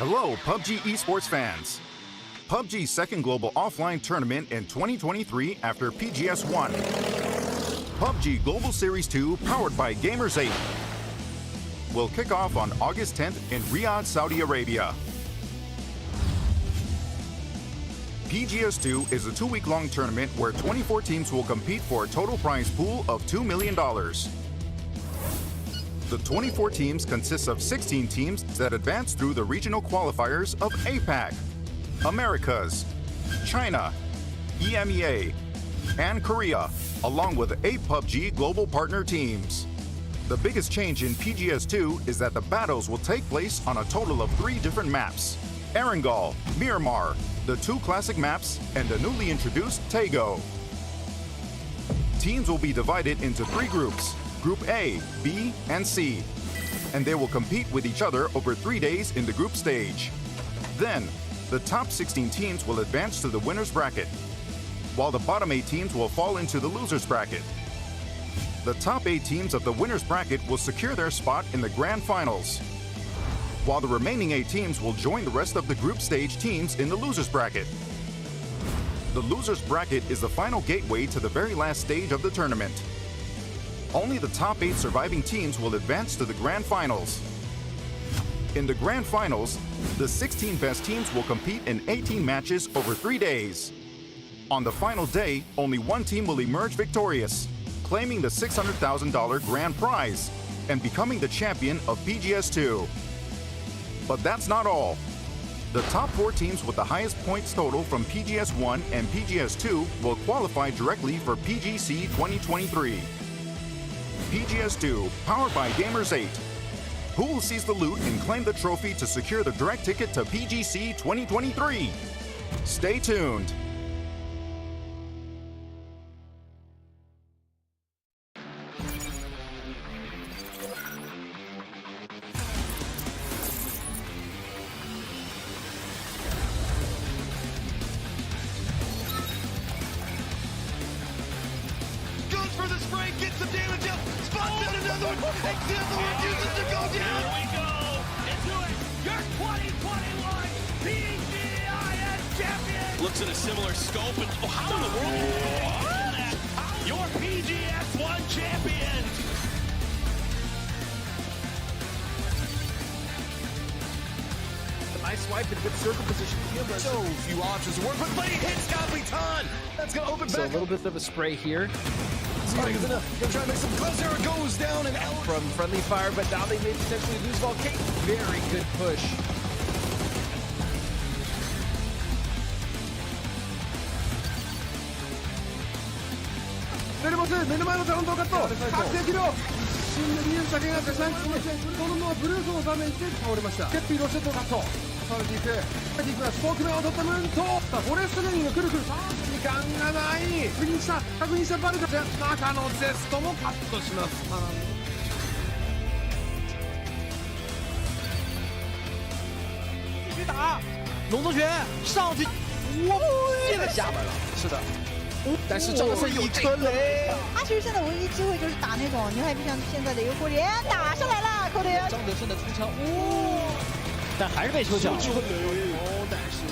Hello, PUBG Esports fans. PUBG's second global offline tournament in 2023 after PGS1. PUBG Global Series 2, powered by Gamers 8, will kick off on August 10th in Riyadh, Saudi Arabia. PGS2 is a 2-week-long tournament where 24 teams will compete for a total prize pool of $2 million. The 24 teams consist of 16 teams that advance through the regional qualifiers of APAC, Americas, China, EMEA, and Korea, along with 8 PUBG global partner teams. The biggest change in PGS2 is that the battles will take place on a total of 3 different maps: Erangel, Miramar, the 2 classic maps, and the newly introduced Taego. Teams will be divided into 3 groups: Group A, B, and C, and they will compete with each other over 3 days in the group stage. Then, the top 16 teams will advance to the winner's bracket, while the bottom 8 teams will fall into the loser's bracket. The top 8 teams of the winner's bracket will secure their spot in the grand finals, while the remaining 8 teams will join the rest of the group stage teams in the loser's bracket. The loser's bracket is the final gateway to the very last stage of the tournament. Only the top 8 surviving teams will advance to the grand finals. In the grand finals, the 16 best teams will compete in 18 matches over 3 days. On the final day, only one team will emerge victorious, claiming the $600,000 grand prize and becoming the champion of PGS2. But that's not all. The top 4 teams with the highest points total from PGS1 and PGS2 will qualify directly for PGC 2023. PGS2, powered by Gamers 8. Who will seize the loot and claim the trophy to secure the direct ticket to PGC 2023? Stay tuned. Goes for the spray, gets some damage up, spots out another one, and Sizzle refuses to go down. Here we go into it. Your 2021 PGS Champion. Looks at a similar scope and how in the world? Your PGS1 Champion. Nice swipe and good circle position. So few options to work with, but he hits Capitan. That's gonna open back. So a little bit of a spray here. Good enough. Gonna try to make some close. There it goes down and out From friendly fire, but now they may potentially lose Volcano. Very good push.但是中的是一颗雷。他其实现在唯一机会就是打那种，你看像现在的一个火连打上来了，扣点。张德胜的出枪，但还是被球抢。但是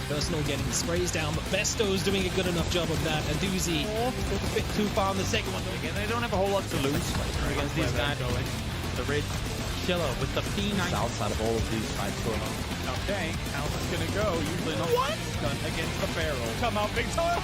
Personal getting the sprays down, but Besto's doing a good enough job of that. And Doozy a bit too far on the second one. Again, they don't have a whole lot to lose against these guys. The red Shillo with the P9 outside of all of these fights going on. Okay, how's this gonna go? Usually not done against the barrel. Come out big time.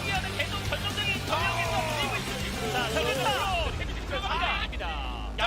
이하는 계속 결정적인 경향에서 뛰고 있습니다. 자, 상대로 데미지 들어갑니다. 야!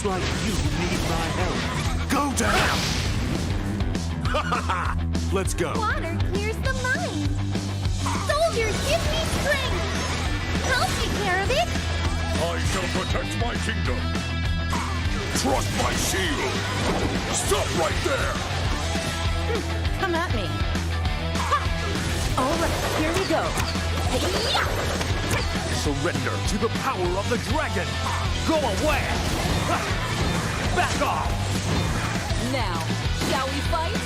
Looks like you need my help. Go down! Let's go. Water clears the mind. Soldiers, give me strength. I'll take care of it. I shall protect my kingdom. Trust my shield. Stop right there. Come at me. Ha! All right, here we go. Hey-ya! Surrender to the power of the dragon. Go away. Back off. Now, shall we fight?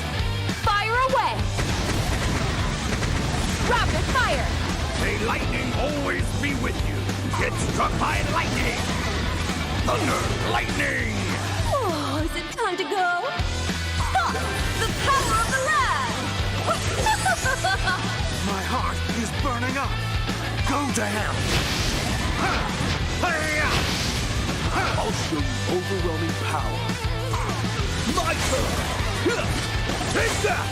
Fire away! Rapid fire! May lightning always be with you. Get struck by lightning. Thunder, lightning. Oh, is it time to go? Ha! The power of the land! My heart is burning up. Go to hell. I'll show you overwhelming power. My turn. Take that.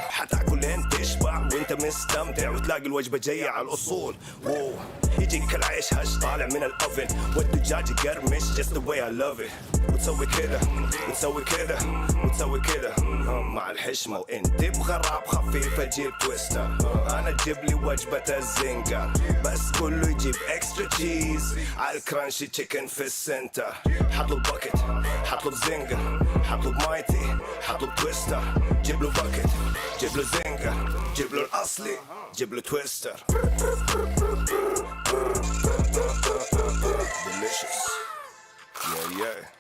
حتاكل انت تشبع وانت مستمتع وتلاقي الوجبه جايه على الاصول واو يجيك العيش هش طالع من الاوفن والدجاج يقرمش just the way I love it وتسوي كده وتسوي كده وتسوي كده مع الحشمه وانت تبغى راب خفيف اجيب تويستر انا اجيب لي وجبه الزنجر بس كله يجيب اكسترا تشيز على الكرانشي تشيكن في السنتر حطوا الباكت حطوا الزنجر حطوا مايتي حطوا تويستر جيب له باكت جيب له زنجر جيب له الاصلي جيب له تويستر delicious yeah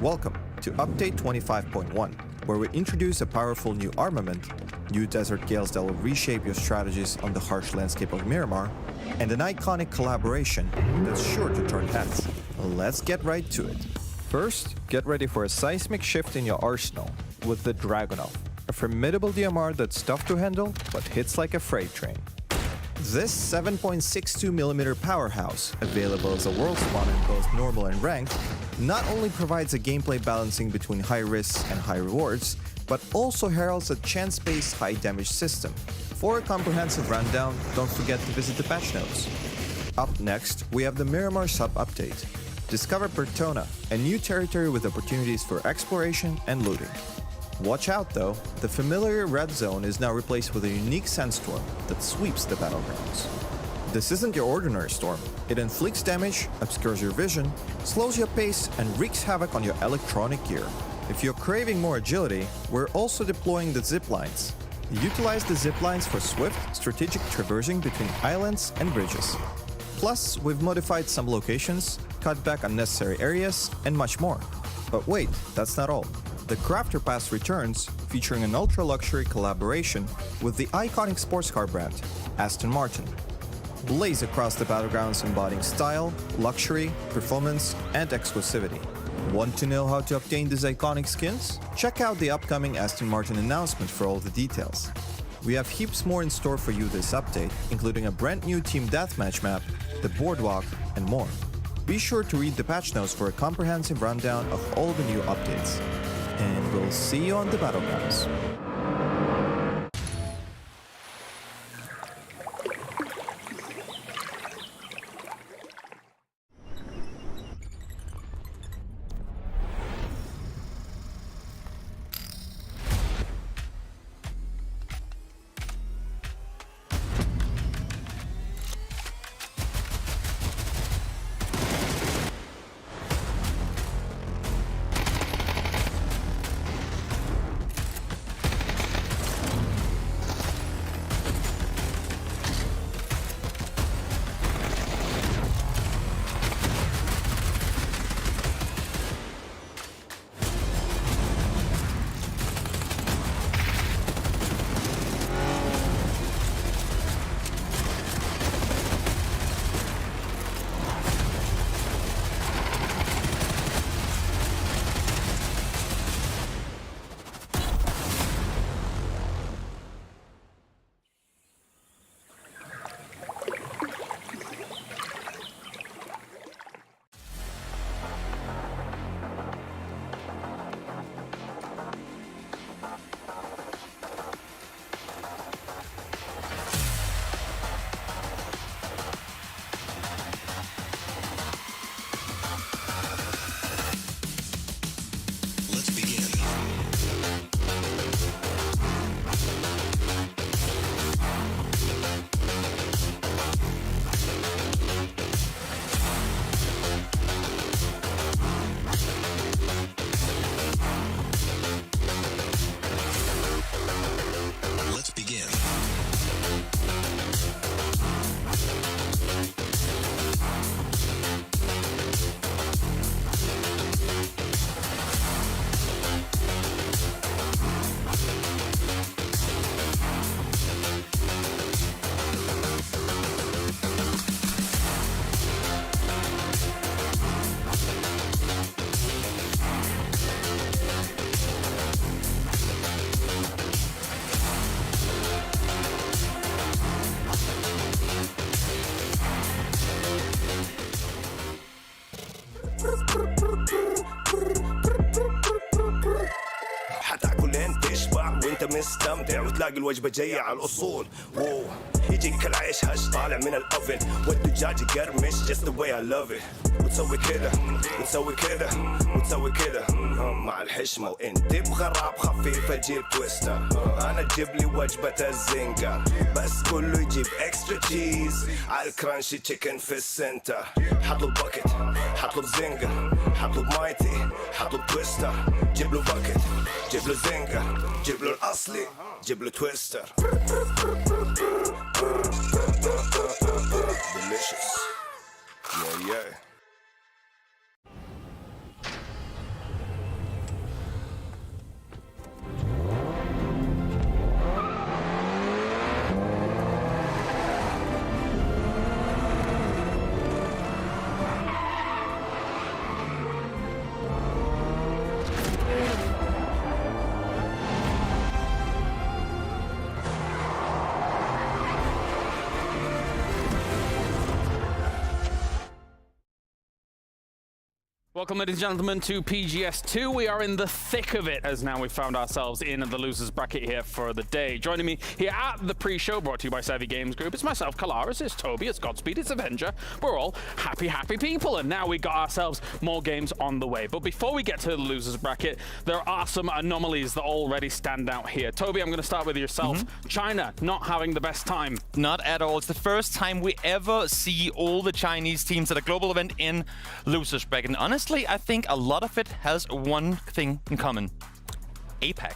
Welcome to Update 25.1, where we introduce a powerful new armament, new desert gales that will reshape your strategies on the harsh landscape of Miramar, and an iconic collaboration that's sure to turn heads. Let's get right to it. First, get ready for a seismic shift in your arsenal with the Dragunov, a formidable DMR that's tough to handle but hits like a freight train. This 7.62mm powerhouse, available as a world spawn in both normal and ranked, not only provides a gameplay balancing between high risks and high rewards, but also heralds a chance-based high damage system. For a comprehensive rundown, don't forget to visit the patch notes. Up next, we have the Miramar sub-update. Discover Pertona, a new territory with opportunities for exploration and looting. Watch out though, the familiar red zone is now replaced with a unique sandstorm that sweeps the battlegrounds. This isn't your ordinary storm. It inflicts damage, obscures your vision, slows your pace, and wreaks havoc on your electronic gear. If you're craving more agility, we're also deploying the zip lines. Utilize the zip lines for swift, strategic traversing between islands and bridges. Plus, we've modified some locations, cut back unnecessary areas, and much more. But wait, that's not all. The Crafter Pass returns, featuring an ultra-luxury collaboration with the iconic sports car brand, Aston Martin. Blaze across the battlegrounds embodying style, luxury, performance, and exclusivity. Want to know how to obtain these iconic skins? Check out the upcoming Aston Martin announcement for all the details. We have heaps more in store for you this update, including a brand new Team Deathmatch map, the Boardwalk, and more. Be sure to read the patch notes for a comprehensive rundown of all the new updates. And we'll see you on the battlegrounds. مستمتع وتلاقي الوجبة جاية على الأصول واو يجيك العيش هش طالع من الأوفن والدجاج يقرمش just the way I love it وتسوي كده وتسوي كده وتسوي كده مع الحشمة وانت بغراب خفيفة جيب تويستر أنا تجيب لي وجبة الزنجر بس كله يجيب اكسترا تشيز على الكرانشي تشيكن في السنتر حطلب باكت حطلب زنجر حطلب مايتي حطلب تويستر جيب له باكت جيب له زنجر جيب له الأصلي جيب له تويستر delicious yeah Welcome, ladies and gentlemen, to PGS2. We are in the thick of it, as now we've found ourselves in the losers bracket here for the day. Joining me here at the pre-show, brought to you by Savvy Games Group, it's myself, Kalaris, it's Toby, it's Godspeed, it's Avenger. We're all happy, happy people, and now we got ourselves more games on the way. But before we get to the losers bracket, there are some anomalies that already stand out here. Toby, I'm going to start with yourself. China not having the best time. Not at all. It's the first time we ever see all the Chinese teams at a global event in losers bracket. And honestly, I think a lot of it has one thing in common. APAC.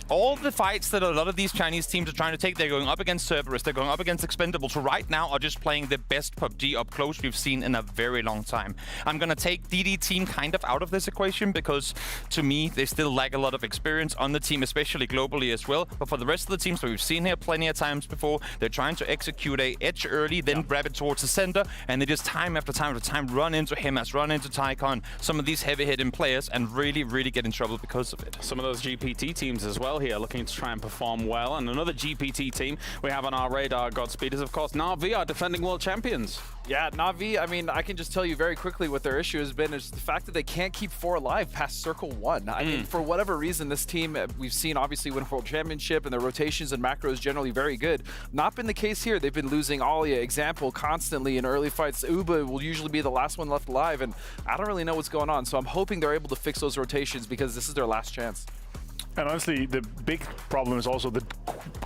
All the fights that a lot of these Chinese teams are trying to take, they're going up against Cerberus, they're going up against Expendables, who right now are just playing the best PUBG up close we've seen in a very long time. I'm going to take DD team kind of out of this equation because, to me, they still lack a lot of experience on the team, especially globally as well. But for the rest of the teams that we've seen here plenty of times before, they're trying to execute a edge early, then grab it towards the center, and they just time after time run into Himas, run into Taekon, some of these heavy-hitting players, and really, really get in trouble because of it. Some of those GPT teams as well here looking to try and perform well. And another GPT team we have on our radar, Godspeed, is of course Na'Vi, our defending world champions. Yeah, Na'Vi, I mean, I can just tell you very quickly what their issue has been is the fact that they can't keep 4 alive past Circle 1. I mean, for whatever reason, this team, we've seen obviously win a World Championship and their rotations and macros generally very good. Not been the case here. They've been losing Alia, example, constantly in early fights. Uba will usually be the last one left alive, and I don't really know what's going on. So I'm hoping they're able to fix those rotations because this is their last chance. And honestly, the big problem is also the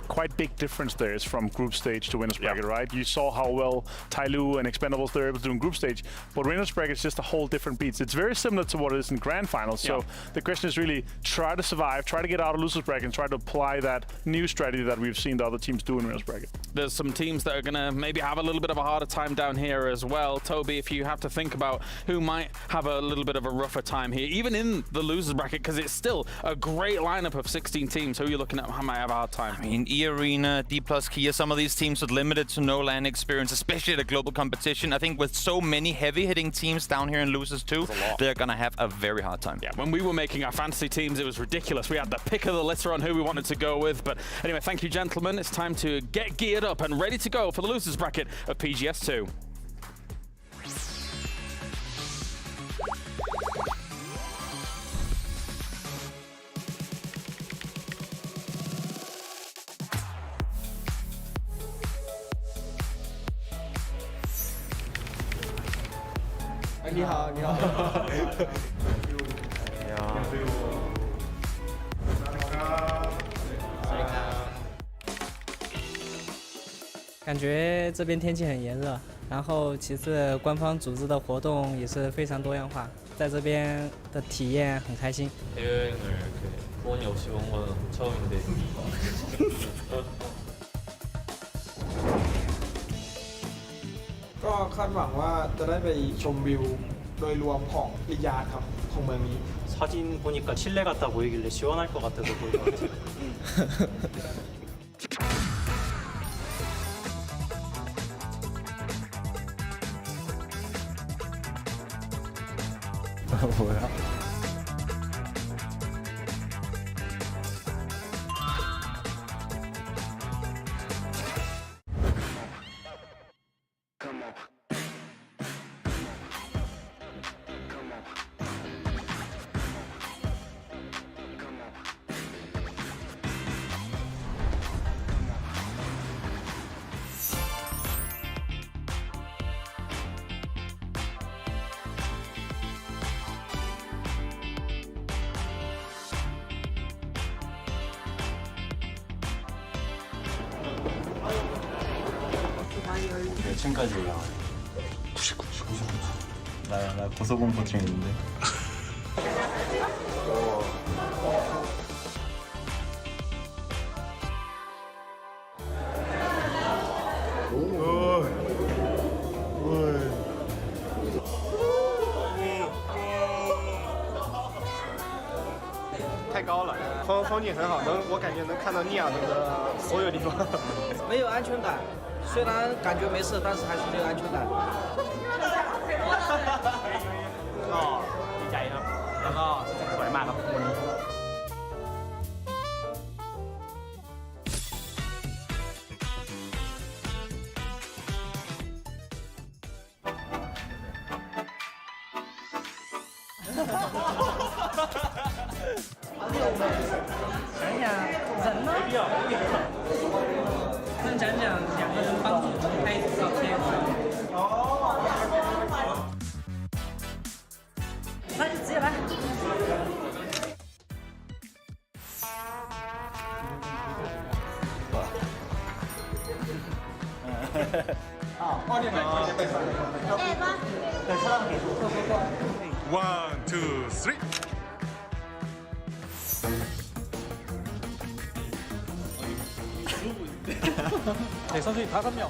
quite big difference there is from group stage to winners bracket, right? You saw how well Tyloo and Expendables they're able to do in group stage, but winners bracket is just a whole different beats. It's very similar to what it is in grand finals. So the question is really try to survive, try to get out of losers bracket, and try to apply that new strategy that we've seen the other teams do in winners bracket. There's some teams that are going to maybe have a little bit of a harder time down here as well. Toby, if you have to think about who might have a little bit of a rougher time here, even in the losers bracket, because it's still a great lineup of 16 teams. Who are you looking at who might have a hard time? I mean, E-Arena, D+ Kia, some of these teams with limited to no LAN experience, especially at a global competition. I think with so many heavy-hitting teams down here in losers too, they're going to have a very hard time. Yeah, when we were making our fantasy teams, it was ridiculous. We had the pick of the litter on who we wanted to go with. But anyway, thank you, gentlemen. It's time to get geared up and ready to go for the losers bracket of PGS2. 안녕하세요. 感觉这边天气很炎热，然后其次官方组织的活动也是非常多样化，在这边的体验很开心。 여행을 이렇게 돈이 없이 온 건 처음인데. ก็คาดหวังว่าจะได้ไปชมวิวโดยรวมของริยาดครับของเมืองนี้ 사진 보니까 칠레 같다 보이길래 시원할 것 같아서 본 것 같아요. 뭐야? 몇 층까지 올라가요? 99. 나 고소공포증 있는데.太高了，风景很好，我感觉能看到尼亚的所有地方。没有安全感，虽然感觉没事，但是还是没有安全感。ก็ดีใจครับ แล้วก็สวยมากครับวันนี้ 想想人呢？能讲讲两个人帮助拍一组照片吗？那就直接来。One, two, three. 네, 선수님 5명.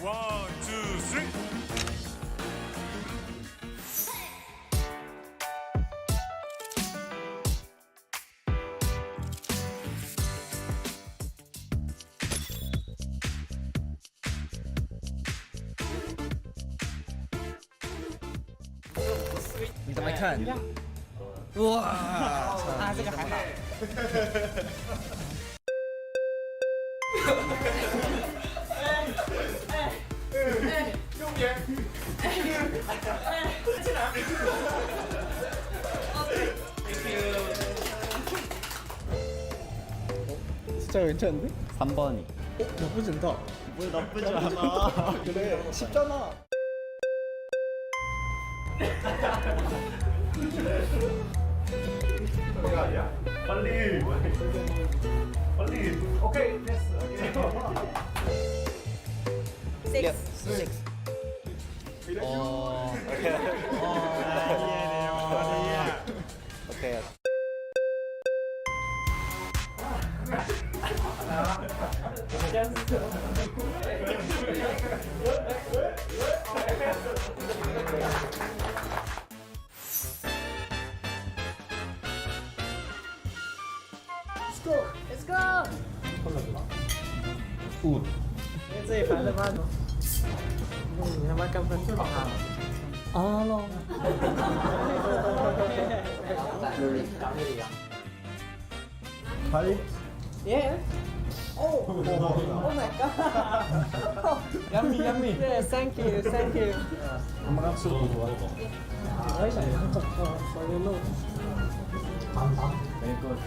One, two, three.你怎么看？哇，啊，这个还好。右边。进来。숫자 괜찮은데? 3번이. 나쁘지 않다. 왜 나쁘지 않아? 그래, 쉽잖아. 빨리. 빨리. 오케이, 됐어. Six. 오케이. Let's go. 你自己排的慢吗？你他妈根本不好。啊喽。Ready? Yeah. Oh my god. Yummy. Yeah, thank you. 엄마랑 술 먹어. Very good.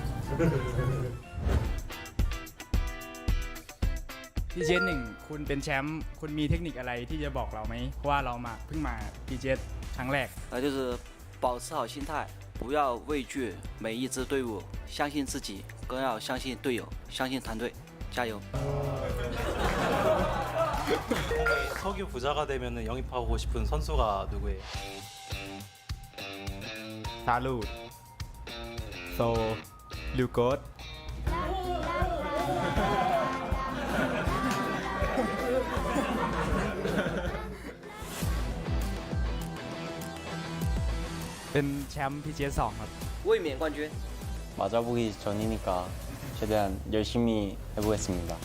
PGS 1 คุณเป็นแชมป์คุณมีเทคนิคอะไรที่จะบอกเราไหมเพราะว่าเราเพิ่งมา PGS ครั้งแรก就是保持好心态，不要畏惧每一支队伍，相信自己，更要相信队友，相信团队，加油！ 석유 부자가 되면 영입하고 싶은 선수가 누구예요? Salud So You good เป็นแชมป์ PGS 2 ครับ 卫冕冠军。 맞아보기 전이니까 최대한 열심히 해보겠습니다.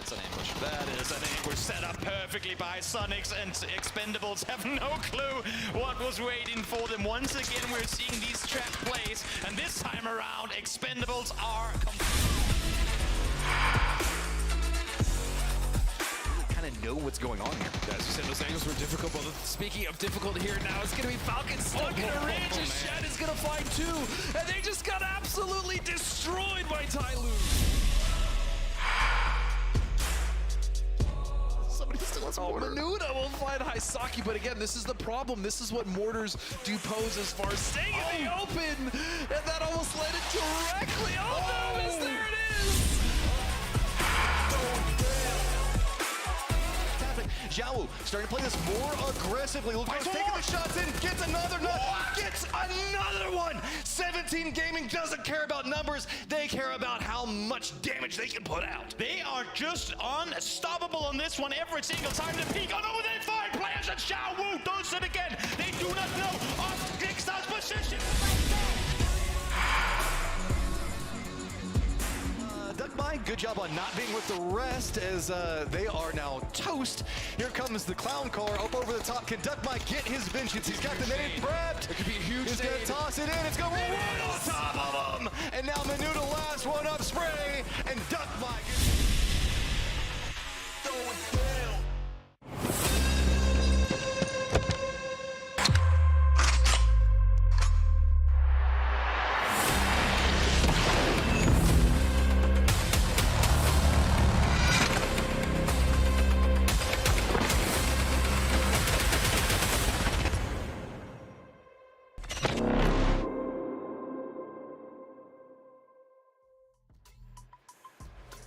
That's an ambush. That is an ambush set up perfectly by Sonics, and Expendables have no clue what was waiting for them. Once again, we're seeing these trap plays, and this time around, Expendables are kind of know what's going on here. As you said, those angles were difficult, but speaking of difficult here now, it's going to be Falcon stuck in a ridge, and Shed is going to find two, and they just got absolutely destroyed by Tyloo. Somebody still has Mortar. Menuda will find Haisaki, but again, this is the problem. This is what Mortars do pose as far as staying in the open, and that almost led it directly. Oh, no, there it is! Xiao starting to play this more aggressively. Look, taking the shots in, gets another nut, gets another one. 17 Gaming doesn't care about numbers. They care about how much damage they can put out. They are just unstoppable on this one every single time they peek. Oh no, they find players, and Xiao Wu does it again. They do not know of Kickstard's position. Duckmine, good job on not being with the rest as they are now toast. Here comes the clown car up over the top. Can Duckmine get his vengeance? He's got the nade prepped. It could be a huge He's going to toss it in. It's going right on top of him. And now Menuda last one up spray. And Duckmine going down.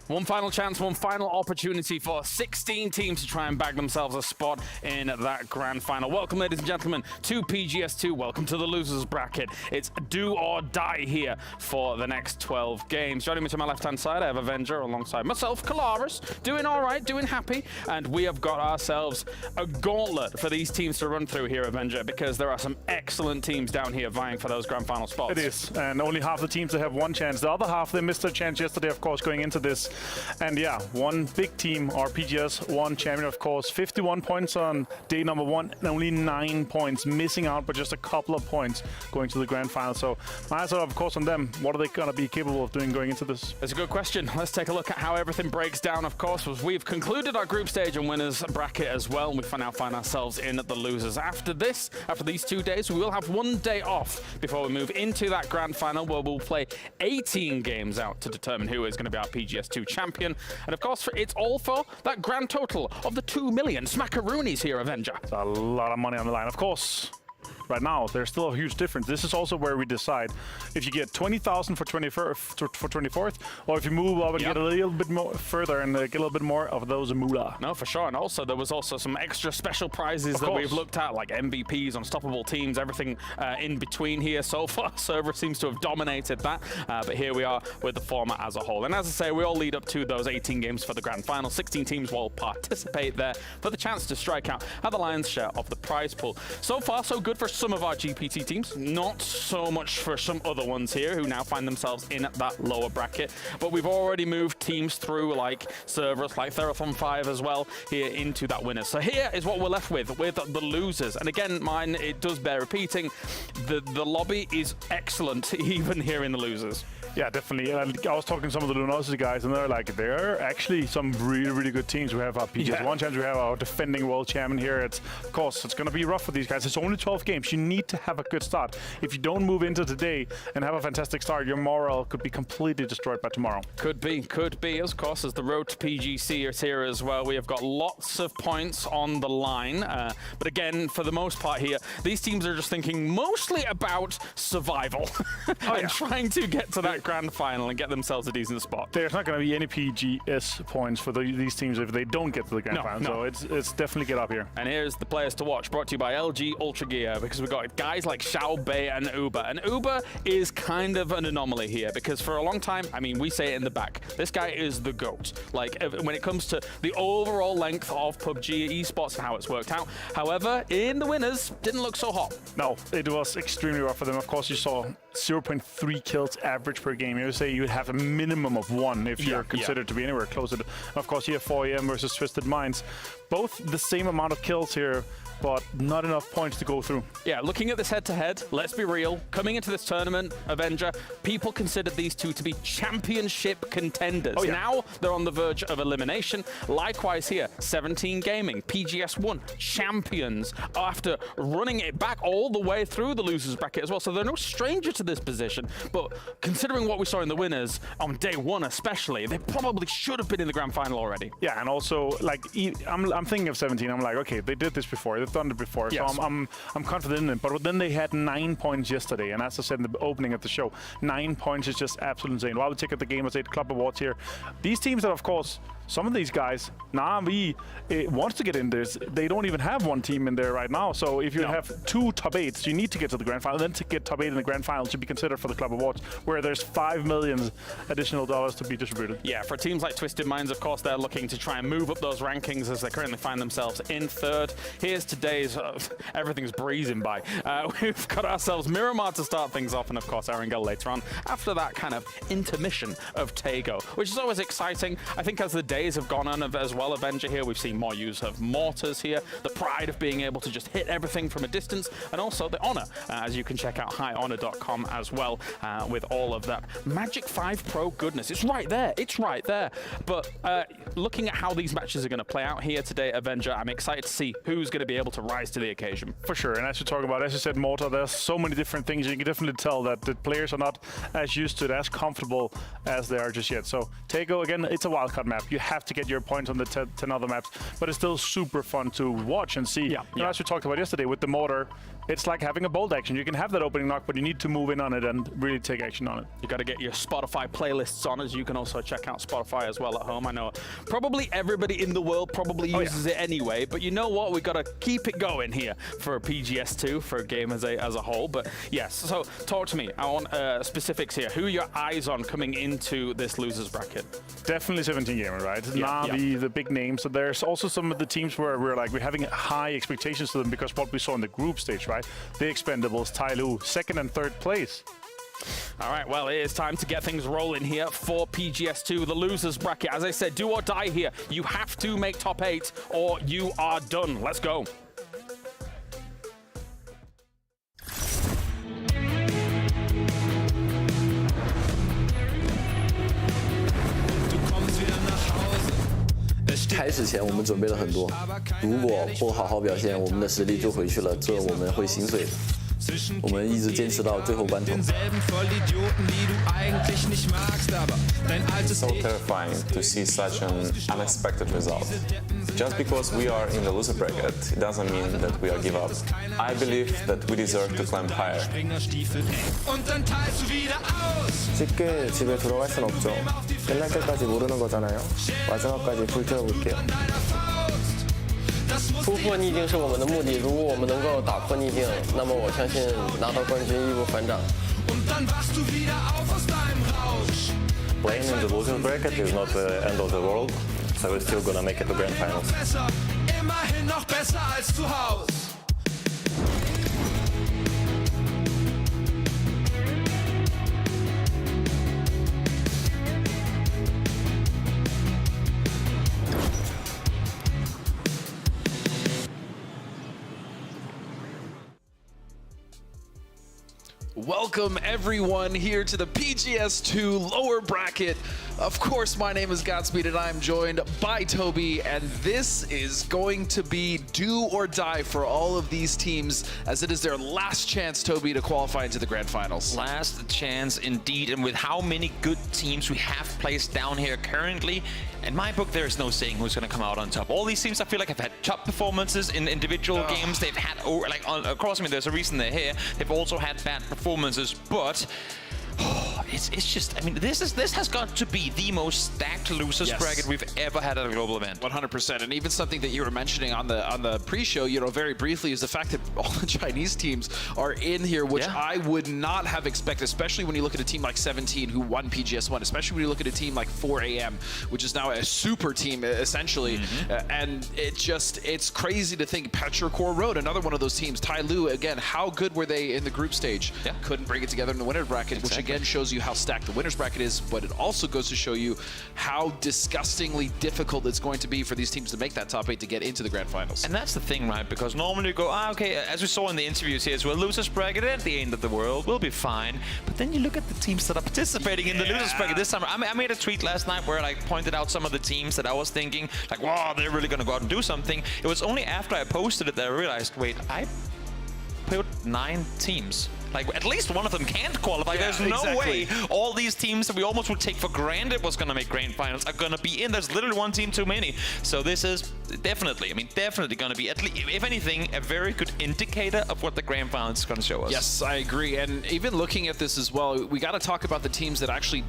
One final chance, one final opportunity for 16 teams to try and bag themselves a spot in that grand final. Welcome, ladies and gentlemen, to PGS2. Welcome to the losers bracket. It's do or die here for the next 12 games. Joining me to my left-hand side, I have Erangel alongside myself, Kalaris, doing all right, doing happy, and we have got ourselves a gauntlet for these teams to run through here, Erangel, because there are some excellent teams down here vying for those grand final spots. It is, and only half the teams that have one chance. The other half, they missed their chance yesterday, of course, going into this. And yeah, one big team, our PGS1 champion, of course, 51 points on day number 1, and only 9 points, missing out by just a couple of points going to the grand final. So my eyes are, of course, on them. What are they going to be capable of doing going into this? It's a good question. Let's take a look at how everything breaks down, of course, as we've concluded our group stage and winners bracket as well. And we now find ourselves in the losers. After these 2 days, we will have 1 day off before we move into that grand final, where we'll play 18 games out to determine who is going to be our PGS2 champion. And of course, it's all for that grand total of the 2 million smackaroonies here, Erangel. It's a lot of money on the line, of course. Right now, there's still a huge difference. This is also where we decide if you get 20,000 for 24th, or if you move up and get a little bit more further and get a little bit more of those moolah. No, for sure. And also, there was also some extra special prizes that we've looked at, like MVPs, unstoppable teams, everything in between here. So far, Server seems to have dominated that, but here we are with the format as a whole. And as I say, we all lead up to those 18 games for the grand final. 16 teams will participate there for the chance to strike out at the lion's share of the prize pool. So far, so good for some of our GPT teams, not so much for some other ones here who now find themselves in that lower bracket. But we've already moved teams through, like Cerberus, like Therathon 5 as well, here into that winner. So here is what we're left with the losers. And again, mine, it does bear repeating, the lobby is excellent, even here in the losers. Yeah, definitely. I was talking to some of the Luminosity guys, and they're like, there are actually some really, really good teams. We have our PGS1 champions, we have our defending world champion here. Of course, it's going to be rough for these guys. It's only 12 games. You need to have a good start. If you don't move into today and have a fantastic start, your morale could be completely destroyed by tomorrow. Could be. Of course, as the road to PGC is here as well. We have got lots of points on the line. But again, for the most part here, these teams are just thinking mostly about survival and trying to get to that grand final and get themselves a decent spot. There's not going to be any PGS points for these teams if they don't get to the grand final. So it's definitely get up here. And here's the players to watch, brought to you by LG Ultra Gear, because we've got guys like Xiao Bei and Uber. And Uber is kind of an anomaly here, because for a long time, I mean, we say it in the back, this guy is the GOAT. Like, when it comes to the overall length of PUBG esports and how it's worked out. However, in the winners, didn't look so hot. No, it was extremely rough for them. Of course, you saw 0.3 kills average per game. You would say you would have a minimum of 1 if you're considered to be anywhere closer to. Of course, you have 4AM versus Twisted Minds. both the same amount of kills here, but not enough points to go through. Yeah, looking at this head-to-head, let's be real. Coming into this tournament, Erangel, people considered these two to be championship contenders. Now they're on the verge of elimination. Likewise here, 17 Gaming, PGS1 champions after running it back all the way through the losers bracket as well. So they're no stranger to this position. But considering what we saw in the winners on day one especially, they probably should have been in the grand final already. Yeah, and also like I'm thinking of 17. I'm like, okay, they did this before. They've done it before, so I'm confident in it. But then they had 9 points yesterday, and as I said in the opening of the show, 9 points is just absolutely insane. While we check out the Gamers 8 Club Awards here, these teams that, of course, some of these guys, Na'Vi wants to get in this. They don't even have one team in there right now. So if you have 2 top 8s, you need to get to the grand final. Then to get top 8 in the grand final to be considered for the Club Awards, where there's $5 million additional dollars to be distributed. Yeah, for teams like Twisted Minds, of course, they're looking to try and move up those rankings as they currently find themselves in 3rd. Here's today's, everything's breezing by. We've got ourselves Miramar to start things off, and of course Erangel later on, after that kind of intermission of Taego, which is always exciting. I think as the days have gone on as well, Erangel here, we've seen more use of mortars here, the pride of being able to just hit everything from a distance, and also the honor, as you can check out highhonor.com as well, with all of that Magic 5 Pro goodness. It's right there. But looking at how these matches are going to play out here today, Erangel, I'm excited to see who's going to be able to rise to the occasion. For sure, and as you talk about, as you said, mortar, there's so many different things. You can definitely tell that the players are not as used to it, as comfortable as they are just yet. So Taego, again, it's a wildcard map. You have to get your points on the 10 other maps, but it's still super fun to watch and see. You know, as we talked about yesterday with the mortar, it's like having a bolt action. You can have that opening knock, but you need to move in on it and really take action on it. You got to get your Spotify playlists on, as you can also check out Spotify as well at home. I know probably everybody in the world probably uses it anyway, but you know what? We got to keep it going here for PGS2, for Gamers 8 as a whole. But yes, so talk to me. I want specifics here. Who are your eyes on coming into this losers bracket? Definitely 17 Gamer, right? Na'Vi, the big names. So there's also some of the teams where we're having high expectations to them because what we saw in the group stage, right? The Expendables, Taego, 2nd and 3rd place. All right, well, it is time to get things rolling here for PGS2, the losers bracket. As I said, do or die here. You have to make top 8 or you are done. Let's go. Du kommst wieder nach Hause. 开始前我们准备了很多，如果不好好表现，我们的实力就回去了，这我们会心碎的。我们一直坚持到最后关头。So terrifying to see such an unexpected result. Just because we are in the loser bracket, it doesn't mean that we are give up. I believe that we deserve to climb higher. 쉽게 집에 들어갈 순 없죠. 끝날 때까지 모르는 거잖아요. 마지막까지 불태워볼게요. 突破逆境是我们的目的，如果我们能够打破逆境，那么我相信拿到冠军义无反掌。 Playing in the loser bracket is not the end of the world, so we're still gonna make it to grand finals. Welcome everyone here to the PGS2 lower bracket. Of course, my name is Godspeed and I'm joined by Toby, and this is going to be do or die for all of these teams, as it is their last chance, Toby, to qualify into the grand finals. Last chance indeed, and with how many good teams we have placed down here currently, in my book there is no saying who's going to come out on top. All these teams I feel like have had top performances in individual games. They've had, across, I mean, there's a reason they're here. They've also had bad performances, but it's just, I mean, this has got to be the most stacked losers bracket we've ever had at a global event. 100%, and even something that you were mentioning on the pre-show, you know, very briefly, is the fact that all the Chinese teams are in here, which I would not have expected, especially when you look at a team like 17 who won PGS1, especially when you look at a team like 4AM, which is now a super team essentially, and it's crazy to think Petrichor Road, another one of those teams. Taelu, again, how good were they in the group stage? Couldn't bring it together in the winner bracket, which again shows you how stacked the winners bracket is, but it also goes to show you how disgustingly difficult it's going to be for these teams to make that top 8 to get into the grand finals. And that's the thing, right? Because normally you go, okay, as we saw in the interviews here as well, losers bracket at the end of the world will be fine. But then you look at the teams that are participating in the losers bracket this time. I made a tweet last night where I pointed out some of the teams that I was thinking, like, wow, they're really going to go out and do something. It was only after I posted it that I realized, wait, I put 9 teams. Like, at least one of them can't qualify. Yeah, There's no way all these teams that we almost would take for granted was going to make grand finals are going to be in. There's literally one team too many. So this is definitely, definitely going to be, at least, if anything, a very good indicator of what the grand finals is going to show us. Yes, I agree. And even looking at this as well, we got to talk about the teams that actually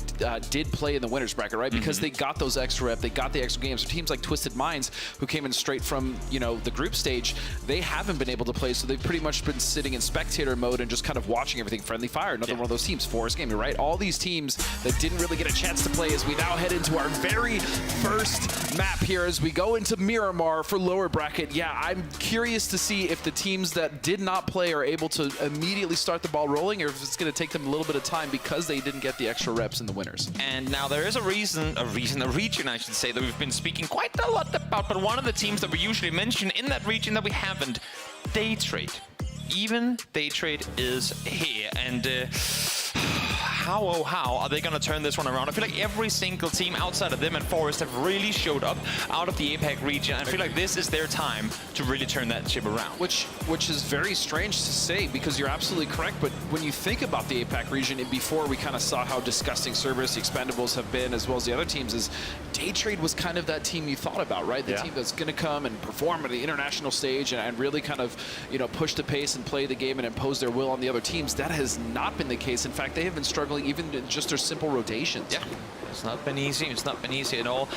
did play in the winners bracket, right? Because they got those extra rep, they got the extra games. So teams like Twisted Minds, who came in straight from, you know, the group stage, they haven't been able to play. So they've pretty much been sitting in spectator mode and just kind of watching everything. Friendly Fire, another one of those teams. Forest Gaming, right? All these teams that didn't really get a chance to play as we now head into our very first map here as we go into Miramar for lower bracket. Yeah, I'm curious to see if the teams that did not play are able to immediately start the ball rolling, or if it's going to take them a little bit of time because they didn't get the extra reps in the winners. And now there is a region I should say, that we've been speaking quite a lot about, but one of the teams that we usually mention in that region that we haven't, Daytrade. Even Daytrade is here, and how are they going to turn this one around? I feel like every single team outside of them and Forest have really showed up out of the APAC region. I feel like this is their time to really turn that ship around. Which is very strange to say, because you're absolutely correct, but when you think about the APAC region, and before we kind of saw how disgusting Cerberus, the Expendables have been, as well as the other teams, is Daytrade was kind of that team you thought about, right? The team that's going to come and perform at the international stage and really kind of, you know, push the pace and play the game and impose their will on the other teams. That has not been the case. In fact, they have been struggling even in just their simple rotations. Yeah, it's not been easy. It's not been easy at all.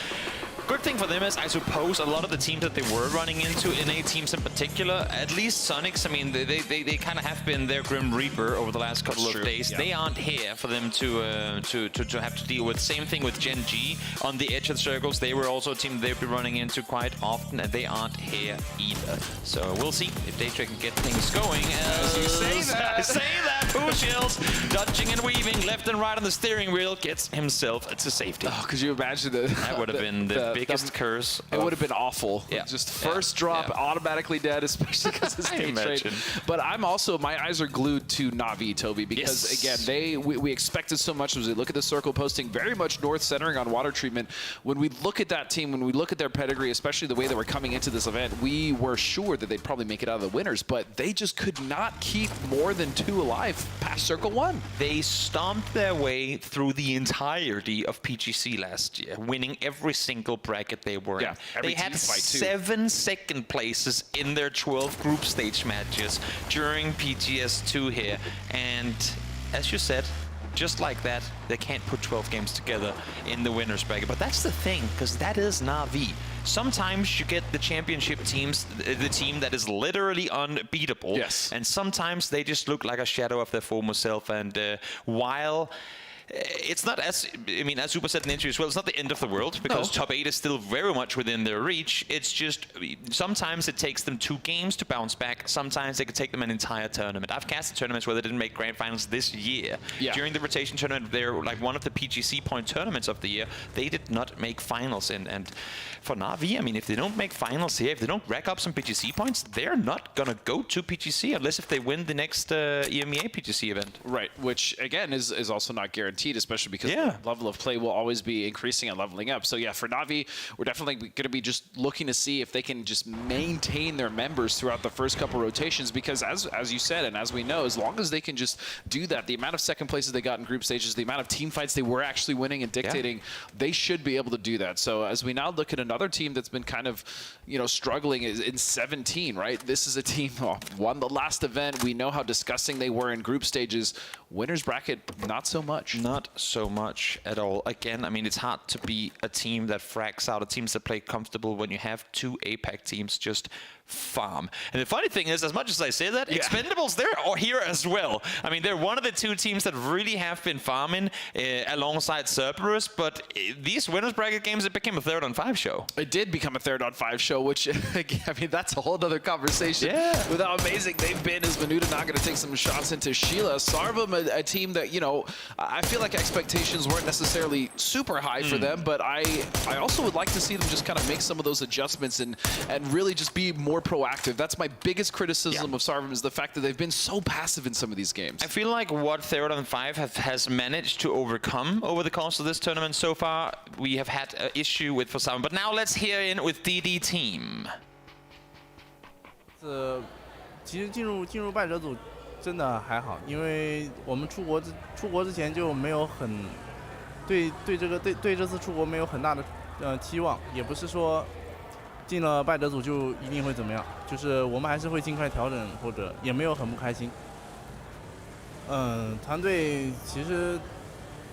Good thing for them is, I suppose, a lot of the teams that they were running into, NA teams in particular, at least Sonics, I mean, they kind of have been their Grim Reaper over the last couple of days. Yeah. They aren't here for them to have to deal with. Same thing with Gen G on the edge of the circles. They were also a team they've been running into quite often, and they aren't here either. So we'll see if Daytrade can get things going. You say that! Say that! Pushills, dodging and weaving left and right on the steering wheel, gets himself to safety. Oh, could you imagine that? That would have been the biggest curse. It would have been awful. Yeah. Just first drop, automatically dead, especially because it's Daytrade. But I'm also, my eyes are glued to Na'Vi, Toby, because again, we expected so much as we look at the circle posting, very much north centering on water treatment. When we look at that team, when we look at their pedigree, especially the way that we're coming into this event, we were sure that they'd probably make it out of the winners, but they just could not keep more than 2 alive past Circle 1. They stomped their way through the entirety of PGC last year, winning every single bracket they were in. They had 7 second places in their 12 group stage matches during PGS2 here. And as you said, just like that, they can't put 12 games together in the winners bracket. But that's the thing, because that is Na'Vi. Sometimes you get the championship teams, the team that is literally unbeatable. Yes. And sometimes they just look like a shadow of their former self. And while it's not, as as Super said in the interview as well, it's not the end of the world, because top 8 is still very much within their reach. It's just sometimes it takes them 2 games to bounce back. Sometimes it could take them an entire tournament. I've casted tournaments where they didn't make grand finals this year. During the rotation tournament, they're like one of the PGC point tournaments of the year. They did not make finals. And for Na'Vi, I mean, if they don't make finals here, if they don't rack up some PGC points, they're not going to go to PGC unless if they win the next EMEA PGC event. Right, which again is also not guaranteed, especially because the level of play will always be increasing and leveling up. So yeah, for Na'Vi, we're definitely going to be just looking to see if they can just maintain their members throughout the first couple rotations, because as you said, and as we know, as long as they can just do that, the amount of second places they got in group stages, the amount of team fights they were actually winning and dictating, they should be able to do that. So as we now look at another team that's been kind of, struggling in 17, right? This is a team won the last event. We know how disgusting they were in group stages. Winners bracket, not so much. Not so much at all. Again, I mean, it's hard to be a team that frags out, a teams that play comfortable when you have 2 APAC teams just farm. And the funny thing is, as much as I say that, Expendables, they're here as well. I mean, they're one of the two teams that really have been farming alongside Cerberus, but these winners bracket games, it became a 3rd on 5 show. It did become a 3rd on 5 show, which, I mean, that's a whole other conversation. Yeah. With how amazing they've been. Is Menuda not going to take some shots into Sheila? Sarvam, a team that, you know, I feel like expectations weren't necessarily super high for them, but I also would like to see them just kind of make some of those adjustments and really just be more proactive. That's my biggest criticism of Sarvam, is the fact that they've been so passive in some of these games. I feel like what 3rd on 5 has managed to overcome over the course of this tournament so far, we have had an issue with for Sarvam. But now let's hear in with DD Team. 其实进入败者组真的还好，因为我们出国之前就没有很对这次出国没有很大的期望，也不是说进了败者组就一定会怎么样，就是我们还是会尽快调整，或者也没有很不开心。团队其实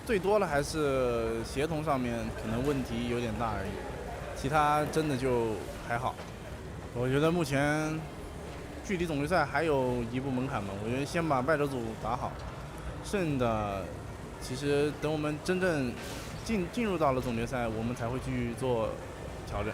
最多了还是协同上面可能问题有点大而已，其他真的就还好。我觉得目前距离总决赛还有一步门槛嘛，我觉得先把败者组打好，剩的其实等我们真正进入到了总决赛，我们才会去做调整。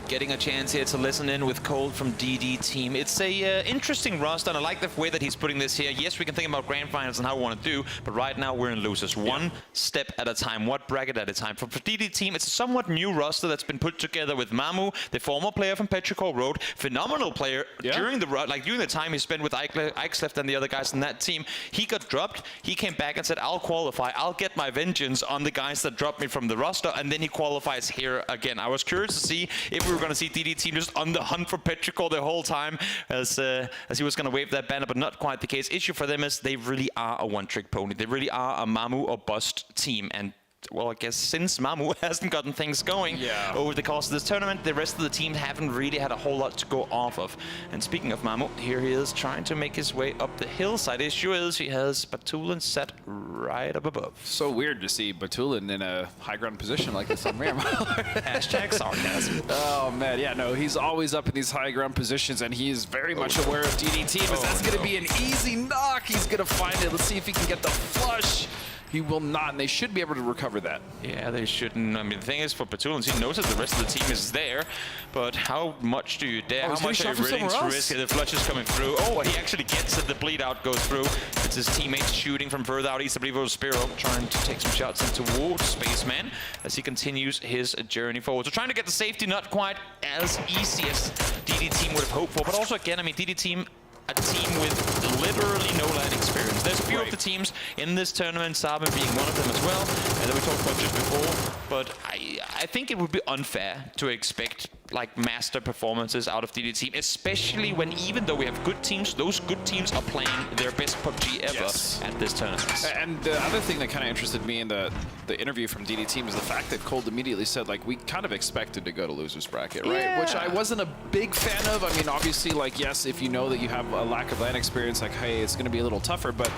Getting a chance here to listen in with Cold from DD Team. It's a interesting roster, and I like the way that he's putting this here. Yes, we can think about grand finals and how we want to do, but right now we're in losers. One step at a time, one bracket at a time. For DD Team, it's a somewhat new roster that's been put together with Mamu, the former player from Petrichor Road, phenomenal player during the time he spent with Ixleft and the other guys in that team. He got dropped. He came back and said, "I'll qualify. I'll get my vengeance on the guys that dropped me from the roster," and then he qualifies here again. I was curious to see if we were going to see DD Team just on the hunt for Petrichor the whole time as he was going to wave that banner, but not quite the case. Issue for them is they really are a one-trick pony. They really are a Mamu or bust team, and well, I guess since Mamu hasn't gotten things going over the course of this tournament, the rest of the team haven't really had a whole lot to go off of. And speaking of Mamu, here he is trying to make his way up the hillside. Issue is he has Batulin set right up above. So weird to see Batulin in a high ground position like this on Miramar. Hashtag sarcasm. Oh man, yeah, no, he's always up in these high ground positions, and he is very much aware of DD Team. That's going to be an easy knock. He's going to find it. Let's see if he can get the flush. He will not, and they should be able to recover that. Yeah, they shouldn't. I mean, the thing is, for Batulin, he knows that the rest of the team is there, but how much do you dare? How much are you willing to risk? The flush is coming through. Oh, he actually gets it. The bleed out goes through. It's his teammates shooting from further out east. I believe it was Spiro trying to take some shots in towards Spaceman as he continues his journey forward. So trying to get the safety, not quite as easy as DD Team would have hoped for, but also, again, I mean, DD Team, a team with literally no land experience. There's a few of the teams in this tournament, Sarvam being one of them as well, that we talked about just before, but I think it would be unfair to expect like master performances out of DD Team, especially when even though we have good teams, those good teams are playing their best PUBG ever at this tournament. And the other thing that kind of interested me in the interview from DD Team is the fact that Cold immediately said, like, we kind of expected to go to losers bracket, right? Which I wasn't a big fan of. I mean, obviously, like, yes, if you know that you have a lack of land experience, like, hey, it's going to be a little tougher, but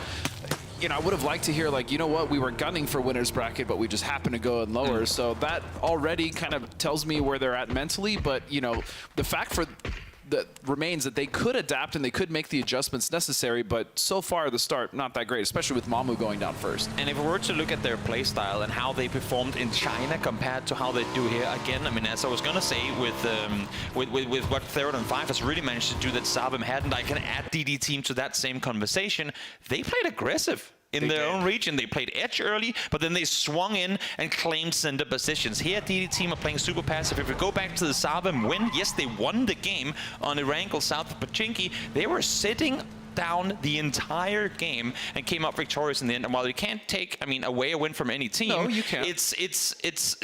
you know, I would have liked to hear, like, you know what, we were gunning for winners bracket, but we just happened to go in lower. So that already kind of tells me where they're at mentally. But, you know, the fact that remains that they could adapt and they could make the adjustments necessary, but so far the start not that great, especially with Mamu going down first. And if we were to look at their playstyle and how they performed in China compared to how they do here, again, I mean, as I was gonna say, with what 3rd on 5 has really managed to do that Sarvam hadn't, I can add DD Team to that same conversation. They played aggressive. In their own region, they played edge early, but then they swung in and claimed center positions. Here, DD Team are playing super passive. If we go back to the Sarvam win, yes, they won the game on Erangel south of Pachinki. They were sitting down the entire game and came out victorious in the end. And while you can't take, I mean, away a win from any team, no, you can't. It's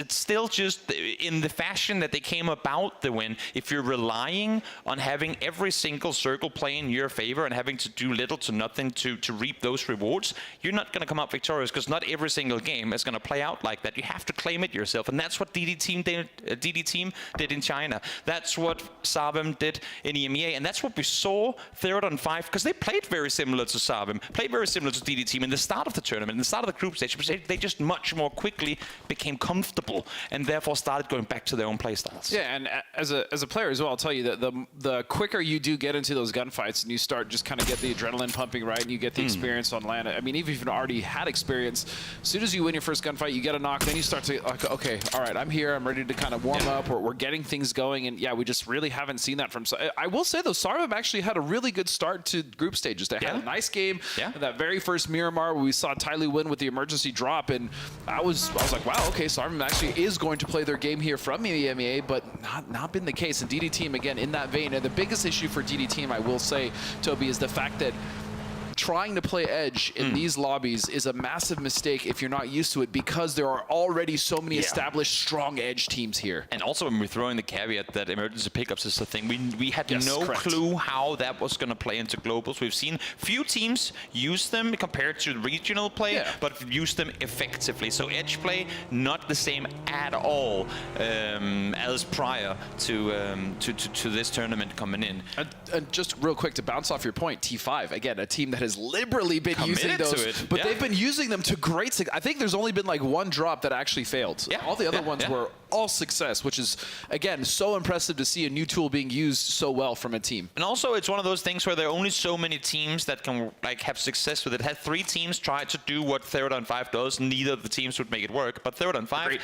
still just in the fashion that they came about the win. If you're relying on having every single circle play in your favor and having to do little to nothing to reap those rewards, you're not going to come out victorious, because not every single game is going to play out like that. You have to claim it yourself, and that's what DD Team did in China. That's what Sarvam did in EMEA, and that's what we saw 3rd on 5, because they played very similar to Savim, played very similar to DD Team in the start of the tournament, in the start of the group stage, but they just much more quickly became comfortable and therefore started going back to their own playstyles. Yeah, and as a player as well, I'll tell you that the quicker you do get into those gunfights and you start just kind of get the adrenaline pumping, right, and you get the experience on land. I mean, even if you've already had experience, as soon as you win your first gunfight, you get a knock, then you start to, like, okay, all right, I'm here, I'm ready to kind of warm up, we're getting things going, and yeah, we just really haven't seen that from... I will say, though, Sarvim actually had a really good start to group stages. They had a nice game. That very first Miramar, where we saw Taego win with the emergency drop, and I was like, wow, okay, Sarvim actually is going to play their game here from EMEA, but not been the case. And DD Team, again, in that vein, and the biggest issue for DD Team, I will say, Toby, is the fact that trying to play edge in these lobbies is a massive mistake if you're not used to it, because there are already so many established strong edge teams here. And also, when we're throwing the caveat that emergency pickups is the thing, we had no clue how that was going to play into globals. We've seen few teams use them compared to regional play, but use them effectively. So edge play, not the same at all as prior to this tournament coming in. And just real quick to bounce off your point, T5, again, a team that has liberally been using those, but they've been using them to great success. I think there's only been like one drop that actually failed. All the other ones were all success, which is, again, so impressive to see a new tool being used so well from a team. And also, it's one of those things where there are only so many teams that can like have success with it. Had 3 teams try to do what Third on 5 does, neither of the teams would make it work. But Third on 5,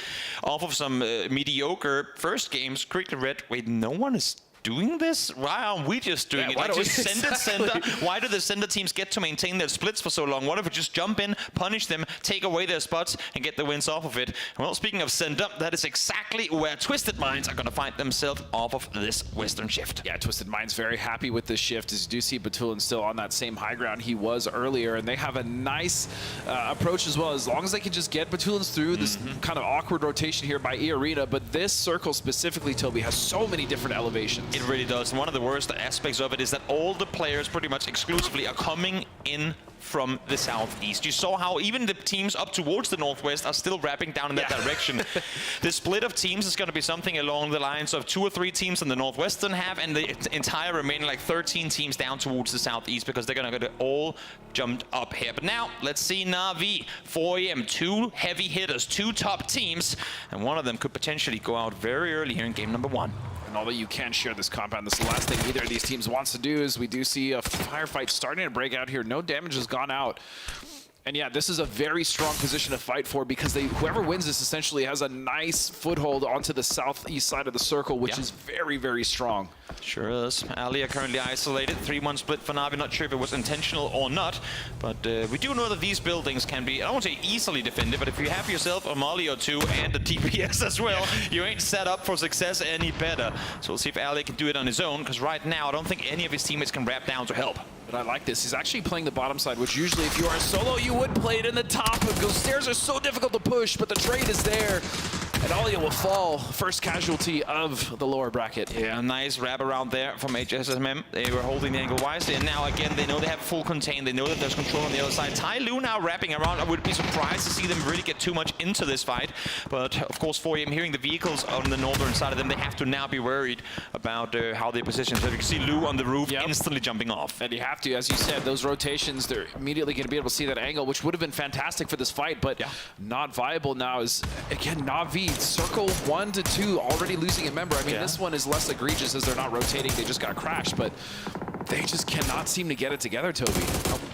off of some mediocre first games, quickly read, wait, no one is doing this? Why aren't we just doing it? Like, just send it center. Why do the center teams get to maintain their splits for so long? What if we just jump in, punish them, take away their spots, and get the wins off of it? Well, speaking of send up, that is exactly where Twisted Minds are going to find themselves off of this Western shift. Yeah, Twisted Minds very happy with this shift, as you do see Batulin still on that same high ground he was earlier, and they have a nice approach as well, as long as they can just get Batulins through this kind of awkward rotation here by E-Arena. But this circle specifically, Toby, has so many different elevations. It really does. And one of the worst aspects of it is that all the players pretty much exclusively are coming in from the southeast. You saw how even the teams up towards the northwest are still wrapping down in that direction. The split of teams is going to be something along the lines of 2 or 3 teams in the northwestern half and the entire remaining like 13 teams down towards the southeast, because they're going to get all jumped up here. But now let's see Na'Vi, 4AM, 2 heavy hitters, 2 top teams, and one of them could potentially go out very early here in game number 1. And although you can share this compound, this is the last thing either of these teams wants to do. Is we do see a firefight starting to break out here. No damage has gone out. And yeah, this is a very strong position to fight for, because whoever wins this essentially has a nice foothold onto the southeast side of the circle, which is very, very strong. Sure is. Ali are currently isolated. 3-1 split for Na'Vi. Not sure if it was intentional or not, but we do know that these buildings can be, I won't say easily defended, but if you have yourself a Molly or 2 and a DPS as well, you ain't set up for success any better. So we'll see if Ali can do it on his own, because right now I don't think any of his teammates can wrap down to help. But I like this. He's actually playing the bottom side, which usually if you are solo, you would play it in the top. Because stairs are so difficult to push, but the trade is there. And Alia will fall, first casualty of the lower bracket. Yeah, nice wrap around there from HSMM. They were holding the angle wisely, and now again, they know they have full contain. They know that there's control on the other side. Taego now wrapping around. I would be surprised to see them really get too much into this fight. But of course, 4AM hearing the vehicles on the northern side of them, they have to now be worried about how they position. So you can see Lou on the roof instantly jumping off. And you have to, as you said, those rotations, they're immediately going to be able to see that angle, which would have been fantastic for this fight, but not viable now. Is again, Na'Vi circle 1 to 2 already losing a member. I mean, this one is less egregious as they're not rotating, they just got crashed, but they just cannot seem to get it together, Toby.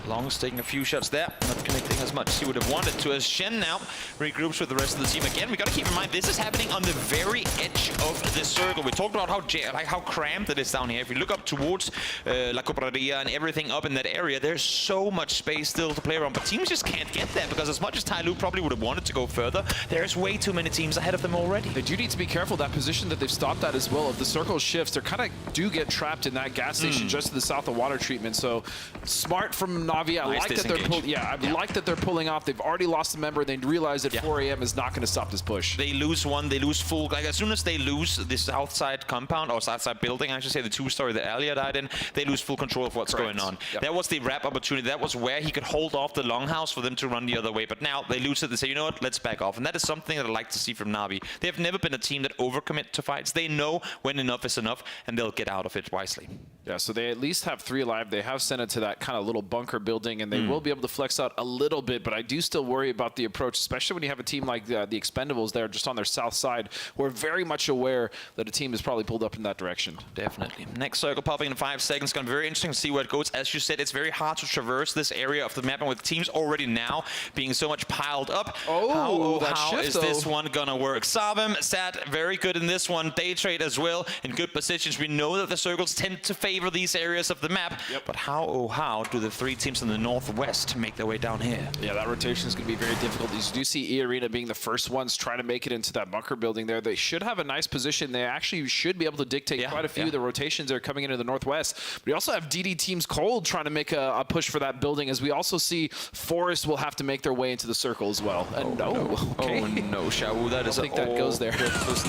Long's taking a few shots there, not connecting as much as he would have wanted to, as Shen now regroups with the rest of the team. Again, we got to keep in mind, this is happening on the very edge of the circle. We talked about how cramped it is down here. If you look up towards La Copraria and everything up in that area, there's so much space still to play around, but teams just can't get there, because as much as Taego probably would have wanted to go further, there's way too many teams ahead of them already. They do need to be careful, that position that they've stopped at as well. If the circle shifts, they kind of do get trapped in that gas station just to the south of water treatment. So smart from Na'Vi. I like that they're like that they're pulling off. They've already lost a member. They realize that 4AM is not going to stop this push. They lose one. They lose full. Like as soon as they lose the south side compound, or south side building, I should say, the 2-story that Alia died in, they lose full control of what's going on. That was the wrap opportunity. That was where he could hold off the longhouse for them to run the other way. But now they lose it. They say, you know what? Let's back off. And that is something that I like to see from Na'Vi. They have never been a team that overcommit to fights. They know when enough is enough, and they'll get out of it wisely. Yeah, so they at least have 3 alive. They have sent it to that kind of little bunker building, and they will be able to flex out a little bit, but I do still worry about the approach, especially when you have a team like the Expendables there just on their south side. We're very much aware that a team is probably pulled up in that direction. Definitely. Next circle popping in 5 seconds. Going to be very interesting to see where it goes. As you said, it's very hard to traverse this area of the map, and with teams already now being so much piled up. How is this one going to work? Savim sat very good in this one. Day trade as well in good positions. We know that the circles tend to favor these areas of the map, but how do the 3 teams in the northwest make their way down here? Yeah, that rotation is going to be very difficult. You do see Arena being the first ones trying to make it into that bunker building there. They should have a nice position. They actually should be able to dictate quite a few of the rotations that are coming into the northwest. But we also have DD Teams Cold trying to make a push for that building, as we also see Forest will have to make their way into the circle as well. And Xiao, that is I think that goes there.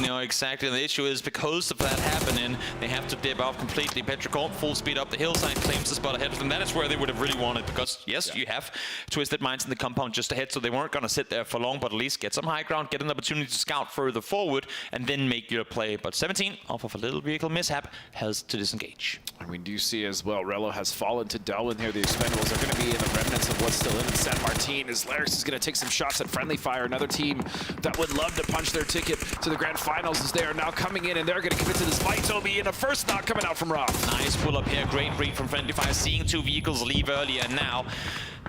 No, exactly. And the issue is because of that happening, they have to dip out completely. Petrichor full speed up the hillside, claims the spot ahead of them. That is where they would have really wanted, because yes, you have Twisted Minds in the compound just ahead, so they weren't going to sit there for long, but at least get some high ground, get an opportunity to scout further forward, and then make your play. But 17, off of a little vehicle mishap, has to disengage. And we do see as well, Relo has fallen to Delwyn here. The Expendables are going to be in the remnants of what's still in San Martin, as Larix is going to take some shots at Friendly Fire, another team that would love to punch their ticket to the grand finals, as they are now coming in and they're going to commit to this fight. Toby in a first knock coming out from Rob. Nice pull up here, great read from Friendly Fire, seeing 2 vehicles leave earlier, and now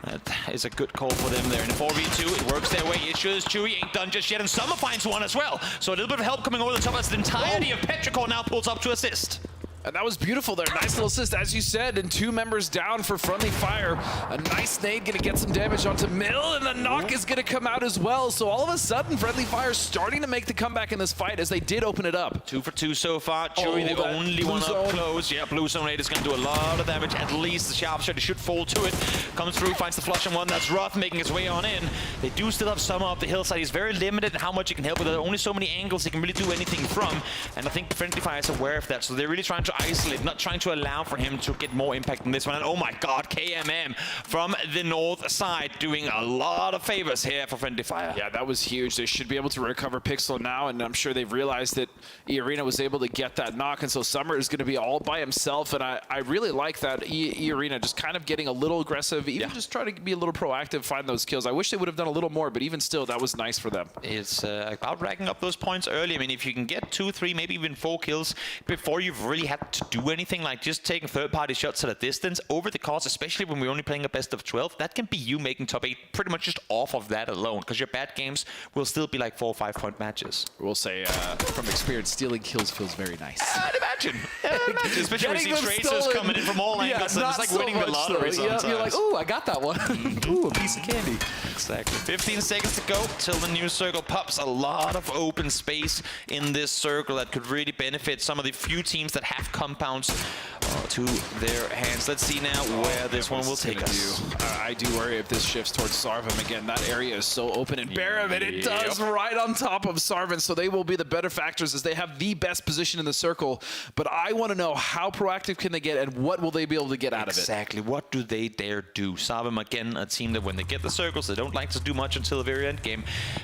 that is a good call for them there. In a 4v2, it works their way. Issue is Chewy ain't done just yet, and Summer finds one as well. So a little bit of help coming over the top as the entirety of Petrichor now pulls up to assist. And that was beautiful there. Nice little assist, as you said, and 2 members down for Friendly Fire. A nice nade going to get some damage onto Mill, and the knock is going to come out as well. So all of a sudden, Friendly Fire starting to make the comeback in this fight, as they did open it up. 2 for 2 so far. Chewy, the only one up close. Yeah, Blue Zone Raid is going to do a lot of damage. At least the Sharpshooter should fall to it. Comes through, finds the flush on one. That's Roth making his way on in. They do still have Summer up the hillside. He's very limited in how much he can help with. There are only so many angles he can really do anything from. And I think Friendly Fire is aware of that. So they're really trying to isolate, not trying to allow for him to get more impact in this one. And oh my god, KMM from the north side doing a lot of favors here for Friendly Fire. Yeah, that was huge. They should be able to recover Pixel now, and I'm sure they've realized that E-Arena was able to get that knock, and so Summer is going to be all by himself, and I really like that E-Arena just kind of getting a little aggressive, even just trying to be a little proactive, find those kills. I wish they would have done a little more, but even still, that was nice for them. It's about racking up those points early. I mean, if you can get 2, 3, maybe even 4 kills before you've really had to do anything, like just taking third-party shots at a distance over the course, especially when we're only playing a best of 12, that can be you making top 8 pretty much just off of that alone, because your bad games will still be like 4 or 5 point matches. We'll say, from experience, stealing kills feels very nice. I'd imagine. Especially when you see tracers coming in from all angles, and it's like winning the lottery sometimes. You're like, ooh, I got that one. Ooh, a piece of candy. Exactly. 15 seconds to go till the new circle pops. A lot of open space in this circle that could really benefit some of the few teams that have compounds to their hands. Let's see now where this one will take us. I do worry if this shifts towards Sarvin again. That area is so open, and Baravin, it does right on top of Sarvin, so they will be the better factors as they have the best position in the circle. But I want to know, how proactive can they get, and what will they be able to get out of it? Exactly. What do they dare do? Sarvin, again, a team that when they get the circles, they don't like to do much until the very end game.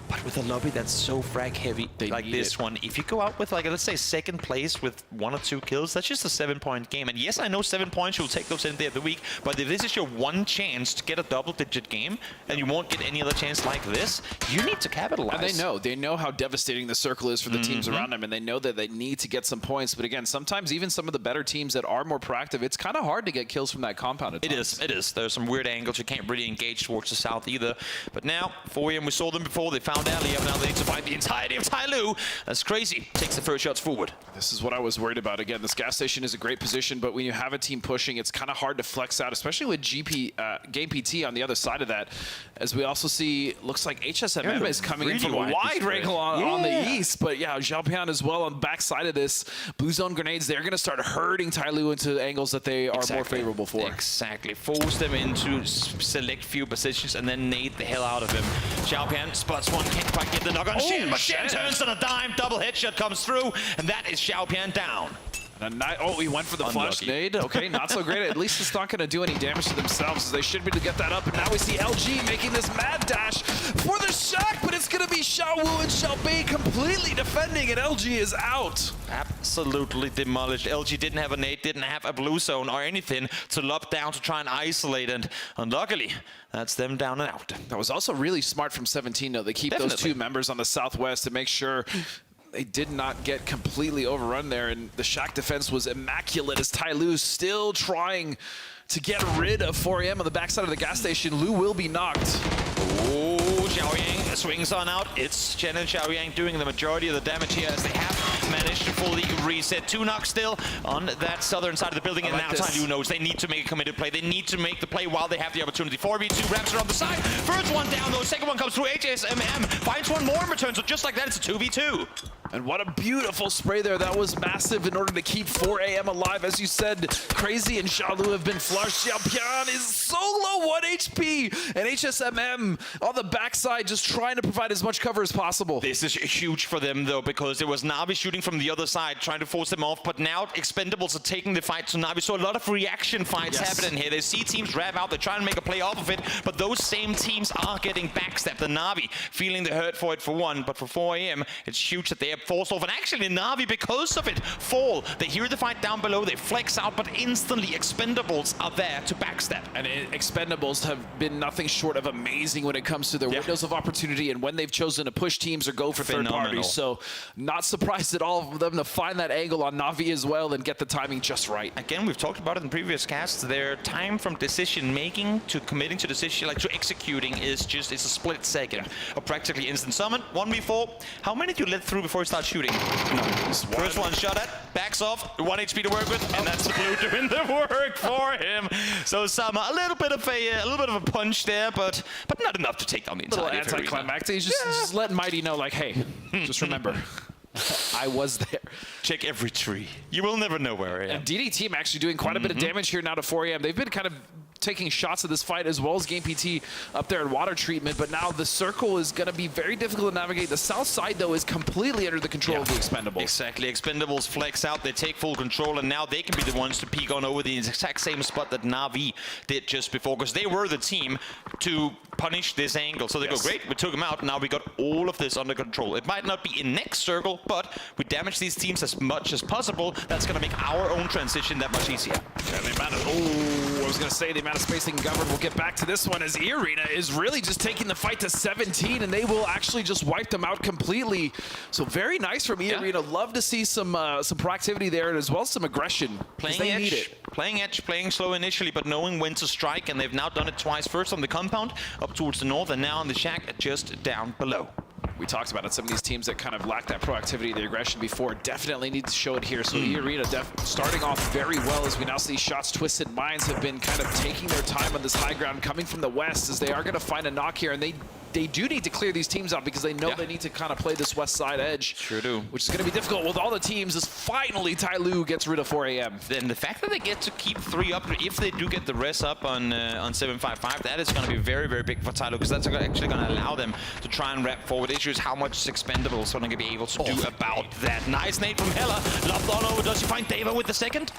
But with a lobby that's so frag heavy like this one, if you go out with, like, let's say second place with 1 or 2 kills, that's just a 7-point game. And yes, I know 7 points, you'll take those in there of the week, but if this is your one chance to get a double-digit game, and you won't get any other chance like this, you need to capitalize. And they know how devastating the circle is for the teams around them, and they know that they need to get some points. But again, sometimes even some of the better teams that are more proactive, it's kind of hard to get kills from that compound at times. It is. There's some weird angles. You can't really engage towards the south either. But now, 4AM, we saw them before. They found Aliyah. Now they need to find the entirety of Tyloo. That's crazy. Takes the first shots forward. This is what I was worried about. Again, this gas station is a great position, but when you have a team pushing, it's kind of hard to flex out, especially with Game PT on the other side of that. As we also see, looks like HSMM is coming in from a wide angle on the east, but yeah, Xiaopian as well on the back side of this. Blue zone grenades, they're going to start hurting Tyloo into angles that they are more favorable for. Exactly. Force them into select few positions and then nade the hell out of him. Xiaopian spots one, can't quite get the knock on Shen, but Shen turns on a dime, double headshot comes through, and that is Xiaopian down. Oh, he went for the flash nade. Okay, not so great. At least it's not going to do any damage to themselves, as they should be to get that up. And now we see LG making this mad dash for the shock, but it's going to be Xiaowu and Xiaobei completely defending, and LG is out. Absolutely demolished. LG didn't have a nade, didn't have a blue zone or anything to lob down to try and isolate, and unluckily, that's them down and out. That was also really smart from 17, though. They keep those two members on the southwest to make sure they did not get completely overrun there, and the Shack defense was immaculate as Tyloo still trying to get rid of 4AM on the backside of the gas station. Lu will be knocked. Oh, Xiaoyang swings on out. It's Chen and Xiaoyang doing the majority of the damage here, as they have managed to fully reset. 2 knocks still on that southern side of the building, and now Tyloo knows they need to make a committed play. They need to make the play while they have the opportunity. 4v2 wraps around the side. First one down, though. Second one comes through. HSMM finds one more in return, so just like that, it's a 2v2. And what a beautiful spray there. That was massive in order to keep 4AM alive. As you said, Crazy and Xiaolu have been flushed. Xiaopian is so low, 1 HP. And HSMM on the backside just trying to provide as much cover as possible. This is huge for them, though, because there was Na'Vi shooting from the other side, trying to force them off. But now Expendables are taking the fight to Na'Vi. So a lot of reaction fights happening here. They see teams rev out. They're trying to make a play off of it. But those same teams are getting backstabbed. The Na'Vi feeling the hurt for it for one. But for 4AM, it's huge that they have forced off. And actually, Na'Vi, because of it, fall. They hear the fight down below. They flex out. But instantly, Expendables are there to backstab. And Expendables have been nothing short of amazing when it comes to their windows of opportunity and when they've chosen to push teams or go for third parties. So not surprised at all for them to find that angle on Na'Vi as well and get the timing just right. Again, we've talked about it in previous casts. Their time from decision making to committing to decision, like to executing, is just, it's a split second of practically instant summon. 1v4. How many do you let through before you start shooting? No. First one shot at, backs off, 1 HP to work with, and that's the blue doing the work for him. So Sama, a little bit of a punch there, but not enough to take down the entire anticlimactic. He's just letting Mighty know, like, hey, just remember, I was there. Check every tree. You will never know where I am. And DD team actually doing quite a bit of damage here now to 4AM. They've been kind of taking shots of this fight, as well as Game PT up there in water treatment, but now the circle is going to be very difficult to navigate. The south side, though, is completely under the control of the Expendables. Exactly. Expendables flex out, they take full control, and now they can be the ones to peek on over the exact same spot that Na'Vi did just before, because they were the team to punish this angle. So they go, great, we took him out, now we got all of this under control. It might not be in next circle, but we damage these teams as much as possible. That's going to make our own transition that much easier. And the amount of, I was going to say the amount of space they can govern. We'll get back to this one, as E-Arena is really just taking the fight to 17, and they will actually just wipe them out completely. So very nice from E-Arena. Love to see some proactivity there, and as well as some aggression. Playing edge, playing slow initially, but knowing when to strike, and they've now done it twice. First on the compound, up towards the north, and now on the shack, just down below. We talked about it. Some of these teams that kind of lacked that proactivity, the aggression before, definitely need to show it here. So E-Arena starting off very well, as we now see shots. Twisted Minds have been kind of taking their time on this high ground, coming from the west, as they are going to find a knock here, and they do need to clear these teams out, because they know they need to kind of play this west side edge. Sure do. Which is going to be difficult with all the teams, as finally Tyloo gets rid of 4AM. Then the fact that they get to keep 3 up, if they do get the res up on 755, that is going to be very, very big for Tyloo, because that's actually going to allow them to try and wrap forward. Issues how much Expendables are going to be able to do about that. Nice nade from Hella. Lobbed on over. Does he find Taego with the second?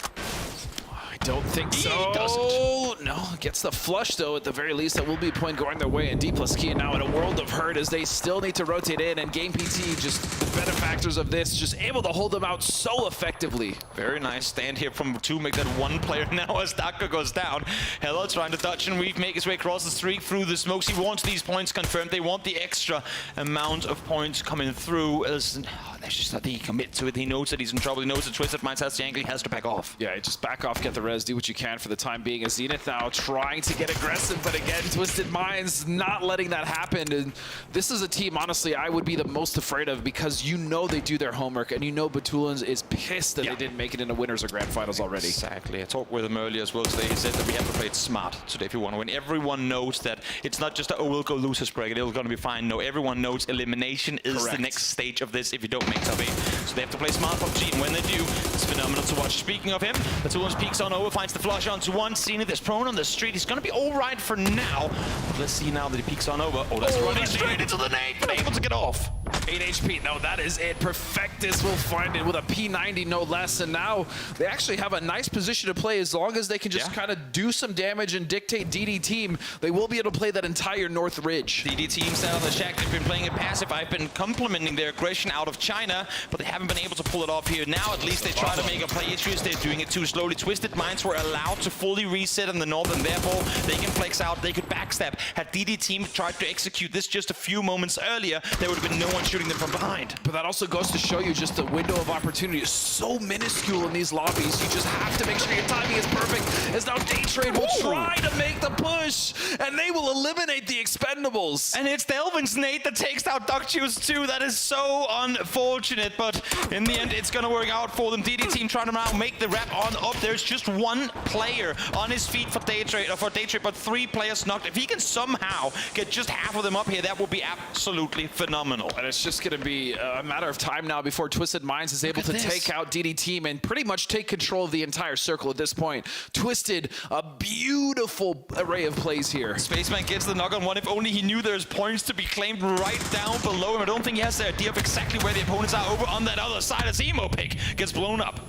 I don't think so. Doesn't. No, gets the flush, though, at the very least. That will be a point going their way. And D+Key now in a world of hurt, as they still need to rotate in. And Game PT, just the benefactors of this, just able to hold them out so effectively. Very nice stand here from 2, make that 1 player now as Taego goes down. Hella trying to dodge and weave, make his way across the streak through the smokes. He wants these points confirmed. They want the extra amount of points coming through, as there's just nothing he commit to it. He knows that he's in trouble. He knows that Twisted Minds has the angle. He has to back off. Yeah, just back off, get the res, do what you can for the time being. As Zenith now trying to get aggressive, but again, Twisted Minds not letting that happen. And this is a team, honestly, I would be the most afraid of, because you know they do their homework, and you know Batulans is pissed that they didn't make it into winners or grand finals already. Exactly. I talked with them earlier as well. So they said that we have to play it smart today if you want to win. Everyone knows that it's not just we'll go losers bracket, it's going to be fine. No, everyone knows elimination is the next stage of this if you don't make top 8. So they have to play smart PUBG, and when they do, it's phenomenal to watch. Speaking of him, Batulans peeks on over, finds the flush onto 1. Zenith is prone on the street. He's going to be all right for now. But let's see now that he peeks on over. Oh, that's running straight into the nade, but able to get off. 8 HP. No, that is it. Perfectus will find it with a P90, no less. And now they actually have a nice position to play as long as they can just kind of do some damage and dictate DD team. They will be able to play that entire North Ridge. DD teams out of the shack, they've been playing it passive. I've been complimenting their aggression out of China, but they haven't been able to pull it off here. Now at least they try to make a play. Issues, they're doing it too slowly. Twisted Minds were allowed to fully reset in the north, and therefore they can flex out, they could backstab. Had DD team tried to execute this just a few moments earlier, there would have been no one shooting them from behind. But that also goes to show you just the window of opportunity is so minuscule in these lobbies. You just have to make sure your timing is perfect, as now Daytrade will try to make the push, and they will eliminate the Expendables. And it's Delvin's Nate that takes out DuckJuice2. That is so unfortunate, but in the end, it's going to work out for them. DD team trying to now make the wrap on up. There's just one player on his feet for Daytrade, but 3 players knocked. If he can somehow get just half of them up here, that would be absolutely phenomenal. And it's just going to be a matter of time now before Twisted Minds is able to take out DD team and pretty much take control of the entire circle at this point. Twisted, a beautiful array of plays here. Spaceman gets the knock on one. If only he knew there's points to be claimed right down below him. I don't think he has the idea of exactly where the opponents are over on that other side as Emo Pick gets blown up.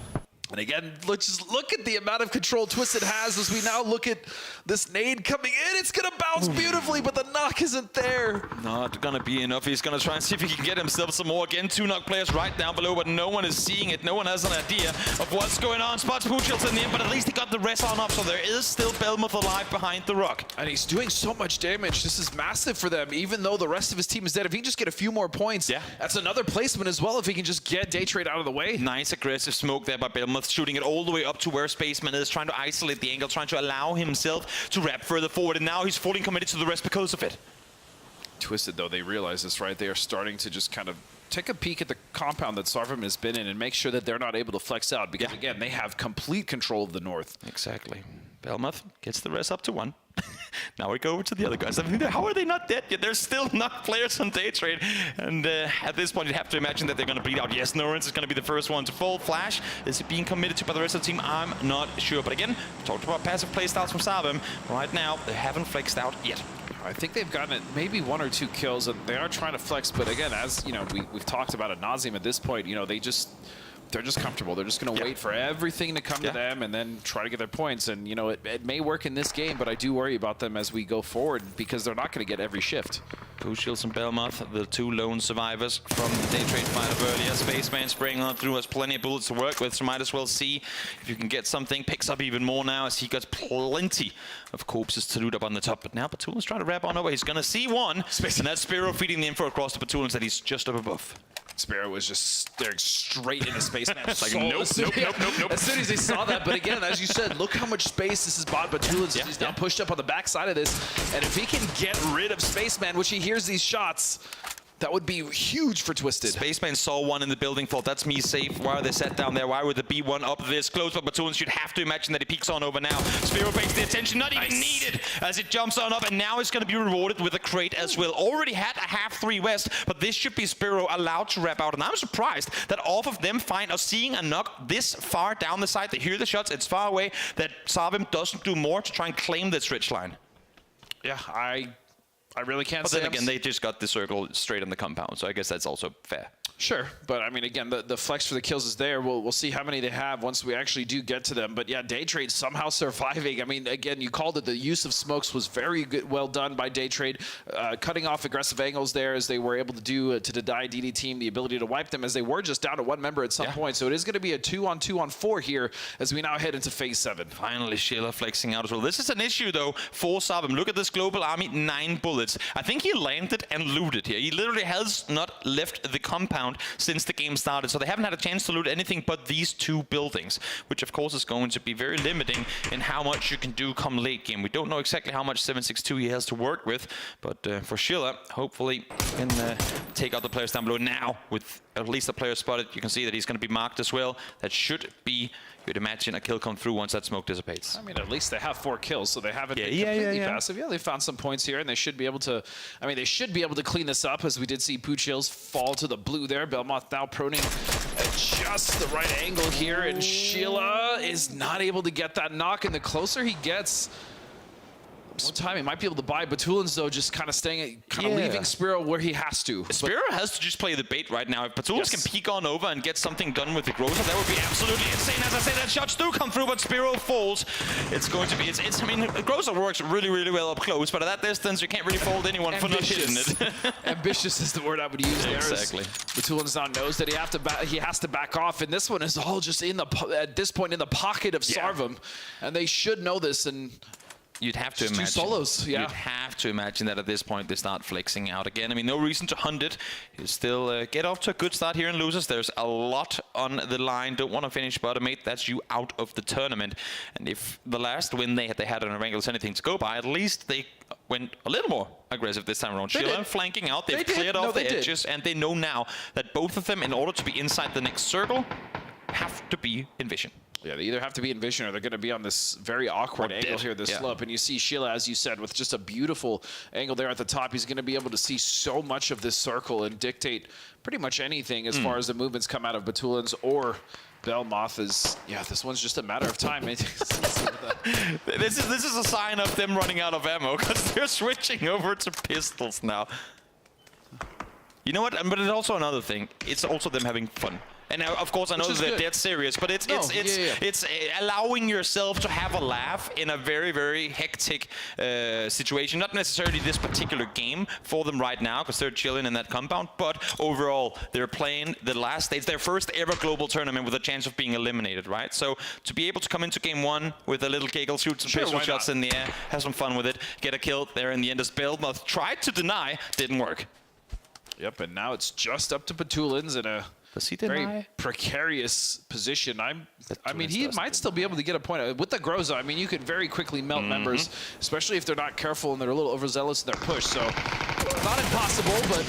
And again, let's just look at the amount of control Twisted has as we now look at this nade coming in. It's going to bounce beautifully, but the knock isn't there. Not going to be enough. He's going to try and see if he can get himself some more. Again, 2 knock players right down below, but no one is seeing it. No one has an idea of what's going on. Spots Poochills in the end, but at least he got the rest on up, so there is still Belmoth alive behind the rock. And he's doing so much damage. This is massive for them, even though the rest of his team is dead. If he can just get a few more points, that's another placement as well if he can just get Daytrade out of the way. Nice aggressive smoke there by Belmoth, shooting it all the way up to where Spaceman is, trying to isolate the angle, trying to allow himself to wrap further forward, and now he's fully committed to the rest because of it. Twisted, though, they realize this, right? They are starting to just kind of take a peek at the compound that Sarvim has been in and make sure that they're not able to flex out because, again, they have complete control of the north. Exactly. Belmoth gets the rest up to 1. Now we go over to the other guys. I mean, how are they not dead yet? There's still not players on Daytrade. And at this point, you'd have to imagine that they're going to bleed out. Yes, Norrens is going to be the first one to fall. Flash is being committed to by the rest of the team. I'm not sure. But again, talked about passive playstyles from Sarvim. Right now, they haven't flexed out yet. I think they've gotten maybe 1 or 2 kills, and they are trying to flex. But again, as you know, we've talked about ad nauseum at this point. You know, they're just comfortable. They're just going to wait for everything to come to them and then try to get their points. And, you know, it may work in this game, but I do worry about them as we go forward because they're not going to get every shift. Poochills and Belmoth, the 2 lone survivors from the Daytrade fight of earlier. Spaceman spraying on through, has plenty of bullets to work with, so might as well see if you can get something. Picks up even more now as he got plenty of corpses to loot up on the top. But now Batulin's trying to wrap on over. He's going to see one, and that's Spiro feeding the info across the Batulins that he's just up above. Sparrow was just staring straight into Spaceman. Like, nope. As soon as he saw that, but again, as you said, look how much space this has bought Batulins. He's now pushed up on the backside of this, and if he can get rid of Spaceman, which he hears these shots, that would be huge for Twisted. Spaceman saw one in the building, thought that's me safe. Why are they set down there? Why would the B1 up this close? But Batulins should have to imagine that he peeks on over now. Spiro breaks the attention, not even needed, as it jumps on up, and now it's going to be rewarded with a crate as well. Already had a half 3 west, but this should be Spiro allowed to wrap out, and I'm surprised that all of them find us seeing a knock this far down the side. They hear the shots, it's far away, that Sarvim doesn't do more to try and claim this ridge line. Yeah, I really can't say. But then again, they just got the circle straight on the compound, so I guess that's also fair. Sure, but I mean, again, the flex for the kills is there. We'll see how many they have once we actually do get to them. But yeah, Daytrade somehow surviving. I mean, again, you called it, the use of smokes was very good, well done by Daytrade, cutting off aggressive angles there as they were able to do to deny DD team the ability to wipe them, as they were just down to 1 member at some point. So it is going to be a 2-on-2-on-4 here as we now head into phase 7. Finally, Sheila flexing out as well. This is an issue though for Sarvim. Look at this global army, 9 bullets. I think he landed and looted here. He literally has not left the compound since the game started, so they haven't had a chance to loot anything but these 2 buildings, which of course is going to be very limiting in how much you can do come late game. We don't know exactly how much 762 he has to work with, but for Schiller, hopefully he can take out the players down below now with at least a player spotted. You can see that he's going to be marked as well. That should be, you'd imagine, a kill come through once that smoke dissipates. I mean, at least they have 4 kills, so they haven't been completely passive. Yeah, they found some points here, and they should be able to, I mean, they should be able to clean this up, as we did see Poochills fall to the blue there. Belmoth now proning at just the right angle here, and Sheila is not able to get that knock, and the closer he gets, more time. He might be able to buy. Batulins, though, just kind of staying, leaving Spiro where he has to. Spiro has to just play the bait right now. If Batulins can peek on over and get something done with the Groza, that would be absolutely insane. As I say, that shots do come through, but Spiro falls. It's going to be, I mean, Groza works really, really well up close, but at that distance, you can't really fold anyone for not hitting it. Ambitious is the word I would use there. Exactly. Batulins now knows that he has to back off, and this one is all just at this point in the pocket of Sarvam, and they should know this. And you'd have to imagine. 2 solos, yeah. You'd have to imagine that at this point they start flexing out again. I mean, no reason to hunt it. You still get off to a good start here in losers. There's a lot on the line. Don't want to finish bottom 8. That's you out of the tournament. And if the last win they had on Erangel is anything to go by, at least they went a little more aggressive this time around. Sheila flanking out. They've cleared off the edges, and they know now that both of them, in order to be inside the next circle, have to be in vision. Yeah, they either have to be in vision or they're going to be on this very awkward angle here, this slope. And you see Sheila, as you said, with just a beautiful angle there at the top. He's going to be able to see so much of this circle and dictate pretty much anything as far as the movements come out of Batulins or Belmoth. This one's just a matter of time. This is a sign of them running out of ammo, because they're switching over to pistols now. You know what? But it's also another thing. It's also them having fun. And of course, I know they're dead serious, but it's allowing yourself to have a laugh in a very, very hectic situation. Not necessarily this particular game for them right now, because they're chilling in that compound, but overall, they're playing the last stage, their first ever global tournament with a chance of being eliminated, right? So to be able to come into game 1 with a little giggle, shoot some pistol shots in the air, have some fun with it, get a kill there in the end as Belmoth tried to deny, didn't work. Yep, and now it's just up to Batulins in a very precarious position. I mean, he might still be able to get a point with the Groza. I mean, you can very quickly melt members, especially if they're not careful and they're a little overzealous in their push. So not impossible, but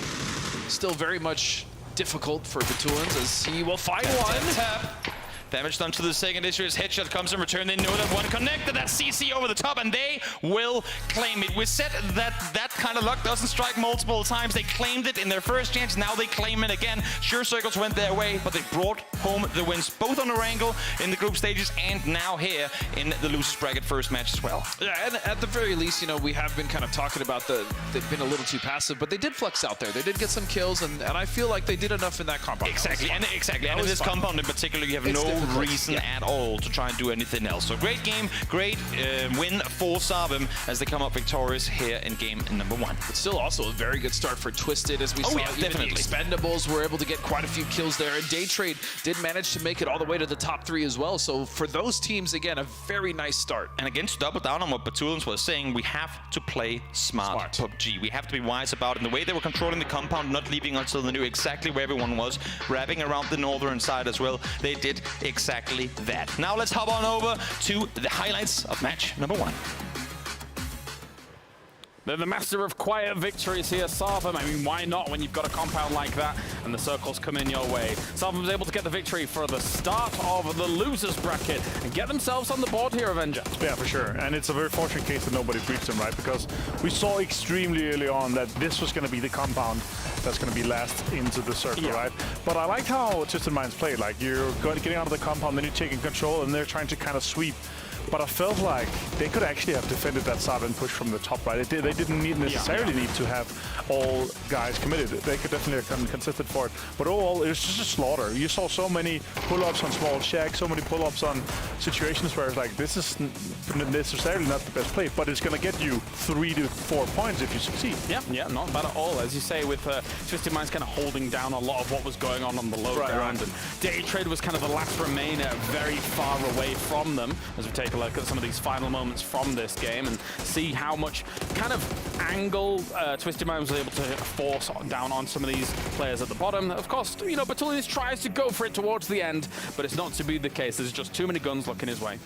still very much difficult for Batulins, as he will find one. Damage done to the second issue. His headshot comes in return. They know that one connected. That CC over the top, and they will claim it. We said that that kind of luck doesn't strike multiple times. They claimed it in their first chance. Now they claim it again. Sure, circles went their way, but they brought home the wins, both on Erangel in the group stages and now here in the losers bracket first match as well. Yeah, and at the very least, you know, we have been kind of talking about they've been a little too passive, but they did flex out there. They did get some kills, and I feel like they did enough in that compound. Exactly, and in this compound in particular, you have no reason at all to try and do anything else. So great game, great win for Sarvam as they come up victorious here in game number 1. But still also a very good start for Twisted, as we saw. Yeah, definitely. The Expendables were able to get quite a few kills there, and Day Trade did manage to make it all the way to the top 3 as well. So for those teams, again, a very nice start. And again, to double down on what Batulins was saying, we have to play smart PUBG. We have to be wise about it. And the way they were controlling the compound, not leaving until they knew exactly where everyone was, wrapping around the northern side as well, they did exactly that. Now let's hop on over to the highlights of match number 1. They're the master of quiet victories here, Sarvam. I mean, why not when you've got a compound like that and the circles come in your way? Sarvam was able to get the victory for the start of the losers bracket and get themselves on the board here, Erangel. Yeah, for sure. And it's a very fortunate case that nobody breached them, right? Because we saw extremely early on that this was going to be the compound that's going to be last into the circle, right? But I liked how Twisted Minds played. Like, you're getting out of the compound, then you're taking control, and they're trying to kind of sweep. But I felt like they could actually have defended that side and push from the top, right? They didn't necessarily need to have all guys committed. They could definitely have consisted for it. But overall, it was just a slaughter. You saw so many pull-ups on small shacks, so many pull-ups on situations where it's like, this is necessarily not the best play, but it's going to get you 3 to 4 points if you succeed. Yeah, not bad at all. As you say, with Twisted Minds kind of holding down a lot of what was going on the low ground. And Day Trade was kind of the last remainder very far away from them, as we take a look at some of these final moments from this game and see how much kind of angle Twisted Minds was able to force down on some of these players at the bottom. Of course, you know, Batulins tries to go for it towards the end, but it's not to be the case. There's just too many guns looking his way.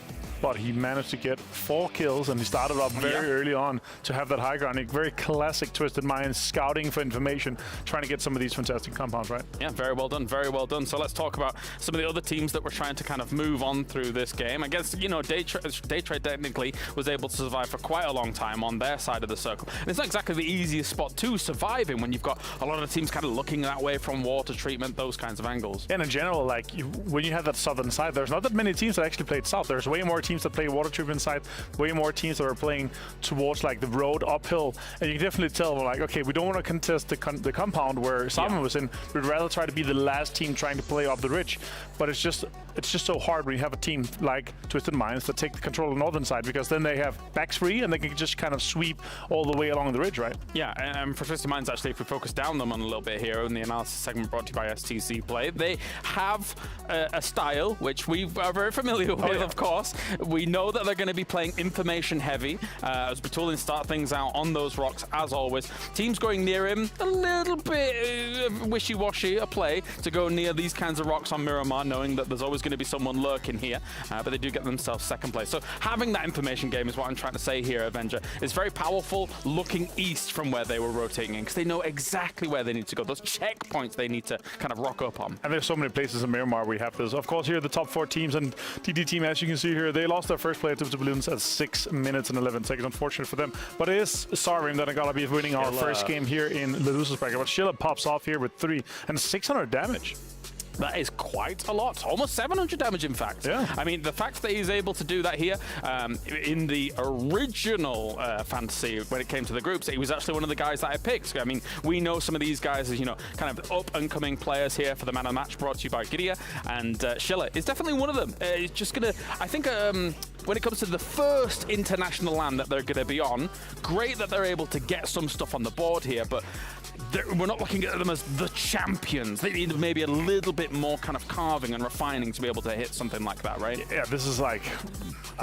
But he managed to get 4 kills, and he started off very early on to have that high ground. A very classic Twisted Minds, scouting for information, trying to get some of these fantastic compounds, right? Yeah, very well done, very well done. So let's talk about some of the other teams that were trying to kind of move on through this game. I guess, you know, Day Trade technically was able to survive for quite a long time on their side of the circle. And it's not exactly the easiest spot to survive in when you've got a lot of teams kind of looking that way from water treatment, those kinds of angles. And in general, like, when you have that southern side, there's not that many teams that actually played south. There's way more teams teams that play water treatment side, way more teams that are playing towards like the road uphill, and you can definitely tell we're like, okay, we don't want to contest the compound where Salmon was in. We'd rather try to be the last team trying to play up the ridge, but it's just so hard when you have a team like Twisted Minds that take the control of the northern side, because then they have backs free and they can just kind of sweep all the way along the ridge, right? Yeah, and for Twisted Minds, actually, if we focus down them on a little bit here in the analysis segment brought to you by STC Play, they have a style which we are very familiar with, of course. We know that they're going to be playing information heavy as Batulin start things out on those rocks, as always. Teams going near him, a little bit wishy-washy a play to go near these kinds of rocks on Miramar, knowing that there's always going to be someone lurking here, but they do get themselves second place. So having that information game is what I'm trying to say here, Avenger. It's very powerful looking east from where they were rotating in, because they know exactly where they need to go, those checkpoints they need to kind of rock up on. And there's so many places in Miramar we have this. Of course, here are the top 4 teams, and TD team, as you can see here, they lost their first play to the Balloons at 6 minutes and 11 seconds. Unfortunate for them, but it is Sarim that are gonna be winning our first game here in the losers bracket. But Shilla pops off here with 3 and 600 damage. That is quite a lot, almost 700 damage in fact. Yeah. I mean, the fact that he's able to do that here, in the original fantasy when it came to the groups, he was actually one of the guys that I picked. I mean, we know some of these guys as, you know, kind of up and coming players here for the Man of the Match brought to you by Gideon, and Schiller is definitely one of them. He's just gonna, I think, when it comes to the first international land that they're gonna be on, great that they're able to get some stuff on the board here, but we're not looking at them as the champions. They need maybe a little bit more kind of carving and refining to be able to hit something like that, right? Yeah, this is like,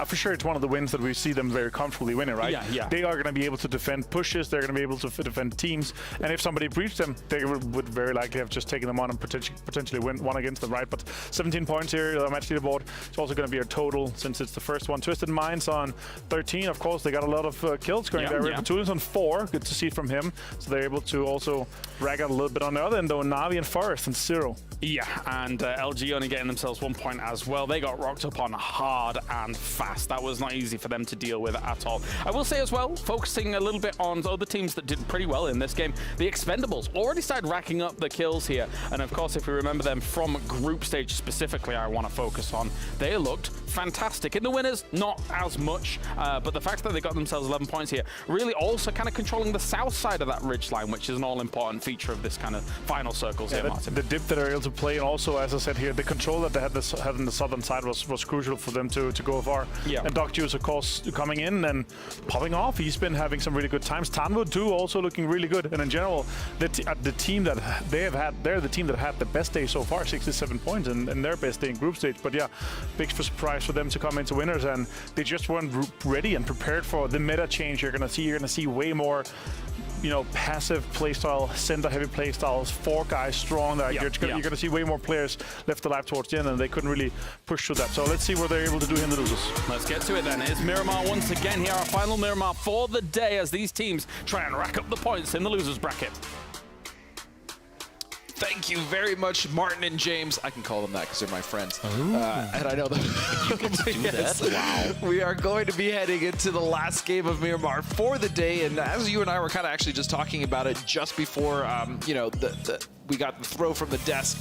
for sure it's one of the wins that we see them very comfortably winning, right? Yeah. They are going to be able to defend pushes, they're going to be able to defend teams, and if somebody breached them, they would very likely have just taken them on and potentially win one against them, right? But 17 points here, the match leaderboard. It's also going to be a total since it's the first one. Twisted Minds on 13, of course, they got a lot of kills going there. Batulin's on 4, good to see from him, so they're able to also rag out a little bit on the other end, though. Navi and Forest and 0. Yeah, and LG only getting themselves 1 point as well. They got rocked up on hard and fast. That was not easy for them to deal with at all. I will say as well, focusing a little bit on other teams that did pretty well in this game, the Expendables already started racking up the kills here. And of course, if we remember them from group stage specifically, I want to focus on, they looked fantastic. In the winners, not as much, but the fact that they got themselves 11 points here, really also kind of controlling the south side of that ridge line, which is an all-important feature of this kind of final circles here, Martin. The dip that they're able to play, and also, as I said here, the control that they had on the southern side was crucial for them to go far. Yeah. And Doc Juice, of course, coming in and popping off. He's been having some really good times. Tanwood too, also looking really good. And in general, the team that they have had, they're the team that had the best day so far, 67 points, and their best day in group stage. But yeah, big surprise for them to come into winners, and they just weren't ready and prepared for the meta change you're gonna see. You're gonna see way more, you know, passive playstyle, center-heavy playstyles, 4 guys strong. You're going to see way more players left alive towards the end, and they couldn't really push through that. So let's see what they're able to do here in the losers. Let's get to it then. It's Miramar once again here, our final Miramar for the day, as these teams try and rack up the points in the losers bracket. Thank you very much, Martin and James. I can call them that because they're my friends. And I know that. You can do that? Wow. We are going to be heading into the last game of Miramar for the day. And as you and I were kind of actually just talking about it just before, you know, we got the throw from the desk.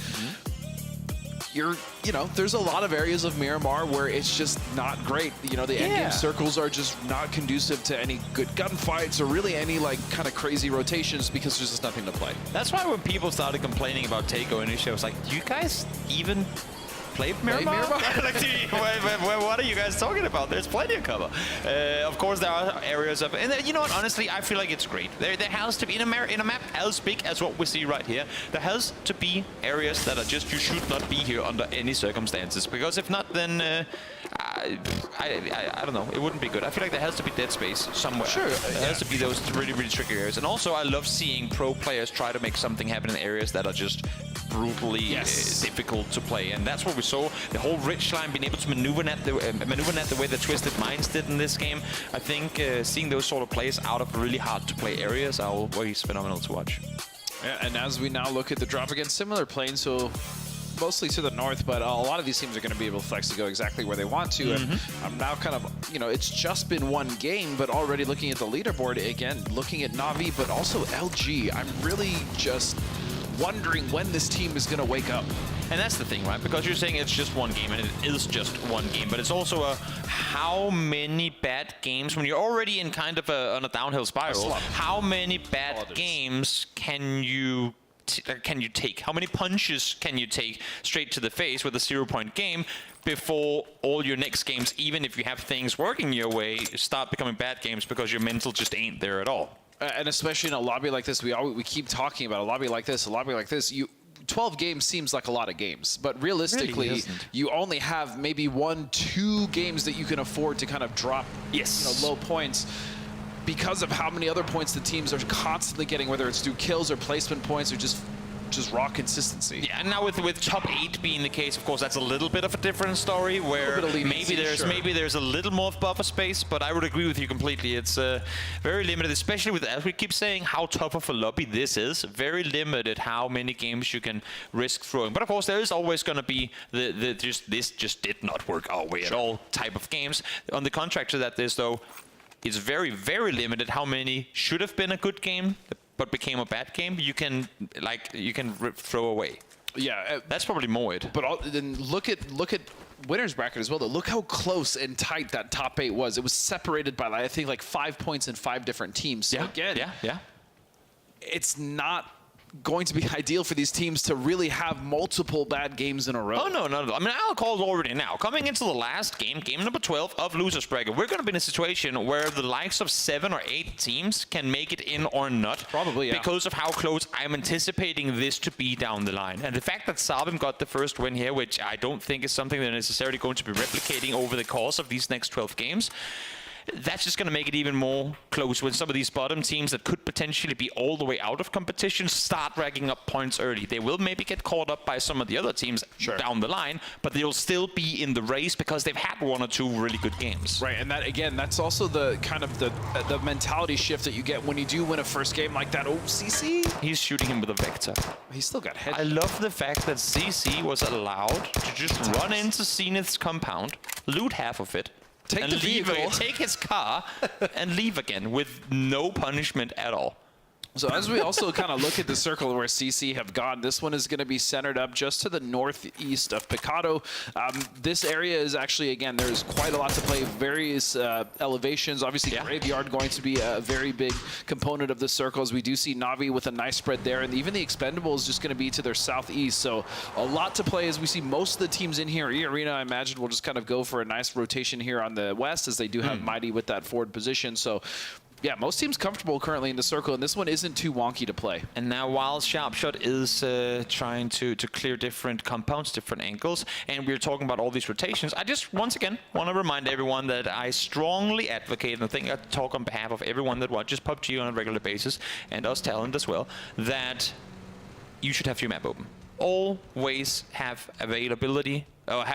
You know, there's a lot of areas of Miramar where it's just not great. You know, the endgame circles are just not conducive to any good gunfights or really any like kind of crazy rotations because there's just nothing to play. That's why when people started complaining about Taego initially, I was like, do you guys even play Miramar? Like, what are you guys talking about? There's plenty of cover. Of course, there are areas of, and you know what? Honestly, I feel like it's great. There has to be in a map as big as what we see right here. There has to be areas that are just, you should not be here under any circumstances, because if not, then I don't know. It wouldn't be good. I feel like there has to be dead space somewhere. Sure. There has to be those really, really tricky areas. And also, I love seeing pro players try to make something happen in areas that are just brutally difficult to play, and that's what we saw. The whole ridge line being able to maneuver net the way the Twisted Minds did in this game. I think seeing those sort of plays out of really hard to play areas are always phenomenal to watch. Yeah, and as we now look at the drop against similar planes, so mostly to the north, but a lot of these teams are going to be able to flex to go exactly where they want to. And I'm now kind of, you know, it's just been one game, but already looking at the leaderboard again, looking at Navi, but also LG. I'm really just wondering when this team is going to wake up. And that's the thing, right? Because you're saying it's just one game, and it is just one game, but it's also how many bad games, when you're already in kind of on a downhill spiral, how many bad games can you take? How many punches can you take straight to the face with a 0-point game before all your next games, even if you have things working your way, start becoming bad games because your mental just ain't there at all? And especially in a lobby like this, we keep talking about a lobby like this, 12 games seems like a lot of games, but realistically, really you only have maybe 1-2 games that you can afford to kind of drop low points because of how many other points the teams are constantly getting, whether it's through kills or placement points or just raw consistency. Yeah, and now with top 8 being the case, of course, that's a little bit of a different story where maybe there's a little more of buffer space, but I would agree with you completely. It's very limited, especially with, as we keep saying, how tough of a lobby this is. Very limited how many games you can risk throwing. But of course, there is always going to be this just did not work our way at all type of games. On the contrary to that, though, it's very, very limited how many should have been a good game but became a bad game, you can throw away. Yeah, that's probably more it. But then look at winners bracket as well. Though. Look how close and tight that top 8 was. It was separated by I think like 5 points in 5 different teams. So again, it's not going to be ideal for these teams to really have multiple bad games in a row. Oh, no. I mean, I'll call it already now. Coming into the last game, game number 12 of Losers Bracket, we're going to be in a situation where the likes of 7 or 8 teams can make it in or not. Probably, yeah. Because of how close I'm anticipating this to be down the line. And the fact that Sabim got the first win here, which I don't think is something they're necessarily going to be replicating over the course of these next 12 games, that's just going to make it even more close when some of these bottom teams that could potentially be all the way out of competition start racking up points early. They will maybe get caught up by some of the other teams down the line, but they'll still be in the race because they've had 1 or 2 really good games. Right, and that again, that's also the kind of the mentality shift that you get when you do win a first game like that. Oh, CC? He's shooting him with a Vector. He's still got head. I love the fact that CC was allowed to just run into Zenith's compound, loot half of it, take the vehicle, take his car, and leave again with no punishment at all. So as we also kind of look at the circle where CC have gone, this one is going to be centered up just to the northeast of Picado. This area is actually, again, there's quite a lot to play, various elevations. Obviously, Graveyard going to be a very big component of the circles. We do see Na'Vi with a nice spread there, and even the Expendable is just going to be to their southeast. So a lot to play as we see most of the teams in here. E-Arena, I imagine, will just kind of go for a nice rotation here on the west as they do have Mighty with that forward position. So yeah, most teams comfortable currently in the circle, and this one isn't too wonky to play. And now while Sharpshot is trying to clear different compounds, different angles, and we're talking about all these rotations, I just, once again, want to remind everyone that I strongly advocate, and I think I talk on behalf of everyone that watches PUBG on a regular basis, and us talent as well, that you should have your map open. Always have availability,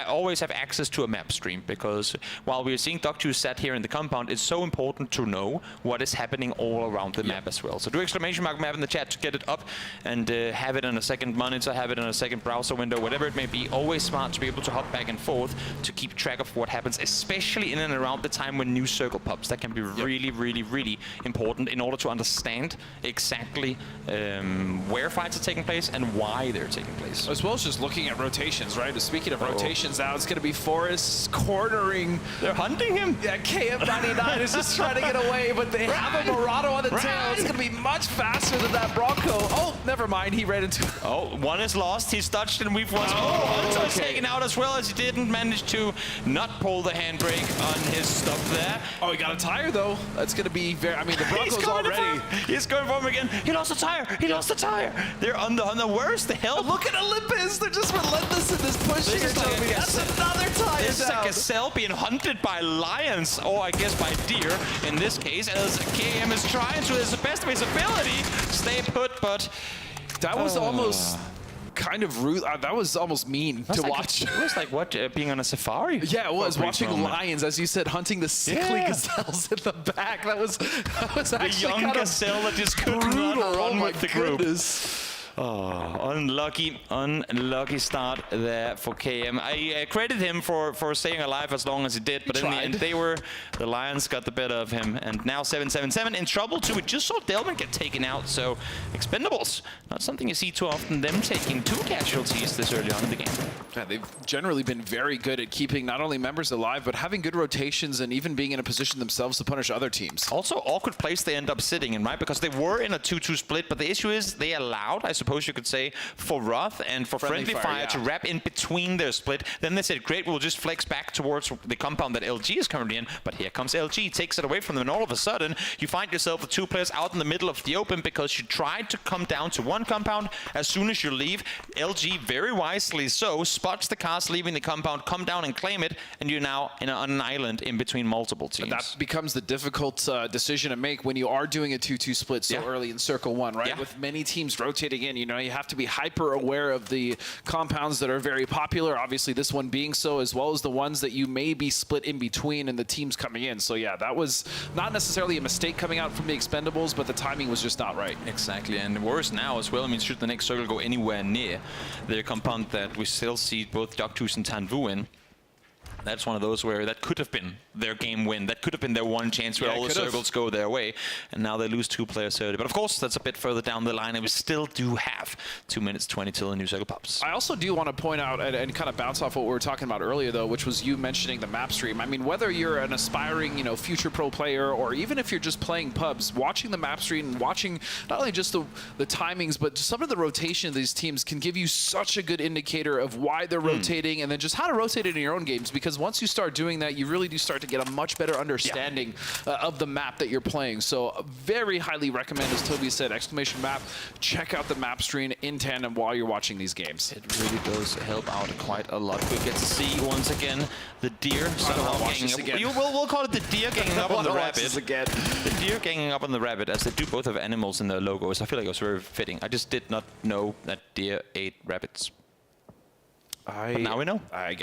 always have access to a map stream, because while we're seeing Doc2 sat here in the compound, it's so important to know what is happening all around the map as well. So do exclamation mark map in the chat to get it up and have it on a second monitor, have it on a second browser window, whatever it may be. Always smart to be able to hop back and forth to keep track of what happens, especially in and around the time when new circle pops. That can be really important in order to understand exactly where fights are taking place and why they're taking place. As well as just looking at rotations, right? Speaking of rotations now, it's going to be Forrest cornering. They're hunting him. Yeah, KM99 is just trying to get away, but they have a Murado on the tail. It's going to be much faster than that Bronco. Oh, never mind. He ran into... Oh, one is lost. He's touched and we've won. Hunter's taken out as well, as he didn't manage to not pull the handbrake on his stuff there. Oh, he got a tire, though. That's going to be very... I mean, the Bronco's already... He's going for him again. He lost a tire. He lost a tire. They're on the worst. The hell. Look at Olympus. They're just relentless in this push here. That's another tire. This is a gazelle being hunted by lions, or I guess by deer in this case, as KM is trying to, as the best of his ability, stay put, but... That was almost kind of rude. That was almost mean to watch. It was like, what, being on a safari? Yeah, it was. Watching lions, as you said, hunting the sickly gazelles in the back. That was actually the young gazelle that just couldn't run with the group. Oh, unlucky start there for KM. I credit him for staying alive as long as he did, but in the end, the Lions got the better of him. And now 777 in trouble too. We just saw Delvin get taken out, so Expendables, not something you see too often, them taking 2 casualties this early on in the game. Yeah, they've generally been very good at keeping not only members alive, but having good rotations and even being in a position themselves to punish other teams. Also, awkward place they end up sitting in, right? Because they were in a 2-2 split, but the issue is they allowed, I suppose you could say, for Roth and for Friendly Fire to wrap in between their split. Then they said, great, we'll just flex back towards the compound that LG is currently in. But here comes LG, takes it away from them, and all of a sudden, you find yourself with 2 players out in the middle of the open because you tried to come down to one compound. As soon as you leave, LG, very wisely so, spots the cars leaving the compound, come down and claim it, and you're now on an island in between multiple teams. And that becomes the difficult decision to make when you are doing a 2-2 split so early in Circle 1, right? With many teams rotating in, you know, you have to be hyper aware of the compounds that are very popular, obviously this one being so, as well as the ones that you may be split in between and the teams coming in. So yeah, that was not necessarily a mistake coming out from the Expendables, but the timing was just not right. Exactly, and worse now as well. I mean, should the next circle go anywhere near the compound that we still see both Doctus and Tanvu in, that's one of those where that could have been their game win. That could have been their one chance where all the circles go their way. And now they lose 2 players early. But of course, that's a bit further down the line. And we still do have 2 minutes 20 till the new circle pops. I also do want to point out and kind of bounce off what we were talking about earlier, though, which was you mentioning the map stream. I mean, whether you're an aspiring, you know, future pro player, or even if you're just playing pubs, watching the map stream and watching not only just the timings, but some of the rotation of these teams can give you such a good indicator of why they're rotating and then just how to rotate it in your own games. Because once you start doing that, you really do start to get a much better understanding of the map that you're playing. So very highly recommend, as Toby said, exclamation map, check out the map stream in tandem while you're watching these games. It really does help out quite a lot. We get to see once again the deer somehow ganging up. We'll call it the deer ganging up on the rabbit. The deer ganging up on the rabbit, as they do both have animals in their logos. I feel like it was very fitting. I just did not know that deer ate rabbits. But now we know.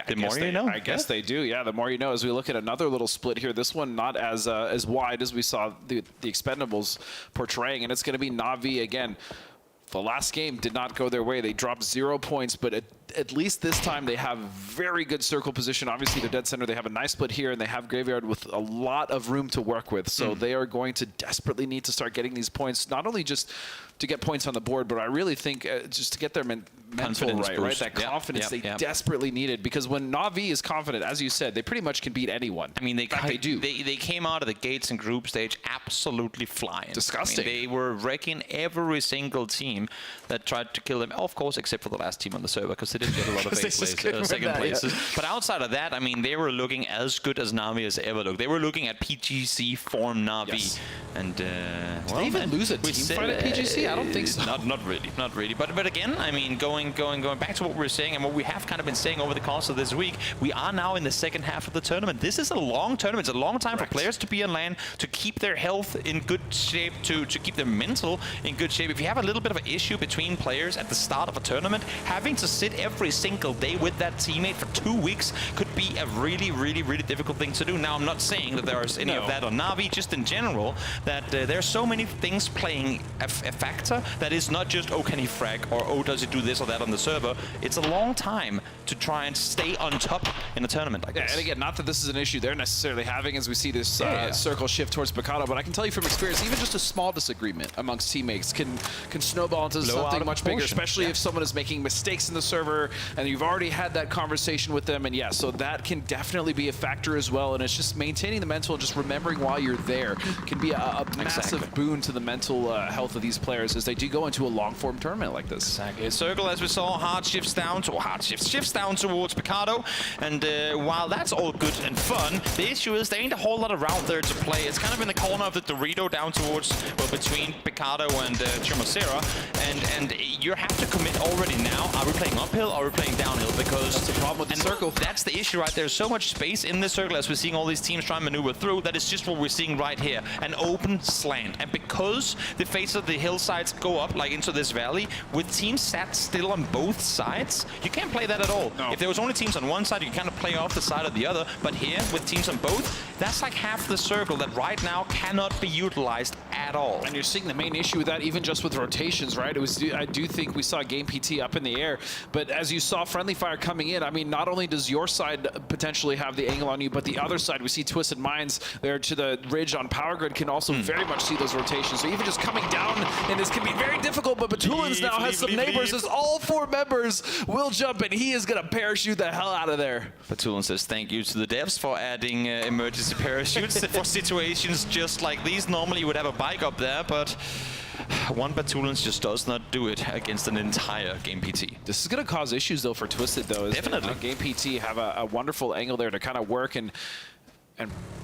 The more you know. I guess they do. Yeah, the more you know. As we look at another little split here, this one not as wide as we saw the Expendables portraying, and it's going to be Na'Vi again. The last game did not go their way. They dropped 0 points, but at least this time they have very good circle position. Obviously, they're dead center. They have a nice split here, and they have Graveyard with a lot of room to work with. So they are going to desperately need to start getting these points, not only just to get points on the board, but I really think just to get their mental right? That confidence they desperately needed. Because when Na'Vi is confident, as you said, they pretty much can beat anyone. I mean, they do. They came out of the gates in group stage absolutely flying. Disgusting. I mean, they were wrecking every single team that tried to kill them. Of course, except for the last team on the server, because they did get a lot of second places. But outside of that, I mean, they were looking as good as Na'Vi has ever looked. They were looking at PGC form Na'Vi. And, did they even lose a team fight at PGC? I don't think so. Not really. But again, I mean, going back to what we were saying and what we have kind of been saying over the course of this week, we are now in the second half of the tournament. This is a long tournament. It's a long time for players to be on LAN, to keep their health in good shape, to keep their mental in good shape. If you have a little bit of an issue between players at the start of a tournament, having to sit every single day with that teammate for 2 weeks could be a really, really, really difficult thing to do. Now, I'm not saying that there's any of that on Na'Vi, just in general, that there are so many things playing a factor that is not just, oh, can he frag, or oh, does he do this or that on the server. It's a long time to try and stay on top in a tournament like this. And again, not that this is an issue they're necessarily having as we see this circle shift towards Picado, but I can tell you from experience, even just a small disagreement amongst teammates can snowball into something much bigger, especially if someone is making mistakes in the server and you've already had that conversation with them. And yeah, so that can definitely be a factor as well. And it's just maintaining the mental, just remembering while you're there can be a massive boon to the mental health of these players as they do go into a long form tournament like this. Exactly. Circle, as we saw, shifts down towards Picado, and while that's all good and fun, the issue is there ain't a whole lot around there to play. It's kind of in the corner of the Dorito down towards, well, between Picado and Chimosera, and you have to commit already now. Are we playing uphill? uphill or are we playing downhill? Because that's the problem with the circle. That's the issue, right? There's so much space in this circle as we're seeing all these teams try and maneuver through. That is just what we're seeing right here, an open slant. And because the face of the hillsides go up like into this valley, with teams sat still on both sides, you can't play that at all. No. If there was only teams on one side, you kind of play off the side of the other. But here, with teams on both, that's like half the circle that right now cannot be utilized at all. And you're seeing the main issue with that, even just with rotations, right? It was, I do think we saw Game PT up in the air, but as you saw friendly fire coming in, I mean, not only does your side potentially have the angle on you, but the other side, we see Twisted Minds there to the ridge on Power Grid can also very much see those rotations. So even just coming down, and this can be very difficult, but Batulins now has some neighbors as all 4 members will jump, and he is going to parachute the hell out of there. Batulin says thank you to the devs for adding emergency parachutes for situations just like these. Normally you would have a bike up there, but one Batulins just does not do it against an entire Game PT. This is going to cause issues, though, for Twisted, though. Definitely. Game PT have a wonderful angle there to kind of work and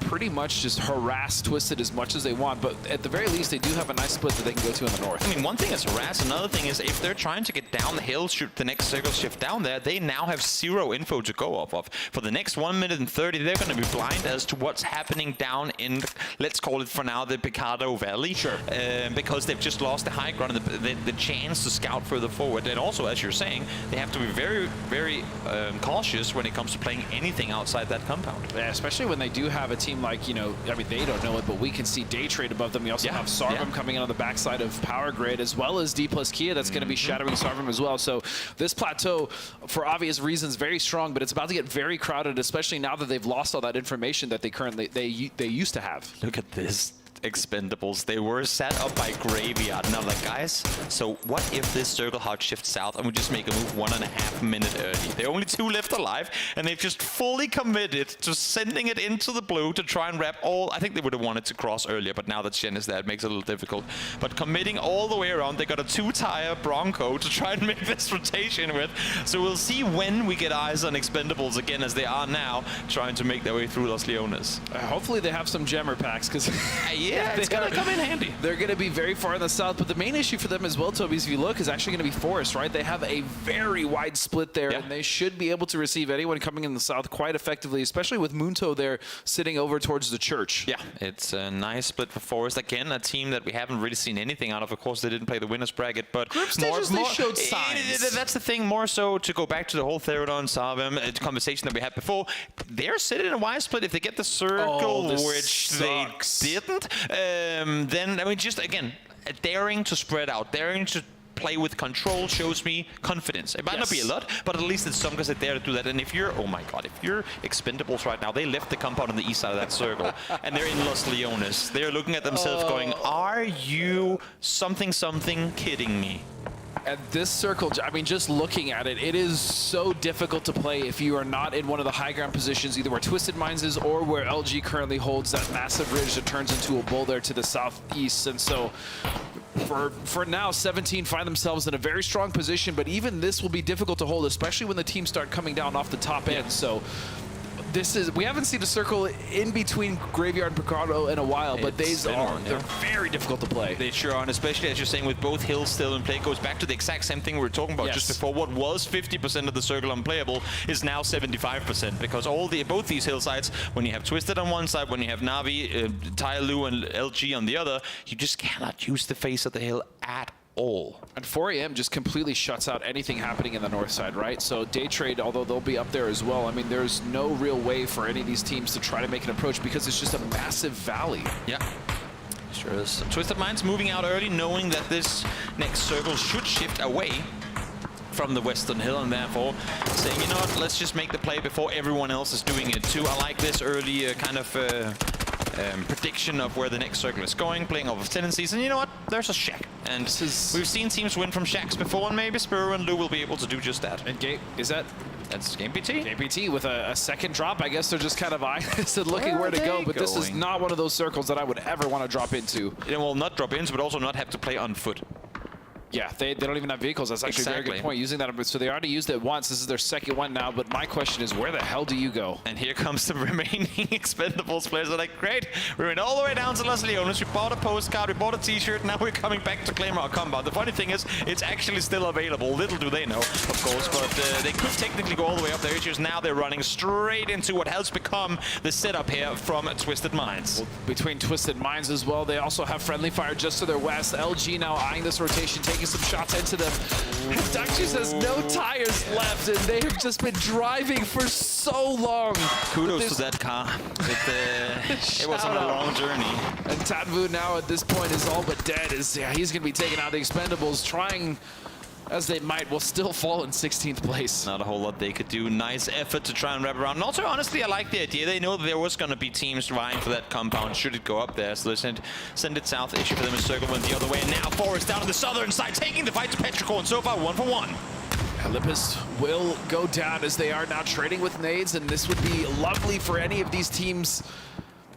pretty much just harass Twisted as much as they want, but at the very least, they do have a nice split that they can go to in the north. I mean, one thing is harass, another thing is if they're trying to get down the hill, shoot the next circle shift down there, they now have 0 info to go off of. For the next 1 minute and 30, they're going to be blind as to what's happening down in, let's call it for now, the Picado Valley. Sure. Because they've just lost the high ground and the chance to scout further forward. And also, as you're saying, they have to be very, very cautious when it comes to playing anything outside that compound. Yeah, especially when they do have a team like, you know, I mean, they don't know it, but we can see Day Trade above them. We also have Sarvum coming in on the backside of Power Grid, as well as D plus Kia that's going to be shadowing Sarvum as well. So this plateau, for obvious reasons, very strong, but it's about to get very crowded, especially now that they've lost all that information that they used to have. Look at this. Expendables. They were set up by Graveyard. Now, like, guys, so what if this circle hard shifts south and we just make a move 1.5 minutes early? There are only 2 left alive, and they've just fully committed to sending it into the blue to try and wrap all. I think they would have wanted to cross earlier, but now that Shen is there, it makes it a little difficult. But committing all the way around, they got a 2-tire Bronco to try and make this rotation with. So we'll see when we get eyes on Expendables again, as they are now, trying to make their way through Los Leones. Hopefully they have some jammer packs, because yeah, it's going to come in handy. They're going to be very far in the south, but the main issue for them as well, Toby, if you look, is actually going to be Forest, right? They have a very wide split there, and they should be able to receive anyone coming in the south quite effectively, especially with Munto there sitting over towards the church. Yeah, it's a nice split for Forest. Again, a team that we haven't really seen anything out of. Of course, they didn't play the winner's bracket, but group stages, they showed signs. That's the thing, more so to go back to the whole Therodon Sarvum conversation that we had before. They're sitting in a wide split. If they get the circle, which sucks. they didn't, then, I mean, just, again, daring to spread out, daring to play with control shows me confidence. It might not be a lot, but at least it's some guys that dare to do that. And if you're, oh my god, if you're Expendables right now, they left the compound on the east side of that circle, and they're in Los Leones. They're looking at themselves going, are you something kidding me? And this circle, I mean, just looking at it, it is so difficult to play if you are not in one of the high ground positions, either where Twisted Minds is or where LG currently holds that massive ridge that turns into a bowl there to the southeast. And so for now, 17 find themselves in a very strong position, but even this will be difficult to hold, especially when the teams start coming down off the top end. So we haven't seen a circle in between Graveyard and Picado in a while, but they're very difficult to play. They sure are, and especially as you're saying, with both hills still in play, it goes back to the exact same thing we were talking about just before. What was 50% of the circle unplayable is now 75%, because both these hillsides, when you have Twisted on one side, when you have Navi, Taego and LG on the other, you just cannot use the face of the hill at all. And 4AM just completely shuts out anything happening in the north side, right? So Day Trade, although they'll be up there as well, I mean, there's no real way for any of these teams to try to make an approach because it's just a massive valley. Yeah. Sure is. Twisted Minds moving out early, knowing that this next circle should shift away from the western hill, and therefore saying, you know what, let's just make the play before everyone else is doing it too. I like this early kind of prediction of where the next circle is going, playing off of tendencies, and you know what, there's a shack. And we've seen teams win from shacks before, and maybe Spiro and Lou will be able to do just that. And that's Game PT. Game PT with a second drop. I guess they're just kind of looking where to go, but this is not one of those circles that I would ever want to drop into. Well, not drop into, but also not have to play on foot. Yeah, they don't even have vehicles. That's actually a very good point, using that. So they already used it once. This is their second one now, but my question is, where the hell do you go? And here comes the remaining Expendables players. They're like, great, we went all the way down to Los Leones, we bought a postcard, we bought a t-shirt, now we're coming back to claim our compound. The funny thing is, it's actually still available. Little do they know, of course, but they could technically go all the way up there. It's just now they're running straight into what has become the setup here from Twisted Minds. Well, between Twisted Minds as well, they also have friendly fire just to their west. LG now eyeing this rotation, taking some shots into them. Ductus has no tires left, and they have just been driving for so long. Kudos to that car. It was on a long journey. And Tadvu now at this point is all but dead. He's going to be taking out the Expendables, trying as they might, will still fall in 16th place. Not a whole lot they could do. Nice effort to try and wrap around. And also, honestly, I like the idea. They know that there was going to be teams vying for that compound should it go up there. So they send it south. Issue for them is Circle went the other way. And now Forest down to the southern side, taking the fight to Petrichor. And so far, 1-for-1. Olympus will go down as they are now trading with nades. And this would be lovely for any of these teams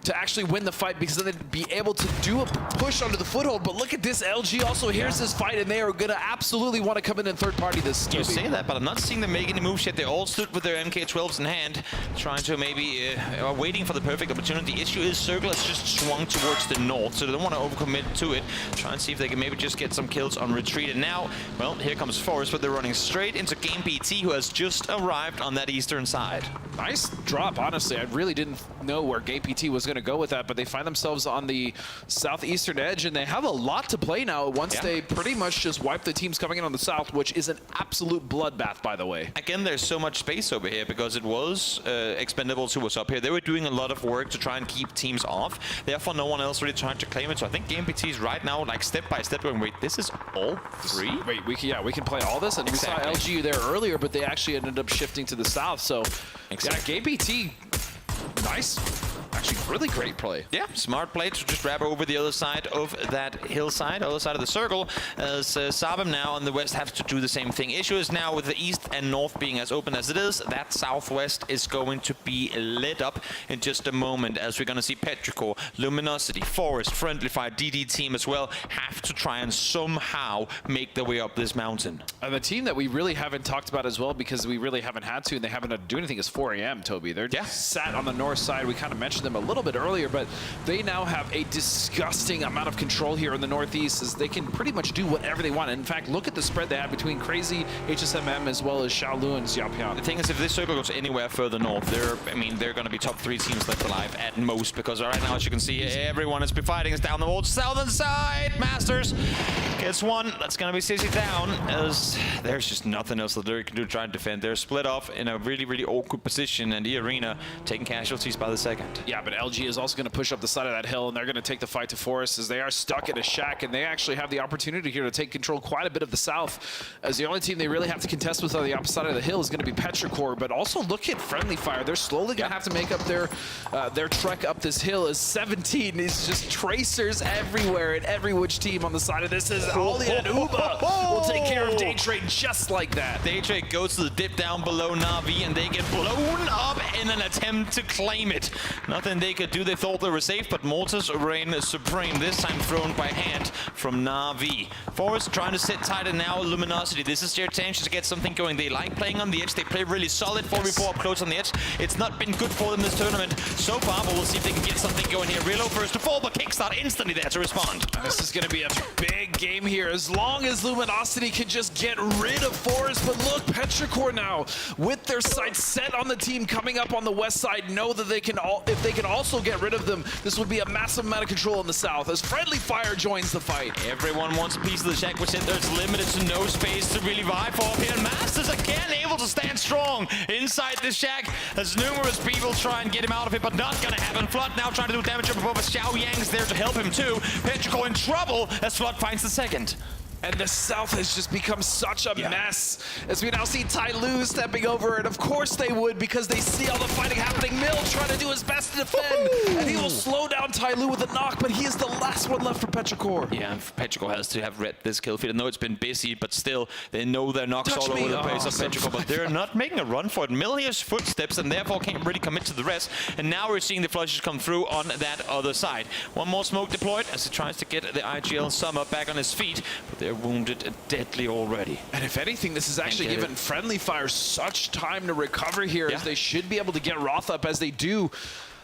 to actually win the fight, because then they'd be able to do a push onto the foothold. But look at this, LG also hears this fight, and they are going to absolutely want to come in and third party this. You say that, but I'm not seeing them make any moves yet. They all stood with their MK12s in hand, trying to maybe waiting for the perfect opportunity. The issue is Circle has just swung towards the north, so they don't want to overcommit to it. Try and see if they can maybe just get some kills on retreat. And now, well, here comes Forest, but they're running straight into Game PT, who has just arrived on that eastern side. Nice drop, honestly. I really didn't know where Game PT was going to go with that, but they find themselves on the southeastern edge, and they have a lot to play now once they pretty much just wipe the teams coming in on the south, which is an absolute bloodbath, by the way. Again, there's so much space over here because it was Expendables who was up here. They were doing a lot of work to try and keep teams off. Therefore, no one else really tried to claim it. So I think Game PT is right now, like step by step, going, wait, this is all three? Wait, we can play all this? And we saw LG there earlier, but they actually ended up shifting to the south. So, yeah, Game PT, nice. Actually, really great play. Yeah, smart play to just grab over the other side of that hillside, other side of the circle, as Sabam now on the west have to do the same thing. Issue is now with the east and north being as open as it is, that southwest is going to be lit up in just a moment, as we're going to see Petrichor, Luminosity, Forest, Friendly Fire, DD team as well, have to try and somehow make their way up this mountain. And the team that we really haven't talked about as well, because we really haven't had to, and they haven't had to do anything, is 4 AM, Toby. They're sat on the north side. We kind of mentioned them a little bit earlier, but they now have a disgusting amount of control here in the northeast, as they can pretty much do whatever they want. And in fact, look at the spread they have between Crazy, HSMM, as well as Xiaolu and Xiaopian. The thing is, if this circle goes anywhere further north, they're going to be top 3 teams left alive at most, because right now, as you can see, everyone is fighting is down the southern side. Masters gets one. That's going to be Sissy down, as there's just nothing else that they can do to try and defend. They're split off in a really, really awkward position, and the arena taking casualties by the second. Yeah, but LG is also going to push up the side of that hill, and they're going to take the fight to Forest, as they are stuck in a shack, and they actually have the opportunity here to take control quite a bit of the south, as the only team they really have to contest with on the opposite side of the hill is going to be Petrichor. But also look at Friendly Fire. They're slowly going to have to make up their trek up this hill, as 17 is just tracers everywhere, and every which team on the side of this is Ollie and Uba will take care of Daytrade just like that. Daytrade goes to the dip down below Na'Vi, and they get blown up in an attempt to claim it. Nothing they could do. They thought they were safe, but Mortis reign supreme, this time thrown by hand from Na'Vi. Forest trying to sit tight, and now Luminosity. This is their chance to get something going. They like playing on the edge. They play really solid 4v4 up close on the edge. It's not been good for them this tournament so far, but we'll see if they can get something going here. Reload first to fall, but Kickstart instantly there to respond. This is going to be a big game here, as long as Luminosity can just get rid of Forest. But look, Petrichor now, with their sights set on the team coming up on the west side, know that they can if they can also get rid of them, this would be a massive amount of control in the south, as Friendly Fire joins the fight. Everyone wants a piece of the shack, which there's limited to no space to really vie for up here. And Masters again able to stand strong inside the shack, as numerous people try and get him out of it, but not gonna happen. Flood now trying to do damage up above, but Xiao Yang's there to help him too. Petrichor in trouble as Flood finds the second. And the south has just become such a mess, as we now see Tai Lu stepping over, and of course they would, because they see all the fighting happening. Mill trying to do his best to defend, and he will slow down down Taego with a knock, but he is the last one left for Petrichor. Yeah, and Petrichor has to have read this kill feed. I know it's been busy, but still, they know their knocks all over the place of Petrichor, but they're not making a run for it. Mill hears footsteps and therefore can't really commit to the rest. And now we're seeing the flushes come through on that other side. One more smoke deployed as he tries to get the IGL Summer back on his feet, but they're wounded deadly already. And if anything, this is actually given Friendly Fire such time to recover here, as they should be able to get Roth up as they do.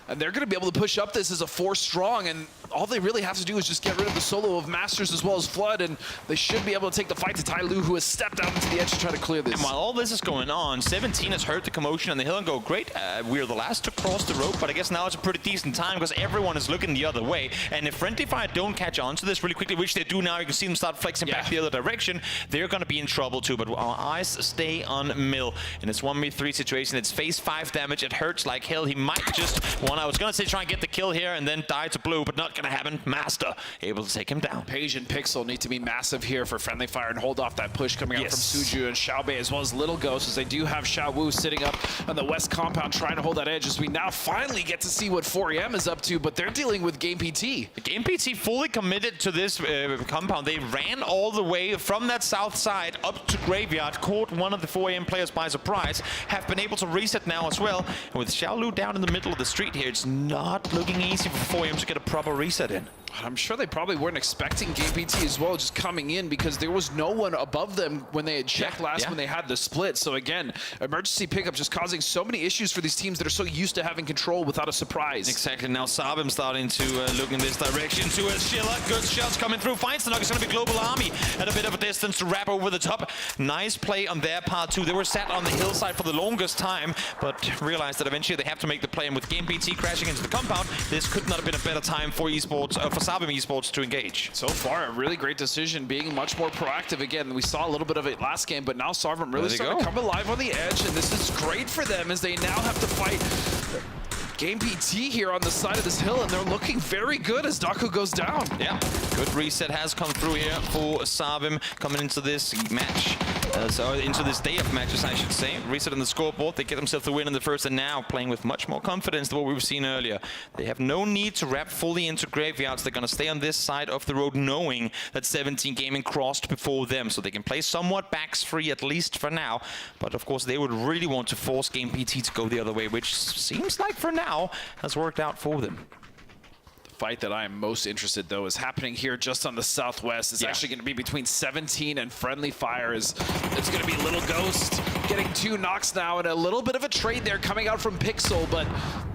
And they're going to be able to push up this as a 4 strong, and all they really have to do is just get rid of the solo of Masters as well as Flood, and they should be able to take the fight to Taego, who has stepped out into the edge to try to clear this. And while all this is going on, 17 has heard the commotion on the hill and go, great, we're the last to cross the rope, but I guess now it's a pretty decent time because everyone is looking the other way. And if Friendly Fire don't catch on to this really quickly, which they do now, you can see them start flexing back the other direction, they're going to be in trouble too. But our eyes stay on Mill. In this 1v3 situation, it's phase 5 damage. It hurts like hell. He might just want, I was going to say, try and get the kill here and then die to blue, but not going to happen. Master able to take him down. Page and Pixel need to be massive here for Friendly Fire and hold off that push coming out from Suju and Xiaobei, as well as Little Ghost, as they do have Xiaowu sitting up on the west compound trying to hold that edge, as we now finally get to see what 4EM is up to, but they're dealing with Game PT. Game PT fully committed to this compound. They ran all the way from that south side up to Graveyard, caught one of the 4EM players by surprise, have been able to reset now as well. And with Xiaolu down in the middle of the street here, it's not looking easy for 4EM to get a proper reset in. I'm sure they probably weren't expecting Game PT as well, just coming in, because there was no one above them when they had checked last when they had the split. So again, emergency pickup just causing so many issues for these teams that are so used to having control without a surprise. Exactly. Now Sabim starting to look in this direction to a Schiller. Good shots coming through. Finds the knock. It's going to be Global Army at a bit of a distance to wrap over the top. Nice play on their part too. They were sat on the hillside for the longest time, but realized that eventually they have to make the play. And with Game PT crashing into the compound, this could not have been a better time for Esports, for Sabim Esports to engage. So far, a really great decision, being much more proactive. Again, we saw a little bit of it last game, but now Sarvim really starting to come alive on the edge, and this is great for them as they now have to fight Game PT here on the side of this hill, and they're looking very good as Daku goes down. Yeah, good reset has come through here for Sabim coming into this match. So into this day of matches, I should say. Reset on the scoreboard. They get themselves the win in the first, and now playing with much more confidence than what we've seen earlier. They have no need to wrap fully into Graveyards. They're going to stay on this side of the road, knowing that 17 Gaming crossed before them, so they can play somewhat backs free, at least for now. But of course, they would really want to force Game PT to go the other way, which seems like for now has worked out for them. Fight that I am most interested, though, is happening here just on the southwest. It's actually going to be between 17 and Friendly Fire. It's going to be Little Ghost getting 2 knocks now, and a little bit of a trade there coming out from Pixel, but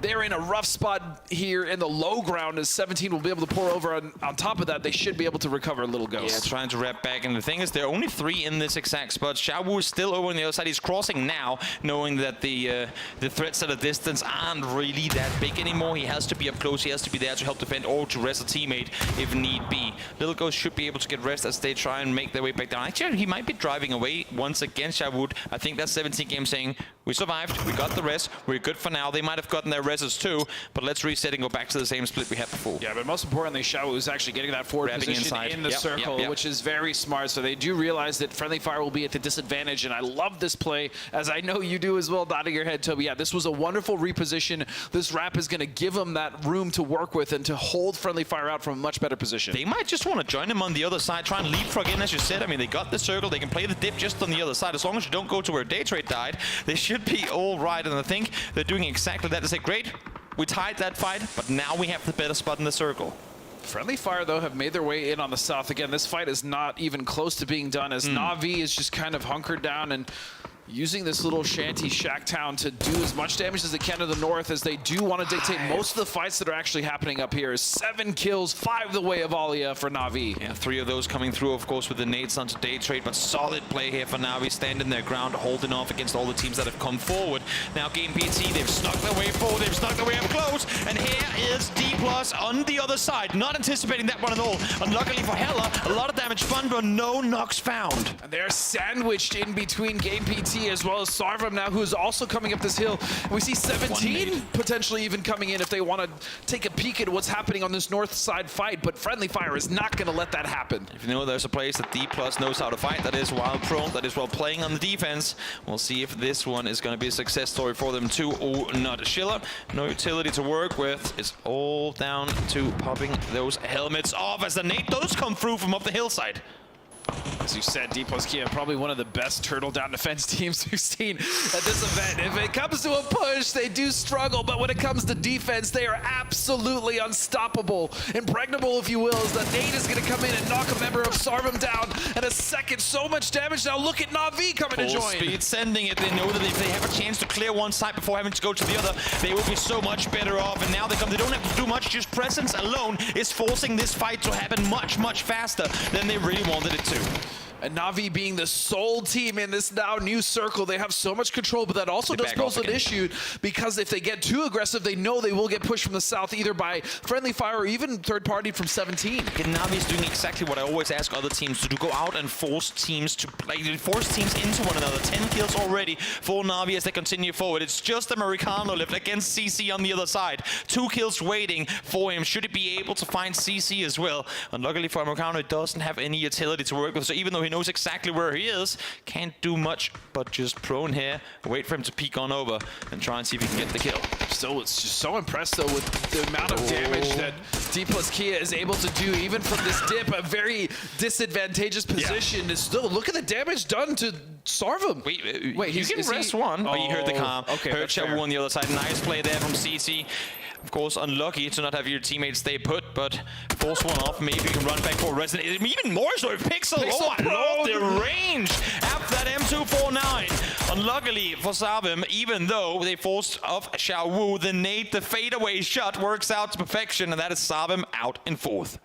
they're in a rough spot here in the low ground as 17 will be able to pour over. On top of that, they should be able to recover Little Ghost. Yeah, trying to wrap back, and the thing is, there are only 3 in this exact spot. Xiaowu is still over on the other side. He's crossing now, knowing that the threats at a distance aren't really that big anymore. He has to be up close. He has to be there to help defend or to rest a teammate if need be. Little Ghost should be able to get rest as they try and make their way back down. Actually, he might be driving away once again, Xiaowu. I think that's 17 Game saying, we survived, we got the rest, we're good for now. They might have gotten their reses too, but let's reset and go back to the same split we had before. Yeah, but most importantly, Xiaowu is actually getting that forward position inside in the circle, which is very smart. So they do realize that Friendly Fire will be at the disadvantage, and I love this play, as I know you do as well, nodding your head, Toby. Yeah, this was a wonderful reposition. This wrap is going to give them that room to work with and to hold Friendly Fire out from a much better position. They might just want to join him on the other side, try and leapfrog in, as you said. I mean, they got the circle, they can play the dip just on the other side. As long as you don't go to where Daytrade died, they should be all right. And I think they're doing exactly that. They say, great, we tied that fight, but now we have the better spot in the circle. Friendly Fire, though, have made their way in on the south. Again, this fight is not even close to being done, as Na'Vi is just kind of hunkered down and using this little shanty shack town to do as much damage as they can to the north, as they do want to dictate most of the fights that are actually happening up here. 7 kills, 5 the way of Alia for Na'Vi. Yeah, 3 of those coming through, of course, with the nades onto Daytrade, but solid play here for Na'Vi, standing their ground, holding off against all the teams that have come forward. Now Game PT, they've snuck their way forward, they've snuck their way up close, and here is D+ on the other side, not anticipating that one at all. Unluckily for Hella, a lot of damage fun, but no knocks found. And they're sandwiched in between Game PT as well as Sarvim now, who is also coming up this hill. And we see 17 potentially even coming in if they want to take a peek at what's happening on this north side fight, but Friendly Fire is not going to let that happen. If you know there's a place that D+ knows how to fight, that is while prone, that is while playing on the defense. We'll see if this one is going to be a success story for them too or not. Schiller, no utility to work with. It's all all down to popping those helmets off as the nade does come through from up the hillside. As you said, D+Kia probably one of the best turtle down defense teams we've seen at this event. If it comes to a push, they do struggle, but when it comes to defense, they are absolutely unstoppable. Impregnable, if you will, as the nade is going to come in and knock a member of Sarvum down. And a second, so much damage. Now look at Na'Vi coming to join. Full speed sending it. They know that if they have a chance to clear one side before having to go to the other, they will be so much better off. And now they come. They don't have to do much. Just presence alone is forcing this fight to happen much, much faster than they really wanted it to. And Na'Vi being the sole team in this now new circle, they have so much control, but that also does pose an issue because if they get too aggressive, they know they will get pushed from the south either by friendly fire or even third party from 17. And Na'Vi's doing exactly what I always ask other teams to do, go out and force teams to force teams into one another. 10 kills already for Na'Vi as they continue forward. It's just Americano left against CC on the other side. 2 kills waiting for him. Should he be able to find CC as well? Unluckily for Americano, it doesn't have any utility to work with, so even though he knows exactly where he is, can't do much but just prone here, wait for him to peek on over and try and see if he can get the kill. Still, it's just so impressed though with the amount of damage that D+Kia is able to do even from this dip, a very disadvantageous position. Is still, look at the damage done to Sarvum. Wait, you can rest one. Oh, you heard the calm. Okay, heard Shawu on the other side. Nice play there from CC. Of course, unlucky to not have your teammates stay put, but force one off. Maybe you can run back for resident. Even more so if Pixel. Oh, I love the range after that M249. Unluckily for Sarvum, even though they forced off Shawu, the nade, the fadeaway shot works out to perfection, and that is Sarvum out in 4th.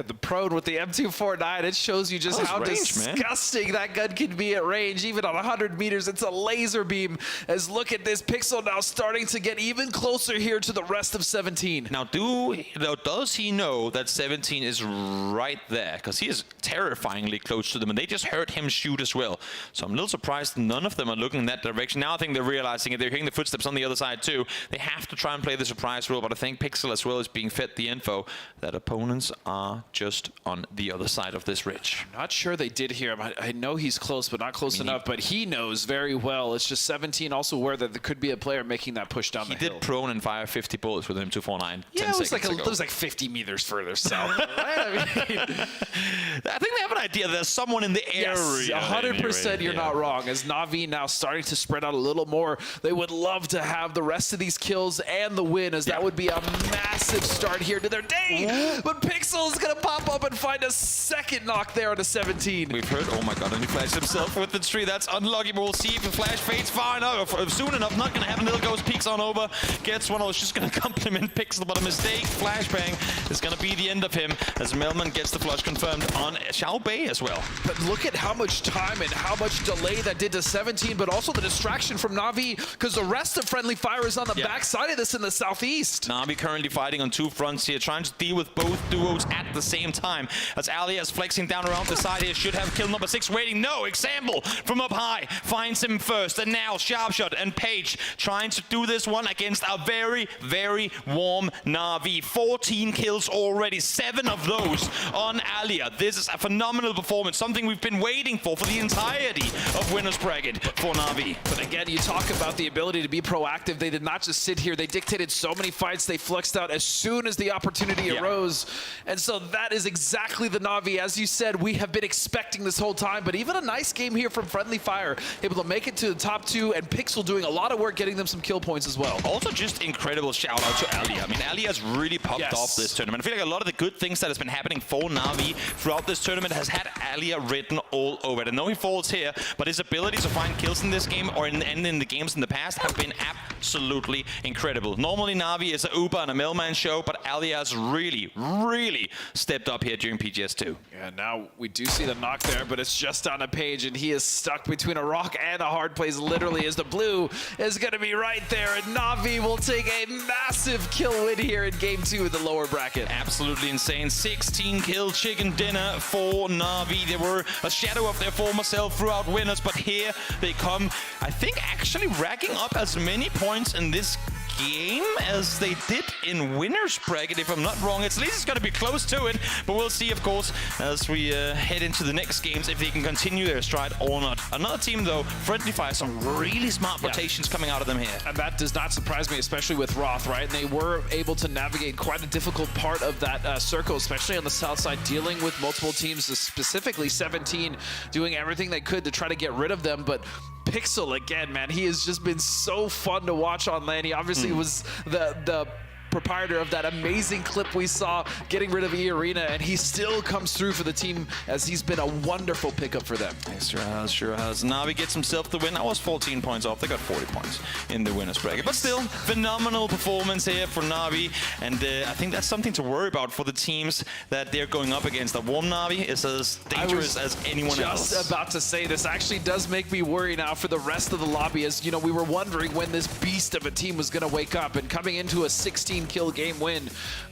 The prone with the M249, it shows you just how disgusting that gun can be at range. Even on 100 meters, it's a laser beam. As look at this, Pixel now starting to get even closer here to the rest of 17. Now, does he know that 17 is right there? Because he is terrifyingly close to them, and they just heard him shoot as well. So I'm a little surprised none of them are looking in that direction. Now I think they're realizing it. They're hearing the footsteps on the other side too. They have to try and play the surprise rule, but I think Pixel as well is being fed the info that opponents are just on the other side of this ridge. I'm not sure they did hear him. I know he's close, but not close enough. But he knows very well. It's just 17 also aware that there could be a player making that push down the hill. He did prone and fire 50 bullets with him 249. Yeah, it was like 50 meters further south. Right? I mean, I think they have an idea there's someone in the area. Yes, 100% you're not wrong. As Na'Vi now starting to spread out a little more, they would love to have the rest of these kills and the win, as that would be a massive start here to their day. But Pixel is going to pop up and find a second knock there on a 17. We've heard, oh my god, and he flashed himself with the tree. That's unlucky, but we'll see if the flash fades far enough, soon enough. Not going to happen. Little goes, peeks on over, gets one. I was just going to compliment Pixel, but a mistake. Flashbang is going to be the end of him as Melman gets the flush confirmed on Xiao Bei as well. But look at how much time and how much delay that did to 17, but also the distraction from Na'Vi, because the rest of friendly fire is on the backside of this in the southeast. Na'Vi currently fighting on 2 fronts here, trying to deal with both duos at the same time. As Alia is flexing down around the side here, should have kill number 6 waiting. No, Example from up high finds him first, and now Sharpshot and Page trying to do this one against a very, very warm Na'Vi. 14 kills already, 7 of those on Alia. This is a phenomenal performance, something we've been waiting for the entirety of Winners Bracket for Na'Vi. But again, you talk about the ability to be proactive. They did not just sit here. They dictated so many fights. They flexed out as soon as the opportunity arose. And so that is exactly the Na'Vi, as you said, we have been expecting this whole time. But even a nice game here from Friendly Fire, able to make it to the top 2, and Pixel doing a lot of work getting them some kill points as well. Also just incredible shout out to Alia. I mean, Alia has really popped off this tournament. I feel like a lot of the good things that has been happening for Na'Vi throughout this tournament has had Alia written all over it. I know he falls here, but his ability to find kills in this game or in the games in the past have been absolutely incredible. Normally Na'Vi is a Uber and a Millman show, but Alia has really, really stepped up here during PGS2. Yeah, now we do see the knock there, but it's just on a Page, and he is stuck between a rock and a hard place, literally, as the blue is going to be right there, and Na'Vi will take a massive kill win here in Game 2 of the lower bracket. Absolutely insane. 16 kill chicken dinner for Na'Vi. They were a shadow of their former self throughout Winners, but here they come, I think, actually racking up as many points in this game as they did in winners bracket, if I'm not wrong. At least it's going to be close to it, but we'll see, of course, as we head into the next games if they can continue their stride or not. Another team, though, Friendly Fire, some really smart rotations coming out of them here. And that does not surprise me, especially with Roth, right? And they were able to navigate quite a difficult part of that circle, especially on the south side, dealing with multiple teams, specifically 17, doing everything they could to try to get rid of them. But Pixel, again, man, he has just been so fun to watch on lane. He obviously was the proprietor of that amazing clip we saw getting rid of E-Arena, and he still comes through for the team as he's been a wonderful pickup for them. Sure has. Navi gets himself the win. I was 14 points off. They got 40 points in the winners bracket. But still, phenomenal performance here for Navi, and I think that's something to worry about for the teams that they're going up against. The Warm Navi is as dangerous as anyone else. Just about to say, this actually does make me worry now for the rest of the lobby, as you know, we were wondering when this beast of a team was going to wake up, and coming into a 16-kill game win,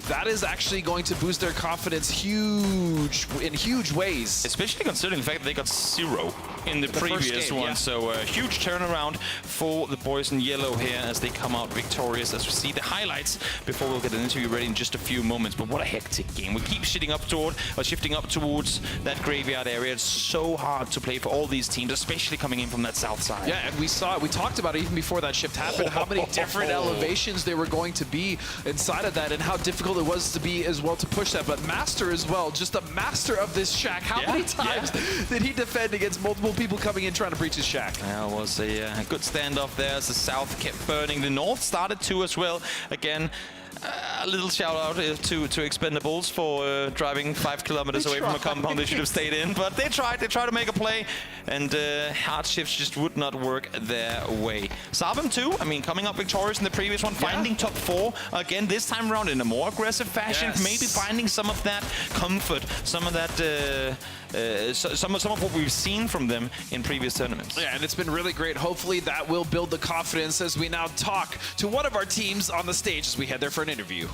that is actually going to boost their confidence in huge ways. Especially considering the fact that they got 0 in the previous game, one. yeah. So a huge turnaround for the boys in yellow here as they come out victorious, as we see the highlights before we'll get an interview ready in just a few moments. But what a hectic game. We keep shifting up towards that graveyard area. It's so hard to play for all these teams, especially coming in from that south side. Yeah, and we talked about it even before that shift happened, how many different elevations there were going to be inside of that, and how difficult it was to be as well to push that. But Master as well, just a master of this shack. How many times did he defend against multiple people coming in trying to breach his shack? Yeah, it was a good standoff there as the south kept burning. The north started to as well. Again, a little shout out to Expendables for driving 5 kilometers away from a compound they should have stayed in, but they tried to make a play, and hard shifts just would not work their way. Sabem too, I mean, coming up victorious in the previous one, finding top 4 again, this time around in a more aggressive fashion, maybe finding some of that comfort, some of that some of what we've seen from them in previous tournaments. Yeah, and it's been really great. Hopefully that will build the confidence as we now talk to one of our teams on the stage as we head there for an interview.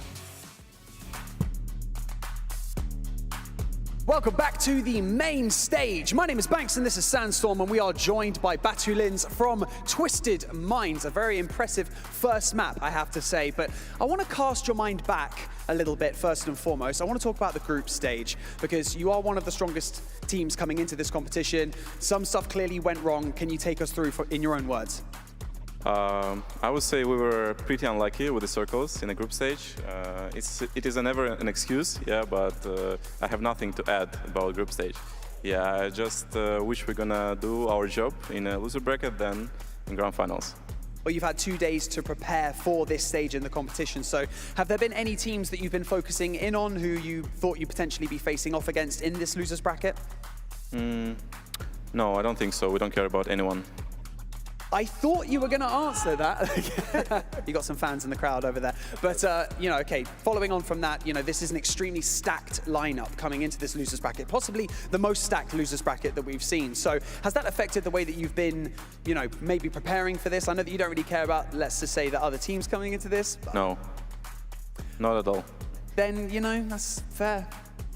Welcome back to the main stage. My name is Banks and this is Sandstorm, and we are joined by Batulins from Twisted Minds. A very impressive first map, I have to say, but I want to cast your mind back a little bit first and foremost. I want to talk about the group stage, because you are one of the strongest teams coming into this competition. Some stuff clearly went wrong. Can you take us through in your own words? I would say we were pretty unlucky with the circles in the group stage. It is never an excuse, but I have nothing to add about group stage. I just wish we're gonna do our job in a loser bracket than in grand finals. Well, you've had 2 days to prepare for this stage in the competition, so have there been any teams that you've been focusing in on who you thought you'd potentially be facing off against in this losers bracket? No, I don't think so. We don't care about anyone. I thought you were going to answer that. You got some fans in the crowd over there. But, okay, following on from that, this is an extremely stacked lineup coming into this losers bracket, possibly the most stacked losers bracket that we've seen. So has that affected the way that you've been, maybe preparing for this? I know that you don't really care about, let's just say, the other teams coming into this. No, not at all. Then, that's fair.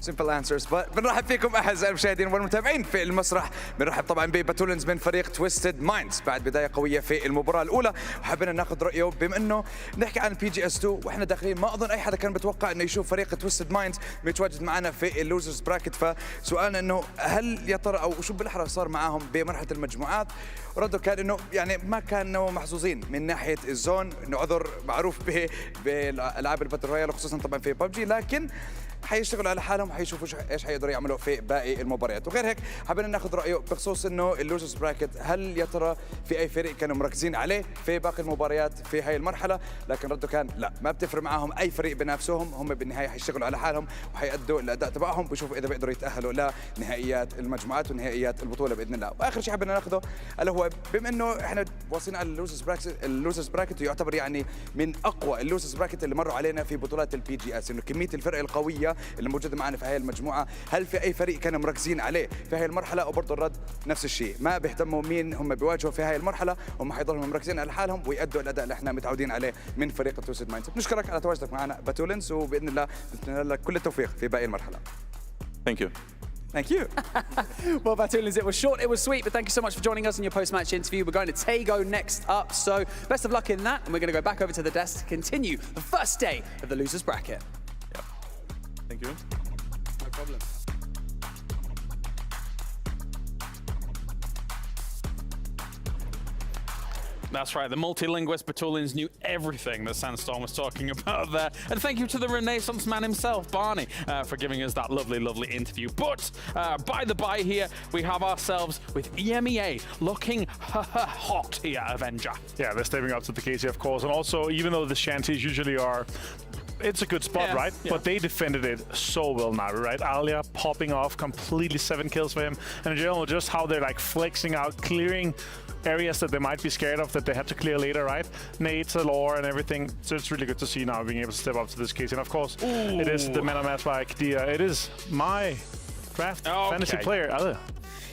simple answers. بنرحب فيكم اعزائي المشاهدين والمتابعين في المسرح. بنرحب طبعا بباتولنز من فريق تويستد مايندز بعد بدايه قويه في المباراه الاولى، وحبينا ناخذ رايه بما انه نحكي عن PGS2 واحنا داخلين. ما اظن اي حدا كان بتوقع انه يشوف فريق تويستد مايندز متواجد معنا في اللوزرز براكت. فسؤالنا انه هل يا ترى او شو بالاحرى صار معاهم بمرحله المجموعات؟ رده كان انه يعني ما كانوا محظوظين من ناحيه الزون، انه عذر معروف بالالعاب الباتل رويال خصوصا طبعا في ببجي، لكن حيشتغلوا على حالهم وحيشوفوا ايش حيقدروا يعملوا في باقي المباريات. وغير هيك حابين ناخذ رايه بخصوص انه اللوزرز براكت، هل يا ترى في اي فريق كانوا مركزين عليه في باقي المباريات في هاي المرحله؟ لكن رده كان لا، ما بتفرق معاهم اي فريق بنافسهم، هم بالنهايه حيشتغلوا على حالهم وحيأدوا الاداء تبعهم، بيشوفوا اذا بيقدروا يتاهلوا لنهائيات المجموعات ونهائيات البطوله باذن الله. واخر شيء حابين ناخذه اللي هو بما انه احنا واصلين على اللوزرز براكت يعتبر يعني من اقوى اللوزرز براكت اللي مروا علينا في بطولات البي جي اس، انه كميه الفرق القويه اللي موجوده معنا في هاي المجموعه، هل في اي فريق كانوا مركزين عليه في هاي المرحله؟ وبرضه الرد نفس الشيء، ما بيهتموا مين هم بيواجهوا في هاي المرحله، هم حيضلوا مركزين على حالهم ويأدوا الاداء اللي احنا متعودين عليه من فريق تويستد مايندز. بنشكرك على تواجدك معنا باتولنز، وباذن الله نتمنى لك كل التوفيق في باقي المرحله. Thank you. Thank you. Well, Batulins, it was short, it was sweet, but thank you so much for joining us in your post-match interview. We're going to Taego next up, so best of luck in that, and we're going to go back over to the desk to continue the first day of the losers bracket. Yeah. Thank you. No problem. That's right, the multilinguist Batulins knew everything that Sandstorm was talking about there. And thank you to the Renaissance man himself, Barney, for giving us that lovely, lovely interview. But by the by here, we have ourselves with EMEA looking hot here, Avenger. Yeah, they're stepping up to the case, of course. And also, even though the shanties usually are, it's a good spot, right? Yeah. But they defended it so well now, right? Alia popping off completely, 7 kills for him. And in general, just how they're like flexing out, clearing areas that they might be scared of that they had to clear later, right? Nades, lore, and everything. So it's really good to see now being able to step up to this case. And of course, it is the meta match by Kadia. It is my draft fantasy player, Alia.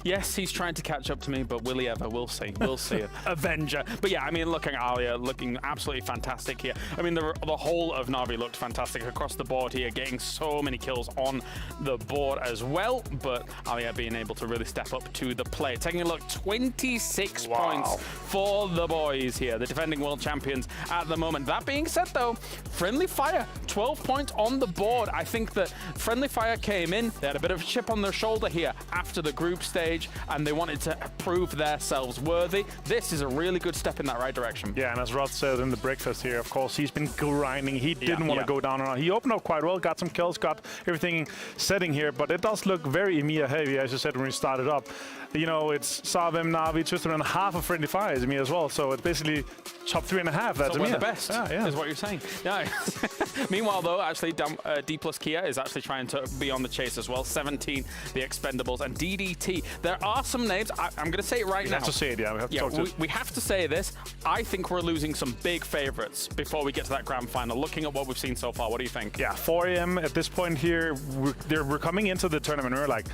Yes, he's trying to catch up to me, but will he ever? We'll see. We'll see it. Avenger. But yeah, I mean, looking at Alia, looking absolutely fantastic here. I mean, the whole of Na'Vi looked fantastic across the board here, getting so many kills on the board as well. But Alia being able to really step up to the plate. Taking a look, 26 points for the boys here, the defending world champions at the moment. That being said, though, Friendly Fire, 12 points on the board. I think that Friendly Fire came in, they had a bit of a chip on their shoulder here after the group stage, and they wanted to prove themselves worthy. This is a really good step in that right direction. Yeah, and as Rod said in the breakfast here, of course, he's been grinding. He didn't want to go down and on. He opened up quite well, got some kills, got everything setting here, but it does look very EMEA heavy, as you said when we started up. You know, it's Savim, Na'Vi, Twister, and half of Friendly Fire is EMEA as well, so it's basically top 3.5. That's so we're EMEA. the best, is what you're saying. No. Meanwhile, though, actually, D plus Kia is actually trying to be on the chase as well. 17, the Expendables, and DDT. There are some names. I'm going to say it right now. We have to say it, yeah. We have to talk to it. We have to say this. I think we're losing some big favorites before we get to that grand final. Looking at what we've seen so far, what do you think? Yeah, 4 AM at this point here, we're coming into the tournament. We're like,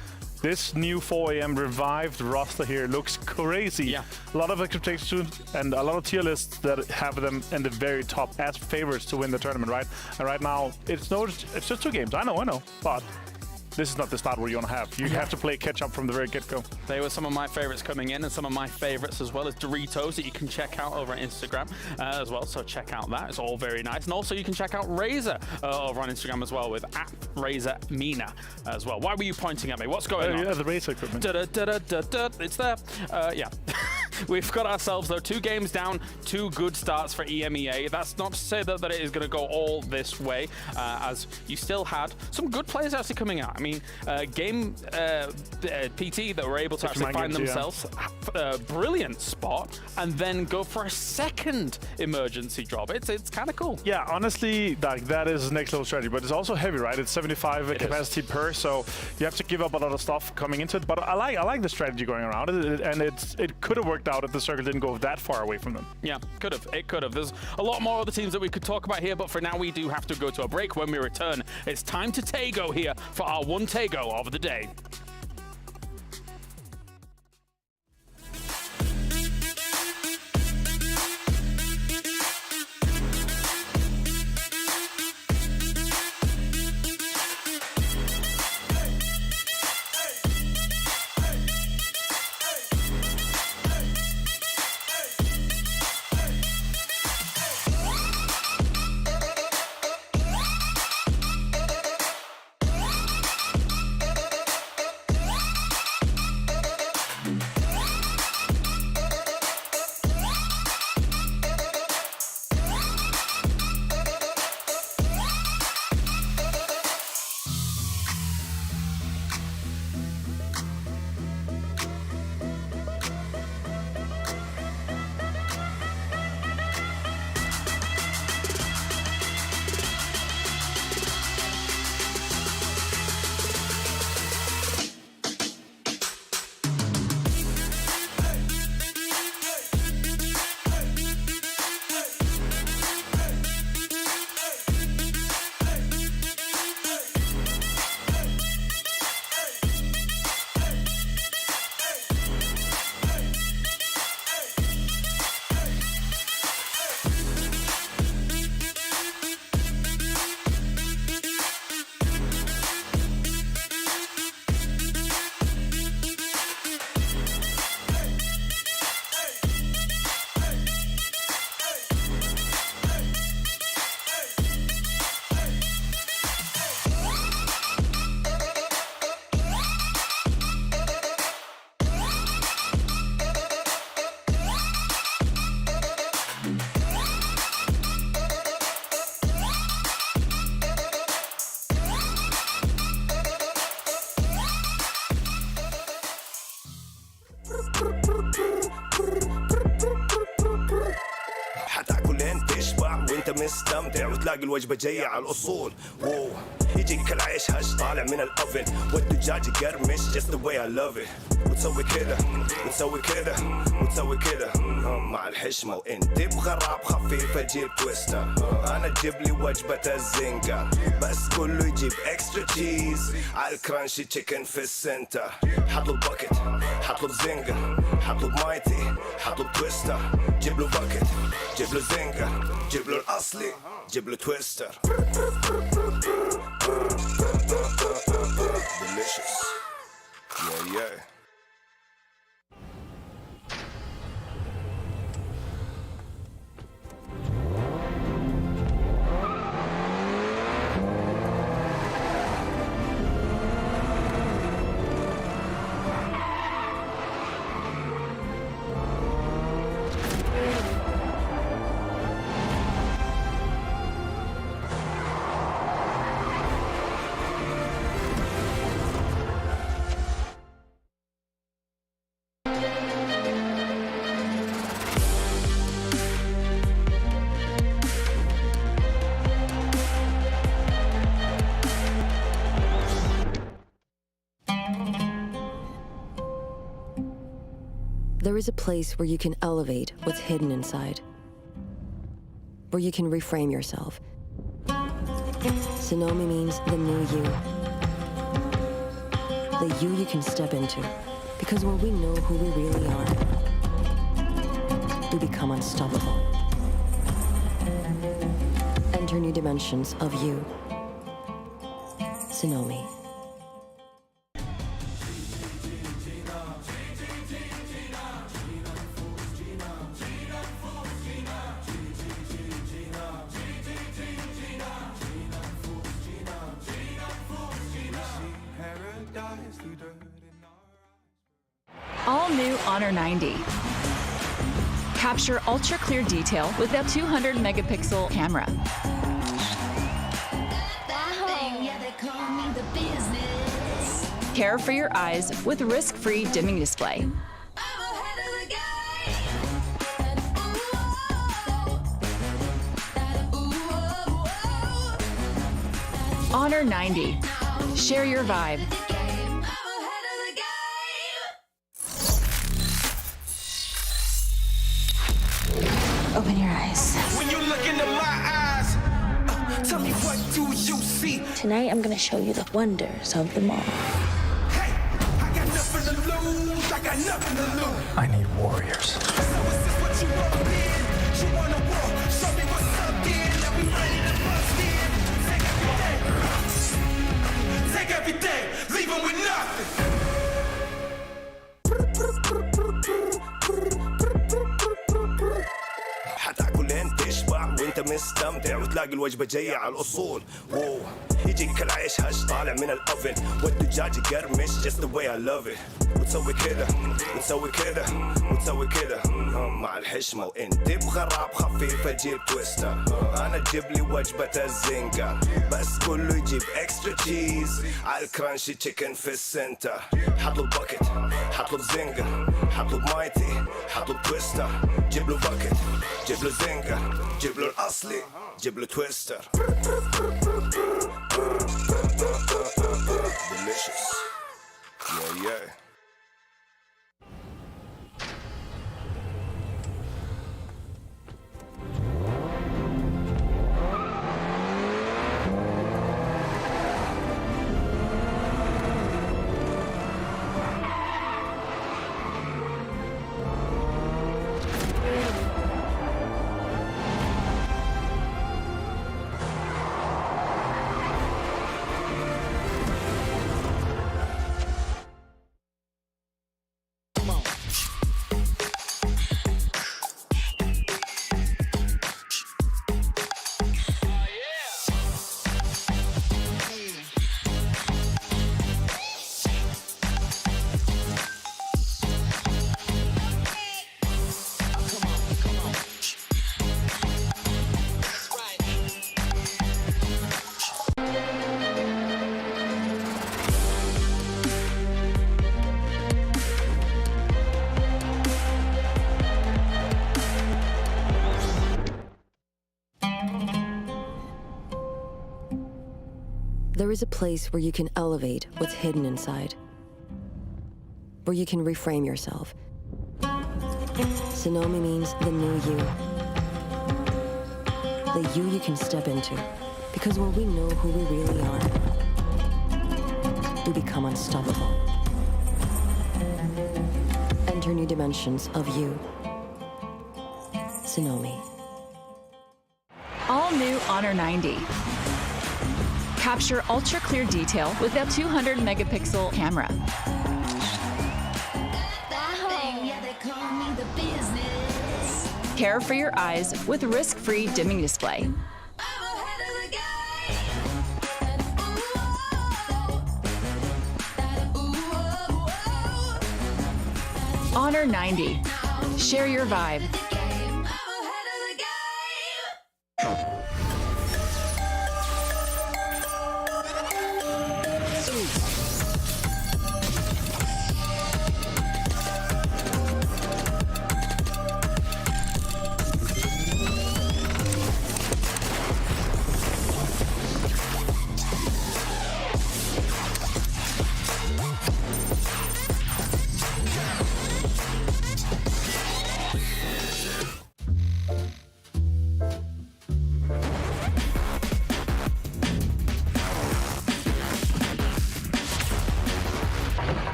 this new 4 AM revived roster here looks crazy. Yeah. A lot of expectations and a lot of tier lists that have them in the very top as favorites to win the tournament, right? And right now, it's just 2 games. I know, but this is not the start where you want to have. You have to play catch up from the very get-go. They were some of my favorites coming in, and some of my favorites as well as Doritos that you can check out over on Instagram as well. So check out that. It's all very nice. And also you can check out Razor over on Instagram as well with @RazorMina as well. Why were you pointing at me? What's going on? Yeah, the Razor equipment. It's there. Yeah. We've got ourselves, though, 2 games down, 2 good starts for EMEA. That's not to say that it is going to go all this way, as you still had some good players actually coming out. I mean, Game PT that were able to actually find themselves a brilliant spot and then go for a second emergency drop. It's kind of cool. Yeah, honestly, that is next level strategy, but it's also heavy, right? It's 75 capacity per, so you have to give up a lot of stuff coming into it. But I like the strategy going around it, and it could have worked out if the circle didn't go that far away from them. Yeah, could have. It could have. There's a lot more other teams that we could talk about here, but for now we do have to go to a break. When we return, it's time to Taego here for our one Taego of the day. وانت مستمتع وتلاقي الوجبة جاية على الأصول. واو يجيك العيش هش طالع من الأوفن والدجاج يقرمش just the way I love it. وتسوي كده وتسوي كده وتسوي كده مع الحشمة وانت تبغى راب خفيفة جيب تويستر. أنا جيب لي وجبة الزنجر بس كله يجيب اكسترا تشيز على الكرانشي تشيكن في السنتر. حطلب باكت حطلب زنجر حطلب مايتي حطلب تويستر. جيب له باكت جيب له زنجر جيب له الأصلي جيب له تويستر. Delicious. Yeah, yeah. There is a place where you can elevate what's hidden inside, where you can reframe yourself. Sonomi means the new you. The you can step into. Because when we know who we really are, we become unstoppable. Enter new dimensions of you. Sonomi. All new Honor 90. Capture ultra clear detail with a 200 megapixel camera. Care for your eyes with risk-free dimming display. Honor 90. Share your vibe. Open your eyes. When you look into my eyes, tell me what do you see? Tonight I'm gonna show you the wonders of the mall. Hey, I got nothing to lose. I got nothing to lose. I need warriors. So is this what you want to be? You want to war? Show me what's up, then. Now we ready to bust in. Take everything. Take everything. Leave them with nothing. حتاكل انت تشبع وانت مستمتع وتلاقي الوجبة جاية على الأصول. واو يجيك العيش هش طالع من الأوفن والدجاج يقرمش just the way I love it. وتسوي كده وتسوي كده وتسوي كده مع الحشمة وانت تبغى راب خفيفة جيب تويستر. أنا جيب لي وجبة الزنجر بس كله يجيب اكسترا تشيز على الكرانشي تشيكن في السنتر. حطلب باكت حطلب زنجر حطلب مايتي حطلب تويستر. جيب له باكت جيب له زنجر جيب له الأصلي جيب له تويستر. Delicious. Yeah, yeah. There is a place where you can elevate what's hidden inside, where you can reframe yourself. Tsunami means the new you. The you can step into. Because when we know who we really are, we become unstoppable. Enter new dimensions of you. Tsunami. All new Honor 90. Capture ultra clear detail with a 200 megapixel camera. Care for your eyes with risk-free dimming display. Honor 90. Share your vibe.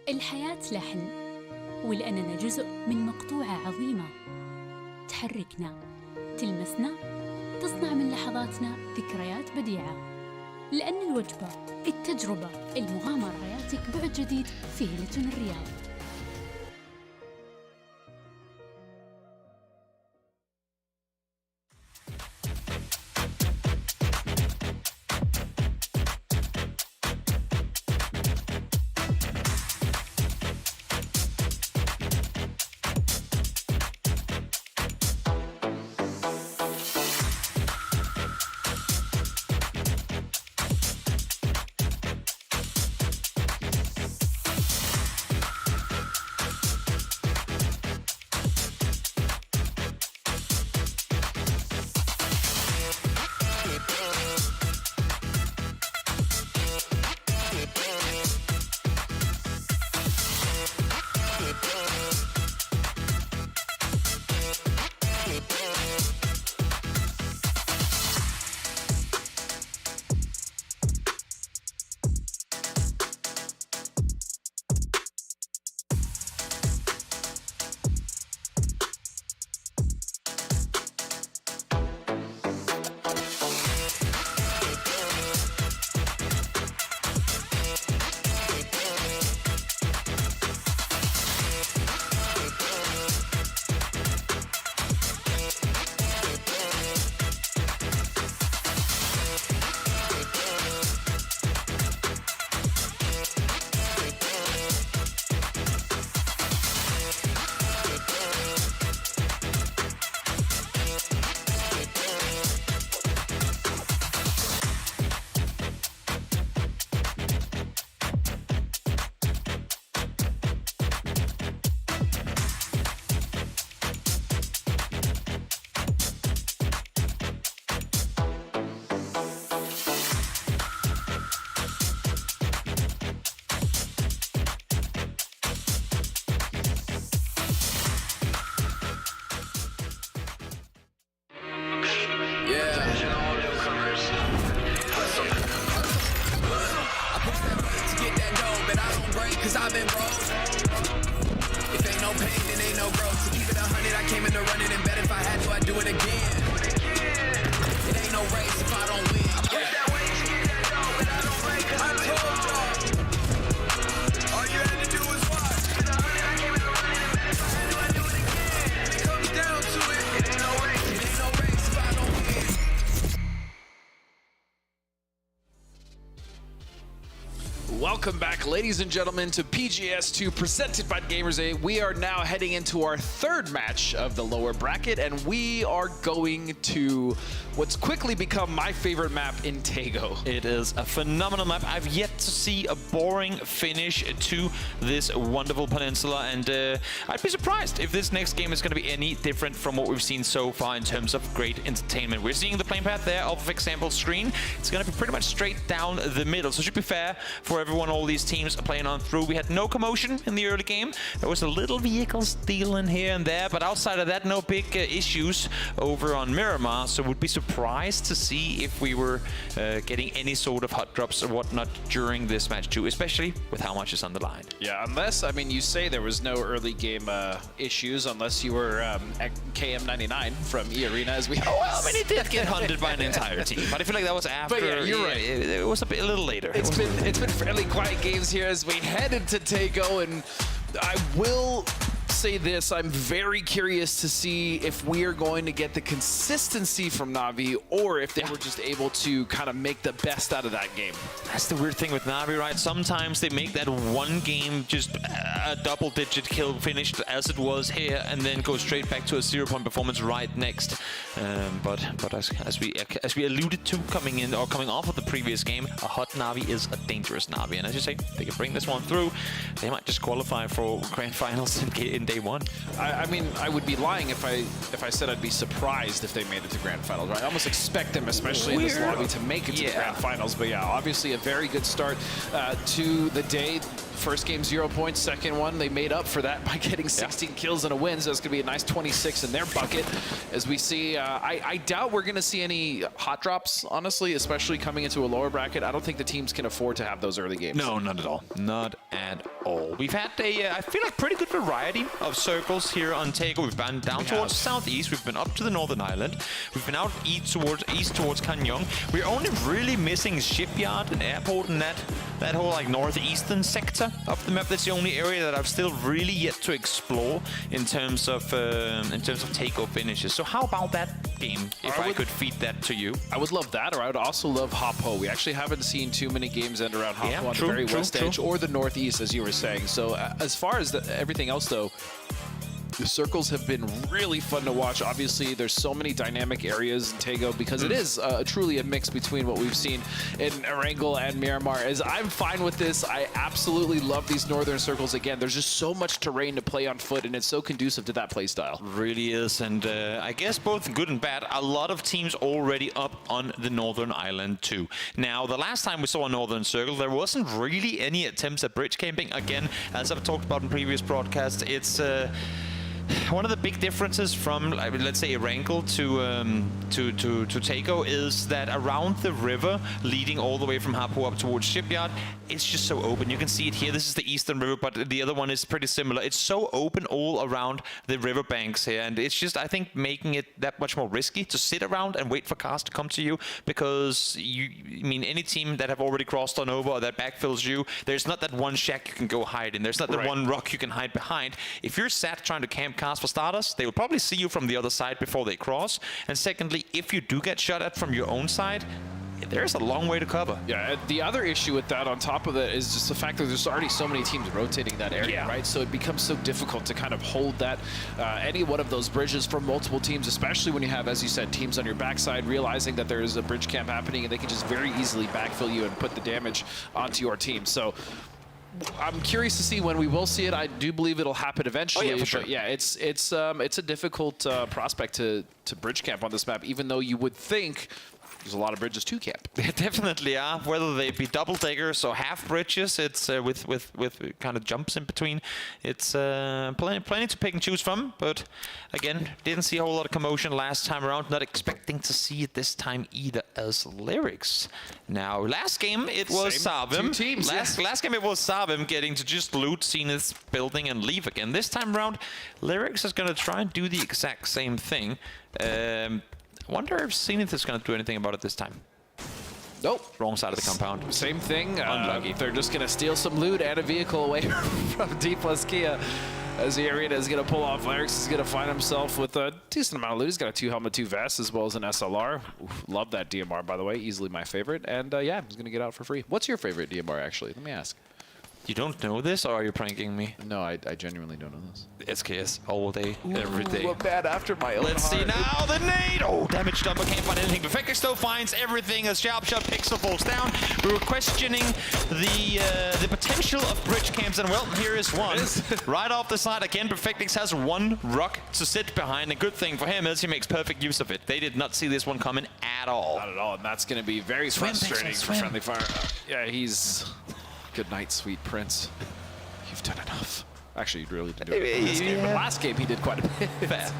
الحياة لحن، ولأننا جزء من مقطوعة عظيمة تحركنا، تلمسنا، تصنع من لحظاتنا ذكريات بديعة. لأن الوجبة، التجربة، المغامرة، حياتك بعد جديد في هيلتون الرياض. Welcome back, ladies and gentlemen, to PGS2 presented by Gamers8. We are now heading into our third match of the lower bracket, and we are going to what's quickly become my favorite map in Taego. It is a phenomenal map. I've yet to see a boring finish to this wonderful peninsula, and I'd be surprised if this next game is going to be any different from what we've seen so far in terms of great entertainment. We're seeing the playing path there of example screen. It's going to be pretty much straight down the middle, so it should be fair for everyone. All these teams are playing on through. We had no commotion in the early game. There was a little vehicle stealing here and there, but outside of that, no big issues over on Miramar, so would be surprised to see if we were getting any sort of hot drops or whatnot during this match too, especially with how much is on the line. Yeah, unless, I mean, you say there was no early game issues, unless you were at KM99 from E-Arena, as we well, I mean, it did get hunted by an entire team, but I feel like that was after. But yeah, you're right. It was a little later. It's been fairly quiet games here as we head into Taego, and I will say this, I'm very curious to see if we are going to get the consistency from Na'Vi, or if they were just able to kind of make the best out of that game. That's the weird thing with Na'Vi, right? Sometimes they make that one game just a double-digit kill finished as it was here, and then go straight back to a 0-point performance right next. But as we alluded to coming off of the previous game, a hot Na'Vi is a dangerous Na'Vi, and as you say, they can bring this one through. They might just qualify for grand finals in day one. I mean, I would be lying if I said I'd be surprised if they made it to grand finals, right? I almost expect them, especially in this lobby, to make it to the grand finals. But yeah, obviously a very good start to the day. First game 0 points, second one they made up for that by getting 16 kills and a win, so it's going to be a nice 26 in their bucket. As we see, I doubt we're going to see any hot drops, honestly, especially coming into a lower bracket. I don't think the teams can afford to have those early games. No, not at all. Not at all. We've had I feel like pretty good variety of circles here on Taego. We've been down towards southeast, we've been up to the Northern Island, we've been out east towards Kanyong. We're only really missing Shipyard and Airport and that whole like northeastern sector of the map. That's the only area that I've still really yet to explore in terms of Taego finishes. So how about that game, if I could feed that to you? I would love that, or I would also love Hop-Ho. We actually haven't seen too many games end around Hop-Ho on the very west edge or the northeast, as you were saying. So as far as everything else, though, the circles have been really fun to watch. Obviously, there's so many dynamic areas in Taego because it is truly a mix between what we've seen in Erangel and Miramar. As I'm fine with this, I absolutely love these northern circles. Again, there's just so much terrain to play on foot, and it's so conducive to that play style. Really is, and I guess both good and bad. A lot of teams already up on the Northern Island too. Now, the last time we saw a Northern Circle, there wasn't really any attempts at bridge camping. Again, as I've talked about in previous broadcasts, it's one of the big differences from, let's say, Erangel to Taego is that around the river, leading all the way from Hop-Ho up towards Shipyard, it's just so open. You can see it here. This is the eastern river, but the other one is pretty similar. It's so open all around the river banks here, and it's just, I think, making it that much more risky to sit around and wait for cars to come to you, because I mean, any team that have already crossed on over or that backfills you, there's not that one shack you can go hide in. There's not that one rock you can hide behind. If you're sat trying to camp cars, for starters, they will probably see you from the other side before they cross. And secondly, if you do get shot at from your own side, there's a long way to cover. Yeah, the other issue with that on top of that is just the fact that there's already so many teams rotating that area, right? So it becomes so difficult to kind of hold that, any one of those bridges for multiple teams, especially when you have, as you said, teams on your backside realizing that there's a bridge camp happening and they can just very easily backfill you and put the damage onto your team. So I'm curious to see when we will see it. I do believe it'll happen eventually. For sure. But yeah, it's a difficult prospect to bridge camp on this map, even though you would think there's a lot of bridges to camp. They definitely are. Whether they be double deckers or half bridges, it's with kind of jumps in between. It's plenty to pick and choose from. But again, didn't see a whole lot of commotion last time around. Not expecting to see it this time either as Lyrics. Now, last game it was Savim. Two teams. Last game it was Savim getting to just loot Zenith's building and leave again. This time around, Lyrics is going to try and do the exact same thing. Wonder if Zenith is going to do anything about it this time. Nope. Wrong side of the compound. Same thing. Unlucky. They're just going to steal some loot and a vehicle away from D plus Kia. as the Arena is going to pull off. Larix is going to find himself with a decent amount of loot. He's got a 2-helmet, 2 vests, as well as an SLR. Oof, love that DMR, by the way. Easily my favorite. And yeah, he's going to get out for free. What's your favorite DMR, actually? Let me ask. You don't know this, or are you pranking me? No, I genuinely don't know this. SKS all day, every day. What bad after my own Let's see heart. now the nade. Oh, damage dumper can't find anything. Perfectix though finds everything as Sharp Shot Pixel falls down. We were questioning the potential of bridge camps, and well, here is one. Right off the side again, Perfectix has one rock to sit behind. A good thing for him is he makes perfect use of it. They did not see this one coming at all. Not at all, and that's going to be very frustrating for Friendly Fire. Yeah, he's... Good night, sweet prince. You've done enough. Actually, you really did do it this game. But last game, he did quite a bit.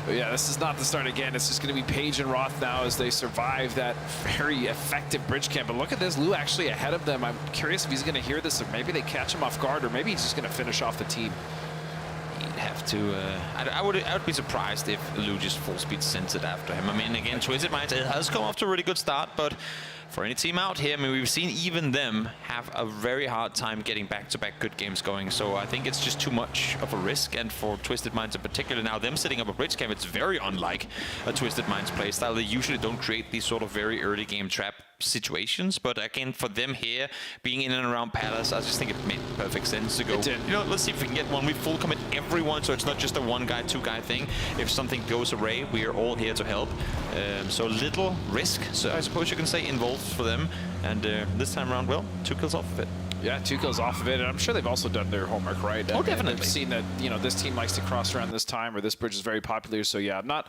But yeah, this is not the start again. It's just going to be Paige and Roth now as they survive that very effective bridge camp. But look at this, Lou actually ahead of them. I'm curious if he's going to hear this, or maybe they catch him off guard, or maybe he's just going to finish off the team. He'd have to. I would be surprised if Lou just full speed sends it after him. I mean, again, Twisted Minds, it has come off to a really good start, but for any team out here, I mean, we've seen even them have a very hard time getting back-to-back good games going. So I think it's just too much of a risk. And for Twisted Minds in particular, now them setting up a bridge camp, it's very unlike a Twisted Minds playstyle. They usually don't create these sort of very early game trap situations. But again, for them here, being in and around Palace, I just think it made perfect sense to go, you know, let's see if we can get one. We full commit everyone, so it's not just a one guy, two guy thing. If something goes awry, we are all here to help. So little risk, so I suppose you can say, involved for them, and this time around, well, 2 kills off of it. Yeah, 2 kills off of it, and I'm sure they've also done their homework, right? Oh, definitely. They've seen that, you know, this team likes to cross around this time, or this bridge is very popular. So yeah, I'm not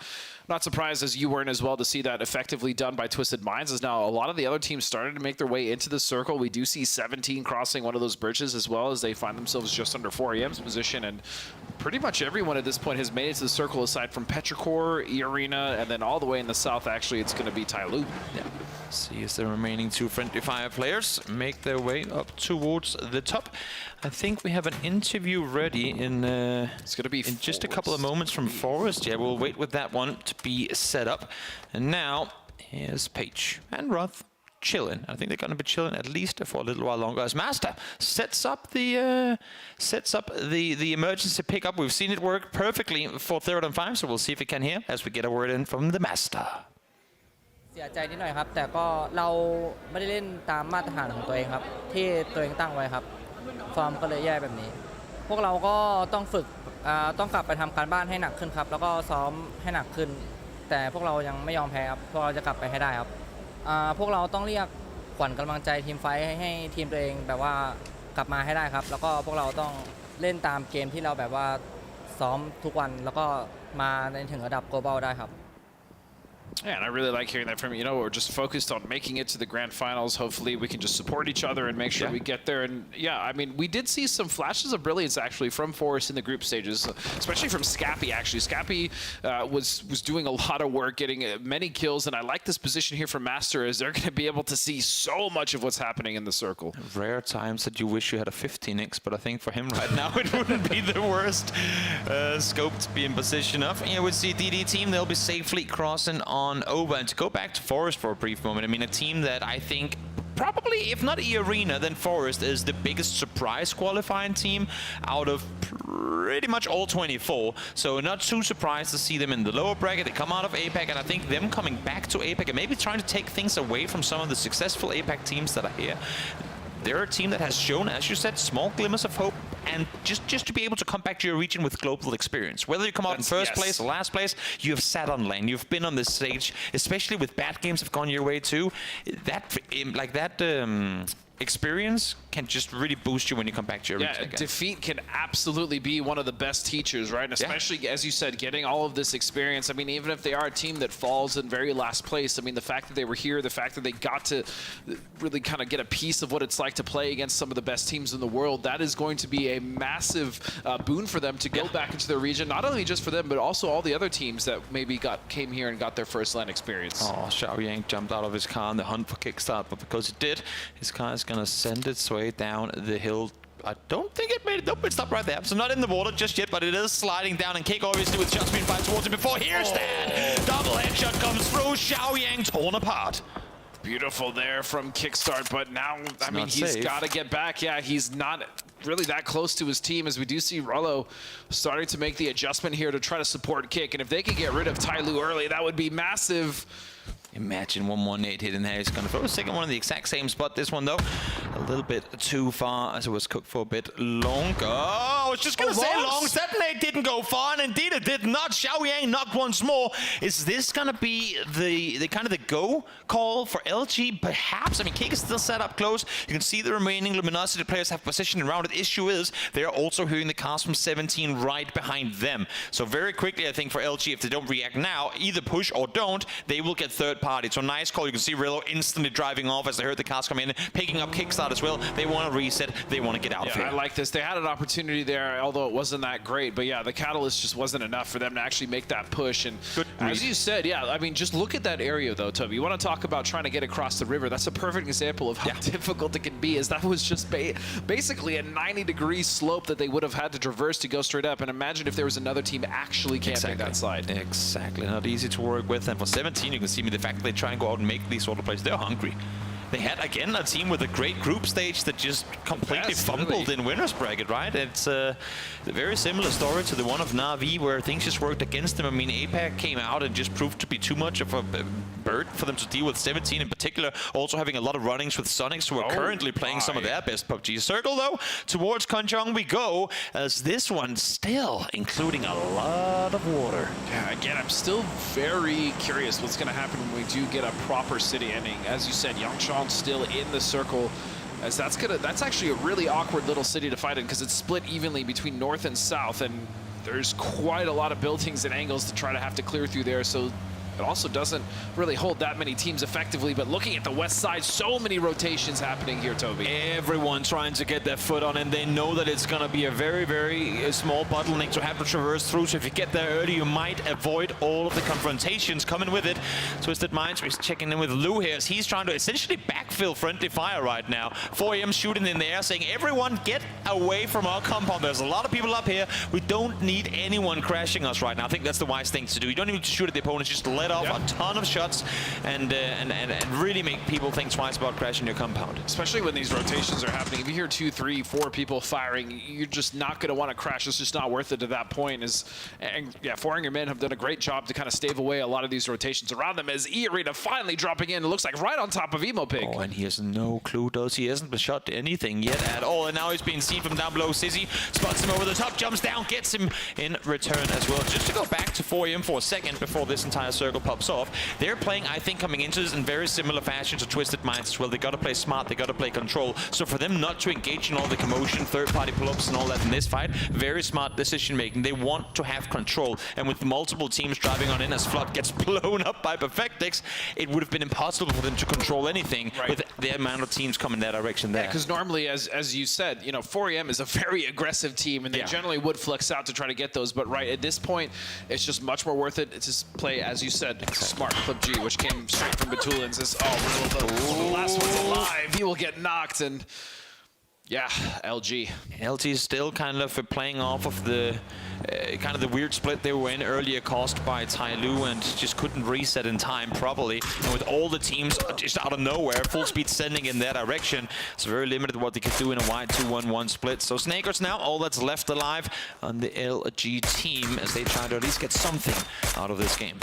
surprised, as you weren't as well, to see that effectively done by Twisted Minds. As now a lot of the other teams started to make their way into the circle. We do see 17 crossing one of those bridges, as well as they find themselves just under 4 AM's position, and pretty much everyone at this point has made it to the circle, aside from Petrichor, E-Arena, and then all the way in the south, actually, it's going to be Tyloo. Yeah. See as the remaining 2 Friendly Fire players make their way up towards the top. I think we have an interview ready in it's going to be in just a couple of moments from Forest. Yeah, we'll wait with that one to be set up. And now here's Paige and Roth chilling. I think they're going to be chilling at least for a little while longer, as Master sets up the emergency pickup. We've seen it work perfectly for 3rd and 5, so we'll see if we can hear as we get a word in from the Master. เสียใจนิดหน่อยครับแต่ก็เราไม่ได้เล่นตามมาตรฐานของตัวเองครับที่ตัวเองตั้งไว้ครับฟอร์มก็เลยแย่แบบนี้พวกเราก็ต้องฝึกต้องกลับไปทำการบ้านให้หนักขึ้นครับแล้วก็ซ้อมให้หนักขึ้นแต่พวกเรายังไม่ยอมแพ้ครับพวกเราจะกลับไปให้ได้ครับพวกเราต้องเรียกขวัญกำลังใจทีมไฟท์ให้ทีมตัวเองแบบว่ากลับมาให้ได้ครับแล้วก็พวกเราต้องเล่นตามเกมที่เราแบบว่าซ้อมทุกวันแล้วก็มาในถึงระดับ global ได้ครับ Yeah, and I really like hearing that from you. You know, we're just focused on making it to the grand finals. Hopefully we can just support each other and make sure we get there. And yeah, I mean, we did see some flashes of brilliance actually from Forest in the group stages, especially from Scappy actually. Scappy was doing a lot of work, getting many kills, and I like this position here from Master, as they're going to be able to see so much of what's happening in the circle. Rare times that you wish you had a 15x, but I think for him right now it wouldn't be the worst scope to be in position of. Yeah, with the DD team, they'll be safely crossing on over. And to go back to Forest for a brief moment, I mean, a team that I think probably, if not E-Arena, then Forest is the biggest surprise qualifying team out of pretty much all 24. So not too surprised to see them in the lower bracket. They come out of APAC, and I think them coming back to APAC and maybe trying to take things away from some of the successful APAC teams that are here. They're a team that has shown, as you said, small glimmers of hope, and just to be able to come back to your region with global experience. Whether you come out in first place or last place, you have sat on lane, you've been on this stage, especially with bad games have gone your way too. That experience can just really boost you when you come back to your region again. Defeat can absolutely be one of the best teachers, right? And especially, as you said, getting all of this experience. I mean, even if they are a team that falls in very last place, I mean, the fact that they were here, the fact that they got to really kind of get a piece of what it's like to play against some of the best teams in the world, that is going to be a massive boon for them to go back into their region, not only just for them, but also all the other teams that maybe came here and got their first LAN experience. Oh, Xiaoyang jumped out of his car in the hunt for kickstart, but because it did, his car is going to send its way down the hill. I don't think it made it. Nope, it stopped right there. So not in the water just yet, but it is sliding down. And Kick obviously with shots being fired towards him before. Here's that double headshot comes through. Xiaoyang torn apart. Beautiful there from Kickstart, but now, I mean, he's got to get back. Yeah, he's not really that close to his team, as we do see Rollo starting to make the adjustment here to try to support Kick. And if they could get rid of Tyloo early, that would be massive. Imagine 118 hit in there. He's going to throw a second one in the exact same spot. This one, though, a little bit too far, as it was cooked for a bit longer. Oh, I was just going to say long. That nade didn't go far, and indeed it did not. Xiao Yang knocked once more. Is this going to be the kind of the go call for LG? Perhaps. I mean, Kick is still set up close. You can see the remaining Luminosity players have positioned around it. The issue is they're also hearing the cast from 17 right behind them. So very quickly, I think, for LG, if they don't react now, either push or don't, they will get third party. So nice call. You can see Rillo instantly driving off as they heard the cast come in, picking up Kickstart as well. They want to reset. They want to get out of here. I like this. They had an opportunity there, although it wasn't that great. But yeah, the catalyst just wasn't enough for them to actually make that push. And as you said, yeah, I mean, just look at that area, though, Toby. You want to talk about trying to get across the river. That's a perfect example of how difficult it can be, as that was just basically a 90-degree slope that they would have had to traverse to go straight up. And imagine if there was another team actually camping that side. Exactly. Not easy to work with. And for 17, you can see the fact that they try and go out and make these sort of plays. They're hungry. They had, again, a team with a great group stage that just completely fumbled in winner's bracket, right? It's a very similar story to the one of Na'Vi, where things just worked against them. I mean, APAC came out and just proved to be too much of a bird for them to deal with. 17 in particular, also having a lot of runnings with Sonics, who are currently playing some of their best PUBG. Circle, though, towards Kanchong we go, as this one still including a lot of water. Yeah, again, I'm still very curious what's going to happen when we do get a proper city ending. As you said, Yangchong still in the circle, as that's actually a really awkward little city to fight in, because it's split evenly between north and south, and there's quite a lot of buildings and angles to try to have to clear through there. So it also doesn't really hold that many teams effectively. But looking at the west side, so many rotations happening here, Toby. Everyone trying to get their foot on, and they know that it's going to be a very, very small bottleneck to have to traverse through. So if you get there early, you might avoid all of the confrontations coming with it. Twisted Minds is checking in with Lou here, as he's trying to essentially backfill friendly fire right now. 4AM shooting in the air, saying, everyone get away from our compound. There's a lot of people up here. We don't need anyone crashing us right now. I think that's the wise thing to do. You don't need to shoot at the opponents, just let off a ton of shots and really make people think twice about crashing your compound. Especially when these rotations are happening. If you hear 2, 3, 4 people firing, you're just not going to want to crash. It's just not worth it at that point. And yeah, 4 Angry Men have done a great job to kind of stave away a lot of these rotations around them, as E-Arena finally dropping in. It looks like right on top of Emo Pig. Oh, and he has no clue, does he? Hasn't been shot anything yet at all. And now he's being seen from down below. Sizzy spots him over the top, jumps down, gets him in return as well. Just to go back to 4AM for a second before this entire circle pops off. They're playing, I think, coming into this in very similar fashion to Twisted Minds as well. They got to play smart, they got to play control. So for them not to engage in all the commotion, third-party pull-ups and all that in this fight, very smart decision-making. They want to have control. And with multiple teams driving on in, as Flood gets blown up by Perfectix, it would have been impossible for them to control anything with the amount of teams coming that direction there. Yeah, because normally, as you said, you know, 4AM is a very aggressive team, and they generally would flex out to try to get those. But at this point, it's just much more worth it to just play, as you said, smart PUBG, which came straight from Batulins. The last one's alive. He will get knocked, and yeah, LG. LG is still kind of playing off of the kind of the weird split they were in earlier, caused by Tyloo, and just couldn't reset in time properly. And with all the teams just out of nowhere, full speed sending in their direction, it's very limited what they could do in a wide 2-1-1 split. So Snakers now all that's left alive on the LG team, as they try to at least get something out of this game.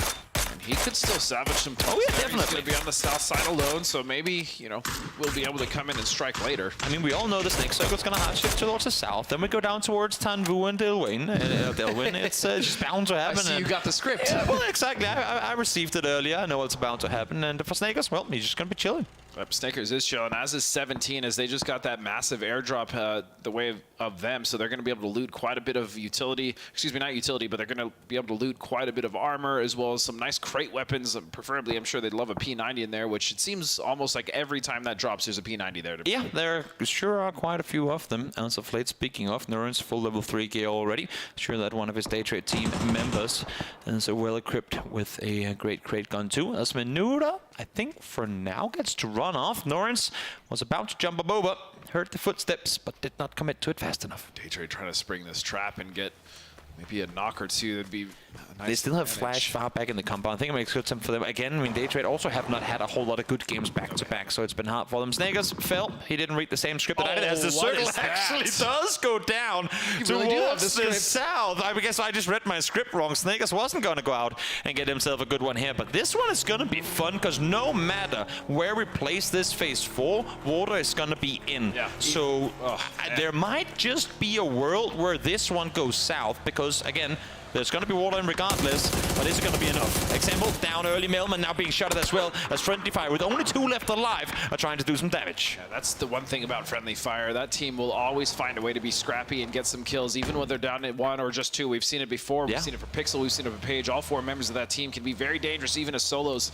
And he could still savage some toes. Oh, yeah, there. definitely. He's going to be on the south side alone, so maybe, you know, we'll be able to come in and strike later. I mean, we all know the Snake Circle's going to shift towards the south. Then we go down towards Tanvu and Dilwyn. It's just bound to happen. I see you got the script. Yeah, well, exactly. I received it earlier. I know it's bound to happen. And for Snakers, well, he's just going to be chilling. Snakers is chilling, as is 17, as they just got that massive airdrop the way of them, so they're going to be able to loot quite a bit of utility. Excuse me, not utility, but they're going to be able to loot quite a bit of armor, as well as some nice crate weapons. Preferably, I'm sure they'd love a P90 in there, which it seems almost like every time that drops, there's a P90 there. Yeah, there sure are quite a few of them. As of late, speaking of, Nuren's full level 3 gear already. Sure that one of his day trade team members is well equipped with a great crate gun too. As Menura, I think for now, gets to run off. Norrens was about to jump up over, heard the footsteps, but did not commit to it fast enough. Daytrade trying to spring this trap and get Maybe a knock or two, that'd be nice. They still have Flash far back in the compound. I think it makes good time for them. Again, I mean, Daytrade also have not had a whole lot of good games back to back, so it's been hard for them. Snakers fell. He didn't read the same script that I did, as the circle actually does go down towards the south. I guess I just read my script wrong. Snakers wasn't going to go out and get himself a good one here, but this one is going to be fun, because no matter where we place this phase 4, water is going to be in. Yeah. So there might just be a world where this one goes south, because again, there's going to be water in regardless, but is it going to be enough? Example, down early, Mailman now being shot at as well as Friendly Fire, with only 2 left alive, are trying to do some damage. Yeah, that's the one thing about Friendly Fire. That team will always find a way to be scrappy and get some kills, even when they're down at 1 or just 2. We've seen it before. We've seen it for Pixel, we've seen it for Page. All 4 members of that team can be very dangerous, even as solos.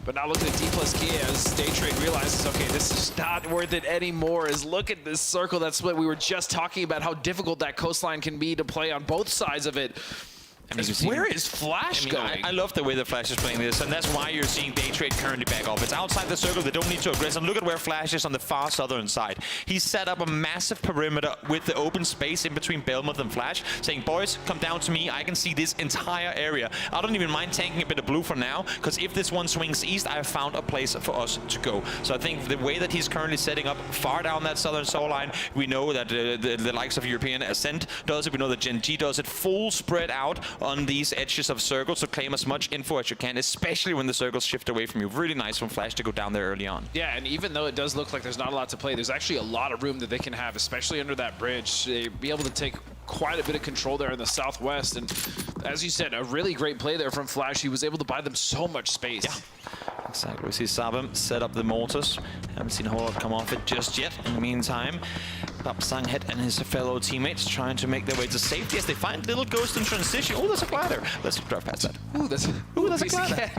But now look at D+K as Daytrade realizes, okay, this is not worth it anymore. Is look at this circle. That's what we were just talking about, how difficult that coastline can be to play on both sides of it. I mean, where is Flash going? I love the way that Flash is playing this, and that's why you're seeing Daytrade currently back off. It's outside the circle, they don't need to aggress. And look at where Flash is on the far southern side. He's set up a massive perimeter with the open space in between Belmont and Flash, saying, boys, come down to me, I can see this entire area. I don't even mind tanking a bit of blue for now, because if this one swings east, I have found a place for us to go. So I think the way that he's currently setting up far down that southern soul line, we know that the likes of European Ascent does it, we know that Gen G does it, full spread out on these edges of circles to claim as much info as you can, especially when the circles shift away from you. Really nice from Flash to go down there early on. Yeah, and even though it does look like there's not a lot to play, there's actually a lot of room that they can have, especially under that bridge. They'd be able to take quite a bit of control there in the southwest, and as you said, a really great play there from Flash. He was able to buy them so much space. Yeah. Exactly. We see Sabam set up the mortars. Haven't seen a whole lot come off it just yet. In the meantime, Sanghet and his fellow teammates trying to make their way to safety as they find little Ghost in transition. Oh, there's a glider. Let's drive past that. Ooh, that's a glider.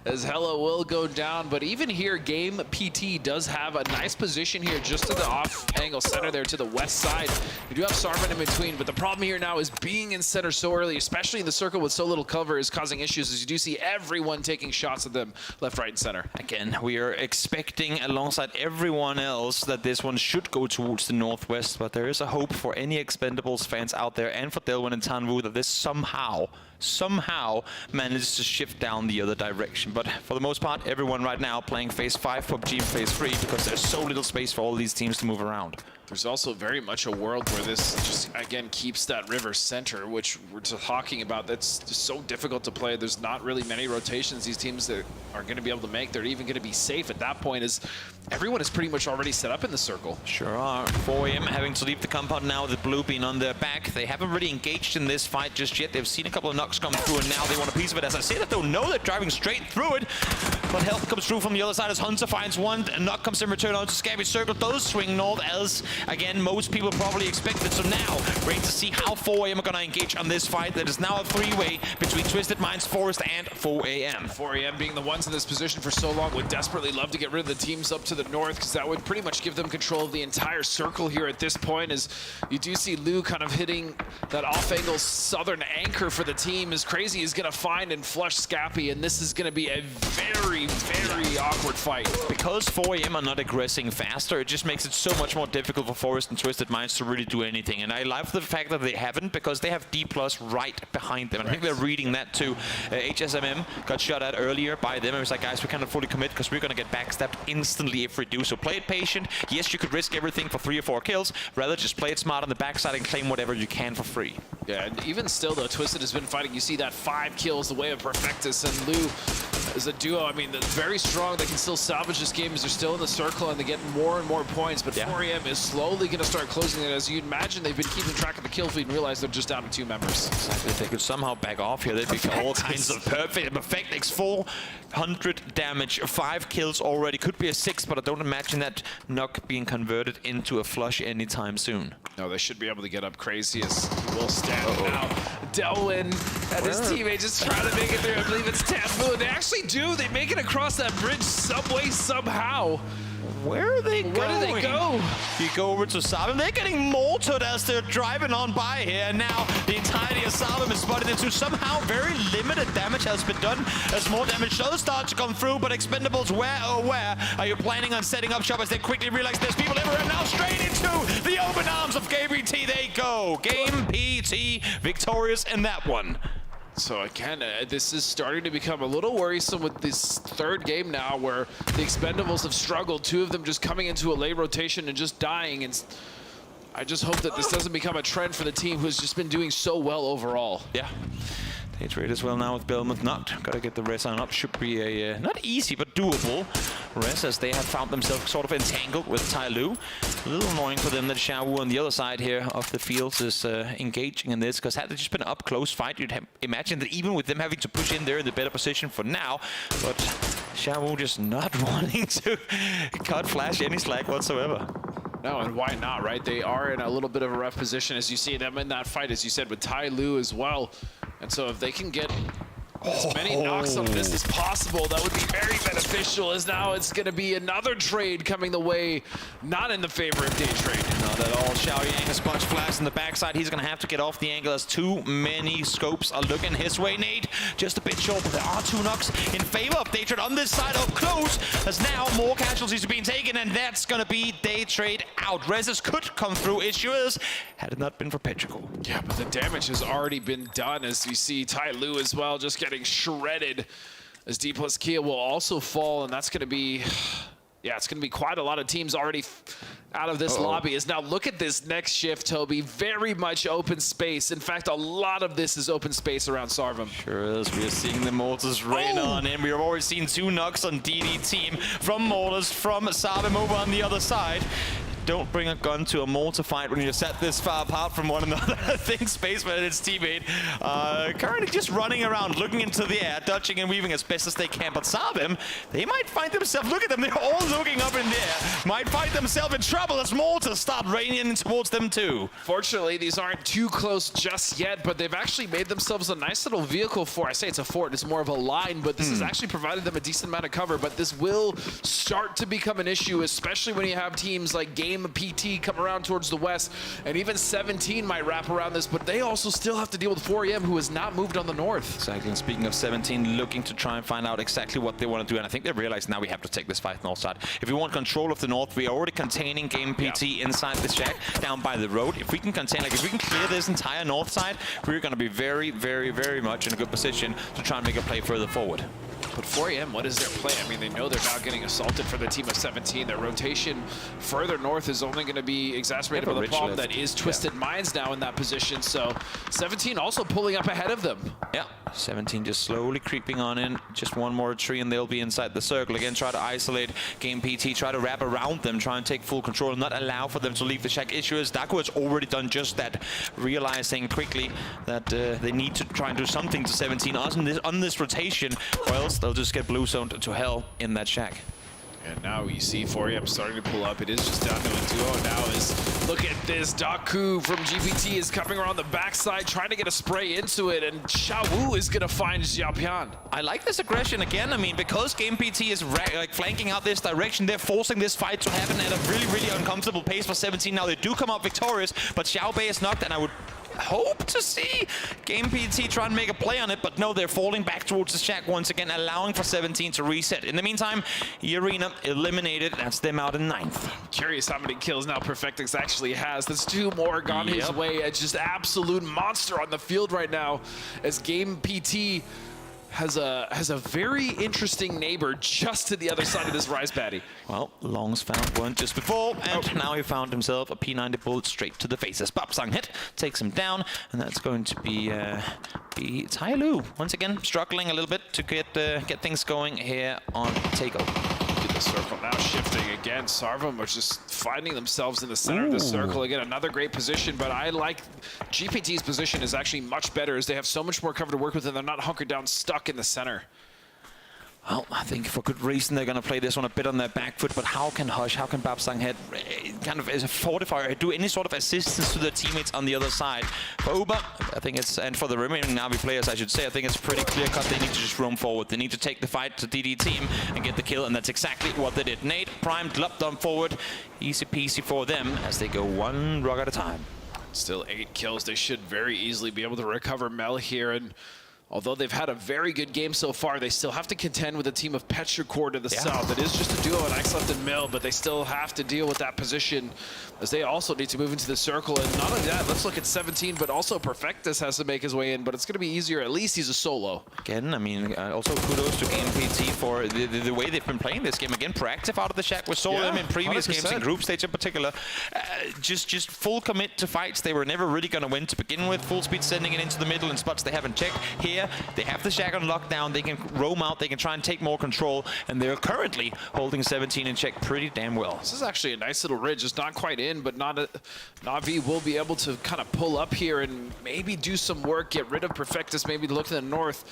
As Hella will go down, but even here, Game PT does have a nice position here just to the off-angle center there to the west side. We do have Sarman in between, but the problem here now is being in center so early, especially in the circle with so little cover, is causing issues, as you do see everyone taking shots at them left, right, and center. Again, we are expecting alongside everyone else that this one should go towards the northwest, but there is a hope for any Expendables fans out there and for Delwyn and Tanwu that this somehow manages to shift down the other direction. But for the most part, everyone right now playing phase 5 PUBG and phase 3 because there's so little space for all these teams to move around. There's also very much a world where this just, again, keeps that river center, which we're talking about. That's just so difficult to play. There's not really many rotations these teams that are going to be able to make. They're even going to be safe at that point, as everyone is pretty much already set up in the circle. Sure are. 4AM having to leave the compound now with the blue being on their back. They haven't really engaged in this fight just yet. They've seen a couple of knocks come through, and now they want a piece of it. As I say that, they'll know they're driving straight through it. But health comes through from the other side as Hunter finds one. A knock comes in return onto Scabby Circle. Those swing north, as, again, most people probably expected. So now, ready to see how 4AM are going to engage on this fight. That is now a 3-way between Twisted Minds, Forest, and 4AM. 4AM being the ones in this position for so long would desperately love to get rid of the teams up to the north, because that would pretty much give them control of the entire circle here at this point, as you do see Lou kind of hitting that off-angle southern anchor for the team, as Crazy is going to find and flush Scappy, and this is going to be a very, very awkward fight. Because 4AM are not aggressing faster, it just makes it so much more difficult for Forest and Twisted Minds to really do anything. And I love the fact that they haven't, because they have D+ right behind them. And I think they're reading that too. HSMM got shot at earlier by them. It was like, guys, we cannot fully commit because we're going to get backstabbed instantly if we do. So play it patient. Yes, you could risk everything for 3 or 4 kills. Rather just play it smart on the backside and claim whatever you can for free. Yeah, and even still though, Twisted has been fighting. You see that 5 kills the way of Perfectus, and Lou is a duo. I mean, they're very strong. They can still salvage this game as they're still in the circle and they get more and more points. But 4AM is slowly going to start closing it. As you'd imagine, they've been keeping track of the kill feed and realize they're just down to 2 members. Exactly. If they could somehow back off here, they'd be all kinds of perfect. Perfectix 400 damage, 5 kills already. Could be a 6, but I don't imagine that knock being converted into a flush anytime soon. No, they should be able to get up. Crazy as he will stand now. Delwyn and his teammate just trying to make it through. I believe it's Taboo. They actually do. They make it across that bridge some way, somehow. Where are they going? Where do they go? You go over to Salem. They're getting mortared as they're driving on by here. And now the entirety of Salem is spotted into somehow very limited damage has been done as more damage does start to come through. But Expendables, where are you planning on setting up shop as they quickly realize there's people everywhere? Now straight into the open arms of Game PT they go. Game PT victorious in that one. So again, this is starting to become a little worrisome with this third game now where the Expendables have struggled. Two of them just coming into a late rotation and just dying. And I just hope that this doesn't become a trend for the team who's just been doing so well overall. Yeah. They trade as well now with Belmont knocked. Gotta get the res on up. Should be a not easy but doable res as they have found themselves sort of entangled with Taelu. A little annoying for them that Xiaowu on the other side here of the fields is engaging in this, because had it just been an up close fight, you'd imagine that even with them having to push in, they're in the better position for now. But Xiaowu just not wanting to cut Flash any slack whatsoever. No, and why not, right? They are in a little bit of a rough position as you see them in that fight, as you said, with Tai Lu as well. And so if they can get as many knocks on this as possible, that would be very beneficial, as now it's going to be another trade coming the way, not in the favor of Day Trade. Not at all. Xiao Yang a sponge flash in the backside. He's going to have to get off the angle as too many scopes are looking his way. Nate just a bit short, but there are 2 knocks in favor of Day Trade on this side up close, as now more casualties are being taken, and that's going to be Day Trade out. Reses could come through. Issue is, had it not been for Petrichor. Yeah, but the damage has already been done, as you see Tai Lu as well just getting shredded, as D plus Kia will also fall, and that's going to be, yeah, it's going to be quite a lot of teams already out of this lobby. As now look at this next shift, Toby, very much open space. In fact, a lot of this is open space around Sarvam. Sure is. We are seeing the mortars rain on in. We have already seen 2 knocks on DD team from mortars from Sarvam over on the other side. Don't bring a gun to a mortar fight when you're set this far apart from one another. I think Spaceman and his teammate currently just running around, looking into the air, dodging and weaving as best as they can. But Sarvam, they might find themselves, look at them, they're all looking up in the air, might find themselves in trouble as mortars start raining in towards them too. Fortunately, these aren't too close just yet, but they've actually made themselves a nice little vehicle for, I say it's a fort, it's more of a line, but this has actually provided them a decent amount of cover. But this will start to become an issue, especially when you have teams like Game PT come around towards the west, and even 17 might wrap around this, but they also still have to deal with 4EM, who has not moved on the north. Exactly, and speaking of 17, looking to try and find out exactly what they want to do, and I think they realize now we have to take this fight north side. If we want control of the north, we are already containing Game PT inside the shack down by the road. If we can contain, like if we can clear this entire north side, we're going to be very, very, very much in a good position to try and make a play further forward. But 4EM, what is their play? I mean, they know they're now getting assaulted for the team of 17. Their rotation further north is only going to be exacerbated by the problem that is Twisted Minds now in that position. So 17 also pulling up ahead of them. Yeah, 17 just slowly creeping on in. Just one more tree and they'll be inside the circle. Again, try to isolate Game PT, try to wrap around them, try and take full control and not allow for them to leave the shack. Issue is Taego has already done just that, realizing quickly that they need to try and do something to 17 on this rotation, or else they'll just get blue zoned to hell in that shack. And now you see 4EM starting to pull up. It is just down to a duo now. Is look at this. Daku from GPT is coming around the backside, trying to get a spray into it, and Xiaowu is going to find Xiaopian. I like this aggression again. I mean, because Game PT is like flanking out this direction, they're forcing this fight to happen at a really, really uncomfortable pace for 17. Now they do come up victorious, but Xiao Bei is knocked, and I would hope to see Game PT try and make a play on it, but no, they're falling back towards the shack once again, allowing for 17 to reset. In the meantime, Arena eliminated. That's them out in 9th. Curious how many kills now Perfectix actually has. There's 2 more gone his way. It's just absolute monster on the field right now, as Game PT has a very interesting neighbor just to the other side of this Rise Patty. Well, Long's found one just before, and now he found himself a P90 bullet straight to the face. As Babsang hit, takes him down, and that's going to be Tai Lu once again struggling a little bit to get things going here on Taego. The circle now shifting again. Sarvam are just finding themselves in the center of the circle again. Another great position, but I like GPT's position is actually much better, as they have so much more cover to work with, and they're not hunkered down stuck in the center. Well, I think for good reason they're going to play this one a bit on their back foot, but how can Hush, how can Babsanghead kind of as a fortifier do any sort of assistance to their teammates on the other side? For Uber, I think it's, and for the remaining Na'Vi players, I should say, I think it's pretty clear-cut. They need to just roam forward. They need to take the fight to DD team and get the kill, and that's exactly what they did. Nate, primed, leapt on forward. Easy peasy for them as they go one rug at a time. Still 8 kills. They should very easily be able to recover Mel here, and although they've had a very good game so far, they still have to contend with a team of Petrichor to the south. It is just a duo in Ixleft and Mel, but they still have to deal with that position as they also need to move into the circle. And not only that, let's look at 17, but also Perfectus has to make his way in, but it's going to be easier. At least he's a solo. Again, I mean, also kudos to GamePT for the way they've been playing this game. Again, proactive out of the shack. We saw them in previous 100%. Games, in group stage in particular. Just full commit to fights they were never really going to win to begin with. Full speed sending it into the middle in spots they haven't checked. Here, they have the shack on lockdown. They can roam out. They can try and take more control. And they're currently holding 17 in check pretty damn well. This is actually a nice little ridge. It's not quite in, but Na'Vi will be able to kind of pull up here and maybe do some work, get rid of Perfectus, maybe look to the north.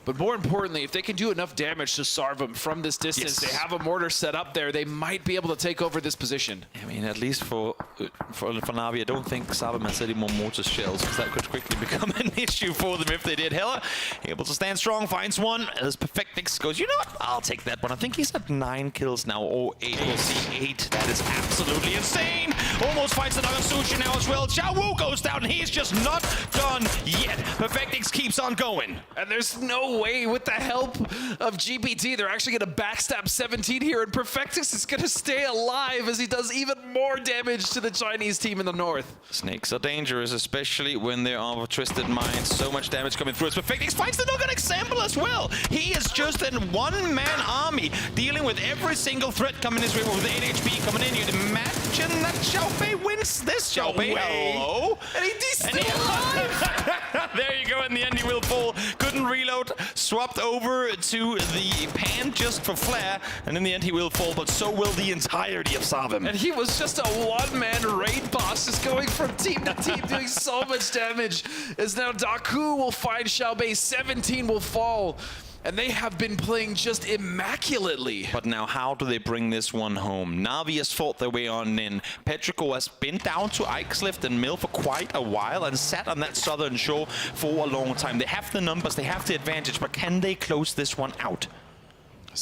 But more importantly, if they can do enough damage to Sarvum from this distance, they have a mortar set up there, they might be able to take over this position. I mean, at least for Na'Vi, I don't think Sarvum has any more mortar shells, because that could quickly become an issue for them if they did. Hella able to stand strong, finds one, as Perfectix goes, you know what, I'll take that one. I think he's at 9 kills now, or 8, we'll see 8. That is absolutely insane. Almost finds another Sushi now as well. Xiao Wu goes down, and he's just not done yet. Perfectix keeps on going. And there's no way, with the help of GPT, they're actually going to backstab 17 here, and Perfectus is going to stay alive as he does even more damage to the Chinese team in the north. Snakes are dangerous, especially when they are Twisted Minds. So much damage coming through as Perfectix finds the knock-on example as well. He is just a one-man army dealing with every single threat coming his way with the 8 HP coming in. You'd imagine that Xiaofei wins this. Xiaofei, hello. And he's still alive. There you go, in the end he will fall. Couldn't reload, swapped over to the pan just for flair, and in the end he will fall, but so will the entirety of Sarvum. And he was just a one-man raid boss, just going from team to team, doing so much damage. As now Daku will find Xiaobei, 17 will fall. And they have been playing just immaculately. But now how do they bring this one home? Na'Vi has fought their way on in. Petrichor has been down to Ixleft and Mill for quite a while and sat on that southern shore for a long time. They have the numbers, they have the advantage, but can they close this one out?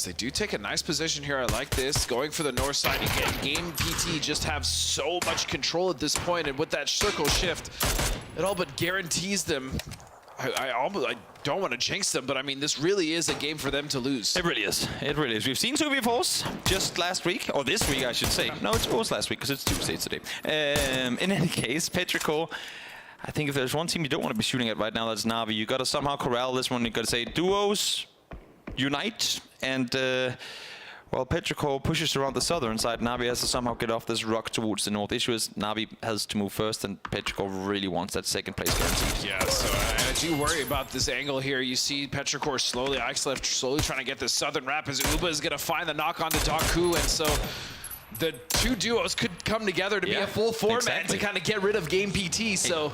They do take a nice position here. I like this. Going for the north side again. Game PT just have so much control at this point, and with that circle shift, it all but guarantees them. I don't want to jinx them, but I mean, this really is a game for them to lose. It really is. It really is. We've seen 2v4s just last week, or this week, I should say. No, it was last week, because it's Tuesday today. In any case, Petrichor, I think if there's one team you don't want to be shooting at right now, that's Na'Vi. You got to somehow corral this one. You got to say duos, unite, and well, Petrichor pushes around the southern side. Na'Vi has to somehow get off this rock towards the north. Issue is Na'Vi has to move first, and Petrichor really wants that second place guaranteed. Yeah, so I do worry about this angle here. You see Petrichor slowly, Ixleft slowly trying to get this southern wrap as Uba is going to find the knock onto Daku, and so the two duos could come together to be a full format to kind of get rid of Game PT. So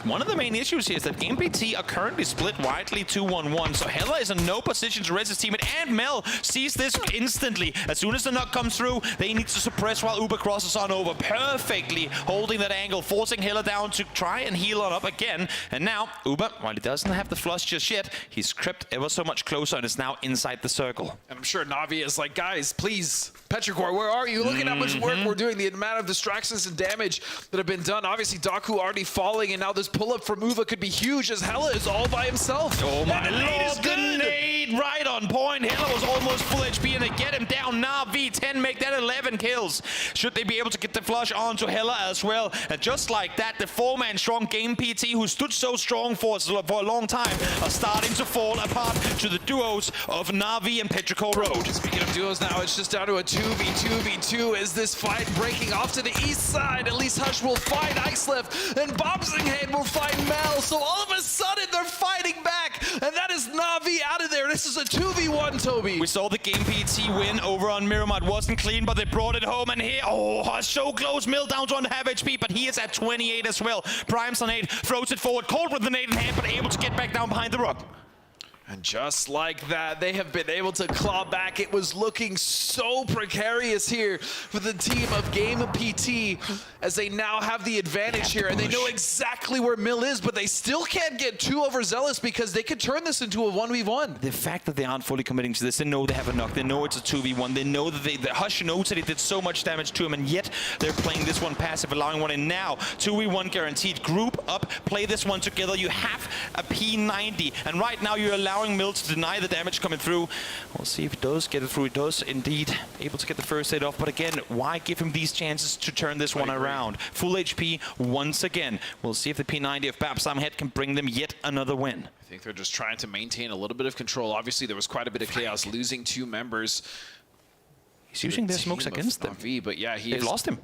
one of the main issues here is that Game PT are currently split widely 2-1-1, so Hella is in no position to res his teammate, and Mel sees this instantly. As soon as the knock comes through, they need to suppress while Uber crosses on over, perfectly holding that angle, forcing Hella down to try and heal on up again. And now, Uber, while he doesn't have the flush just yet, he's crept ever so much closer and is now inside the circle. And I'm sure Na'Vi is like, guys, please, Petrichor, where are you? Look at how much work we're doing, the amount of distractions and damage that have been done. Obviously, Daku already falling, and now this pull-up from Uva could be huge as Hella is all by himself. Oh my lord, the nade right on point. Hella was almost full HP, and they get him down. Na'Vi 10 make that 11 kills. Should they be able to get the flush onto Hella as well? And just like that, the 4-man strong Game PT, who stood so strong for a long time, are starting to fall apart to the duos of Na'Vi and Petrichor Road. Speaking of duos now, it's just down to a 2v2v2 as this fight breaking off to the east side. At least Hush will find Ixleft, and Bobsinghead will find Mel. So all of a sudden, they're fighting back, and that is Na'Vi out of there. This is a 2v1, Toby. We saw the Game PT win over on Miramar. It wasn't clean, but they brought it home, and here, Hush so close. Mill down to under half HP, but he is at 28 as well. Primes on 8, throws it forward, cold with the nade in hand, but able to get back down behind the rock. And just like that, they have been able to claw back. It was looking so precarious here for the team of Game PT as they now have the advantage here, and they know exactly where Mill is, but they still can't get too overzealous because they could turn this into a 1v1. The fact that they aren't fully committing to this, they know they have a knock, they know it's a 2v1, they know that the Hush knows that it did so much damage to him, and yet they're playing this one passive, allowing one in now. 2v1 guaranteed. Group up, play this one together. You have a P90, and right now you're allowing Mill to deny the damage coming through. We'll see if he does get it through. He does indeed able to get the first aid off, but again, why give him these chances to turn this one around? Full HP once again. We'll see if the P90 of Babsam Head can bring them yet another win. I think they're just trying to maintain a little bit of control. Obviously, there was quite a bit of chaos, losing 2 members. He's using their smokes against them. But yeah, they've lost him.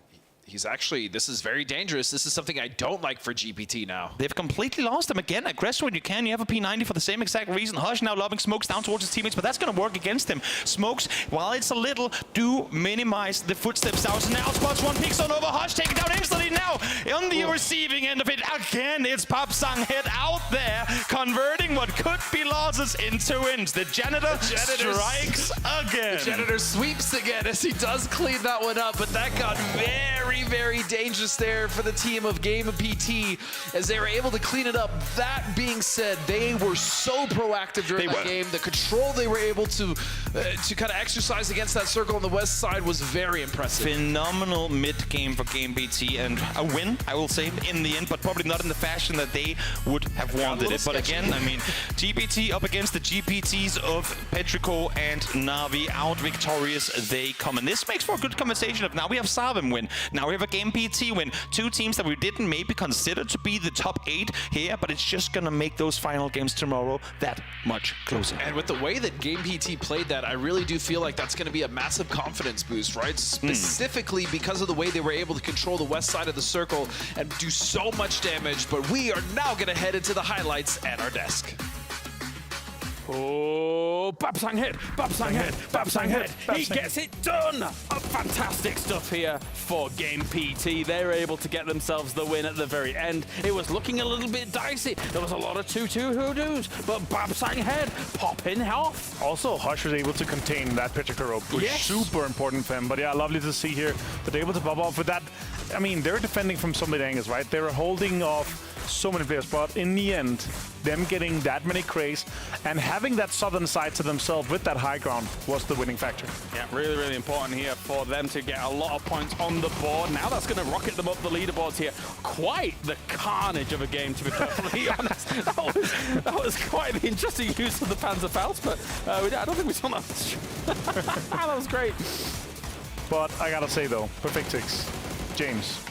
He's actually, this is very dangerous. This is something I don't like for GPT now. They've completely lost him again. Aggress when you can. You have a P90 for the same exact reason. Hush now lobbing smokes down towards his teammates, but that's going to work against him. Smokes, while it's a little, do minimize the footsteps out. Now spots one peak zone over. Hush taken down instantly now on the receiving end of it. Again, it's Babsam Head out there, converting what could be losses into wins. The janitor strikes again. The janitor sweeps again as he does clean that one up, but that got very, very dangerous there for the team of Game PT as they were able to clean it up. That being said, they were so proactive during that game. The control they were able to kind of exercise against that circle on the west side was very impressive. Phenomenal mid-game for Game PT, and a win, I will say, in the end, but probably not in the fashion that they would have wanted it. But again, I mean, GPT up against the GPTs of Petrico and Na'Vi, out victorious they come. And this makes for a good conversation of now we have Savim win, now we have a Game PT win. 2 teams that we didn't maybe consider to be the top 8 here, but it's just gonna make those final games tomorrow that much closer. And with the way that Game PT played that, I really do feel like that's gonna be a massive confidence boost, right? Specifically because of the way they were able to control the west side of the circle and do so much damage. But we are now gonna head into the highlights at our desk. Oh, Babsam Head, Babsam Head, Babsam Head. He gets it done. Fantastic stuff here for Game PT. They were able to get themselves the win at the very end. It was looking a little bit dicey. There was a lot of 2-2 hoodoos, but Babsam Head popping off. Also, Hush was able to contain that Petrico rope, which is super important for him. But yeah, lovely to see here that they're able to pop off with that. I mean, they're defending from so many angles, right? They were holding off so many players, but in the end, them getting that many crates and having that southern side to themselves with that high ground was the winning factor. Yeah, really, really important here for them to get a lot of points on the board. Now that's going to rocket them up the leaderboards here. Quite the carnage of a game, to be perfectly honest. That was quite the interesting use of the Panzerfaust, but I don't think we saw that. That was great. But I gotta say though, Perfect 6, James,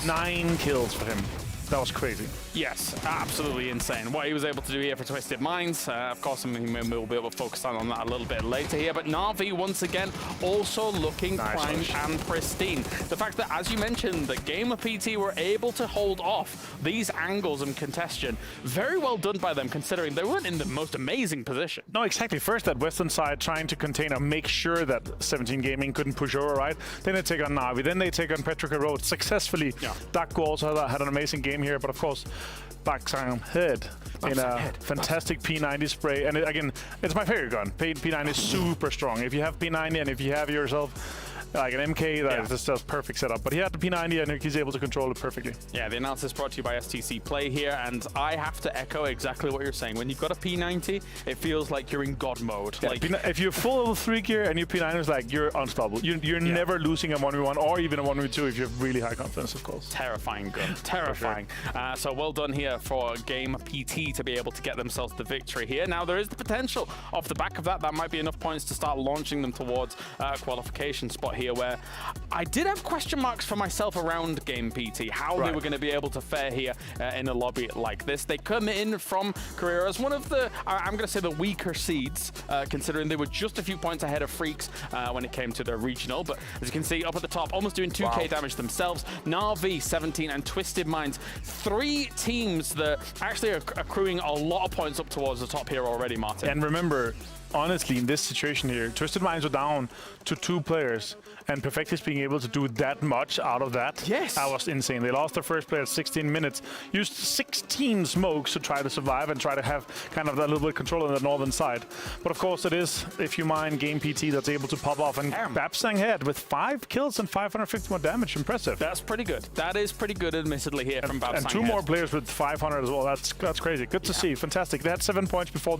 9 kills for him. That was crazy. Yes, absolutely insane. What he was able to do here for Twisted Minds, of course, we'll be able to focus on that a little bit later here, but Na'Vi, once again, also looking primed and pristine. The fact that, as you mentioned, the Game of PT were able to hold off these angles and congestion, very well done by them, considering they weren't in the most amazing position. No, exactly. First, that western side trying to contain or make sure that 17 Gaming couldn't push over, right? Then they take on Na'Vi, then they take on Petrico Road successfully. Dakko also had an amazing game here, but of course, Babsam Head in a fantastic P90 spray. And again, it's my favorite gun. P90 is super strong. If you have P90 and if you have yourself like an MK, that's just perfect setup. But he had the P90 and he's able to control it perfectly. Yeah, the analysis brought to you by STC Play here, and I have to echo exactly what you're saying. When you've got a P90, it feels like you're in God mode. Yeah, like, if you're full level 3 gear and your P90 is like, you're unstoppable. You're never losing a 1v1 or even a 1v2 if you have really high confidence, of course. Terrifying gun, terrifying. Sure. So well done here for Game PT to be able to get themselves the victory here. Now there is the potential off the back of that might be enough points to start launching them towards a qualification spot here, where I did have question marks for myself around Game PT, how they were going to be able to fare here in a lobby like this. They come in from Korea as one of the, I'm going to say, the weaker seeds, considering they were just a few points ahead of Freaks when it came to their regional. But as you can see up at the top, almost doing 2k damage themselves. Na'Vi 17 and Twisted Minds, 3 teams that actually are accruing a lot of points up towards the top here already, Martin. And remember, honestly, in this situation here, Twisted Minds were down to 2 players, and Perfectix being able to do that much out of that, that was insane. They lost their first player at 16 minutes, used 16 smokes to try to survive and try to have kind of that little bit of control on the northern side. But of course, it is, if you mind, Game PT that's able to pop off. And Babsang Head with 5 kills and 551 damage. Impressive. That's pretty good. That is pretty good, admittedly, here from Babsang And 2 more players with 500 as well. That's crazy. Good to see. Fantastic. They had 7 points before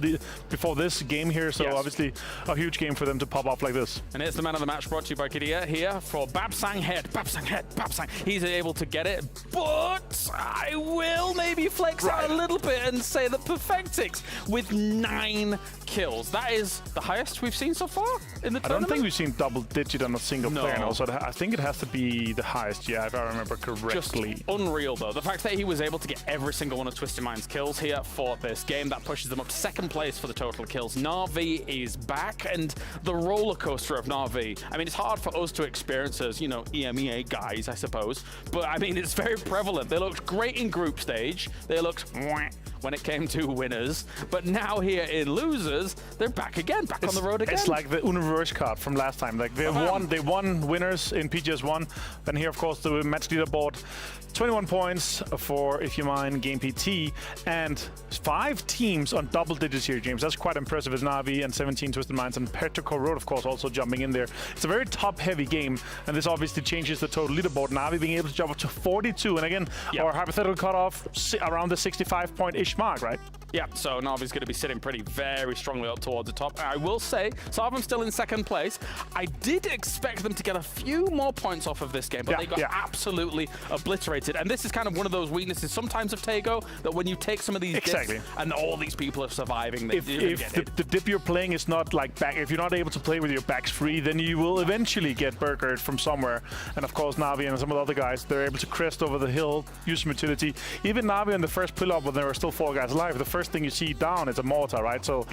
this game here, so obviously a huge game for them to pop off like this. And here's the man of the match brought to you by Kidia here for Babsang Head. Babsang Head. Babsang. He's able to get it, but I will maybe flex out a little bit and say that Perfectix with 9 kills. That is the highest we've seen so far in the tournament. I don't think we've seen double digit on a single player now, so I think it has to be the highest, if I remember correctly. Just unreal, though. The fact that he was able to get every single one of Twisted Mind's kills here for this game, that pushes them up to 2nd place for the total kills. Na'Vi is back, and the roller coaster of Na'Vi. I mean, it's hard for us to experience as, EMEA guys, I suppose, but I mean, it's very prevalent. They looked great in group stage. They looked when it came to winners, but now here in losers, they're back again, back on the road again. It's like the Universe card from last time. Like they won winners in PGS1. Then here, of course, the match leaderboard. 21 points for, if you mind, Game PT, and 5 teams on double digits here, James. That's quite impressive. It's Na'Vi and 17 Twisted Minds, and Petrichor Road, of course, also jumping in there. It's a very top-heavy game, and this obviously changes the total leaderboard. Na'Vi being able to jump up to 42, and again, our hypothetical cutoff around the 65-point-ish mark, right? Yeah, so Na'Vi's going to be sitting very strongly up towards the top. I will say, so I'm still in 2nd place. I did expect them to get a few more points off of this game, but they got absolutely obliterated. And this is kind of one of those weaknesses sometimes of Taego, that when you take some of these dips and all these people are surviving, if the dip you're playing is not like back, if you're not able to play with your backs free, then you will eventually get burgered from somewhere. And of course, Na'Vi and some of the other guys, they're able to crest over the hill, use some utility. Even Na'Vi on the first pull-up when there were still 4 guys alive, the first thing you see down is a mortar, right? So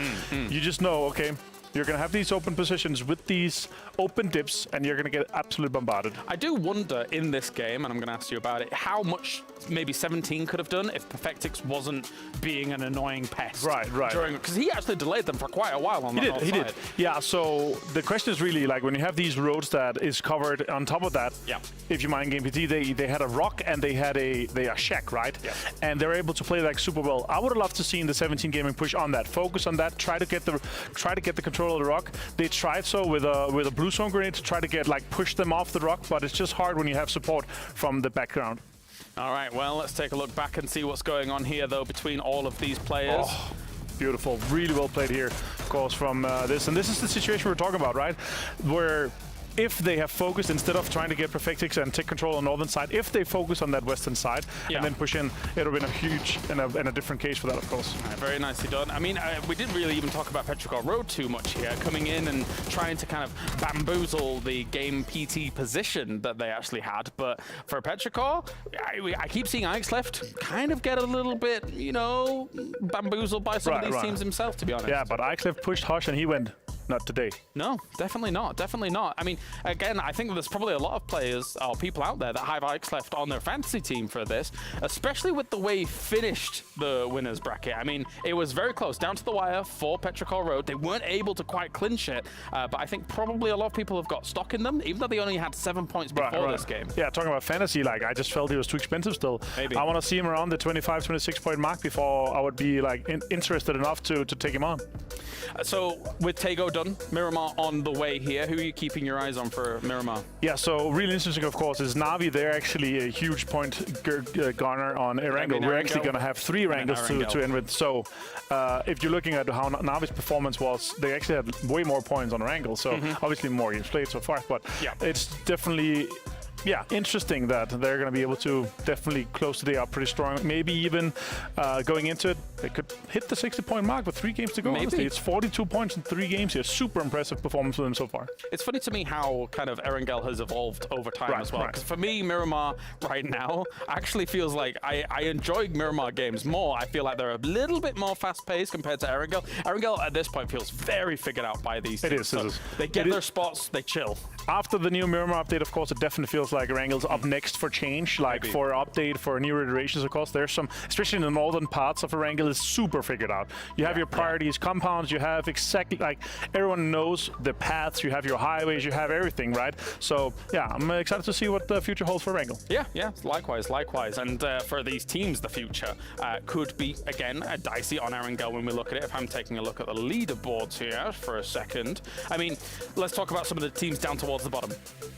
you just know, okay, you're going to have these open positions with these open dips, and you're going to get absolutely bombarded. I do wonder in this game, and I'm going to ask you about it, how much maybe 17 could have done if Perfectix wasn't being an annoying pest. Right. Because he actually delayed them for quite a while on the north side. He did. Yeah, so the question is really, like, when you have these roads that is covered on top of that, if you mind Game PT, they had a rock and they had a shack, right? Yeah. And they're able to play that super well. I would have loved to see the 17 gaming push on that, focus on that, try to get the control of the rock. They tried so with a blue smoke grenade to try to get push them off the rock, but it's just hard when you have support from the background. All right, well, let's take a look back and see what's going on here, though, between all of these players. Oh, beautiful. Really well played here, of course, from this. And this is the situation we're talking about, right? Where if they have focused, instead of trying to get Perfectix and take control on the northern side, if they focus on that western side and then push in, it would have been a huge and a different case for that, of course. Very nicely done. I mean, we didn't really even talk about Petrichor Road too much here, coming in and trying to kind of bamboozle the Game PT position that they actually had. But for Petrichor, I keep seeing Ixleft kind of get a little bit, bamboozled by some of these teams himself, to be honest. Yeah, but Ixleft pushed Hush and he went, not today. No, definitely not. Definitely not. I mean, again, I think there's probably a lot of players or people out there that have Ixleft on their fantasy team for this, especially with the way he finished the winners bracket. I mean, it was very close, down to the wire for Petrichor Road. They weren't able to quite clinch it, but I think probably a lot of people have got stock in them, even though they only had 7 points before this game. Yeah, talking about fantasy, I just felt he was too expensive still. Maybe. I want to see him around the 25, 26 point mark before I would be interested enough to take him on. So with Taego done, Miramar on the way here. Who are you keeping your eyes on for Miramar? Yeah, so really interesting, of course, is Na'Vi. They're actually a huge point garner on Erangel. We're actually going to have 3 Erangels to end with. So if you're looking at how Na'Vi's performance was, they actually had way more points on Erangel. So obviously more games played so far, but it's definitely interesting that they're going to be able to definitely close today up pretty strong. Maybe even going into it, they could hit the 60-point mark with 3 games to go. Honestly, it's 42 points in 3 games here. Super impressive performance for them so far. It's funny to me how kind of Erangel has evolved over time as well. Because for me, Miramar right now actually feels like I enjoy Miramar games more. I feel like they're a little bit more fast-paced compared to Erangel. Erangel at this point feels very figured out by these teams. It is. They get their spots, they chill. after the new Miramar update, of course, it definitely feels like Erangel's up next for change, like for update, for new iterations, of course. There's some, especially in the northern parts of Erangel, is super figured out. You have your priorities, compounds, you have exactly, like, everyone knows the paths, you have your highways, you have everything, right? So, yeah, I'm excited to see what the future holds for Erangel. Yeah, likewise. And for these teams, the future could be, again, dicey on Erangel when we look at it. If I'm taking a look at the leaderboards here for a second. I mean, let's talk about some of the teams down towards the bottom.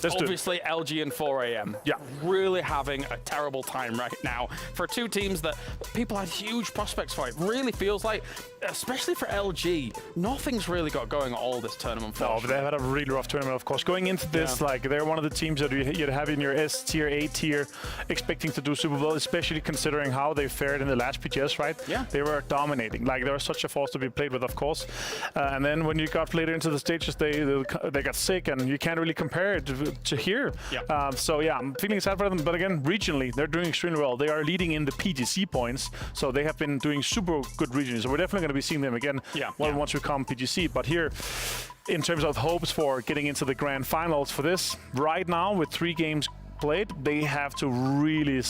Obviously, LG and 4AM. Yeah. Really having a terrible time right now for two teams that people had huge prospects for. It really feels like, especially for LG, nothing's really got going all this tournament. No, but they've had a really rough tournament, of course. Going into this, like, they're one of the teams that you'd have in your S tier, A tier, expecting to do super well, especially considering how they fared in the last PGS, right? Yeah. They were dominating. Like, they were such a force to be played with, of course. And then when you got later into the stages, they got sick, and you can't really compare it to here. Yeah. So yeah, I'm feeling sad for them. But again, regionally, they're doing extremely well. They are leading in the PGC points, so they have been doing super good regionally. So we're definitely going to be seeing them again once we come PGC. But here, in terms of hopes for getting into the grand finals for this, right now with 3 games played, they have to really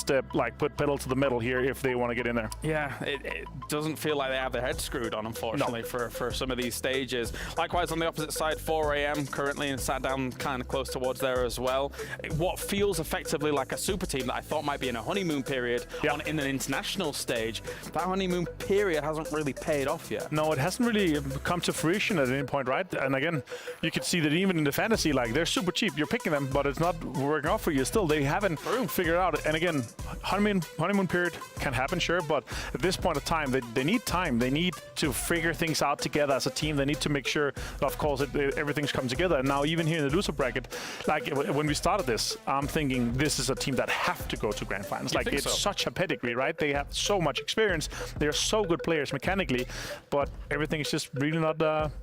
put pedal to the metal here if they want to get in there. Yeah, it doesn't feel like they have their head screwed on, unfortunately, for some of these stages. Likewise, on the opposite side, 4AM currently sat down kind of close towards there as well. What feels effectively like a super team that I thought might be in a honeymoon period in an international stage, that honeymoon period hasn't really paid off yet. No, it hasn't really come to fruition at any point, right? And again, you can see that even in the fantasy, like, they're super cheap. You're picking them, but it's not working out for you still. They haven't figured out. And again, honeymoon period can happen, sure, but at this point of time, they need time. They need to figure things out together as a team. They need to make sure that, of course, everything's come together. And now, even here in the loser bracket, like, when we started this, I'm thinking this is a team that have to go to grand finals. Like, it's such a pedigree, right? They have so much experience. They are so good players mechanically, but everything is just really not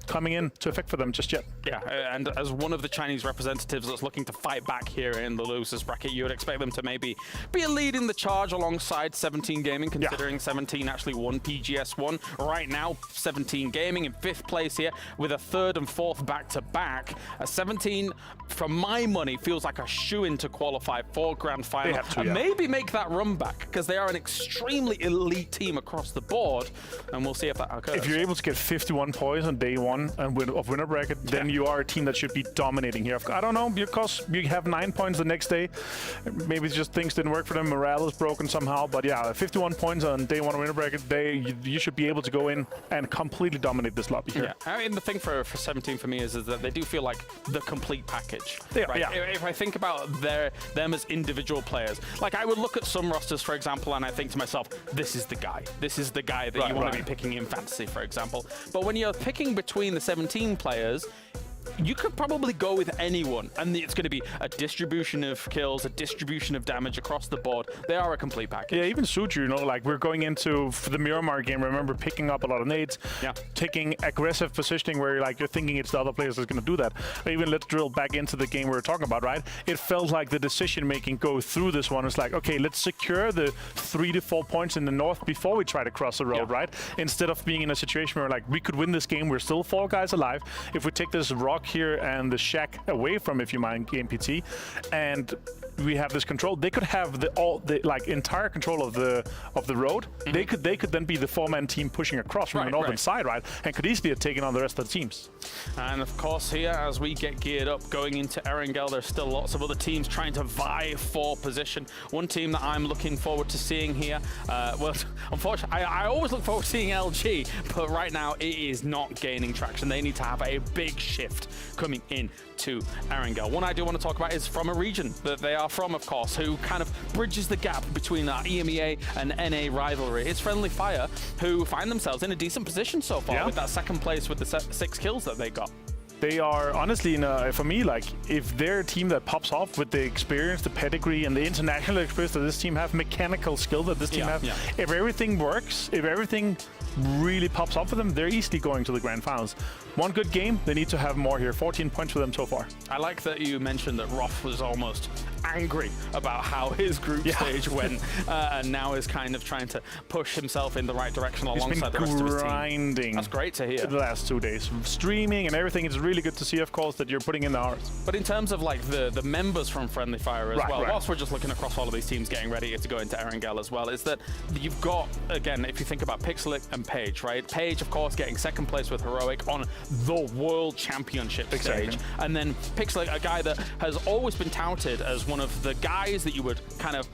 coming in to effect for them just yet. Yeah, and as one of the Chinese representatives that's looking to fight back here in the losers bracket, you would expect them to maybe be leading the charge alongside 17 Gaming, considering 17 actually won PGS1. Right now, 17 Gaming in 5th place here with a 3rd and 4th back-to-back. 17, for my money, feels like a shoo-in to qualify for Grand Final. They have to, and maybe make that run back, because they are an extremely elite team across the board, and we'll see if that occurs. If you're able to get 51 points on day 1 and of winner bracket, then you are a team that should be dominating here. I don't know, because you have 9 points the next day. Maybe it's just things didn't work for them. Morale is broken somehow. But yeah, 51 points on day 1 winner bracket, you should be able to go in and completely dominate this lobby here. Yeah, I mean, the thing for 17 for me is that they do feel like the complete package. Right? If I think about them as individual players, like, I would look at some rosters, for example, and I think to myself, this is the guy. This is the guy that you want to be picking in fantasy, for example. But when you're picking between the 17 players, you could probably go with anyone, and it's going to be a distribution of kills, a distribution of damage across the board. They are a complete package. Yeah, even Suju, you know, like, we're going into the Miramar game, remember, picking up a lot of nades, taking aggressive positioning where you're thinking it's the other players that's going to do that. Or even let's drill back into the game we were talking about, right? It felt like the decision-making go through this one. It's like, okay, let's secure the 3 to 4 points in the north before we try to cross the road, right? Instead of being in a situation where, like, we could win this game, we're still 4 guys alive. If we take this rock here and the shack away from, if you mind, Game PT, and we have this control, they could have the entire control of the road. They could then be the 4-man team pushing across from the northern side, right? And could easily have taken on the rest of the teams. And of course, here, as we get geared up going into Erangel, there's still lots of other teams trying to vie for position. One team that I'm looking forward to seeing here, well, unfortunately, I always look forward to seeing LG, but right now it is not gaining traction. They need to have a big shift coming in to Erangel. One I do want to talk about is from a region that they are from, of course, who kind of bridges the gap between our EMEA and NA rivalry. It's Friendly Fire, who find themselves in a decent position so far with that 2nd place with the 6 kills that they got. They are honestly, for me, like, if they're a team that pops off with the experience, the pedigree, and the international experience that this team have, mechanical skill that this team have, if everything works, if everything really pops off for them, they're easily going to the grand finals. One good game, they need to have more here. 14 points for them so far. I like that you mentioned that Roth was almost angry about how his group stage went, and now is kind of trying to push himself in the right direction alongside the rest of his team. Grinding. That's great to hear. The last 2 days, streaming and everything. It's really good to see, of course, that you're putting in the hours. But in terms of like the members from Friendly Fire as well, whilst we're just looking across all of these teams getting ready to go into Erangel as well, is that you've got, again, if you think about Pixelic and Paige, right? Paige, of course, getting second place with Heroic on the World Championship stage. And then Pixelic, a guy that has always been touted as one of the guys that you would kind of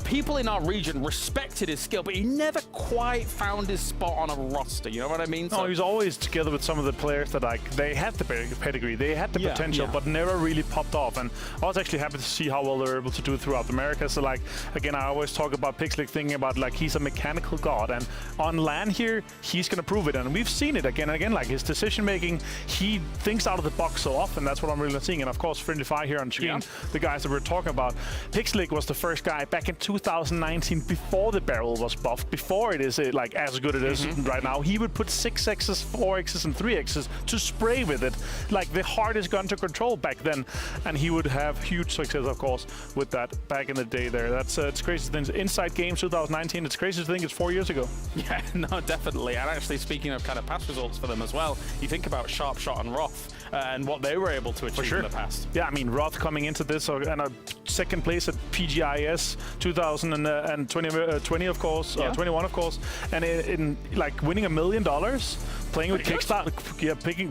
people in our region respected his skill, but he never quite found his spot on a roster. You know what I mean? No, he was always together with some of the players that they had the pedigree, they had the potential, but never really popped off. And I was actually happy to see how well they were able to do throughout America. So like, again, I always talk about Pixelic thinking about like he's a mechanical god, and on LAN here, he's going to prove it. And we've seen it again and again, like his decision making, he thinks out of the box so often. That's what I'm really seeing. And of course, Friendly Fire here on screen, the guys that we're talking about. Pixelic was the first guy back in 2019, before the barrel was buffed, before it is like as good as it is right now. He would put 6x's, 4x's, and 3x's to spray with it, like the hardest gun to control back then. And he would have huge success, of course, with that back in the day there. That's it's crazy things. Inside Games 2019, it's crazy to think it's 4 years ago. Yeah, no, definitely. And actually, speaking of kind of past results for them as well, you think about Sharp Shot and Roth and what they were able to achieve in the past. Yeah, I mean, Roth coming into this and a second place at PGS 2020, of course, 21, of course, and in like winning $1 million, playing with Kickstart,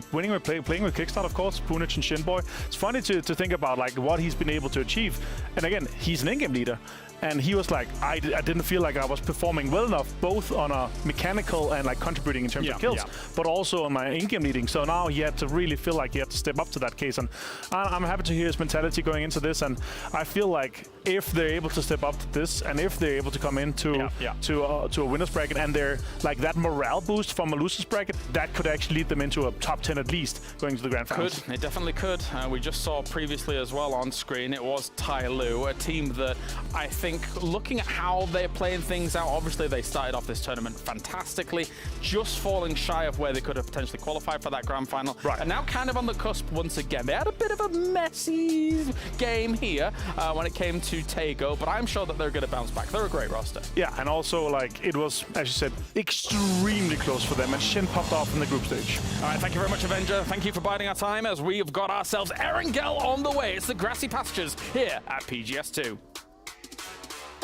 playing with Kickstart, of course, Punich and Shinboy. It's funny to think about like what he's been able to achieve. And again, he's an in-game leader. And he was like, I didn't feel like I was performing well enough, both on a mechanical and like contributing in terms of kills, but also on my in-game leading. So now he had to really feel like he had to step up to that case. And I'm happy to hear his mentality going into this. And I feel like if they're able to step up to this, and if they're able to come into to a winner's bracket, and they're like that morale boost from a loser's bracket, that could actually lead them into a top 10 at least going to the grand finals. It definitely could. We just saw previously as well on screen, it was Taego, a team that I think, looking at how they're playing things out, obviously they started off this tournament fantastically, just falling shy of where they could have potentially qualified for that grand final. And now kind of on the cusp once again. They had a bit of a messy game here when it came to Taego, but I'm sure that they're going to bounce back. They're a great roster. Yeah, and also like it was, as you said, extremely close for them, and Shin popped off in the group stage. All right, thank you very much, Avenger. Thank you for biding our time as we have got ourselves Erangel on the way. It's the grassy pastures here at PGS2.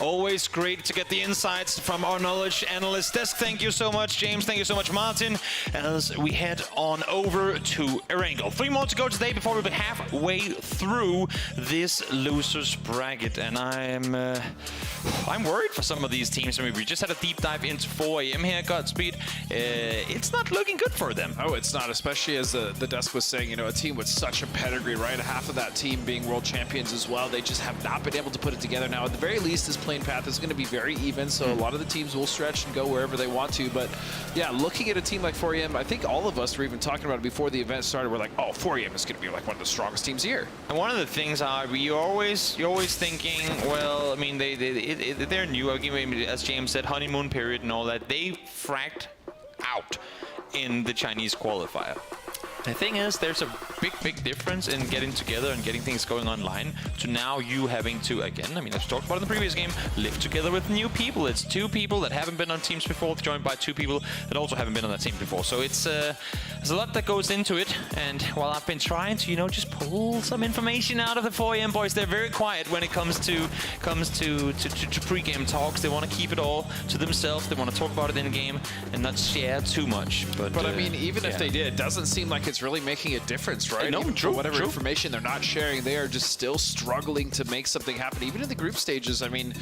Always great to get the insights from our knowledge analyst desk. Thank you so much, James. Thank you so much, Martin. As we head on over to Erangel. 3 more to go today before we'll be halfway through this losers bracket. And I'm worried for some of these teams. I mean, we just had a deep dive into 4 AM here, Godspeed. It's not looking good for them. Oh, it's not, especially as the desk was saying, you know, a team with such a pedigree, right? Half of that team being world champions as well. They just have not been able to put it together. Now, at the very least, this playing path is going to be very even, so a lot of the teams will stretch and go wherever they want to. But yeah, looking at a team like 4AM, I think all of us were even talking about it before the event started. We're like, oh, 4AM is going to be like one of the strongest teams here. And one of the things you're always thinking, well, I mean, they're new. As James said, honeymoon period and all that. They fracked out in the Chinese qualifier. The thing is, there's a big difference in getting together and getting things going online to now you having to, again, I mean, as we talked about in the previous game, live together with new people. It's 2 people that haven't been on teams before, joined by 2 people that also haven't been on that team before. So it's there's a lot that goes into it. And while I've been trying to, you know, just pull some information out of the 4AM boys, they're very quiet when it comes to pre-game talks. They want to keep it all to themselves. They want to talk about it in game and not share too much. But I mean, even if they did, it doesn't seem like it's really making a difference, right? No, true, whatever information they're not sharing, they are just still struggling to make something happen. Even in the group stages, I mean,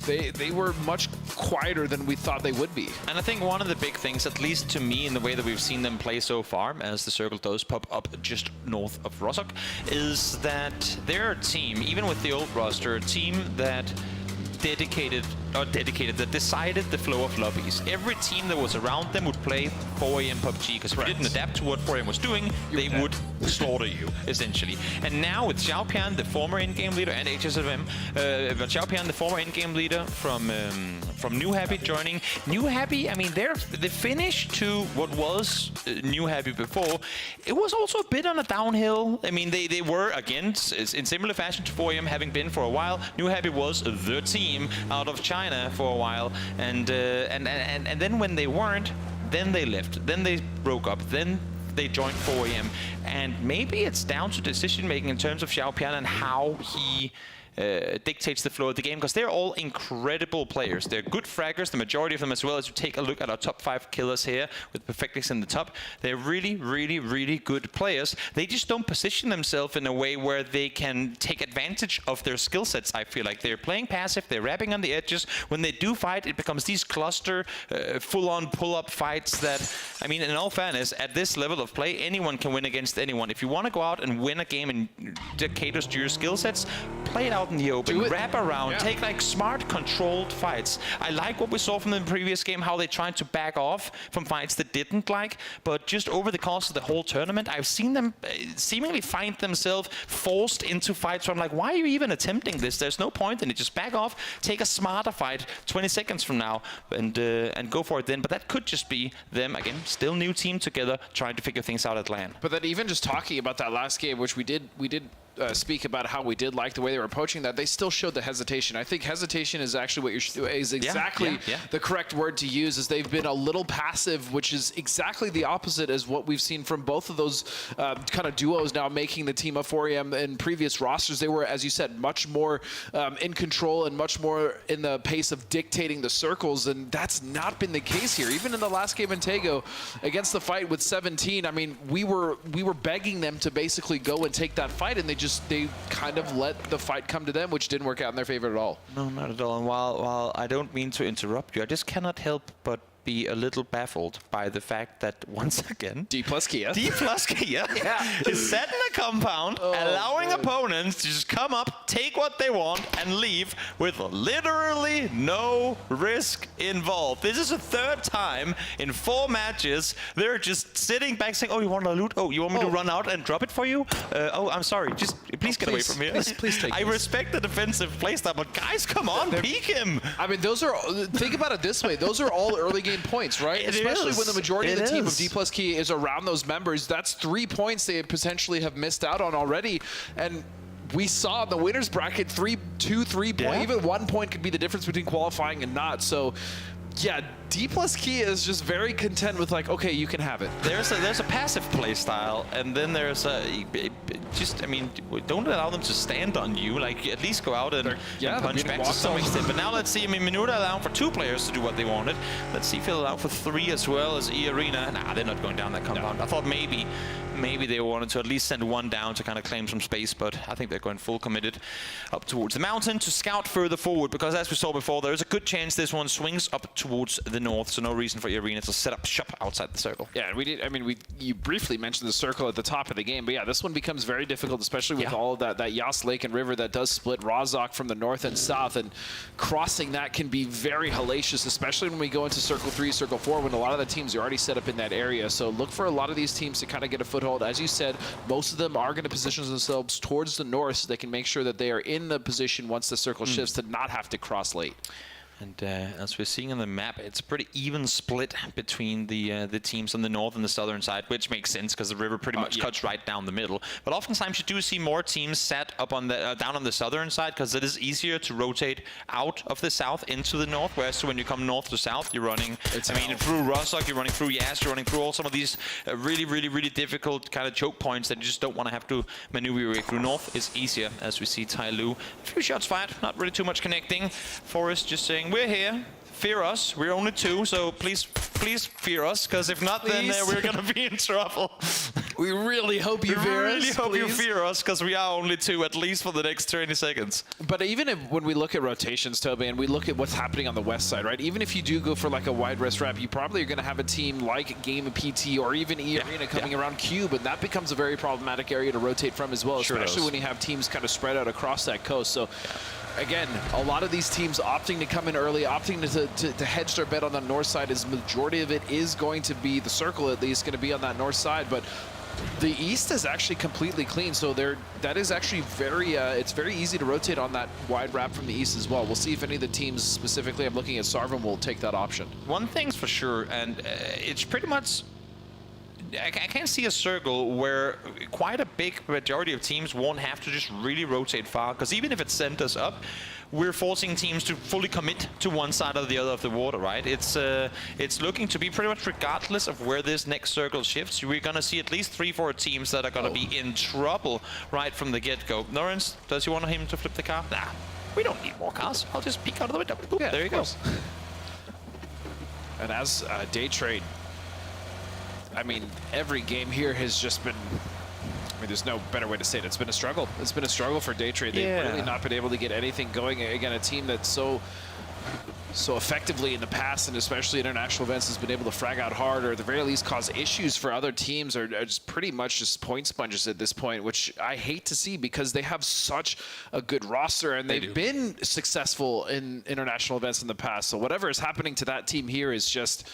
they were much quieter than we thought they would be. And I think one of the big things, at least to me, in the way that we've seen them play so far, as the circle does pop up just north of Rostock, is that they're a team, even with the old roster, a team that dedicated dedicated that decided the flow of lobbies. Every team that was around them would play 4 AM PUBG, because if you didn't adapt to what 4 AM was doing, they would slaughter you, essentially. And now with Xiaopian, the former in-game leader, and HSFM, Xiaopian, the former in-game leader from New Happy joining. New Happy, I mean, the finish to what was New Happy before, it was also a bit on a downhill. I mean, they were, again, in similar fashion to 4 AM, having been for a while. New Happy was the team out of China for a while, and then when they weren't, then they left, then they broke up, then they joined 4 AM, and maybe it's down to decision making in terms of Xiaopian and how he dictates the flow of the game, because they're all incredible players. They're good fraggers, the majority of them, as well. As you take a look at our top 5 killers here with Perfectix in the top, they're really, really, really good players. They just don't position themselves in a way where they can take advantage of their skill sets. I feel like they're playing passive, they're wrapping on the edges. When they do fight, it becomes these cluster, full-on pull-up fights that, I mean, in all fairness, at this level of play, anyone can win against anyone. If you want to go out and win a game and caters to your skill sets, play it out in the open, wrap around, take like smart, controlled fights. I like what we saw from the previous game, how they tried to back off from fights that didn't like, but just over the course of the whole tournament, I've seen them seemingly find themselves forced into fights where I'm like, why are you even attempting this? There's no point in it. Just back off, take a smarter fight 20 seconds from now, and go for it then. But that could just be them, again, still new team together, trying to figure things out at LAN. But then even just talking about that last game, which we did speak about how we did like the way they were approaching that, they still showed the hesitation. I think hesitation is actually what is exactly the correct word to use, is they've been a little passive, which is exactly the opposite as what we've seen from both of those kind of duos now making the team of 4 AM in previous rosters. They were, as you said, much more in control and much more in the pace of dictating the circles, and that's not been the case here. Even in the last game in Taego against the fight with 17, I mean, we were begging them to basically go and take that fight, and they kind of let the fight come to them, which didn't work out in their favor at all. No, not at all. And while I don't mean to interrupt you, I just cannot help but be a little baffled by the fact that, once again, D plus Kia is set in a compound, allowing opponents to just come up, take what they want, and leave with literally no risk involved. This is the 3rd time in 4 matches they're just sitting back saying, oh, you want to loot? Oh, you want me to run out and drop it for you? Oh, I'm sorry. Just please get away from here. Please take I respect the defensive playstyle, but guys, come on, peek him. I mean, those are, think about it this way, those are all early game points, right? Especially when the majority of the team of D plus Key is around those members. That's 3 points they potentially have missed out on already. And we saw the winners bracket 3 point, even 1 point could be the difference between qualifying and not. So yeah, D plus Key is just very content with like, okay, you can have it. There's a passive play style, and then there's I mean, don't allow them to stand on you. Like, at least go out and punch back to some extent. But now let's see. I mean, Minuta allowing for 2 players to do what they wanted. Let's see if he'll allow for 3 as well as E-Arena. Nah, they're not going down that compound. No. I thought maybe they wanted to at least send 1 down to kind of claim some space, but I think they're going full committed up towards the mountain to scout further forward, because as we saw before, there's a good chance this one swings up towards the north, so no reason for E-Arena to set up shop outside the circle. Yeah, and we did. I mean, you briefly mentioned the circle at the top of the game, but yeah, this one becomes very difficult, especially with all of that Yas Lake and River that does split Razak from the north and south, and crossing that can be very hellacious, especially when we go into Circle 3, Circle 4, when a lot of the teams are already set up in that area. So look for a lot of these teams to kind of get a foothold. As you said, most of them are going to position themselves towards the north so they can make sure that they are in the position once the circle shifts to not have to cross late. And as we're seeing on the map, it's a pretty even split between the teams on the north and the southern side, which makes sense because the river pretty much cuts right down the middle. But oftentimes you do see more teams set up on the down on the southern side, because it is easier to rotate out of the south into the north. Whereas when you come north to south, you're running, through Razak, you're running through Yas, you're running through all some of these really difficult kind of choke points that you just don't want to have to maneuver your way through. North is easier, as we see Tyloo. A few shots fired, not really too much connecting. Forest just saying, we're here. Fear us. We're only 2, so please fear us, because if not, then we're going to be in trouble. We really hope you fear us. We really hope you fear us, because we are only 2, at least for the next 20 seconds. But even when we look at rotations, Toby, and we look at what's happening on the west side, right? Even if you do go for like a wide rest wrap, you probably are going to have a team like Game PT or even E-Arena coming around Cube, and that becomes a very problematic area to rotate from as well, especially when you have teams kind of spread out across that coast. So Again, a lot of these teams opting to come in early, opting to hedge their bet on the north side, as majority of it is going to be, the circle at least, going to be on that north side. But the east is actually completely clean, so that is actually very, it's very easy to rotate on that wide wrap from the east as well. We'll see if any of the teams, specifically I'm looking at Sarvin, will take that option. One thing's for sure, and it's pretty much, I can't see a circle where quite a big majority of teams won't have to just really rotate far, because even if it sent us up, we're forcing teams to fully commit to one side or the other of the water, right? It's looking to be pretty much regardless of where this next circle shifts, we're going to see at least 3-4 teams that are going to be in trouble right from the get-go. Norrens, does he want him to flip the car? Nah, we don't need more cars. I'll just peek out of the window. Boop, yeah, there he goes. And as day trade, I mean, every game here has just been, I mean, there's no better way to say it. It's been a struggle. It's been a struggle for day trade. They've really not been able to get anything going. Again, a team that's so effectively in the past, and especially international events, has been able to frag out hard, or at the very least cause issues for other teams, are just pretty much just point sponges at this point, which I hate to see because they have such a good roster and they've been successful in international events in the past. So whatever is happening to that team here is just,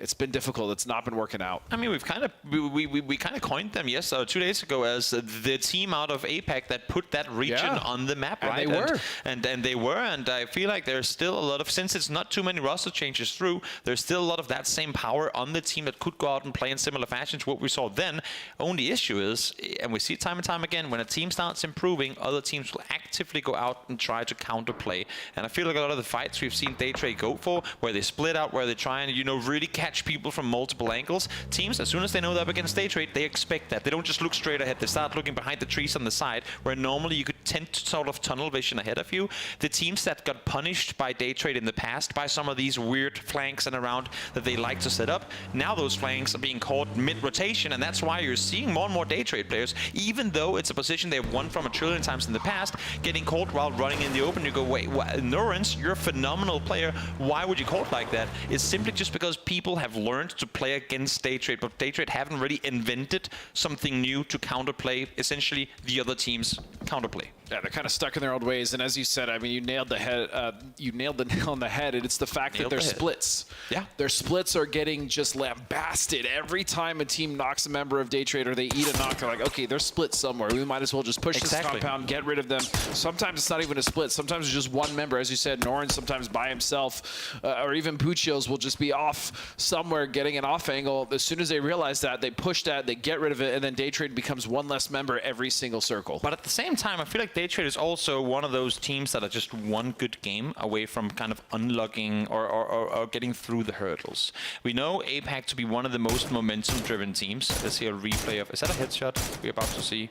it's been difficult. It's not been working out. I mean, we've kind of we kind of coined them 2 days ago as the team out of APAC that put that region on the map, right? And they were. And they were. And I feel like there's still a lot of, since it's not too many roster changes through, there's still a lot of that same power on the team that could go out and play in similar fashion to what we saw then. Only issue is, and we see it time and time again, when a team starts improving, other teams will actively go out and try to counterplay. And I feel like a lot of the fights we've seen Daytrade go for, where they split out, where they try and, you know, really catch people from multiple angles. Teams, as soon as they know they're up against Daytrade, they expect that. They don't just look straight ahead. They start looking behind the trees on the side, where normally you could tend to sort of tunnel vision ahead of you. The teams that got punished by Daytrade in the past by some of these weird flanks and around that they like to set up, now those flanks are being caught mid-rotation, and that's why you're seeing more and more Daytrade players, even though it's a position they've won from a trillion times in the past, getting caught while running in the open. You go, wait, Norrens, you're a phenomenal player. Why would you caught like that? It's simply just because people have learned to play against Daytrade, but Daytrade haven't really invented something new to counterplay essentially the other team's counterplay. Yeah, they're kind of stuck in their old ways, and as you said, I mean, you nailed the head. You nailed the nail on the head, and it's the fact that their splits. Yeah, their splits are getting just lambasted every time a team knocks a member of Daytrade or they eat a knock. They're like, okay, they're split somewhere. We might as well just push this compound, get rid of them. Sometimes it's not even a split. Sometimes it's just one member, as you said. Norrens sometimes by himself, or even Puchios will just be off somewhere, getting an off angle. As soon as they realize that, they push that, they get rid of it, and then Daytrade becomes one less member every single circle. But at the same time, I feel like Daytrade is also one of those teams that are just one good game away from kind of unlocking or getting through the hurdles. We know APAC to be one of the most momentum-driven teams. Let's see a replay of, is that a headshot we're about to see?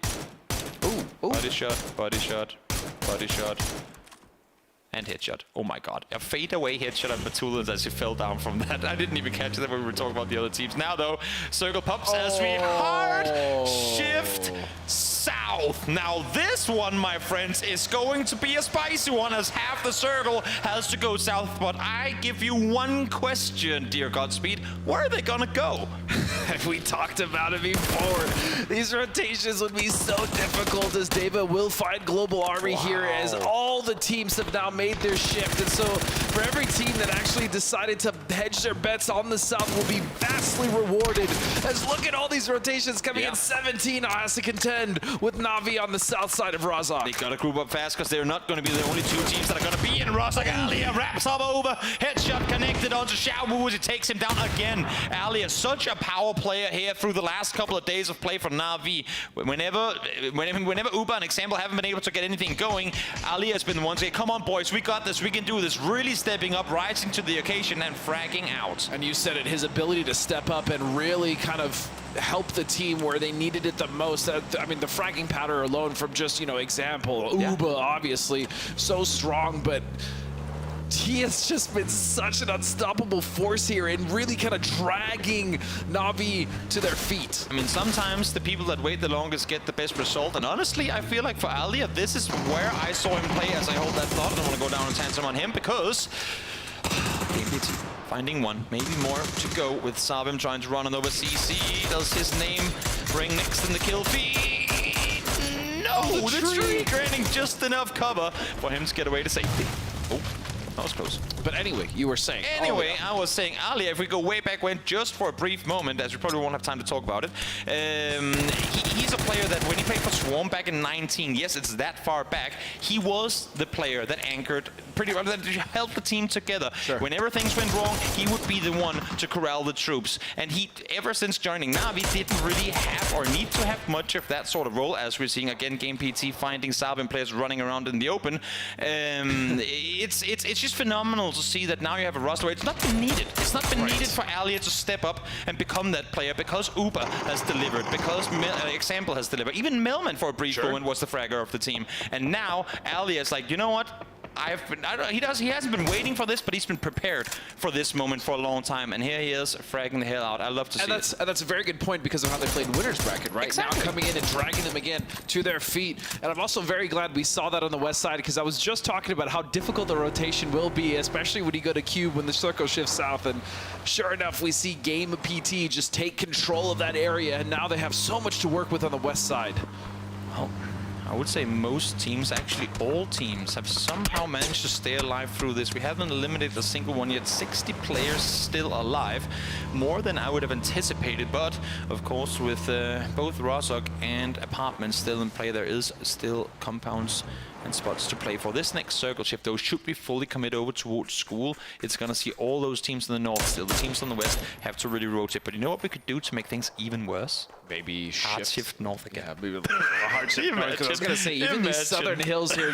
Ooh. Body shot, body shot, body shot. And headshot. Oh my god. A fadeaway headshot on Batulins as he fell down from that. I didn't even catch that when we were talking about the other teams. Now though, circle pops as we hard shift south. Now this one, my friends, is going to be a spicy one, as half the circle has to go south. But I give you one question, dear Godspeed. Where are they gonna go? We talked about it before. These rotations would be so difficult, as Deva will find Global Army here, as all the teams have now made their shift. And so for every team that actually decided to hedge their bets on the south will be vastly rewarded. As look at all these rotations coming in. 17 has to contend with Na'Vi on the south side of Razak. They gotta group up fast, because they're not gonna be the only two teams that are gonna be in Razak. Alia wraps up over. Headshot connected onto Xiaowu as he takes him down again. Alia, such a power player here through the last couple of days of play for Na'Vi. Whenever Uber and Example haven't been able to get anything going, Alia has been the one saying, come on boys, we got this, we can do this. Really stepping up, rising to the occasion and fragging out. And you said it, his ability to step up and really kind of help the team where they needed it the most. I mean, the fragging powder alone from just, you know, Example, Uba obviously so strong, but he has just been such an unstoppable force here and really kind of dragging Na'Vi to their feet. I mean, sometimes the people that wait the longest get the best result, and honestly, I feel like for Alia, this is where I saw him play as I hold that thought. I don't want to go down and tantrum on him, because finding one, maybe more to go with Sabim trying to run on over CC. Does his name ring next in the kill feed? No, the tree, granting just enough cover for him to get away to safety. Oh, that was close. But anyway, you were saying. Anyway, I was saying earlier, if we go way back when, just for a brief moment, as we probably won't have time to talk about it, he's a player that when he played for Swarm back in 19, yes, it's that far back, he was the player that anchored pretty well, that held the team together. Sure. Whenever things went wrong, he would be the one to corral the troops. And he, ever since joining Na'Vi, didn't really have or need to have much of that sort of role, as we're seeing again, Game PT finding Salvin players running around in the open. It's just phenomenal to see that now you have a roster where it's not been needed. It's not been needed for Alia to step up and become that player because Uber has delivered, because Example has delivered. Even Millman for a brief moment was the fragger of the team. And now Alia is like, you know what? He hasn't been waiting for this, but he's been prepared for this moment for a long time. And here he is, fragging the hell out. I love to see it. And that's a very good point because of how they played winners bracket, right? Exactly. Now coming in and dragging them again to their feet. And I'm also very glad we saw that on the west side because I was just talking about how difficult the rotation will be, especially when you go to Cube when the circle shifts south. And sure enough, we see Game PT just take control of that area. And now they have so much to work with on the west side. Well, I would say most teams, actually all teams, have somehow managed to stay alive through this. We haven't eliminated a single one yet. 60 players still alive, more than I would have anticipated. But of course, with both Rozhok and Apartments still in play, there is still compounds and spots to play for. This next circle shift, though, should be fully commit over towards school. It's going to see all those teams in the north still. The teams on the west have to really rotate. But you know what we could do to make things even worse? Maybe hard shift north again. Yeah, maybe a hard shift north. Because I was going to say, even these southern hills here,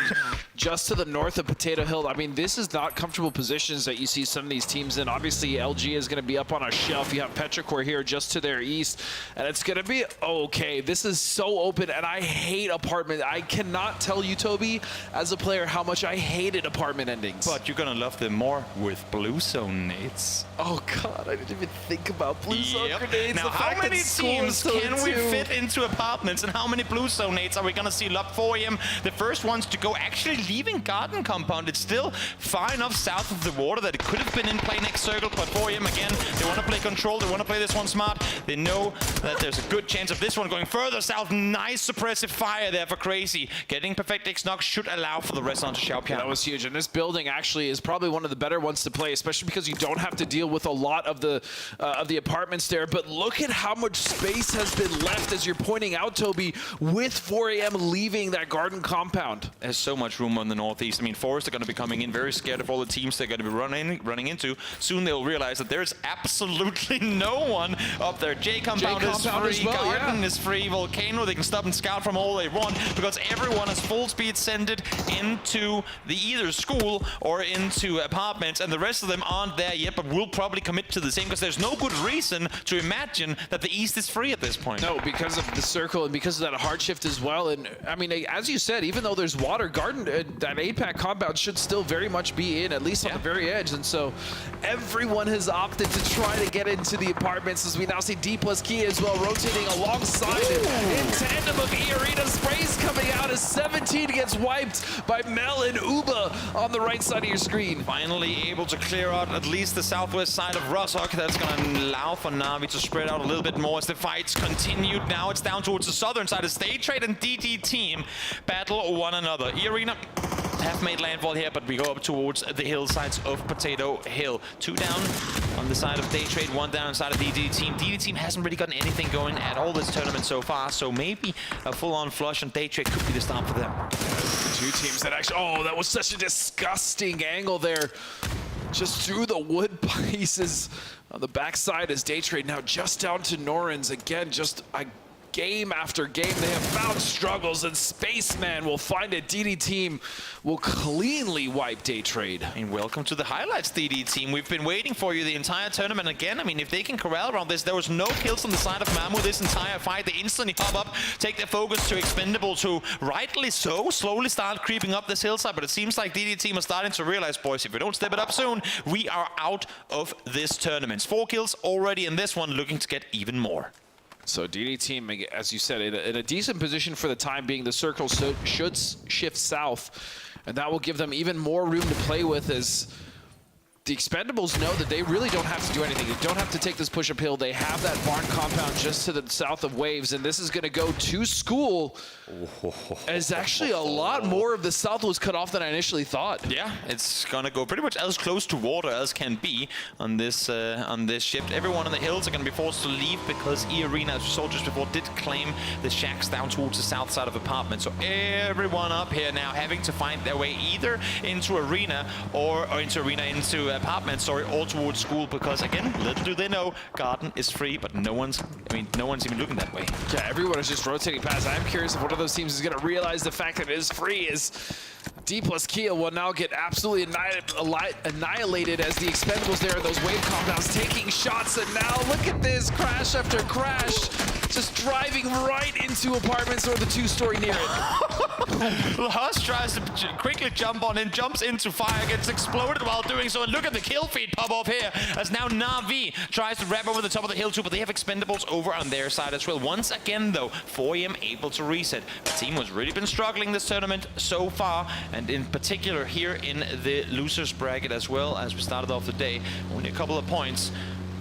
just to the north of Potato Hill, I mean, this is not comfortable positions that you see some of these teams in. Obviously, LG is going to be up on a shelf. You have Petrichor here just to their east, and it's going to be okay. This is so open, and I hate apartment. I cannot tell you, Toby, as a player, how much I hated apartment endings. But you're going to love them more with blue zone nades. Oh, God, I didn't even think about blue zone grenades. Now, how many teams can we fit into apartments, and how many blue zone nades are we going to see? Love 4am, the first ones to go, actually leaving Garden Compound. It's still far enough south of the water that it could have been in play next circle, but 4am again, they want to play control, they want to play this one smart. They know that there's a good chance of this one going further south. Nice suppressive fire there for Crazy. Getting perfect X-Knock should allow for the rest onto Xiaopian. That was huge, and this building actually is probably one of the better ones to play, especially because you don't have to deal with a lot of the apartments there. But look at how much space has been left, as you're pointing out, Toby, with 4am leaving that Garden Compound. There's so much room on the northeast. I mean, Forest are going to be coming in very scared of all the teams they're going to be running into. Soon they'll realize that there's absolutely no one up there. J Compound is free, well, Garden is free, Volcano, they can stop and scout from all they want because everyone has full speed sended into the either school or into apartments, and the rest of them aren't there yet, but will probably commit to the same because there's no good reason to imagine that the east is free at this point. No, because of the circle and because of that hard shift as well. And I mean, as you said, even though there's water, Garden, that 8-pack compound should still very much be in, at least on the very edge. And so everyone has opted to try to get into the apartments, as we now see D plus Key as well rotating alongside it. In tandem of E-Arena, sprays coming out as 17 gets wiped by Mel and Uba on the right side of your screen. Finally able to clear out at least the southwest side of Rozhok. That's going to allow for Na'Vi to spread out a little bit more as the fights continued. Now it's down towards the southern side as Day Trade and DD Team battle one another. E-Arena have made landfall here, but we go up towards the hillsides of Potato Hill. 2 down on the side of Day Trade, 1 down on the side of DD Team. DD Team hasn't really gotten anything going at all this tournament so far, so maybe a full-on flush on Day Trade could be the start for them. Two teams that actually, oh, that was such a disgusting angle there. Just through the wood pieces on the backside as Day Trade now just down to Norins. Again, just a game after game, they have found struggles, and Spaceman will find it. DD Team will cleanly wipe Day Trade. And welcome to the highlights, DD Team. We've been waiting for you the entire tournament. Again, I mean, if they can corral around this, there was no kills on the side of Mamu this entire fight. They instantly hop up, take their focus to Expendables, who rightly so slowly start creeping up this hillside. But it seems like DD Team are starting to realize, boys, if we don't step it up soon, we are out of this tournament. 4 kills already in this one, looking to get even more. So DD Team, as you said, in a decent position for the time being. The circle should shift south, and that will give them even more room to play with as the Expendables know that they really don't have to do anything. They don't have to take this push uphill. They have that barn compound just to the south of Waves, and this is going to go to school. As actually a lot more of the south was cut off than I initially thought. Yeah, it's going to go pretty much as close to water as can be on this shift. Everyone on the hills are going to be forced to leave because E-Arena, as we saw just before, did claim the shacks down towards the south side of apartments. So everyone up here now having to find their way either into Arena or into apartments, sorry, or towards school, because again, little do they know, Garden is free, but no one's even looking that way. Yeah, everyone is just rotating past. I'm curious if one of those teams is going to realize the fact that it is free. Is D plus Kia will now get absolutely annihilated as the Expendables there in those wave compounds taking shots, and now look at this, crash after crash, just driving right into apartments or the two-story near it. Huss tries to quickly jump on in, jumps into fire, gets exploded while doing so, and look at the kill feed pop off here as now Na'Vi tries to wrap over the top of the hill too, but they have Expendables over on their side as well. Once again though, 4EM able to reset. The team has really been struggling this tournament so far, and in particular here in the losers bracket as well, as we started off the day. Only a couple of points,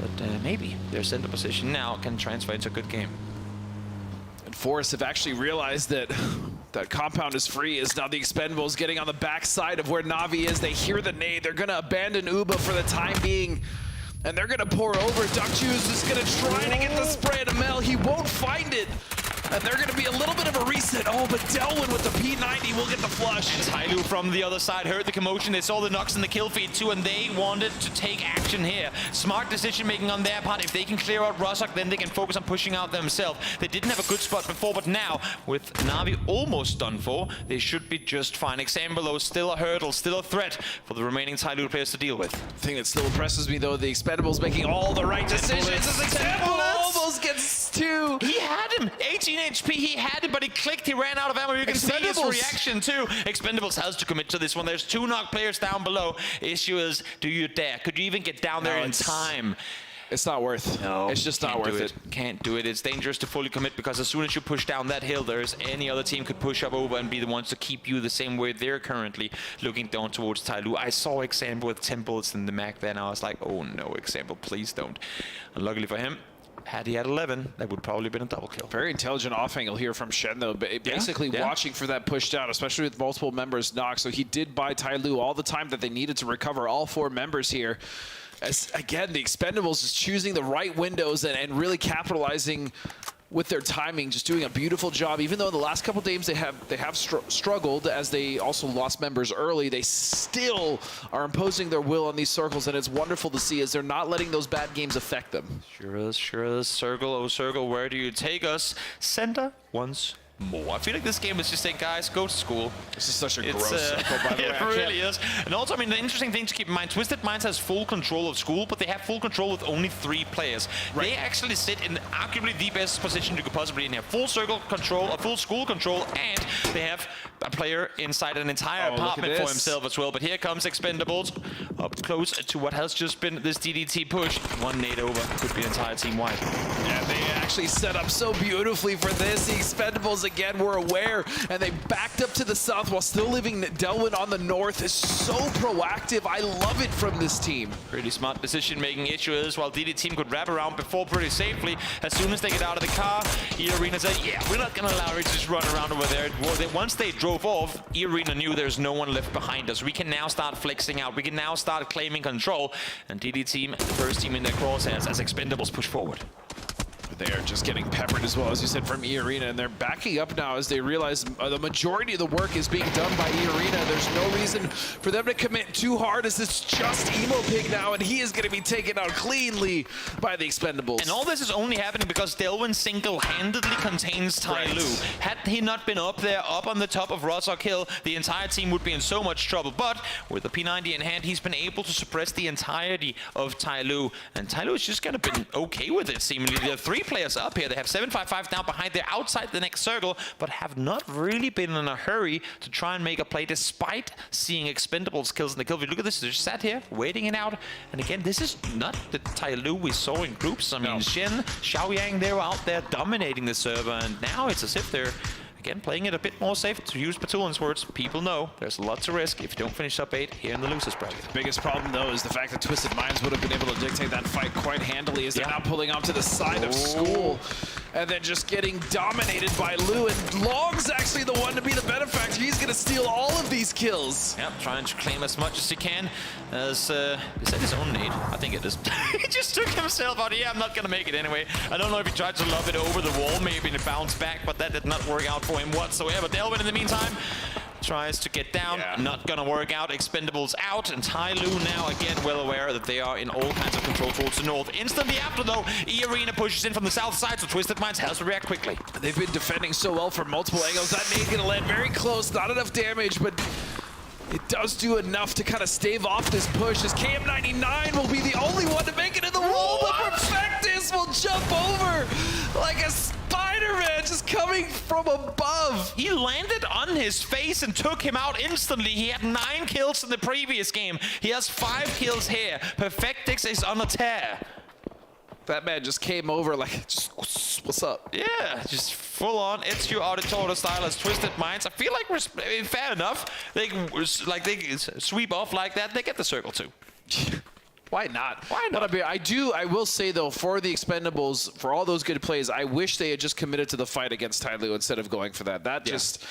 but maybe their center position now can transfer into a good game. And Forest have actually realized that that compound is free, as now the Expendables getting on the backside of where Na'Vi is. They hear the nade. They're going to abandon Uba for the time being, and they're going to pour over. Duckju is just going to try to get the spray to Mel. He won't find it. And they're going to be a little bit of a reset. Oh, but Delwyn with the P90 will get the flush. And Taego from the other side heard the commotion. They saw the knocks in the kill feed too, and they wanted to take action here. Smart decision making on their part. If they can clear out Rozhok, then they can focus on pushing out themselves. They didn't have a good spot before, but now with Na'Vi almost done for, they should be just fine. Exam below, still a hurdle, still a threat for the remaining Taego players to deal with. The thing that still impresses me though, the Expendables making all the right decisions. As Example almost gets two. He had him, 18 HP, he had him, but he clicked, he ran out of ammo. You can see his reaction too. Expendables has to commit to this one. There's two knock players down below. Issue is, do you dare? Could you even get down there in time? It's not worth it. No, it's just not worth it. Can't do it. It's dangerous to fully commit, because as soon as you push down that hill, there's any other team could push up over and be the ones to keep you the same way they're currently looking down towards Taelu. I saw Example with 10 bullets in the mag then. I was like, oh no, Example, please don't. And luckily for him, had he had 11, that would probably have been a double kill. Very intelligent off angle here from Shen, though, basically watching for that push down, especially with multiple members knocked. So he did buy Taelu all the time that they needed to recover all 4 members here. As again, the Expendables is choosing the right windows and really capitalizing with their timing, just doing a beautiful job. Even though in the last couple of games they have struggled, as they also lost members early, they still are imposing their will on these circles, and it's wonderful to see as they're not letting those bad games affect them. Sure is, sure is. Circle, oh circle, where do you take us? Center once more. I feel like this game is just saying, guys, go to school. This is such a gross circle, by the way. It really is. And also, I mean, the interesting thing to keep in mind, Twisted Minds has full control of school, but they have full control with only 3 players. Right. They actually sit in arguably the best position you could possibly in here. Full circle control, full school control, and they have a player inside an entire apartment for himself as well. But here comes Expendables up close to what has just been this DDT push. 1 nade over, could be entire team wide. Yeah, they actually set up so beautifully for this. The Expendables again were aware, and they backed up to the south while still leaving Delwyn on the north. Is so proactive. I love it from this team. Pretty smart decision making. Issue is, while DD team could wrap around before pretty safely, as soon as they get out of the car, E-Arena said, yeah, we're not going to allow it to just run around over there. Once they drove off, E-Arena knew there's no one left behind us. We can now start flexing out. We can now start claiming control. And DD team, the first team in their crosshairs as Expendables push forward. They are just getting peppered as well, as you said, from E-Arena, and they're backing up now as they realize the majority of the work is being done by E-Arena. There's no reason for them to commit too hard, as it's just Emo Pig now, and he is going to be taken out cleanly by the Expendables. And all this is only happening because Delwyn single-handedly contains Taelu. Had he not been up there, up on the top of Rozhok Hill, the entire team would be in so much trouble. But with the P90 in hand, he's been able to suppress the entirety of Taelu, and Taelu is just kind of been okay with it, seemingly. There are 3 players up here. They have 755 down behind. They're outside the next circle, but have not really been in a hurry to try and make a play despite seeing Expendables kills in the kill feed. Look at this. They're just sat here, waiting it out. And again, this is not the Taelu we saw in groups. I mean, Shen, Xiaoyang, they were out there dominating the server, and now it's as if they're again, playing it a bit more safe. To use Batulin's words, people know there's a lot to risk if you don't finish top 8 here in the losers bracket. Biggest problem, though, is the fact that Twisted Minds would have been able to dictate that fight quite handily as they're now pulling off to the side of School and then just getting dominated by Lou. And Long's actually the one to be the benefactor. He's going to steal all of these kills. Yep, trying to claim as much as he can. As is that his own nade? I think it is. He just took himself out. Yeah, I'm not going to make it anyway. I don't know if he tried to lob it over the wall, maybe it bounced back, but that did not work out for him whatsoever. Delvin, in the meantime, tries to get down. Not gonna work out. Expendables out, and Tyloo now again well aware that they are in all kinds of control towards the north. Instantly after, though, E-Arena pushes in from the south side, so Twisted Minds has to react quickly. They've been defending so well from multiple angles. That nade gonna land very close. Not enough damage, but it does do enough to kind of stave off this push, as KM99 will be the only one to make it in the wall, but Perfectus will jump over like a Spider-Man just coming from above. He landed on his face and took him out instantly. He had 9 kills in the previous game. He has 5 kills here. Perfectix is on a tear. That man just came over like, just, what's up? Yeah, just full on Ezio Auditore style as Twisted Minds. I feel like we're fair enough. They sweep off like that. They get the circle too. Why not? Why not? I will say, though, for the Expendables, for all those good plays, I wish they had just committed to the fight against Tyloo instead of going for that. That just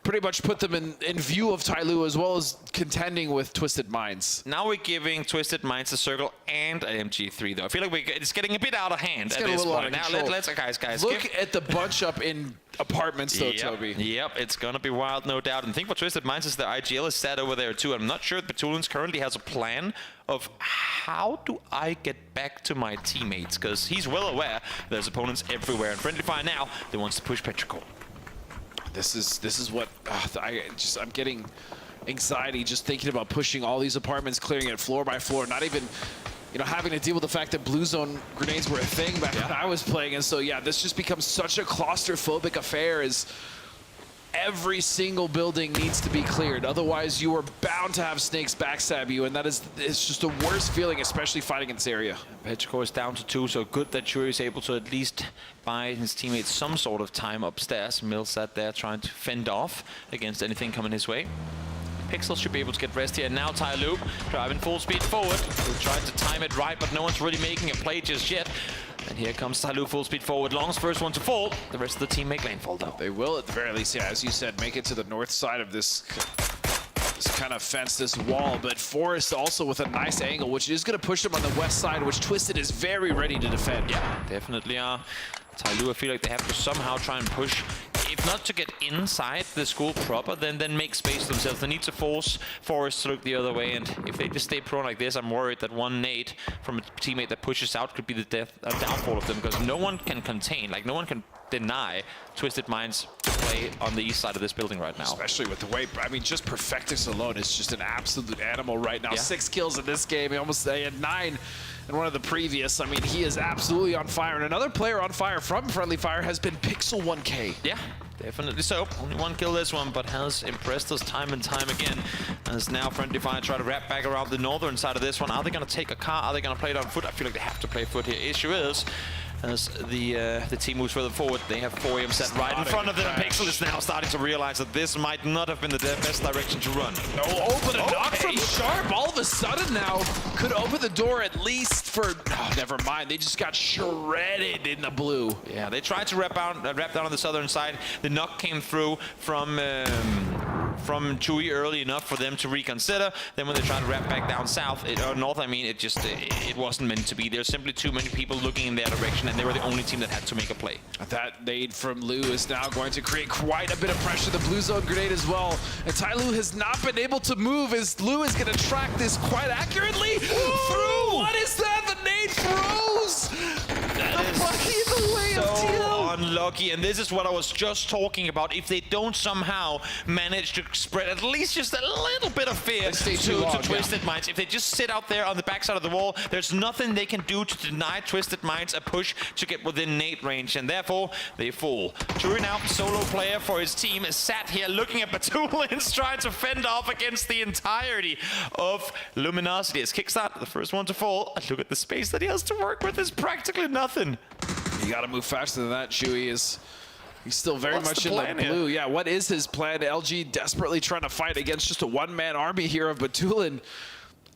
pretty much put them in view of Tyloo, as well as contending with Twisted Minds. Now we're giving Twisted Minds a circle and an MG3, though. I feel like it's getting a bit out of hand at this point. Now let's guys. Look at the bunch up in apartments, though, Toby. Yep, it's gonna be wild, no doubt. And the thing for Twisted Minds is the IGL is set over there too. I'm not sure if Batulins currently has a plan of how do I get back to my teammates, because he's well aware there's opponents everywhere. And Friendly Fire now, they wants to push Petrichor. This is what I'm getting anxiety just thinking about pushing all these apartments, clearing it floor by floor, not even having to deal with the fact that blue zone grenades were a thing back when I was playing. And so this just becomes such a claustrophobic affair, as every single building needs to be cleared. Otherwise, you are bound to have snakes backstab you, and it's just the worst feeling, especially fighting in this area. Petrichor is down to 2, so good that Shuri is able to at least buy his teammates some sort of time upstairs. Mills sat there trying to fend off against anything coming his way. Pixel should be able to get rest here. Now Tyloo driving full speed forward. He'll try to time it right, but no one's really making a play just yet. And here comes Tyloo full speed forward. Long's first one to fall. The rest of the team make landfall, though. They will, at the very least, as you said, make it to the north side of this kind of fence, this wall. But Forrest also with a nice angle, which is going to push them on the west side, which Twisted is very ready to defend. Yeah, definitely are. Tyloo, I feel like they have to somehow try and push, if not to get inside the school proper, then make space for themselves. They need to force Forrest to look the other way, and if they just stay prone like this, I'm worried that one nade from a teammate that pushes out could be the downfall of them, because no one can contain, like no one can deny Twisted Minds to play on the east side of this building right now. Especially with the way, just Perfectus alone is just an absolute animal right now. 6 kills in this game, he had 9 in one of the previous. I mean, he is absolutely on fire. And another player on fire from Friendly Fire has been Pixel 1K. Yeah, definitely so. Only 1 kill this one, but has impressed us time and time again. As now Friendly Fire try to wrap back around the northern side of this one. Are they going to take a car? Are they going to play it on foot? I feel like they have to play foot here. Issue is, as the team moves further forward, they have 4M set right in front of them. And Pixel is now starting to realize that this might not have been the best direction to run. But a knock from Sharp all of a sudden now could open the door at least for... Oh, never mind. They just got shredded in the blue. Yeah, they tried to wrap down on the southern side. The knock came through from Chewy early enough for them to reconsider. Then when they tried to wrap back down south, or north, I mean, it wasn't meant to be. There's simply too many people looking in their direction, and they were the only team that had to make a play. That nade from Lou is now going to create quite a bit of pressure. The blue zone grenade as well. And Tyloo has not been able to move, as Lou is going to track this quite accurately through. What is that? The nade throws. So unlucky, and this is what I was just talking about. If they don't somehow manage to spread at least just a little bit of fear to Twisted Minds, if they just sit out there on the backside of the wall, there's nothing they can do to deny Twisted Minds a push to get within nade range, and therefore they fall. True now, solo player for his team, is sat here looking at Batulins trying to fend off against the entirety of Luminosity. As Kickstart, the first one to fall, and look at the space that he has to work with is practically nothing. You got to move faster than that, Chewy. Is He's still very much in the blue. Yeah, what is his plan? LG desperately trying to fight against just a one-man army here of Batulin.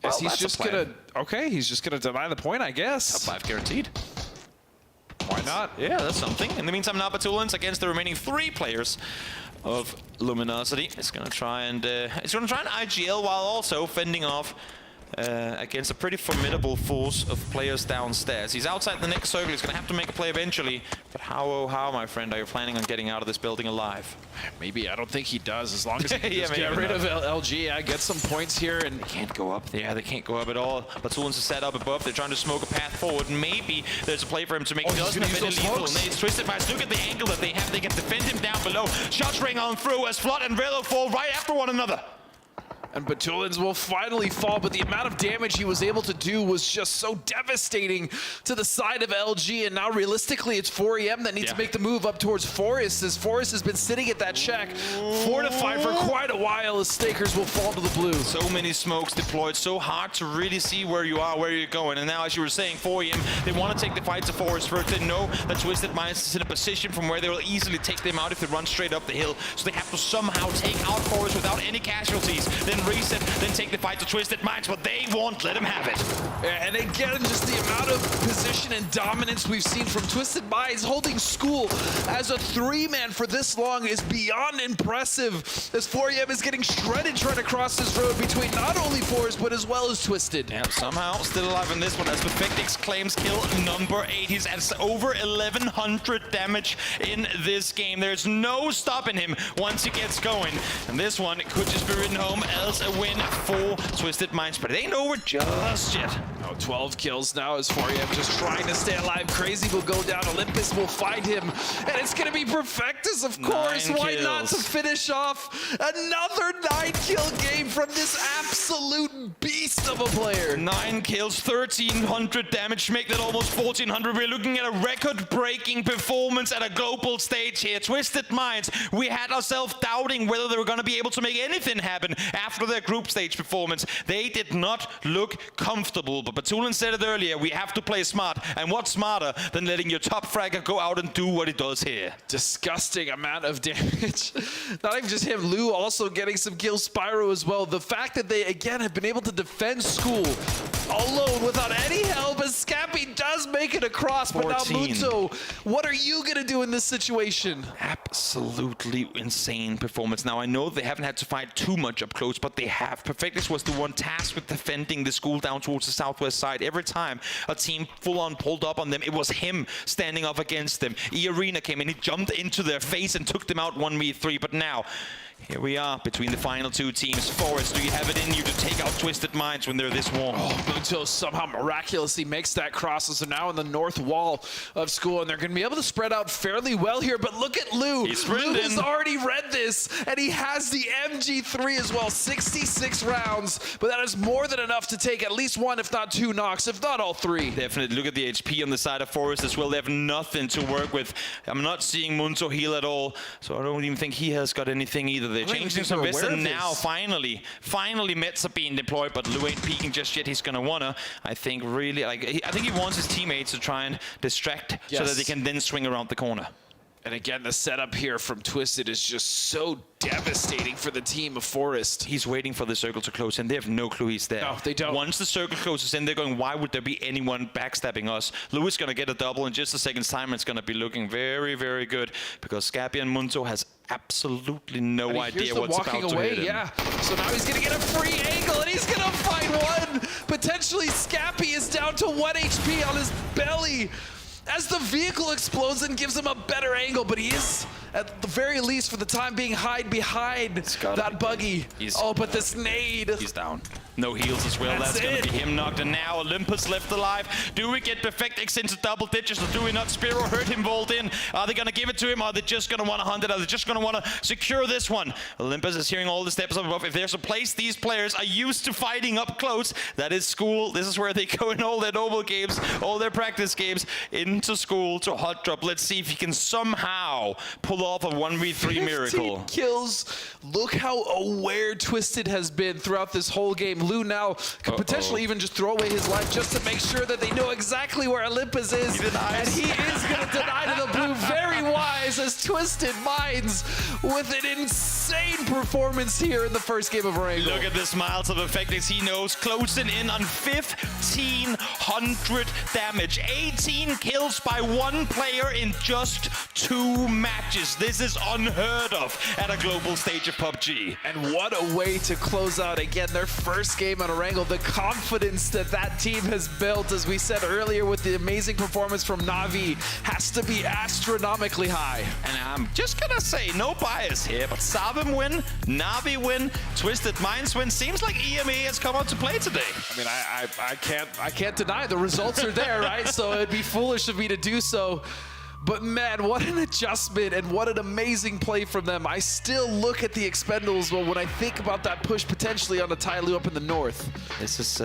Well, he's just he's just gonna deny the point, I guess. Top 5 guaranteed. Why not? Yeah, that's something. In the meantime, now Batulins against the remaining 3 players of Luminosity. It's gonna try and IGL while also fending off against a pretty formidable force of players downstairs. He's outside the next circle. He's going to have to make a play eventually. But how, oh how, my friend, are you planning on getting out of this building alive? Maybe. I don't think he does. As long as he can yeah, just get rid of LG, get some points here. And they can't go up. Yeah, they can't go up at all. Batulins is set up above. They're trying to smoke a path forward. Maybe there's a play for him to make. He doesn't have any lethal. It's Twisted Minds. Look at the angle that they have. They can defend him down below. Shots ring on through as Flood and Velo fall right after one another. And Batulins will finally fall, but the amount of damage he was able to do was just so devastating to the side of LG, and now realistically it's 4EM that needs to make the move up towards Forest, as Forest has been sitting at that check, fortified for quite a while, as Stakers will fall to the blue. So many smokes deployed, so hard to really see where you are, where you're going, and now as you were saying, 4EM, they want to take the fight to Forest first. They know that Twisted Minds is in a position from where they will easily take them out if they run straight up the hill, so they have to somehow take out Forest without any casualties, then reset, then take the fight to Twisted Minds, but they won't let him have it. And again, just the amount of position and dominance we've seen from Twisted Minds holding school as a 3-man for this long is beyond impressive, as 4EM is getting shredded trying to cross this road between not only Forest, but as well as Twisted. Yeah, somehow still alive in this one, as Perfectix claims kill number 8. He's at over 1,100 damage in this game. There's no stopping him once he gets going. And this one could just be written home, else a win for Twisted Minds, but it ain't over just yet. Oh, 12 kills now as 4EM just trying to stay alive. Crazy will go down, Olympus will find him, and it's gonna be Perfectus, of course. Why not to finish off another 9-kill game from this absolute beast of a player? 9 kills, 1,300 damage, make that almost 1,400. We're looking at a record-breaking performance at a global stage here. Twisted Minds, we had ourselves doubting whether they were gonna be able to make anything happen after their group stage performance. They did not look comfortable, but Batulin said it earlier, we have to play smart, and what's smarter than letting your top fragger go out and do what he does here? Disgusting amount of damage. Not even just him, Lou also getting some kills, Spyro as well. The fact that they, again, have been able to defend school alone without any help, as Scappy does make it across, 14. But now Muto, what are you gonna do in this situation? Absolutely insane performance. Now, I know they haven't had to fight too much up close, but they have. Perfectus was the one tasked with defending the school down towards the southwest side. Every time a team full-on pulled up on them, it was him standing up against them. E-Arena came in, he jumped into their face and took them out 1v3, but now, here we are between the final 2 teams. Forest, do you have it in you to take out Twisted Minds when they're this warm? Oh, Muto somehow miraculously makes that cross, so they're now in the north wall of school, and they're going to be able to spread out fairly well here, but look at Lou. Lou has already read this, and he has the MG3 as well, 66 rounds, but that is more than enough to take at least 1, if not 2 knocks, if not all 3. Definitely. Look at the HP on the side of Forest as well. They have nothing to work with. I'm not seeing Munzo heal at all, so I don't even think he has got anything either. They're changing some bits, and now finally Mets are being deployed, but Lou ain't peeking just yet. He's gonna wanna, I think, really, I think he wants his teammates to try and distract so that they can then swing around the corner. And again, the setup here from Twisted is just so devastating for the team of Forest. He's waiting for the circle to close, and they have no clue he's there. No, they don't. Once the circle closes in, they're going, why would there be anyone backstabbing us? Lou is going to get a double in just a second's time. It's going to be looking very, very good, because Scappy and Munzo has absolutely no idea what's about to hit him. Yeah, so now he's going to get a free angle, and he's going to find one. Potentially, Scappy is down to 1 HP on his belly, as the vehicle explodes and gives him a better angle, but he is, at the very least, for the time being, hide behind that buggy. Oh, but this nade. He's down. No heals as well. That's going to be him knocked. And now Olympus left alive. Do we get Perfectix into double digits, or do we not? Spiro hurt him vault in. Are they going to give it to him? Are they just going to want to hunt it? Are they just going to want to secure this one? Olympus is hearing all the steps up above. If there's a place these players are used to fighting up close, that is school. This is where they go in all their normal games, all their practice games, into school to hot drop. Let's see if he can somehow pull off a 1v3 miracle. 15 kills. Look how aware Twisted has been throughout this whole game. Blue now could potentially even just throw away his life just to make sure that they know exactly where Olympus is. And he is going to deny to the Blue. Very wise as Twisted Minds with an insane performance here in the first game of Erangel. Look at the smiles of Effect as he knows, closing in on 1,500 damage. 18 kills by one player in just 2 matches. This is unheard of at a global stage of PUBG. And what a way to close out, again, their first game on Erangel. The confidence that that team has built, as we said earlier with the amazing performance from Na'Vi, has to be astronomically high. And I'm just gonna say, no bias here, but Sabim win, Na'Vi win, Twisted Minds win. Seems like EME has come out to play today. I mean, I can't deny the results are there, right? So it'd be foolish of me to do so. But man, what an adjustment and what an amazing play from them. I still look at the Expendables when I think about that push potentially on the Taego up in the north. This is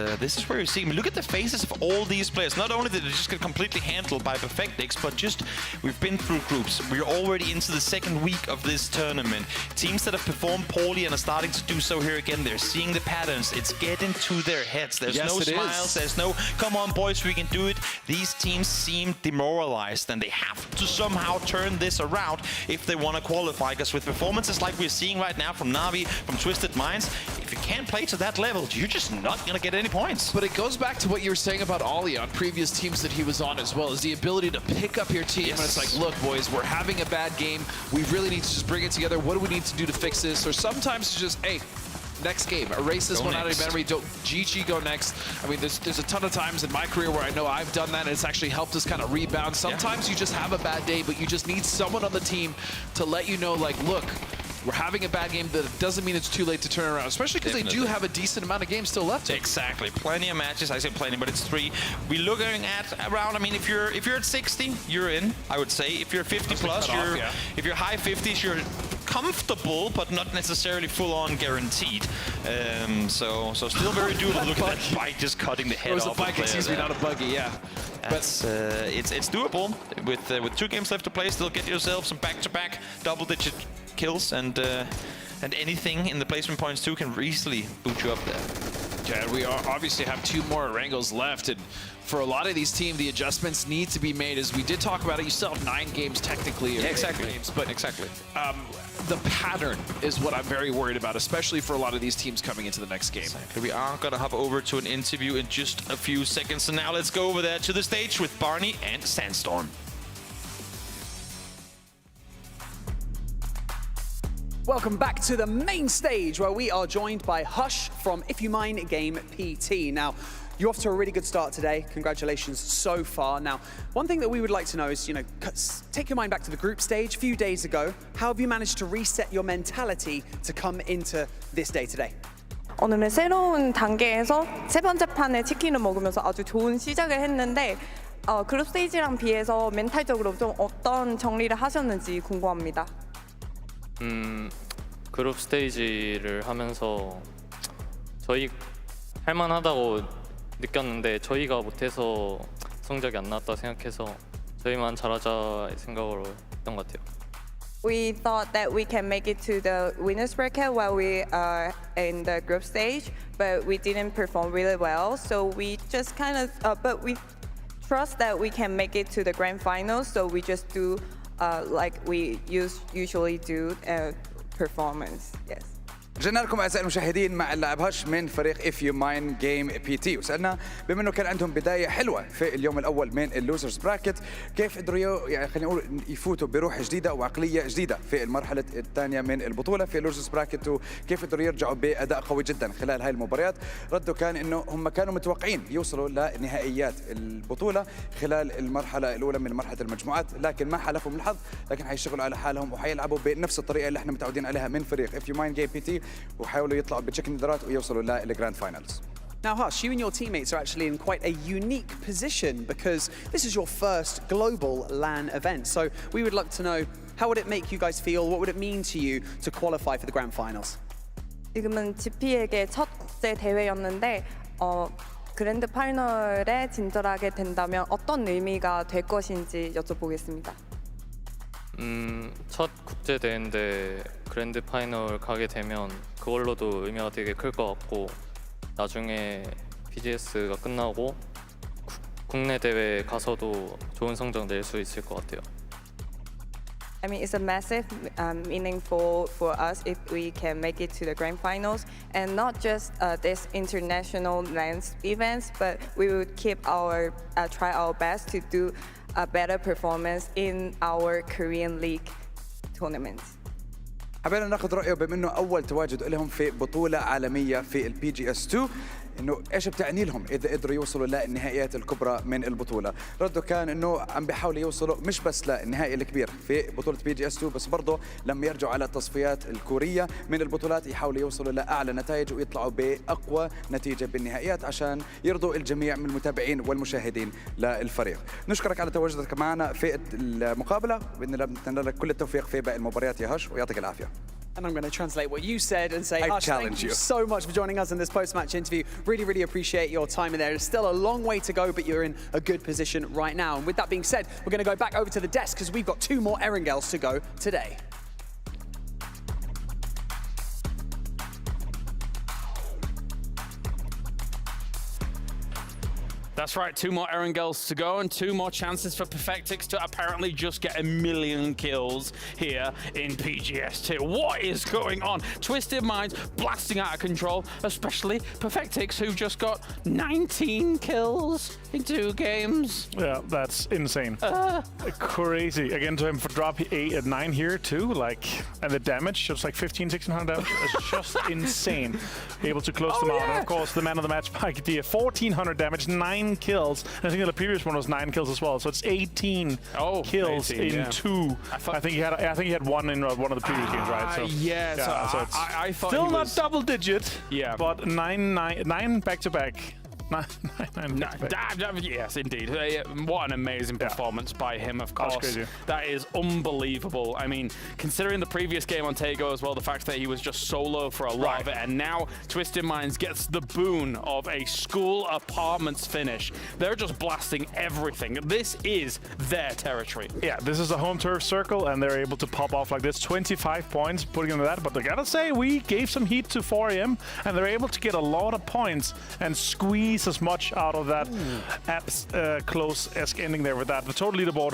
where you see, look at the faces of all these players. Not only did they just get completely handled by Perfectix, but just we've been through groups. We're already into the second week of this tournament. Teams that have performed poorly and are starting to do so here again, they're seeing the patterns. It's getting to their heads. There's no smiles, there's no, come on boys, we can do it. These teams seem demoralized and they have to somehow turn this around if they want to qualify, because with performances like we're seeing right now from Na'Vi, from Twisted Minds, if you can't play to that level, you're just not going to get any points. But it goes back to what you were saying about Ollie on previous teams that he was on as well, is the ability to pick up your team. And it's like, look, boys, we're having a bad game. We really need to just bring it together. What do we need to do to fix this? Or sometimes it's just, hey, next game, erase this one out of your memory, don't GG, go next. I mean, there's a ton of times in my career where I know I've done that and it's actually helped us kind of rebound. Sometimes you just have a bad day, but you just need someone on the team to let you know, like, look, we're having a bad game, but it doesn't mean it's too late to turn around, especially because they do have a decent amount of games still left. Exactly, plenty of matches. I say plenty, but it's 3. We're looking at around, I mean, if you're at 60, you're in, I would say. If you're 50 plus, if you're high 50s, you're comfortable, but not necessarily full-on guaranteed. So still very doable. Look at that bike just cutting the head off. It was a bike, excuse me, not a buggy, yeah. But it's doable. With 2 games left to play, still get yourself some back-to-back double-digit kills, and anything in the placement points too can easily boot you up there. Yeah, we obviously have 2 more Erangels left, and for a lot of these teams, the adjustments need to be made. As we did talk about it, you still have 9 games technically. Yeah, exactly. Games, but exactly. The pattern is what I'm very worried about, especially for a lot of these teams coming into the next game. Exactly. We are going to hop over to an interview in just a few seconds. So now let's go over there to the stage with Barney and Sandstorm. Welcome back to the main stage where we are joined by Hush from If You Mind Game PT. Now, you're off to a really good start today. Congratulations so far. Now, one thing that we would like to know is, you know, take your mind back to the group stage a few days ago. How have you managed to reset your mentality to come into this day today? 오늘은 새로운 단계에서 3번째 판에 치킨을 먹으면서 아주 좋은 시작을 했는데 그룹 스테이지랑 비해서 멘탈적으로 좀 어떤 정리를 하셨는지 궁금합니다. 그룹 스테이지를 하면서 저희 할만하다고 느꼈는데 저희가 못해서 성적이 안 나왔다 생각해서 저희만 잘하자 생각으로 했던 것 같아요. We thought that we can make it to the winners bracket while we are in the group stage, but we didn't perform really well. So we just kind of, but we trust that we can make it to the grand finals. So we just do like we usually do performance. Yes. رجعنا لكم اعزائي المشاهدين مع اللاعب هش من فريق If You Mind Game PT، وسالنا بما انه كان عندهم بدايه حلوه في اليوم الاول من اللوزرز براكت، كيف قدروا يعني خلينا نقول يفوتوا بروح جديده وعقليه جديده في المرحله الثانيه من البطوله في اللوزرز براكت، وكيف قدروا يرجعوا باداء قوي جدا خلال هاي المباريات. ردوا كان انه هم كانوا متوقعين يوصلوا لنهائيات البطوله خلال المرحله الاولى من مرحله المجموعات، لكن ما حالفهم الحظ، لكن حيشتغلوا على حالهم وحيلعبوا بنفس الطريقه اللي احنا متعودين عليها من فريق If You Mind Game PT، وحاولوا يطلعوا بشكل نظرات ويوصلوا للجراند فاينلز. Now, Hush, you and your teammates are actually in quite a unique position because this is your first global LAN event. So we would like to know, how would it make you guys feel? What would it mean to you to qualify for the grand finals? 지금은 GP에게 첫 국제 대회였는데 그랜드 파이널에 진출하게 된다면 어떤 의미가 될 것인지 여쭤보겠습니다. 첫 국제 대회인데 그랜드 파이널 가게 되면 그걸로도 의미가 되게 클 것 같고 나중에 PGS가 끝나고 국내 대회 가서도 좋은 성적 낼 수 있을 것 같아요. I mean, it's a massive meaningful for us if we can make it to the grand finals, and not just this international lands events, but we would keep try our best to do a better performance in our Korean League tournaments. حبينا ناخذ رأيه بما انه اول تواجد لهم في بطولة عالمية في البي جي اس 2 انه ايش بتعني لهم اذا قدروا يوصلوا للنهائيات الكبرى من البطوله. رده كان انه عم بيحاولوا يوصلوا مش بس للنهائي الكبير في بطوله بي جي اس 2 بس برضه لما يرجعوا على التصفيات الكوريه من البطولات يحاولوا يوصلوا لاعلى نتائج ويطلعوا باقوى نتيجه بالنهائيات عشان يرضوا الجميع من المتابعين والمشاهدين للفريق. نشكرك على تواجدك معنا في المقابله وباذن الله بنتمنى لك كل التوفيق في باقي المباريات يا هش ويعطيك العافيه. And I'm going to translate what you said and say, Hush, thank you you so much for joining us in this post-match interview. Really, really appreciate your time in there. There's still a long way to go, but you're in a good position right now. And with that being said, we're going to go back over to the desk because we've got 2 more Erangels to go today. That's right, 2 more Erangels to go and 2 more chances for Perfectix to apparently just get 1 million kills here in PGS2. What is going on? Twisted Minds blasting out of control, especially Perfectix, who just got 19 kills in 2 games. Yeah, that's insane. Crazy. Again, to him for drop 8 at 9 here too, like, and the damage, just like 1600 damage. It's just insane. Able to close them out. And of course, the man of the match, Mike D, 1400 damage, 9 kills. And I think the previous one was 9 kills as well. So it's 18 kills 18, in 2. I think he had 1 in one of the previous games, right? So yeah, so it's I thought still he not was, double digit. Yeah, but 9 back to back. Yes, indeed. What an amazing performance by him, of course. Crazy. That is unbelievable. I mean, considering the previous game on Taego as well, the fact that he was just solo for a lot of it, and now Twisted Minds gets the boon of a school apartments finish. They're just blasting everything. This is their territory. Yeah, this is a home turf circle, and they're able to pop off like this. 25 points, putting into that. But I gotta say, we gave some heat to 4AM, and they're able to get a lot of points and squeeze as much out of that close-esque ending there with that. The total leaderboard,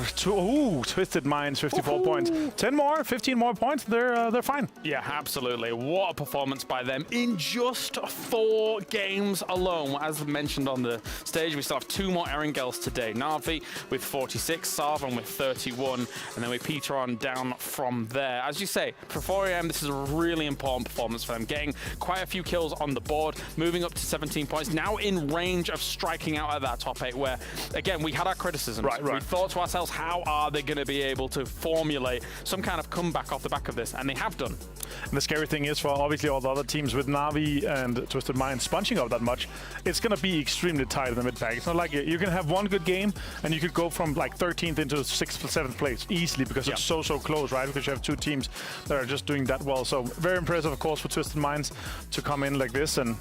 Twisted Minds, 54 points. 15 more points, they're fine. Yeah, absolutely. What a performance by them in just 4 games alone. As mentioned on the stage, we still have 2 more Erangels today. Na'Vi with 46, Sarvan with 31, and then we peter on down from there. As you say, for 4AM, this is a really important performance for them, getting quite a few kills on the board, moving up to 17 points, now in range of striking out at that top 8, where, again, we had our criticisms. We thought to ourselves, how are they going to be able to formulate some kind of comeback off the back of this? And they have done. And the scary thing is, for obviously all the other teams with Na'Vi and Twisted Minds sponging up that much, it's going to be extremely tight in the mid-pack. It's not like you can have one good game and you could go from like 13th into 6th or 7th place easily because it's so close, right? Because you have 2 teams that are just doing that well. So very impressive, of course, for Twisted Minds to come in like this and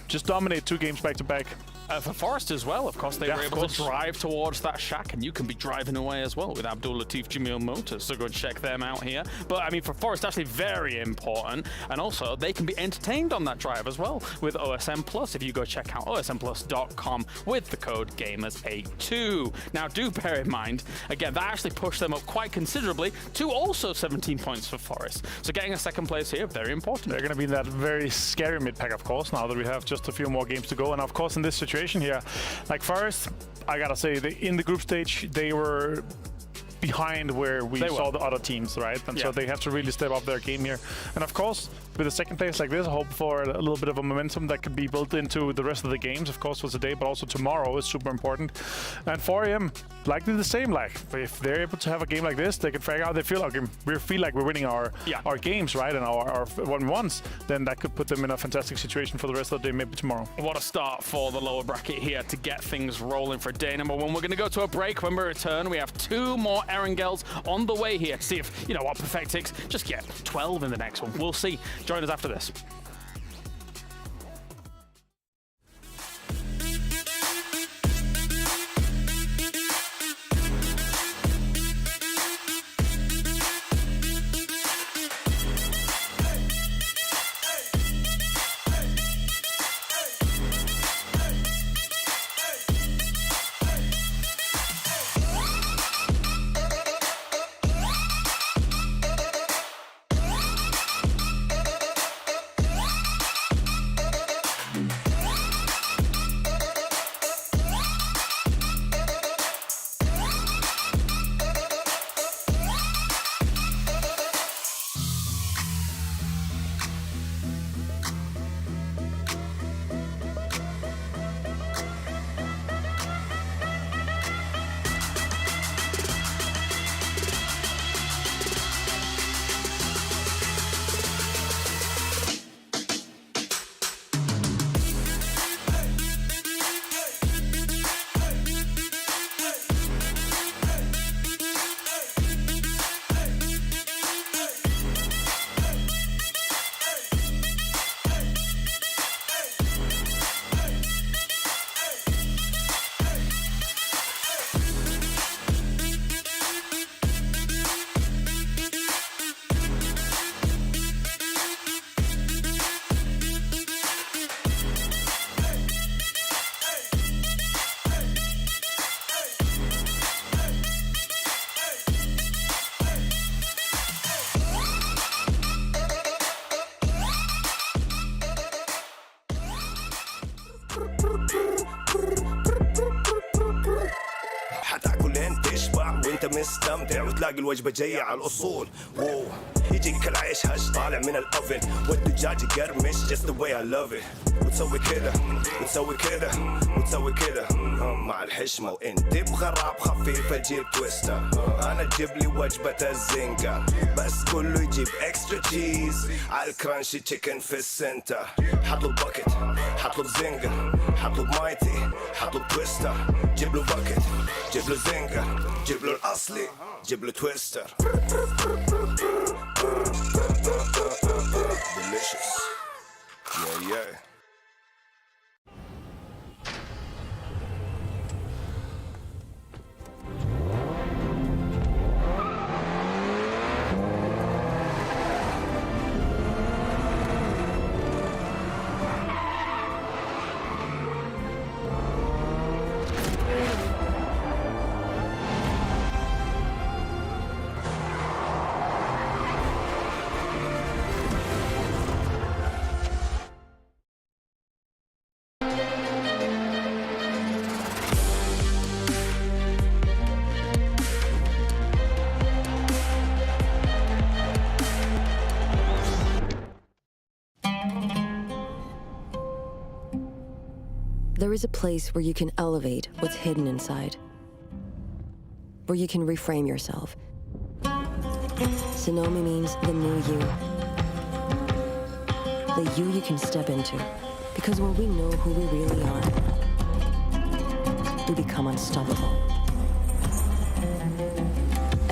just dominate 2 games back to back. For Forest as well, of course, they were able to drive towards that shack, and you can be driving away as well with Abdul Latif Jamil Motors, so go check them out here. But I mean, for Forest, actually very important, and also they can be entertained on that drive as well with OSM Plus. If you go check out osmplus.com with the code GAMERS82. Now, do bear in mind, again, that actually pushed them up quite considerably to also 17 points for Forest. So getting a 2nd place here, very important. They're going to be in that very scary mid-pack, of course, now that we have just a few more games to go. And of course, in this situation here, like Forest, I gotta say, in the group stage, they were behind where we saw the other teams, right? And so they have to really step up their game here. And of course, with a 2nd place like this, I hope for a little bit of a momentum that could be built into the rest of the games, of course, for today, but also tomorrow is super important. And 4AM, likely the same. Like, if they're able to have a game like this, they can figure out, they feel like we're winning our games, right? And our 1-1s, then that could put them in a fantastic situation for the rest of the day, maybe tomorrow. What a start for the lower bracket here to get things rolling for day number 1. We're going to go to a break. When we return, we have 2 more Erangels on the way here. See if, you know what, Perfectix just get 12 in the next one. We'll see. Join us after this. مستمتع وتلاقي الوجبة جاية على الأصول. واو يجيك العيش هش طالع من الأوفن والدجاج يقرمش just the way I love it. وتسوي كده وتسوي كده وتسوي كده مع الحشمة وانت تبغى راب خفيف اجيب تويستر. انا اجيب لي وجبة الزنجر بس كله يجيب اكسترا تشيز على الكرانشي تشيكن في السنتر. حطلب باكت حطلب زنجر حطلب مايتي حطلب تويستر. جيب له باكت جيب له زنجر جيب له الاصلي جيب له تويستر. delicious yeah. There is a place where you can elevate what's hidden inside, where you can reframe yourself. Sonomi means the new you. The you can step into. Because when we know who we really are, we become unstoppable.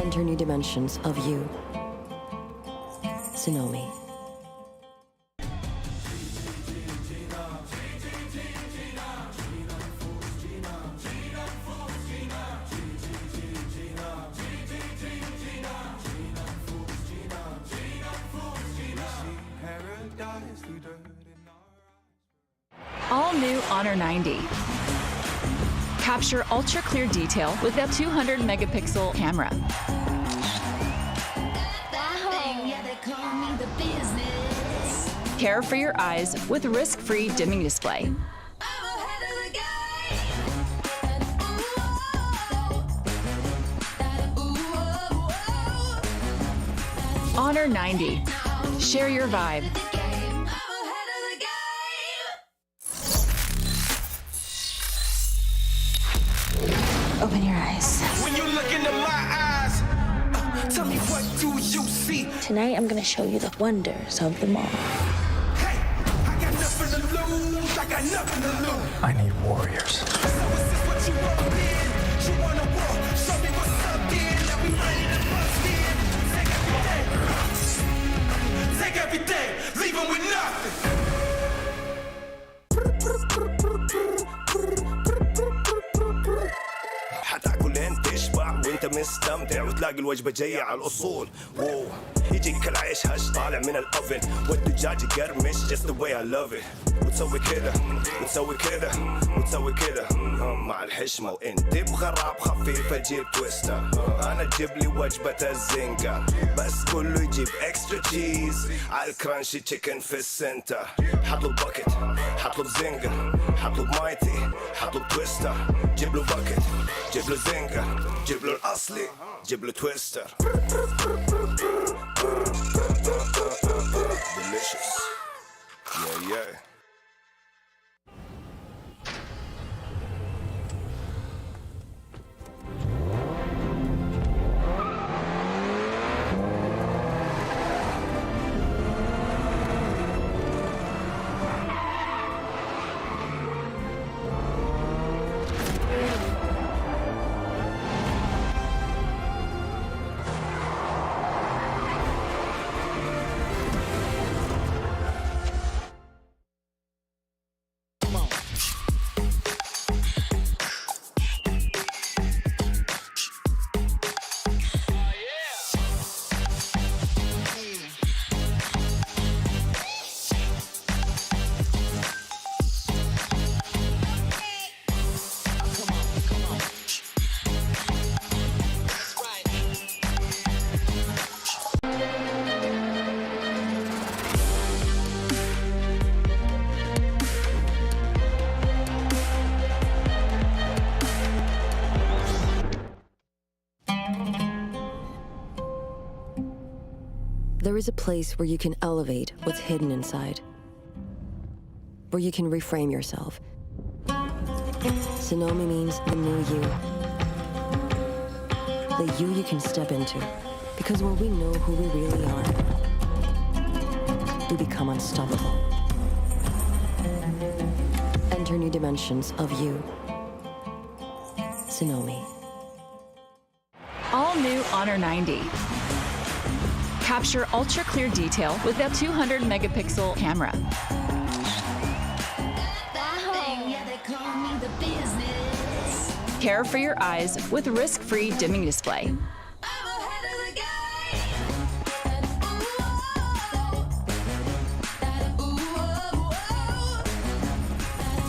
Enter new dimensions of you. Sonomi. All new Honor 90. Capture ultra clear detail with a 200 megapixel camera. Care for your eyes with risk-free dimming display. Honor 90. Share your vibe. Open your eyes. When you look into my eyes, tell me what do you see? Tonight I'm gonna show you the wonders of the mall. Hey, I got nothing to lose. I got nothing to lose. I need warriors. So is this what you want to be? You want to war? Show me what's up, then. Now we ready to bust in. Take everything. Leave them with nothing. حتاكل انت تشبع وانت مستمتع وتلاقي الوجبة جاية على الأصول. واو يجيك العيش هش طالع من الأوفن والدجاج يقرمش just the way I love it. وتسوي كده وتسوي كده وتسوي كده مع الحشمة وانت تبغى راب خفيف اجيب تويستر. انا اجيب لي وجبة الزنجر بس كله يجيب اكسترا تشيز على الكرانشي تشيكن في السنتر. حطلب باكت حطلب زنجر حطلب مايتي حطلب تويستر. جيب له باكت جيب له زنجر جيب له الاصلي جيب له تويستر. delicious yeah. There is a place where you can elevate what's hidden inside, where you can reframe yourself. Sonomi means the new you. The you can step into. Because when we know who we really are, we become unstoppable. Enter new dimensions of you. Sonomi. All new Honor 90. Capture ultra clear detail with a 200 megapixel camera. Care for your eyes with risk-free dimming display.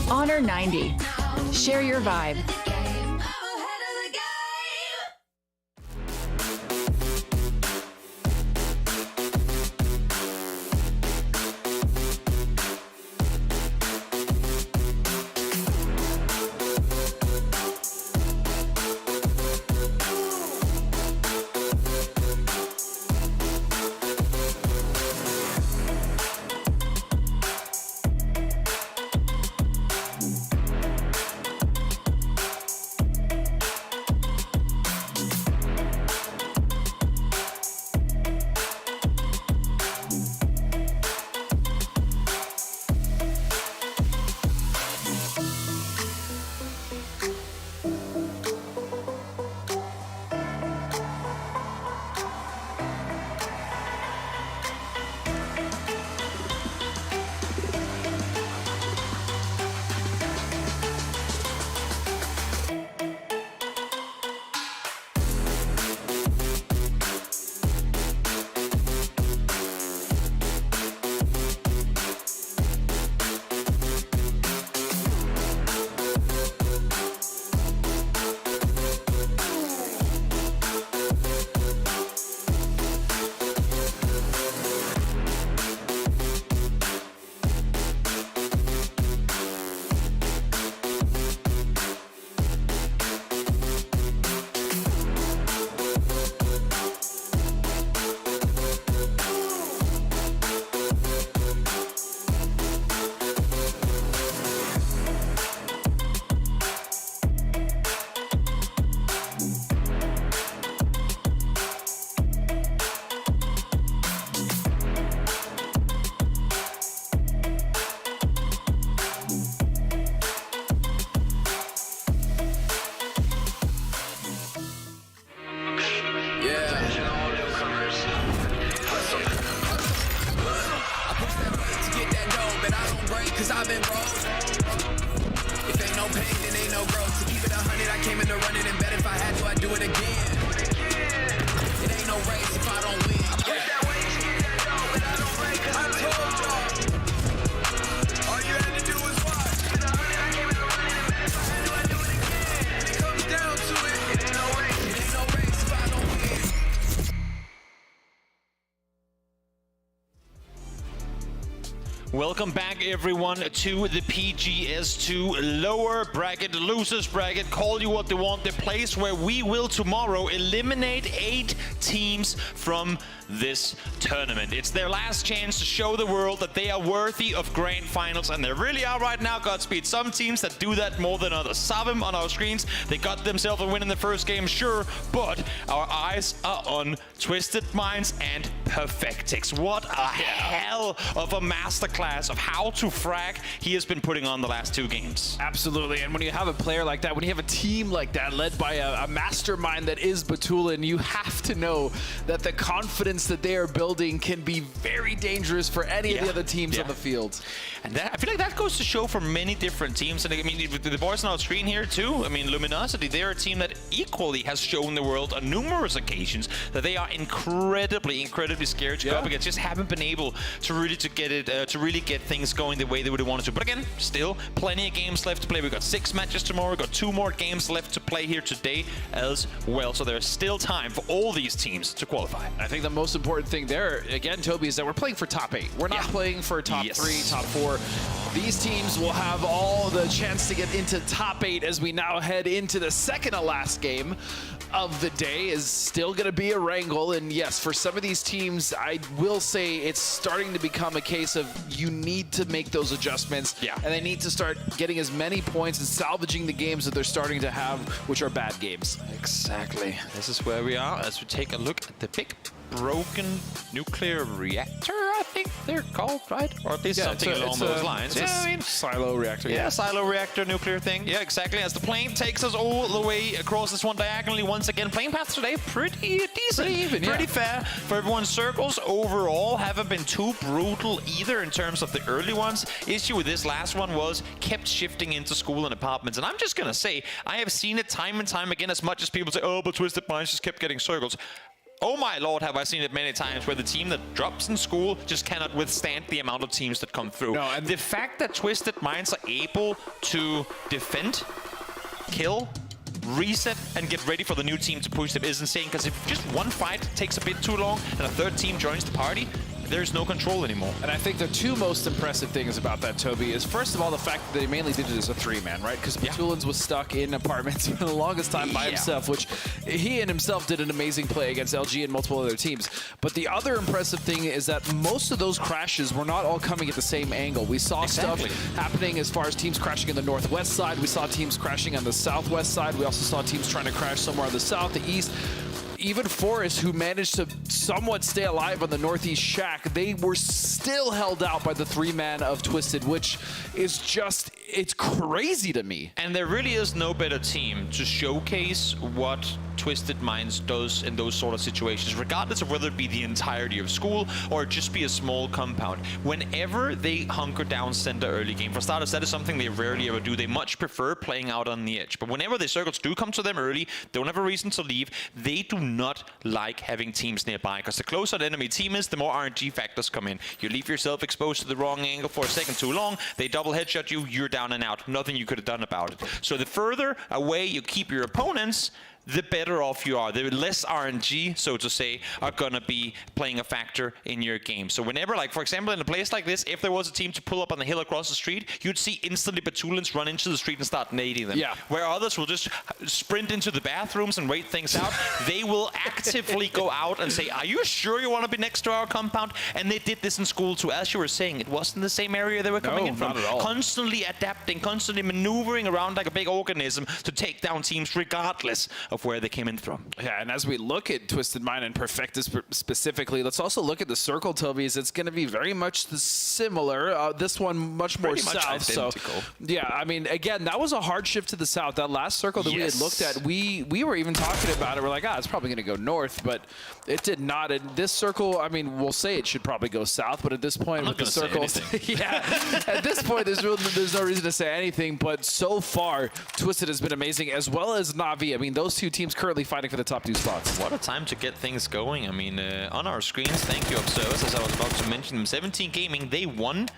Honor 90. Share your vibe. Cause I've been broke. If ain't no pain, then ain't no growth. To keep it 100, I came in to run it and bet if I had to, I'd do it again. It ain't no race if I don't win. I told y'all. All you had to do was watch. Keep it 100, I came in to run it and bet if I had to, I'd do it again. When it comes down to it, it ain't no race. It ain't no race if I don't win. Welcome back, everyone, to the PGS2 lower bracket, losers bracket, call you what they want, the place where we will tomorrow eliminate 8 teams from this tournament. It's their last chance to show the world that they are worthy of grand finals, and they really are right now, Godspeed. Some teams that do that more than others. Saw them on our screens. They got themselves a win in the first game, sure, but our eyes are on Twisted Minds and Perfectix. What a hell of a masterclass of how to frag he has been putting on the last 2 games. Absolutely, and when you have a player like that, when you have a team like that led by a mastermind that is Batulin, you have to know that the confidence that they are building can be very dangerous for any of the other teams on the field. And that, I feel like that goes to show for many different teams. And I mean, the boys on our screen here too, I mean, Luminosity, they're a team that equally has shown the world on numerous occasions that they are incredibly scared to go up against. Just haven't been able to really get things going the way they would have wanted to. But again, still plenty of games left to play. We've got 6 matches tomorrow. We've got 2 more games left to play here today as well. So there's still time for all these teams to qualify. I think the most important thing there, again, Toby, is that we're playing for top 8. We're not playing for top 3, top 4. These teams will have all the chance to get into top 8 as we now head into the second to last game of the day is still going to be Erangel. And yes, for some of these teams, I will say it's starting to become a case of you need to make those adjustments. Yeah. And they need to start getting as many points and salvaging the games that they're starting to have, which are bad games. Exactly. This is where we are as we take a look at the big broken nuclear reactor, I think they're called, right? Or at least something along those lines. Silo reactor. Yeah, silo reactor nuclear thing. Yeah, exactly. As the plane takes us all the way across this one diagonally once again. Plane paths today pretty decent. Pretty even, pretty fair for everyone's circles. Overall, haven't been too brutal either in terms of the early ones. Issue with this last one was kept shifting into school and apartments. And I'm just going to say, I have seen it time and time again, as much as people say, oh, but Twisted Minds just kept getting circles. Oh my lord, have I seen it many times where the team that drops in school just cannot withstand the amount of teams that come through. No, and the fact that Twisted Minds are able to defend, kill, reset, and get ready for the new team to push them is insane, because if just one fight takes a bit too long and a third team joins the party, there's no control anymore. And I think the two most impressive things about that, Toby, is first of all the fact that they mainly did it as a three-man, right? Because Batulins was stuck in apartments for the longest time by himself, which he and himself did an amazing play against LG and multiple other teams. But the other impressive thing is that most of those crashes were not all coming at the same angle. We saw stuff happening as far as teams crashing in the northwest side. We saw teams crashing on the southwest side. We also saw teams trying to crash somewhere on the south, the east. Even Forest, who managed to somewhat stay alive on the northeast shack, they were still held out by the three-man of Twisted, which is just, it's crazy to me. And there really is no better team to showcase what Twisted Minds does in those sort of situations, regardless of whether it be the entirety of school or just be a small compound. Whenever they hunker down center early game, for starters, that is something they rarely ever do. They much prefer playing out on the edge. But whenever the circles do come to them early, don't have a reason to leave, they do not like having teams nearby, because the closer an enemy team is, the more RNG factors come in. You leave yourself exposed to the wrong angle for a second too long, they double headshot you, you're down and out. Nothing you could have done about it. So the further away you keep your opponents, the better off you are. The less RNG, so to say, are gonna be playing a factor in your game. So whenever, like for example, in a place like this, if there was a team to pull up on the hill across the street, you'd see instantly Batulins run into the street and start nading them. Yeah. Where others will just sprint into the bathrooms and wait things out. They will actively go out and say, are you sure you want to be next to our compound? And they did this in school too. As you were saying, it wasn't the same area they were coming in from. Not at all. Constantly adapting, constantly maneuvering around like a big organism to take down teams regardless of where they came in from. Yeah, and as we look at Twisted Mind and Perfectus specifically, let's also look at the circle, Toby, as it's going to be very much similar. This one much more south. So, yeah, I mean, again, that was a hard shift to the south. That last circle that we had looked at, we were even talking about it. We're like, it's probably going to go north, but it did not. And this circle, I mean, we'll say it should probably go south, but at this point with the circles, at this point, there's no reason to say anything. But so far, Twisted has been amazing, as well as Na'Vi. I mean, those two teams currently fighting for the top two spots. What a time to get things going. I mean, on our screens, thank you, observers, as I was about to mention them, 17 Gaming, they won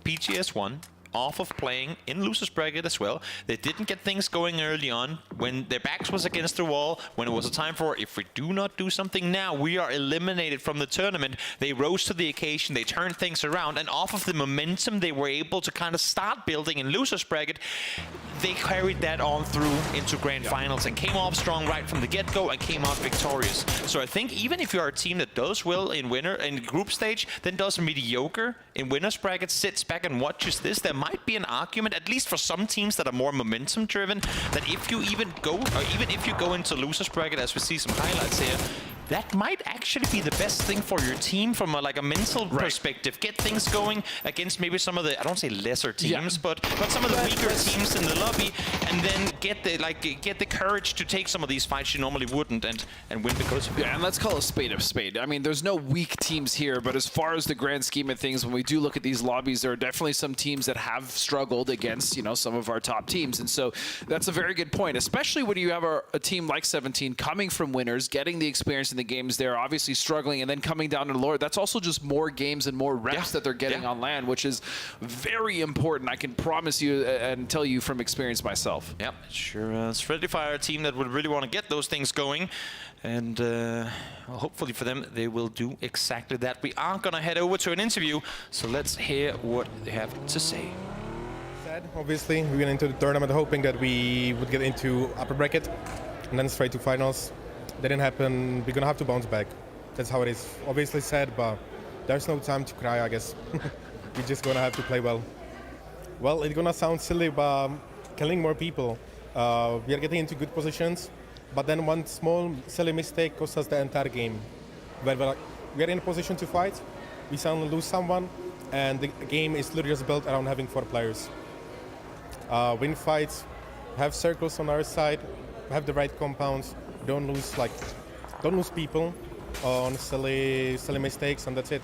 PGS1 off of playing in losers bracket as well. They didn't get things going early on when their backs was against the wall, when it was a time for, if we do not do something now, we are eliminated from the tournament. They rose to the occasion, they turned things around, and off of the momentum they were able to kind of start building in losers bracket, they carried that on through into grand finals and came off strong right from the get-go and came out victorious. So I think even if you are a team that does well in group stage, then does mediocre in winners bracket, sits back and watches this, there might be an argument, at least for some teams that are more momentum driven, that if you even go into losers bracket, as we see some highlights here, that might actually be the best thing for your team from a mental perspective. Get things going against maybe some of the, I don't say lesser teams, but some of the weaker teams in the lobby, and then get the courage to take some of these fights you normally wouldn't and win because of it. Yeah, and let's call a spade a spade. I mean, there's no weak teams here, but as far as the grand scheme of things, when we do look at these lobbies, there are definitely some teams that have struggled against, some of our top teams. And so that's a very good point, especially when you have a team like 17 coming from winners, getting the experience in the games there, obviously struggling, and then coming down to the lower. That's also just more games and more reps that they're getting on land, which is very important. I can promise you and tell you from experience myself. Yep, sure. It's Friendly Fire, a team that would really want to get those things going. And well, hopefully for them, they will do exactly that. We are going to head over to an interview, so let's hear what they have to say. Obviously, we went into the tournament hoping that we would get into upper bracket. and then straight to finals. Didn't happen. We're gonna have to bounce back. That's how it is. Obviously sad, but there's no time to cry, I guess. We're just gonna have to play well. Well, it's gonna sound silly, but killing more people. We are getting into good positions, but then one small silly mistake costs us the entire game. Where we are in a position to fight, we suddenly lose someone, and the game is literally just built around having 4 players. Win fights, have circles on our side, have the right compounds, don't lose people on silly mistakes, and that's it.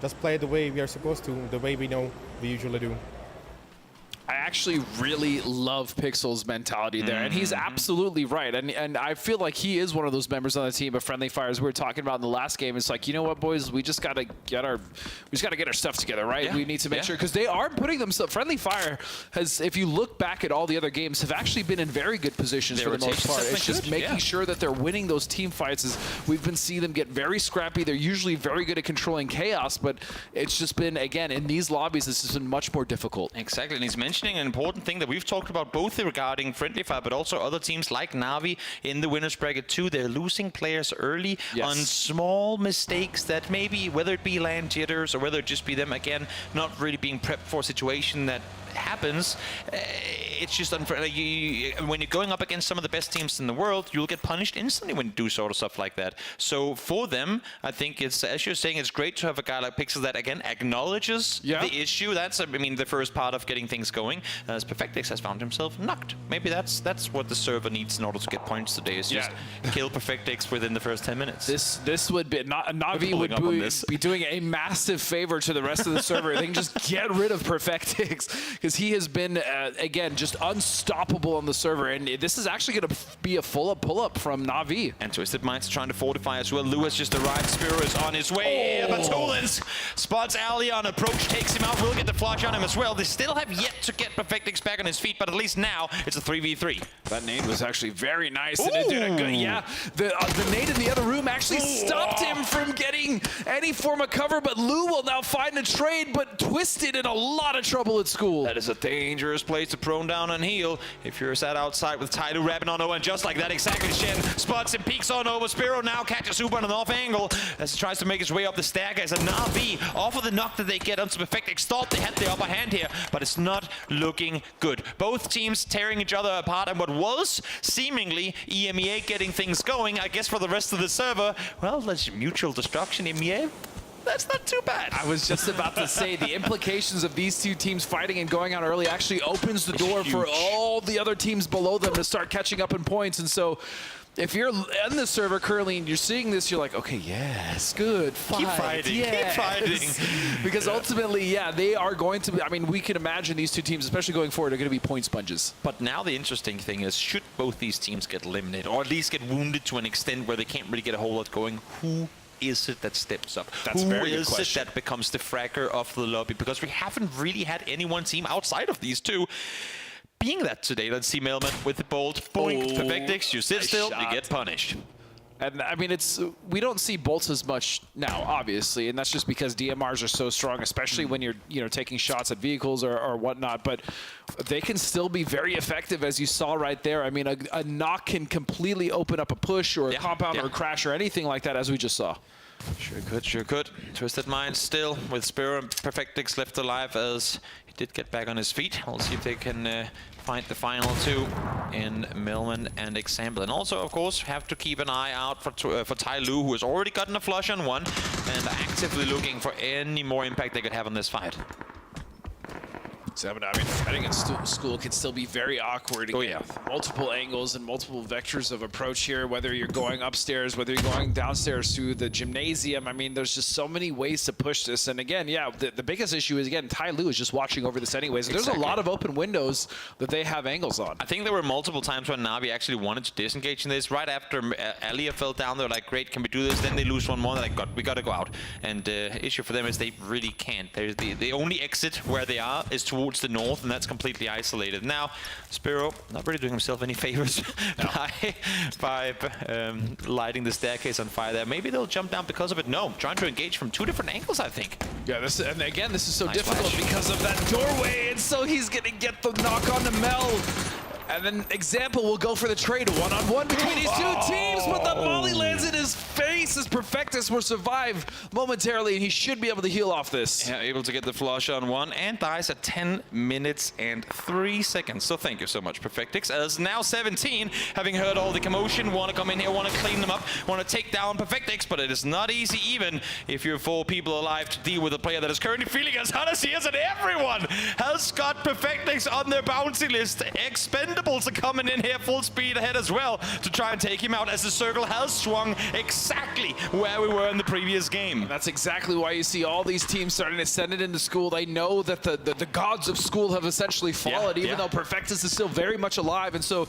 Just play the way we are supposed to, the way we know we usually do. I actually really love Pixel's mentality there, and he's absolutely right. And I feel like he is one of those members on the team of Friendly Fire, as we were talking about in the last game. It's like, you know what, boys, we just gotta get our stuff together, right? Yeah. We need to make sure, because they are putting themselves. Friendly Fire has, if you look back at all the other games, have actually been in very good positions for the most part. It's just making sure that they're winning those team fights. As we've been seeing them get very scrappy. They're usually very good at controlling chaos, but it's just been, again, in these lobbies, this has been much more difficult. Exactly, and he's mentioning an important thing that we've talked about both regarding Friendly Fire, but also other teams like Na'Vi in the winners bracket too. They're losing players early on small mistakes that maybe, whether it be land jitters or whether it just be them, again, not really being prepped for a situation that happens. It's just unfair. When you're going up against some of the best teams in the world, you'll get punished instantly when you do sort of stuff like that. So for them, I think it's, as you're saying, it's great to have a guy like Pixel that, again, acknowledges the issue. That's, I mean, the first part of getting things going. As Perfectix has found himself knocked. Maybe that's what the server needs in order to get points today, is just kill Perfectix within the first 10 minutes. This would be, Na'Vi would be doing a massive favor to the rest of the server. They can just get rid of Perfectix, because he has been, again, just unstoppable on the server. And this is actually going to be a full-up pull-up from Na'Vi. And Twisted Minds trying to fortify as well. Lewis just arrived. Spiro is on his way. But Batulins spots Ali on approach, takes him out. Will get the flash on him as well. They still have yet to get Perfectix back on his feet, but at least now it's a 3v3. That nade was actually very nice. And it did a good, the nade in the other room actually stopped him from getting any form of cover, but Lou will now find a trade, but Twisted in a lot of trouble at school. That is a dangerous place to prone down and heal if you're sat outside with Taego wrapping on Owen, just like that. Exactly. Shen spots and peeks on over. Spiro now catches Super on an off angle as he tries to make his way up the staircase. And Na'Vi, off of the knock that they get onto Perfectix, thought they had the upper hand here, but it's not looking good. Both teams tearing each other apart, and what was seemingly EMEA getting things going, I guess for the rest of the server, well, that's mutual destruction, EMEA. That's not too bad. I was just about to say, the implications of these two teams fighting and going out early actually opens the door for all the other teams below them to start catching up in points. And so if you're in the server currently and you're seeing this, you're like, okay, yes, good, fight. Keep fighting, keep fighting. Because ultimately, they are going to be, I mean, we can imagine these two teams, especially going forward, are going to be point sponges. But now the interesting thing is, should both these teams get eliminated, or at least get wounded to an extent where they can't really get a whole lot going, who is it that steps up? That's a very good question. Who is it that becomes the fragger of the lobby? Because we haven't really had any one team outside of these two being that today. Let's see Mailman with the bolt. Boink. Perfectix, you sit still, you get punished. And I mean, we don't see bolts as much now, obviously, and that's just because DMRs are so strong, especially when you're taking shots at vehicles or whatnot. But they can still be very effective, as you saw right there. I mean, a knock can completely open up a push or a compound or a crash or anything like that, as we just saw. Sure could. Twisted Minds still with Spiro and Perfectix left alive, as he did get back on his feet. We'll see if they can find the final two in Millman and Example. And also, of course, have to keep an eye out for Tai Lu, who has already gotten a flush on one and actively looking for any more impact they could have on this fight. I mean, fighting in school can still be very awkward. Multiple angles and multiple vectors of approach here, whether you're going upstairs, whether you're going downstairs to the gymnasium. I mean, there's just so many ways to push this. And again, the biggest issue is, again, Tai Lu is just watching over this anyways. There's a lot of open windows that they have angles on. I think there were multiple times when Na'Vi actually wanted to disengage in this. Right after Alia fell down, they were like, great, can we do this? Then they lose one more, they're like, we gotta go out. And the issue for them is they really can't. There's the only exit where they are is towards the north, and that's completely isolated. Now, Spiro not really doing himself any favors by lighting the staircase on fire there. Maybe they'll jump down because of it. No, trying to engage from two different angles, I think. Yeah, this is so difficult because of that doorway, and so he's gonna get the knock on the Mel. And then Example will go for the trade one-on-one between these two teams, but the volley lands in his face as Perfectus will survive momentarily, and he should be able to heal off this. Yeah, able to get the flush on one and dies at 10 minutes and 3 seconds. So thank you so much, Perfectix. As now 17, having heard all the commotion, want to come in here, want to clean them up, want to take down Perfectix, but it is not easy even if you're 4 people alive to deal with a player that is currently feeling as hot as he is, and everyone has got Perfectix on their bounty list. Expendables are coming in here full speed ahead as well to try and take him out, as the circle has swung exactly where we were in the previous game. That's exactly why you see all these teams starting to send it into school. They know that the gods of school have essentially fallen, even though Perfectus is still very much alive, and so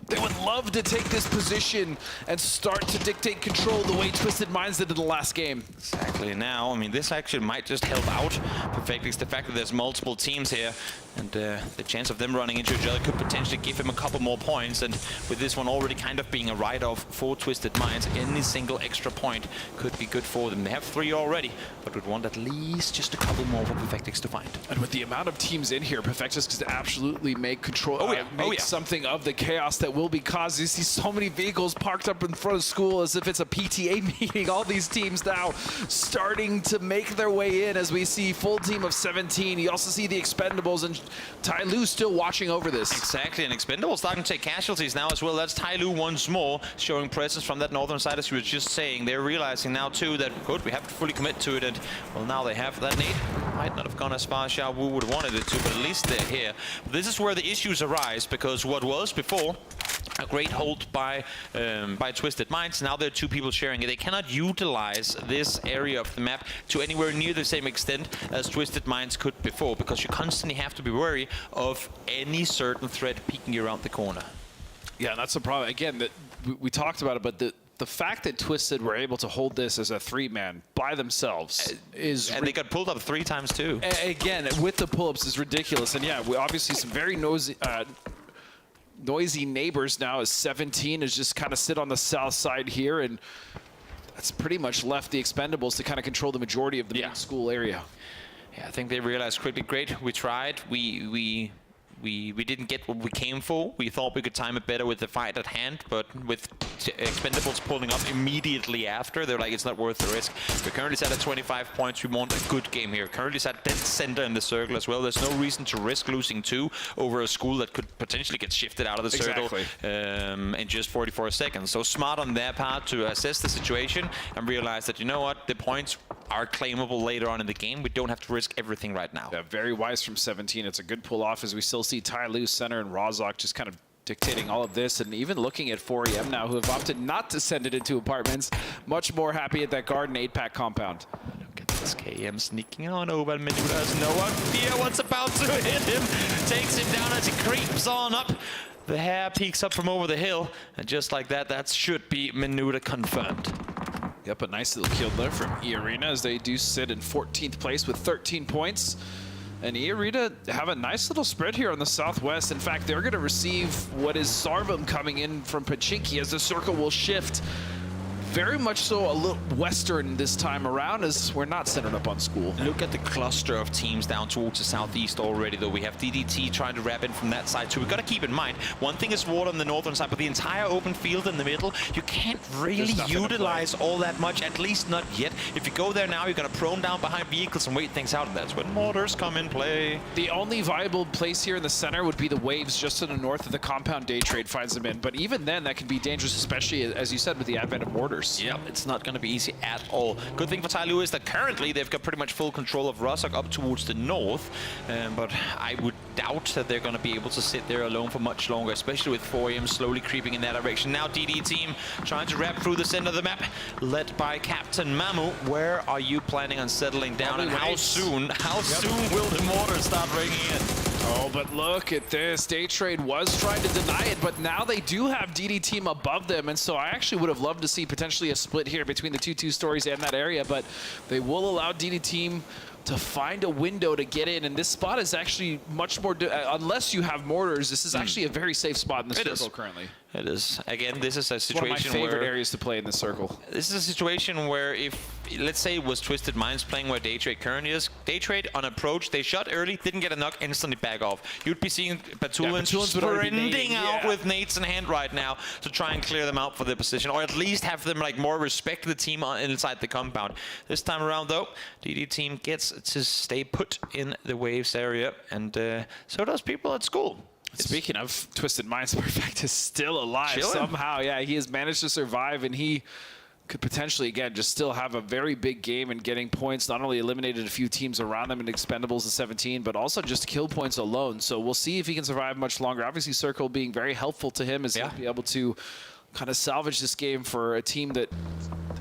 they would love to take this position and start to dictate control the way Twisted Minds did in the last game. Exactly. Now, I mean, this actually might just help out Perfectix. The fact that there's multiple teams here, and the chance of them running into each other could potentially give him a couple more points. And with this one already kind of being a write-off for Twisted Minds, any single extra point could be good for them. They have 3 already, but would want at least just a couple more for Perfectix to find. And with the amount of teams in here, Perfectus could absolutely make control, make something of the chaos that will be caused. You see so many vehicles parked up in front of school as if it's a PTA meeting. All these teams now starting to make their way in as we see full team of 17. You also see the Expendables and Taego still watching over this. Exactly, and Expendables starting to take casualties now as well. That's Taego once more, showing presence from that northern side, as you were just saying. They're realizing now too that, good, we have to fully commit to it, and well, now they have that nade. Might not have gone as far as Xiao Wu would have wanted it to, but at least they're here. This is where the issues arise, because what was before a great hold by Twisted Minds, now there are 2 people sharing it. They cannot utilize this area of the map to anywhere near the same extent as Twisted Minds could before, because you constantly have to be wary of any certain threat peeking around the corner. Yeah, that's the problem. Again, that we talked about it, but the fact that Twisted were able to hold this as a 3-man by themselves is... And they got pulled up 3 times too. Again, with the pull-ups is ridiculous. And yeah, we obviously some very noisy neighbors now, as 17 is just kind of sit on the south side here, and that's pretty much left the Expendables to kind of control the majority of the main school area. Yeah, I think they realized quickly, great, we tried, we didn't get what we came for. We thought we could time it better with the fight at hand, but with Expendables pulling up immediately after, they're like, it's not worth the risk. We're currently set at 25 points. We want a good game here. Currently set dead center in the circle as well. There's no reason to risk losing 2 over a school that could potentially get shifted out of the circle in just 44 seconds. So smart on their part to assess the situation and realize that, you know what, the points are claimable later on in the game. We don't have to risk everything right now. Yeah, very wise from 17. It's a good pull-off, as we still see Taego, center, and Rozok just kind of dictating all of this, and even looking at 4EM now, who have opted not to send it into apartments. Much more happy at that garden 8-pack compound. Look at this KM sneaking on over. Menuda has no idea what's about to hit him. Takes him down as he creeps on up. The hair peeks up from over the hill, and just like that, that should be Menuda confirmed. Yep, a nice little kill there from E-Arena, as they do sit in 14th place with 13 points. And E-Arena have a nice little spread here on the southwest. In fact, they're going to receive what is Sarvam coming in from Pachinki, as the circle will shift very much so a little western this time around, as we're not centered up on school. Look at the cluster of teams down towards the southeast already, though. We have DDT trying to wrap in from that side, so we've got to keep in mind, one thing is water on the northern side, but the entire open field in the middle, you can't really utilize all that much, at least not yet. If you go there now, you're going to prone down behind vehicles and wait things out, and that's when mortars come in play. The only viable place here in the center would be the waves just to the north of the compound. Day trade finds them in, but even then that can be dangerous, especially, as you said, with the advent of mortars. Yep, it's not going to be easy at all. Good thing for Taego is that currently they've got pretty much full control of Rozok up towards the north, but I would doubt that they're going to be able to sit there alone for much longer, especially with 4EM slowly creeping in that direction. Now DD team trying to wrap through the center of the map, led by Captain Mamu. Where are you planning on settling down, and how soon will the mortar start ringing in? Oh, but look at this. Day Trade was trying to deny it, but now they do have DD Team above them, and so I actually would have loved to see potentially a split here between the two stories and that area, but they will allow DD Team to find a window to get in, and this spot is actually much more, unless you have mortars, this is actually a very safe spot in the circle currently. It is. Again, this is a situation one of my favorite where areas to play in the circle. This is a situation where if, let's say it was Twisted Minds playing where Daytrade currently is, Daytrade on approach, they shot early, didn't get a knock, instantly back off. You'd be seeing Batulans sprinting out with nades in hand right now to try and clear them out for their position, or at least have them like more respect the team inside the compound. This time around though, DD team gets to stay put in the waves area, and so does people at school. Speaking of Twisted Minds, Perfect is still alive somehow. Yeah, he has managed to survive, and he could potentially, again, just still have a very big game and getting points. Not only eliminated a few teams around them in Expendables of 17, but also just kill points alone. So we'll see if he can survive much longer. Obviously, Circle being very helpful to him as he'll be able to kind of salvage this game for a team that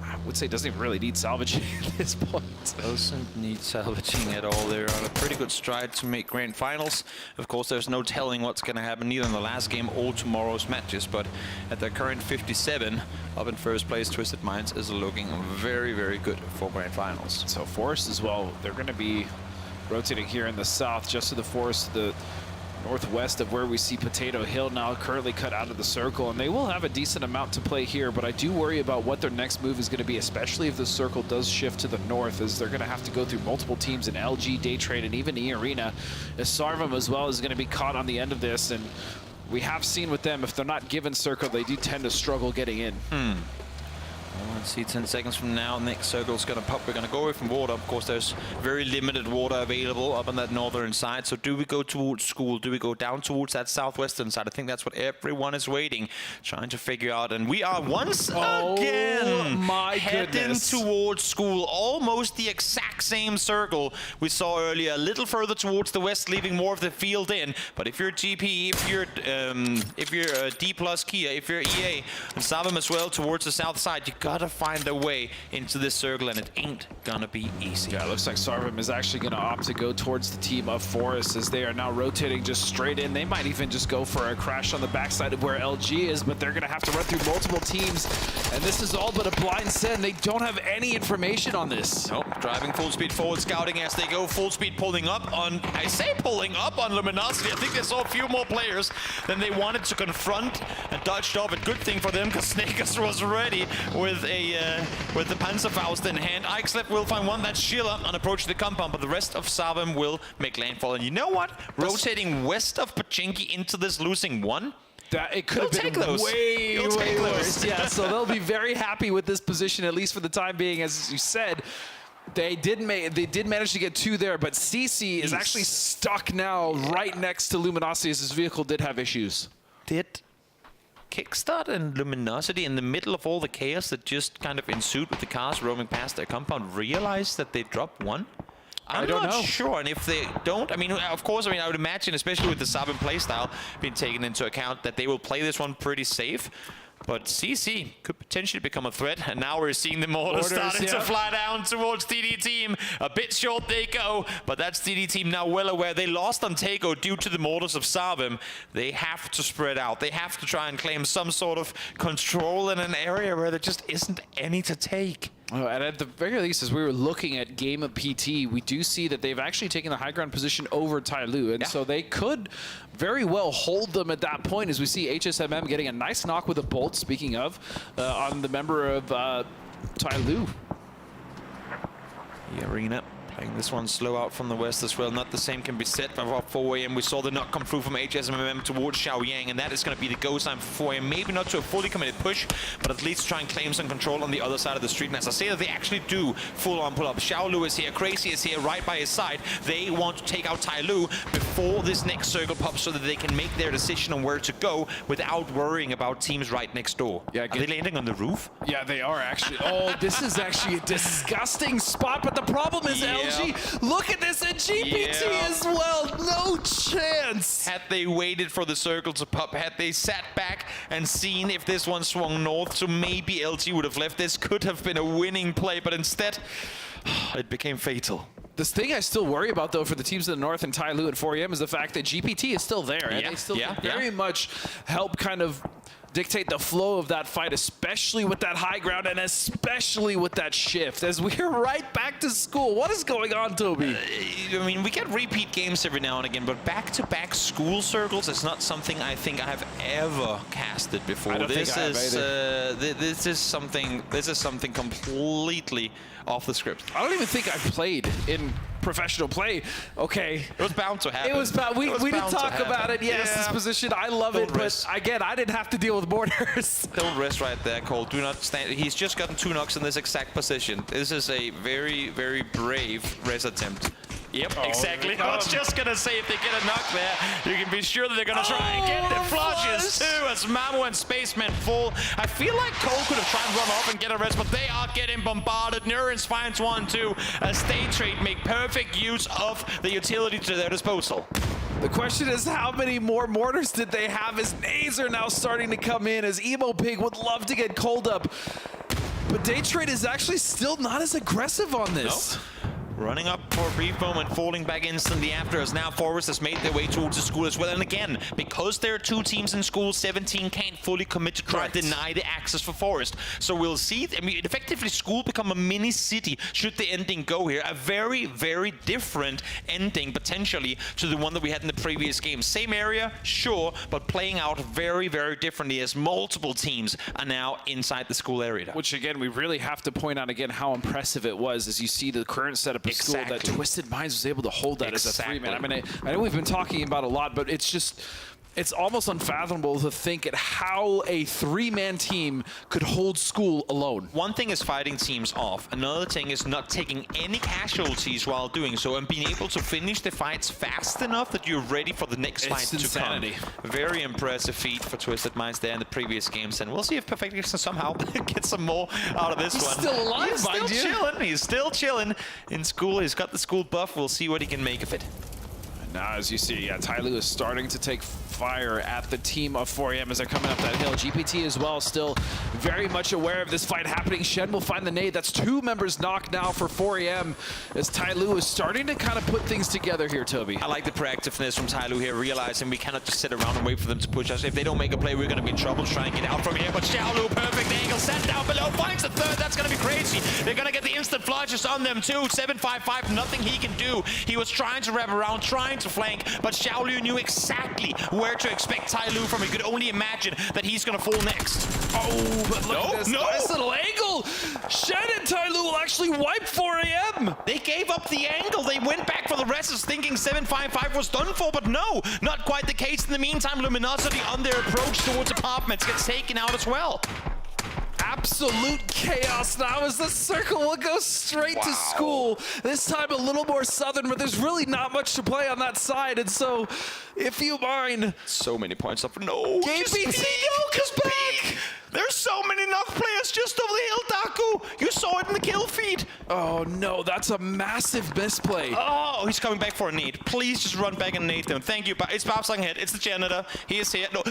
I would say doesn't even really need salvaging at this point. Doesn't need salvaging at all. They're on a pretty good stride to make grand finals. Of course, there's no telling what's going to happen either in the last game or tomorrow's matches, but at the current 57, up in first place, Twisted Minds is looking very, very good for grand finals. So Forest as well, they're going to be rotating here in the south, just to the Forest, the northwest of where we see Potato Hill now currently cut out of the circle, and they will have a decent amount to play here, but I do worry about what their next move is going to be, especially if the circle does shift to the north, as they're going to have to go through multiple teams in LG, Daytrade, and even E-Arena, as Sarvam as well is going to be caught on the end of this, and we have seen with them, if they're not given circle, they do tend to struggle getting in. Well, let's see, 10 seconds from now, next circle's going to pop. We're going to go away from water. Of course, there's very limited water available up on that northern side. So do we go towards school? Do we go down towards that southwestern side? I think that's what everyone is waiting, trying to figure out. And we are once again heading towards school. Almost the exact same circle we saw earlier. A little further towards the west, leaving more of the field in. But if you're GP, if you're D plus Kia, if you're EA, and Savam as well towards the south side, you gotta find a way into this circle, and it ain't gonna be easy. Yeah, it looks like Sarvam is actually gonna opt to go towards the team of Forest, as they are now rotating just straight in. They might even just go for a crash on the backside of where LG is, but they're gonna have to run through multiple teams, and this is all but a blind send. They don't have any information on this. Nope, driving full speed forward, scouting as they go, full speed pulling up on, I say pulling up on Luminosity. I think they saw a few more players than they wanted to confront and dodged off. A good thing for them, because Snakers was ready with the Panzerfaust in hand. Ixlep will find one. That's Sheila on approach to the compound, but the rest of Sarvam will make landfall. And you know what? Rotating west of Pachinki into this, losing one. That it could have been way worse. Yeah, so they'll be very happy with this position, at least for the time being. As you said, they did manage to get two there, but CC is actually stuck now right next to Luminosity, as his vehicle did have issues. Did Kickstart and Luminosity, in the middle of all the chaos that just kind of ensued with the cars roaming past their compound, realize that they dropped one? I'm not sure, and if they don't, I mean, of course, I would imagine, especially with the Sabin playstyle being taken into account, that they will play this one pretty safe. But CC could potentially become a threat, and now we're seeing the mortars starting to fly down towards DD team. A bit short they go, but that's DD team now well aware. They lost on Taego due to the mortars of Sarvam. They have to spread out. They have to try and claim some sort of control in an area where there just isn't any to take. Oh, and at the very least, as we were looking at Game of PT, we do see that they've actually taken the high ground position over Tyloo, and so they could very well hold them at that point, as we see HSMM getting a nice knock with a bolt, speaking of, on the member of Tyloo. The arena playing this one slow out from the west as well. Not the same can be said for 4 AM. We saw the knock come through from HSMM towards Xiaoyang, and that is going to be the go sign for 4 AM. Maybe not to a fully committed push, but at least try and claim some control on the other side of the street. And as I say that, they actually do full-on pull up. Xiaolu is here, Crazy is here, right by his side. They want to take out Tyloo before this next circle pops, so that they can make their decision on where to go without worrying about teams right next door. Yeah, are they landing on the roof? Yeah, they are actually. Oh, this is actually a disgusting spot, but the problem is LG. Look at this, and GPT as well. No chance. Had they waited for the circle to pop, had they sat back and seen if this one swung north, so maybe LG would have left. This could have been a winning play, but instead, it became fatal. This thing I still worry about, though, for the teams in the north and Tyloo at 4 AM is the fact that GPT is still there, and they still very much help kind of dictate the flow of that fight, especially with that high ground and especially with that shift, as we're right back to school. What is going on, Toby? I mean, we get repeat games every now and again, but back-to-back school circles is not something I think I've ever casted before. This is something completely off the script. I don't even think I played in professional play. Okay. It was bound to happen. It was bound. We didn't talk about it. Yes, this position. I love it, but again, I didn't have to deal with borders. Don't rest right there, Cole. Do not stand. He's just gotten 2 knocks in this exact position. This is a very, very brave res attempt. Yep, exactly. I was just going to say, if they get a knock there, you can be sure that they're going to try and get the flushes too, as Mamo and Spaceman fall. I feel like Cole could have tried and run off and get a rest, but they are getting bombarded. Nurens finds 1-2 as they trade make perfect use of the utility to their disposal. The question is, how many more mortars did they have, as nades are now starting to come in, as Emo Pig would love to get cold up. But Daytrade is actually still not as aggressive on this. Nope. Running up for a brief moment, falling back instantly after, as now Forest has made their way towards the school as well. And again, because there are 2 teams in school, 17 can't fully commit to try to deny the access for Forest. So we'll see. I mean, effectively, school become a mini city should the ending go here. A very, very different ending, potentially, to the one that we had in the previous game. Same area, sure, but playing out very, very differently, as multiple teams are now inside the school area. Which, again, we really have to point out, again, how impressive it was, as you see the current setup of school, that Twisted Minds was able to hold that as a 3-man. I mean, I know we've been talking about a lot, but it's just, it's almost unfathomable to think at how a 3-man team could hold school alone. One thing is fighting teams off. Another thing is not taking any casualties while doing so, and being able to finish the fights fast enough that you're ready for the next fight to come. Very impressive feat for Twisted Minds there in the previous games, and we'll see if Perfect can somehow get some more out of this one. He's still alive, He's still chilling. He's still chilling in school. He's got the school buff. We'll see what he can make of it. Now, as you see, Taego is starting to take fire at the team of 4AM as they're coming up that hill. GPT as well, still very much aware of this fight happening. Shen will find the nade. That's 2 members knocked now for 4AM, as Tyloo is starting to kind of put things together here, Toby. I like the proactiveness from Tyloo here, realizing we cannot just sit around and wait for them to push us. If they don't make a play, we're going to be in trouble trying to get out from here. But Xiaolu, perfect angle, set down below, finds the 3rd. That's going to be crazy. They're going to get the instant flushes on them too. 755, nothing he can do. He was trying to wrap around, trying to flank, but Xiaolu knew exactly where to expect Tyloo from. He could only imagine that he's going to fall next. Oh, but look at this nice little angle. Shen and Tyloo will actually wipe 4AM. They gave up the angle. They went back for the rest, thinking 755 was done for, but no, not quite the case. In the meantime, Luminosity on their approach towards apartments gets taken out as well. Absolute chaos now, as the circle will go straight to school. This time a little more southern, but there's really not much to play on that side. And so, if you mind... So many points up. No! Game BT, no, comes back! There's so many knock players just over the hill, Daku! You saw it in the kill feed! Oh no, that's a massive misplay. Oh, he's coming back for a nade. Please just run back and nade him. Thank you. It's Babsang hit. It's the janitor. He is here. No.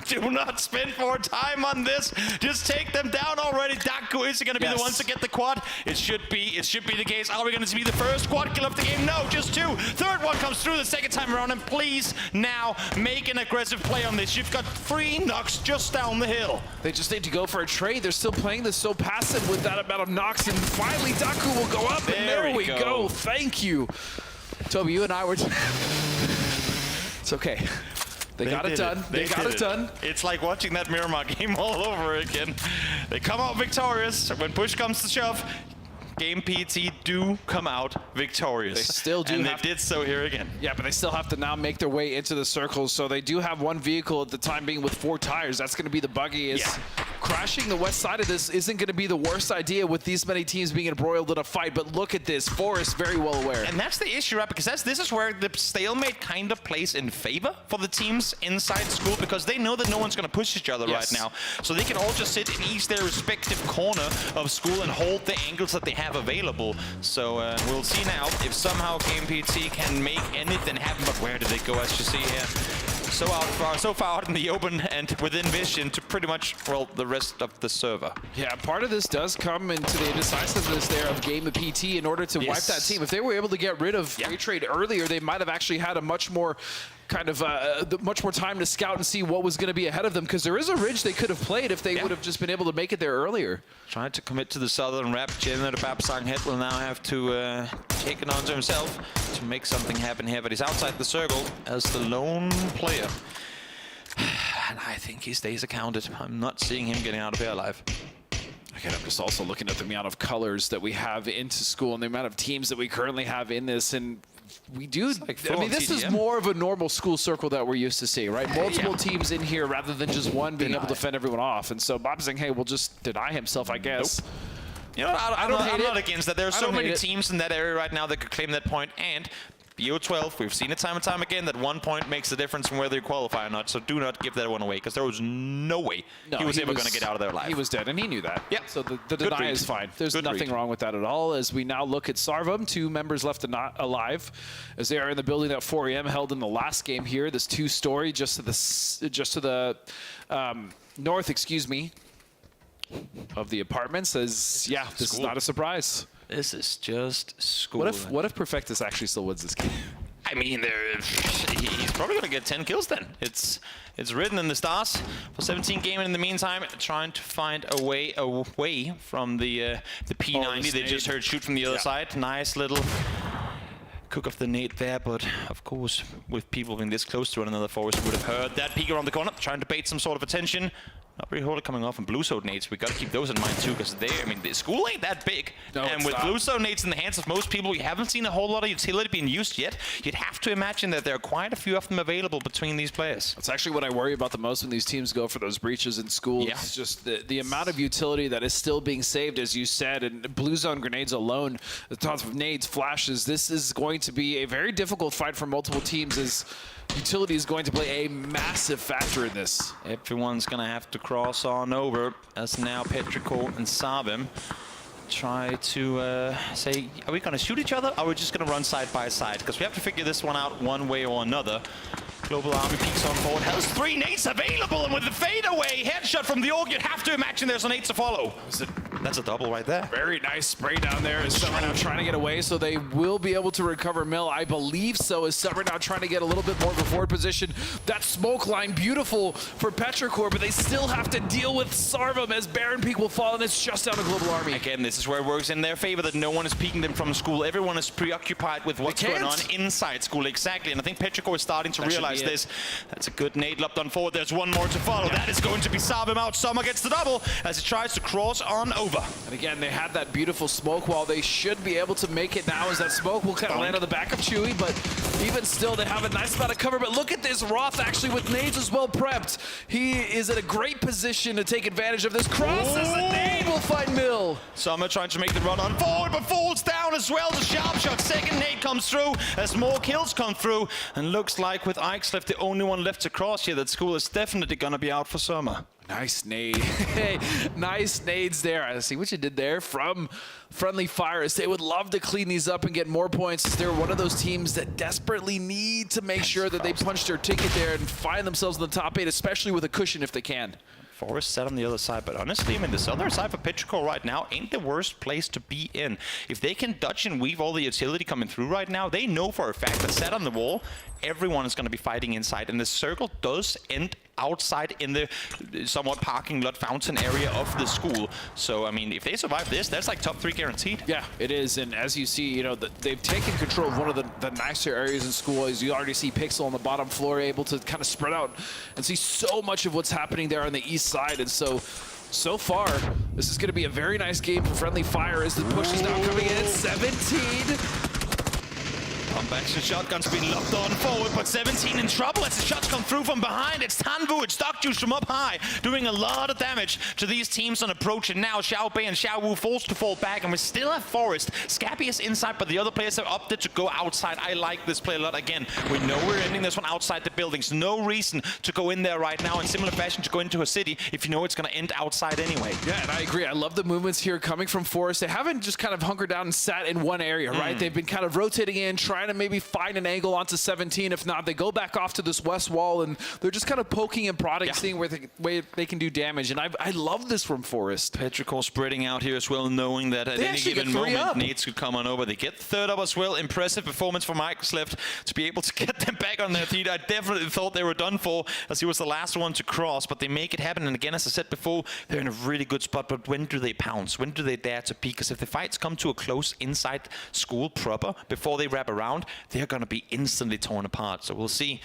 Do not spend more time on this. Just take them down already. Daku is going to be the ones to get the quad. It should be the case. Are we going to be the first quad kill of the game? No, just 2. 3rd one comes through the 2nd time around, and please now make an aggressive play on this. You've got 3 knocks just down the hill. They just need to go for a trade. They're still playing this so passive with that amount of knocks, and finally Daku will go up, and there we go. Thank you. Toby, you and I were... It's okay. They got it done. They got it done. It's like watching that Miramar game all over again. They come out victorious. When push comes to shove, Game PT do come out victorious. They still do. And they did so here again. Yeah, but they still have to now make their way into the circles. So they do have 1 vehicle at the time being with 4 tires. That's going to be the buggy. Crashing the west side of this isn't going to be the worst idea with these many teams being embroiled in a fight. But look at this. Forest very well aware. And that's the issue, right? Because this is where the stalemate kind of plays in favor for the teams inside school, because they know that no one's going to push each other right now. So they can all just sit in each their respective corner of school and hold the angles that they have available. So we'll see now if somehow Game PT can make anything happen. But where did they go, as you see here? So far out in the open and within vision to pretty much, well, the rest of the server. Yeah, part of this does come into the indecisiveness there of Game PT in order to wipe that team. If they were able to get rid of Free Trade earlier, they might have actually had a much more kind of much more time to scout and see what was going to be ahead of them, because there is a ridge they could have played if they would have just been able to make it there earlier. Tried to commit to the southern rep. Jenner, the Babsang head, will now have to take it onto himself to make something happen here, but he's outside the circle as the lone player. And I think his days are counted. I'm not seeing him getting out of here alive. Again, I'm just also looking at the amount of colors that we have into school and the amount of teams that we currently have in this, and we do. Like I mean, this is more of a normal school circle that we're used to seeing, right? Multiple teams in here rather than just one being able to fend everyone off. And so Bob saying, hey, will just deny himself, I guess. Nope. You know, I'm not against that. There are so many teams in that area right now that could claim that point. And BO12, we've seen it time and time again that 1 point makes the difference from whether you qualify or not. So do not give that one away, because there was no way he was ever going to get out of there alive. He was dead, and he knew that. Yeah. So the deny is fine. There's nothing wrong with that at all. As we now look at Sarvam, 2 members left alive, as they are in the building that 4EM held in the last game here. This 2-story just to the north, excuse me, of the apartments. As this is not a surprise. This is just school. What if Perfectus actually still wins this game? I mean, he's probably going to get 10 kills then. It's written in the stars. For 17 Gaming in the meantime, trying to find a way away from the P90. They just heard shoot from the other side. Nice little cook of the nade there, but of course, with people being this close to one another, Forrest would have heard that peek around the corner, trying to bait some sort of attention. Not really hardly coming off, and blue zone nades, we got to keep those in mind too, because I mean, the school ain't that big. No, and with blue zone nades in the hands of most people, we haven't seen a whole lot of utility being used yet. You'd have to imagine that there are quite a few of them available between these players. That's actually what I worry about the most when these teams go for those breaches in school. Yeah. It's just the amount of utility that is still being saved, as you said, and blue zone grenades alone, the tons of nades, flashes. This is going to be a very difficult fight for multiple teams, as utility is going to play a massive factor in this. Everyone's going to have to cross on over, as now Petrichor and Sarvam try to say, are we going to shoot each other, or are we just going to run side by side? Because we have to figure this one out one way or another. Global Army peeks on forward, has 3 nades available, and with the fadeaway headshot from the Orc, you'd have to imagine there's a nade to follow. That's a double right there. Very nice spray down there as Summer now trying to get away, so they will be able to recover Mill. I believe so, as Summer now trying to get a little bit more of a forward position. That smoke line, beautiful for Petrichor, but they still have to deal with Sarvam as Baron Peak will fall, and it's just down to Global Army. Again, this is where it works in their favor, that no one is peeking them from school. Everyone is preoccupied with what's going on inside school. Exactly, and I think Petrichor is starting to realize this. That's a good nade lopped on forward. There's one more to follow. That is going to be Sarvam out. Summer gets the double as he tries to cross on over. And again, they had that beautiful smoke wall. They should be able to make it now, as that smoke will kind of land on the back of Chewy, but even still, they have a nice amount of cover. But look at this, Roth actually with nades as well prepped. He is in a great position to take advantage of this. Crosses the nade, will find Mill. Summer trying to make the run on forward, but falls down as well. The sharp shot, second nade comes through as more kills come through. And looks like with Ike's left, the only one left to cross here, that school is definitely going to be out for Summer. Nice nade. Hey, nice nades there. I see what you did there from Friendly Fire, as they would love to clean these up and get more points, as they're one of those teams that desperately need to make sure that they punch their ticket there and find themselves in the top 8, especially with a cushion if they can. Forrest set on the other side, but honestly, I mean, the southern side for Petrichor right now ain't the worst place to be in. If they can dodge and weave all the utility coming through right now, they know for a fact that set on the wall, everyone is going to be fighting inside, and the circle does end outside in the somewhat parking lot fountain area of the school. So, I mean, if they survive this, that's like top 3 guaranteed. Yeah, it is. And as you see, you know, they've taken control of one of the nicer areas in school. As you already see Pixel on the bottom floor, able to kind of spread out and see so much of what's happening there on the east side. And so far, this is going to be a very nice game for Friendly Fire, as the push is now coming in at 17. Comebacks and shotguns being locked on forward, but 17 in trouble as the shots come through from behind. It's Tanvu, it's Stock Juice from up high, doing a lot of damage to these teams on approach. And now Xiao Bei and Xiao Wu forced to fall back, and we still have Forrest. Scabby is inside, but the other players have opted to go outside. I like this play a lot. Again, we know we're ending this one outside the buildings. No reason to go in there right now in similar fashion to go into a city if you know it's going to end outside anyway. Yeah, and I agree. I love the movements here coming from Forrest. They haven't just kind of hunkered down and sat in one area, right? They've been kind of rotating in, trying trying to maybe find an angle onto 17. If not, they go back off to this west wall, and they're just kind of poking and prodding, seeing where they can do damage. And I love this from Forest. Petrichor spreading out here as well, knowing that at any given moment, Nades could come on over. They get third up as well. Impressive performance from Microsleft to be able to get them back on their feet. I definitely thought they were done for, as he was the last one to cross, but they make it happen. And again, as I said before, they're in a really good spot, but when do they pounce? When do they dare to peak? Because if the fights come to a close inside school proper, before they wrap around, they're going to be instantly torn apart. So we'll see.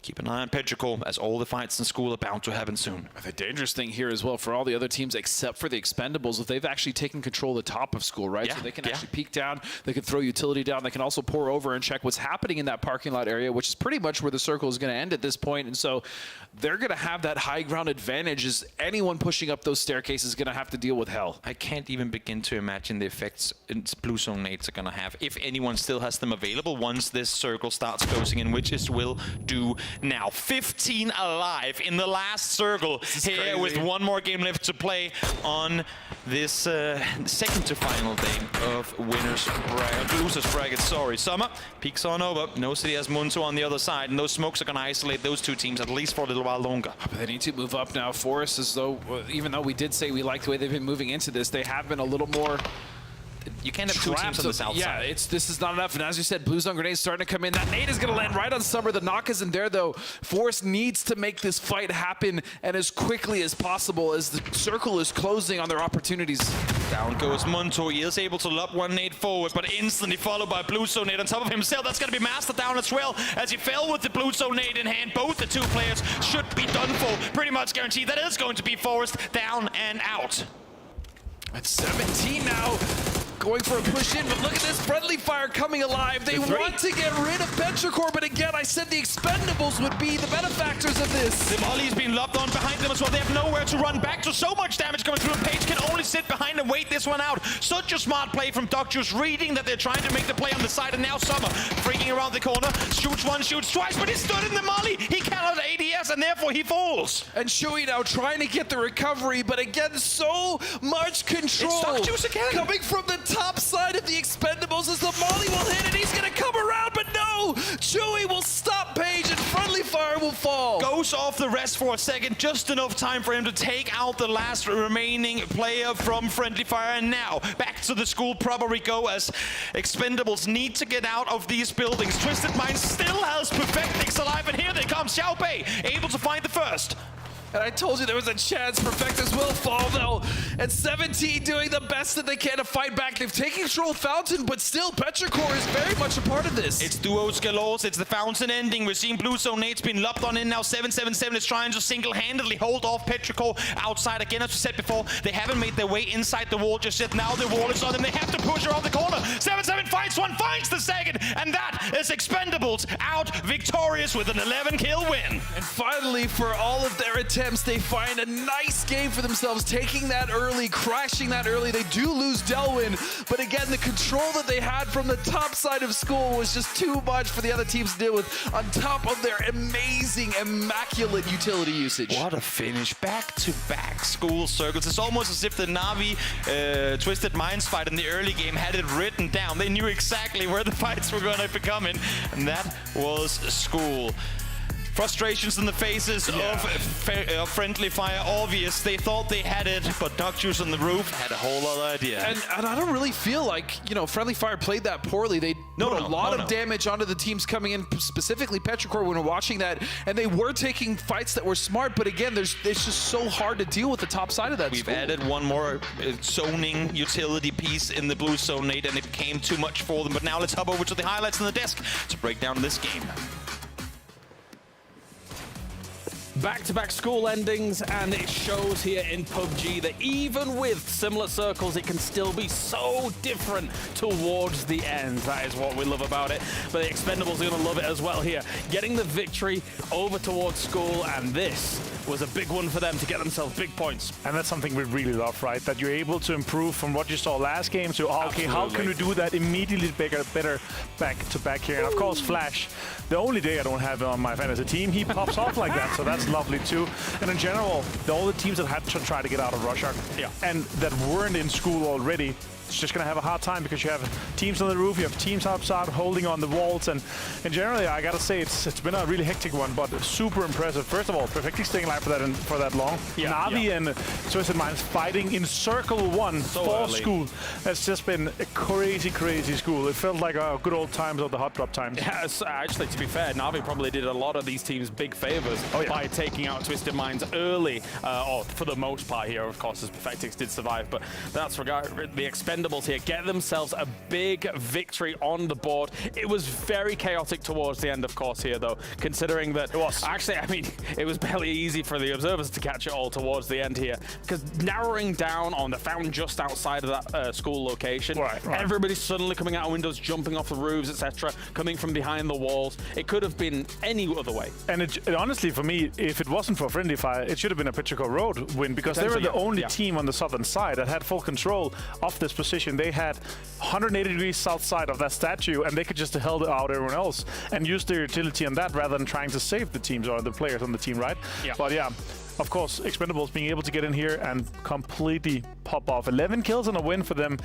Keep an eye on Petrichor, as all the fights in school are bound to happen soon. The dangerous thing here as well for all the other teams except for the Expendables is they've actually taken control of the top of school, right? So they can actually peek down, they can throw utility down, they can also pour over and check what's happening in that parking lot area, which is pretty much where the circle is going to end at this point. And so they're going to have that high ground advantage, as anyone pushing up those staircases is going to have to deal with hell. I can't even begin to imagine the effects Blue Zone Nades are going to have, if anyone still has them available once this circle starts closing in, which it will do now. 15 alive in the last circle here, with one more game left to play on this second to final day of losers bracket. Sorry, Summer peeks on over. No City has Munto on the other side, and those smokes are going to isolate those two teams at least for a little while longer. But they need to move up now. Forest, as though, even though we did say we like the way they've been moving into this, they have been a little more... You can't have two teams on the south side. Yeah, this is not enough. And as you said, Blue Zone Grenade's starting to come in. That nade is going to land right on Summer. The knock isn't there, though. Forest needs to make this fight happen, and as quickly as possible, as the circle is closing on their opportunities. Down goes Munto. He is able to lob one nade forward, but instantly followed by Blue Zone Nade on top of himself. That's going to be Master down as well, as he fell with the Blue Zone Nade in hand. Both the two players should be done for. Pretty much guaranteed that is going to be Forest down and out. At 17 now. Going for a push in, but look at this friendly fire coming alive. They want to get rid of Petrichor, but again, I said the Expendables would be the benefactors of this. The Molly's been lobbed on behind them as well. They have nowhere to run back to. So much damage coming through. Page can only sit behind and wait this one out. Such a smart play from Doctus, reading that they're trying to make the play on the side, and now Summer freaking around the corner. Shoots once, shoots twice, but he stood in the Molly. He cannot ADS, and therefore he falls. And Shui now trying to get the recovery, but again, so much control. It's Doctus again. Coming from the top side of the Expendables, as the Molly will hit, and he's going to come around, but no! Chewy will stop Page, and friendly fire will fall. Goes off the rest for a second, just enough time for him to take out the last remaining player from friendly fire. And now back to the school proper we go, as Expendables need to get out of these buildings. Twisted Minds still has Perfectix alive, and here they come. Xiaopei able to find the first. And I told you there was a chance Perfectus will fall, though. At 17, doing the best that they can to fight back. They've taken control of Fountain, but still, Petrichor is very much a part of this. It's duos galore. It's the Fountain ending. We're seeing Blue Zone Nade's been lobbed on in now. 777 is trying to single-handedly hold off Petrichor outside. Again, as we said before, they haven't made their way inside the wall just yet. Now the wall is on them. They have to push around the corner. 77 fights one, finds the second, and that is Expendables out victorious with an 11-kill win. And finally, for all of their attempts, they find a nice game for themselves, taking that early, crashing that early. They do lose Delwyn, but again, the control that they had from the top side of school was just too much for the other teams to deal with, on top of their amazing, immaculate utility usage. What a finish. Back-to-back school circles. It's almost as if the Na'Vi Twisted Minds fight in the early game had it written down. They knew exactly where the fights were going to be coming, and that was school. Frustrations in the faces of friendly fire, obvious. They thought they had it, but Doctus on the roof had a whole other idea. And I don't really feel like, friendly fire played that poorly. They put a lot of damage onto the teams coming in, specifically Petrichor, when we're watching that, and they were taking fights that were smart, but again, it's just so hard to deal with the top side of that. We've added one more zoning utility piece in the Blue Zone Nade, and it became too much for them. But now let's hop over to the highlights on the desk to break down this game. Back-to-back school endings, and it shows here in PUBG that even with similar circles, it can still be so different towards the end. That is what we love about it. But the Expendables are going to love it as well here. Getting the victory over towards school, and this was a big one for them to get themselves big points. And that's something we really love, right? That you're able to improve from what you saw last game to, okay, how can we do that immediately better back-to-back here? And of course, Flash, the only day I don't have on my fantasy team, he pops off like that, so that's lovely too. And in general, all the teams that had to try to get out of Rush and that weren't in school already, just going to have a hard time because you have teams on the roof, you have teams outside holding on the walls, and generally, I got to say, it's been a really hectic one, but super impressive. First of all, perfectly staying alive for that long. Na'Vi and Twisted Minds fighting in circle one for school. It's just been a crazy, crazy school. It felt like good old times of the hot drop times. Yeah, actually, to be fair, Na'Vi probably did a lot of these teams big favors by taking out Twisted Minds early, or for the most part here, of course, as Perfectix did survive, but that's the Expendables here get themselves a big victory on the board. It was very chaotic towards the end, of course, here, though, considering that... It was. Actually, I mean, it was barely easy for the observers to catch it all towards the end here, because narrowing down on the fountain just outside of that school location, everybody's suddenly coming out of windows, jumping off the roofs, etc., coming from behind the walls. It could have been any other way. And it honestly, for me, if it wasn't for Friendly Fire, it should have been a Petrichor Road win, because they were the only team on the southern side that had full control of this position. They had 180 degrees south side of that statue, and they could just held out everyone else and use their utility on that rather than trying to save the teams or the players on the team, right? Yeah. But yeah, of course, Expendables being able to get in here and completely pop off. 11 kills and a win for them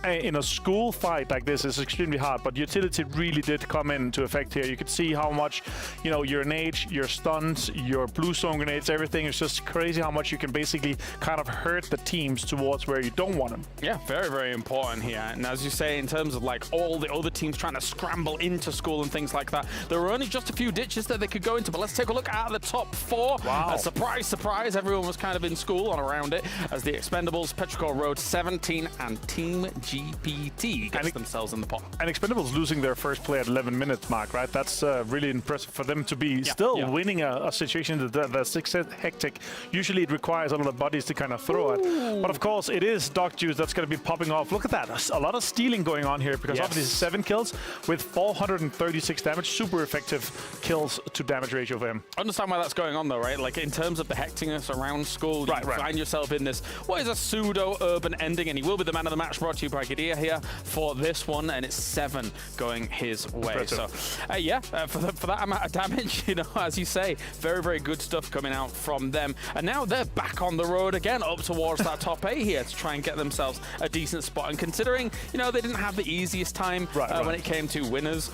in a school fight like this is extremely hard, but utility really did come into effect here. You could see how much, you know, your nades, your stuns, your blue zone grenades, everything is just crazy how much you can basically kind of hurt the teams towards where you don't want them. Yeah, very, very important here. And as you say, in terms of like all the other teams trying to scramble into school and things like that, there were only just a few ditches that they could go into, but let's take a look at the top four. Wow. Surprise, surprise, everyone was kind of in school and around it as the Expendables, Petrichor Road 17 and Team GPT gets themselves in the pot. And Expendables losing their first play at 11 minutes mark, right? That's really impressive for them to be still winning a situation that's hectic. Usually it requires a lot of bodies to kind of throw it. But of course, it is Dog Juice that's going to be popping off. Look at that. A lot of stealing going on here because obviously 7 kills with 436 damage. Super effective kills to damage ratio for him. Understand why that's going on though, right? Like in terms of the hecticness around school, you find yourself in this, what is a pseudo-urban ending, and he will be the man of the match, brought to you by Gadia here for this one, and it's 7 going his way. Impressive. So, for that amount of damage, you know, as you say, very, very good stuff coming out from them. And now they're back on the road again, up towards that top 8 here to try and get themselves a decent spot. And considering, you know, they didn't have the easiest time when it came to winners,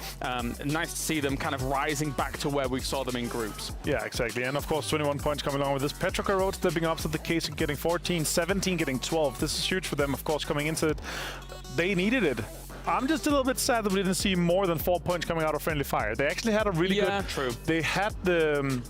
nice to see them kind of rising back to where we saw them in groups. Yeah, exactly. And of course, 21 points coming along with this. Petrichor Road stepping up to the case and getting 14, 17 getting 12. This is huge for them, of course, coming into it. They needed it. I'm just a little bit sad that we didn't see more than 4 points coming out of Friendly Fire. They actually had a really good... Yeah, true. They had the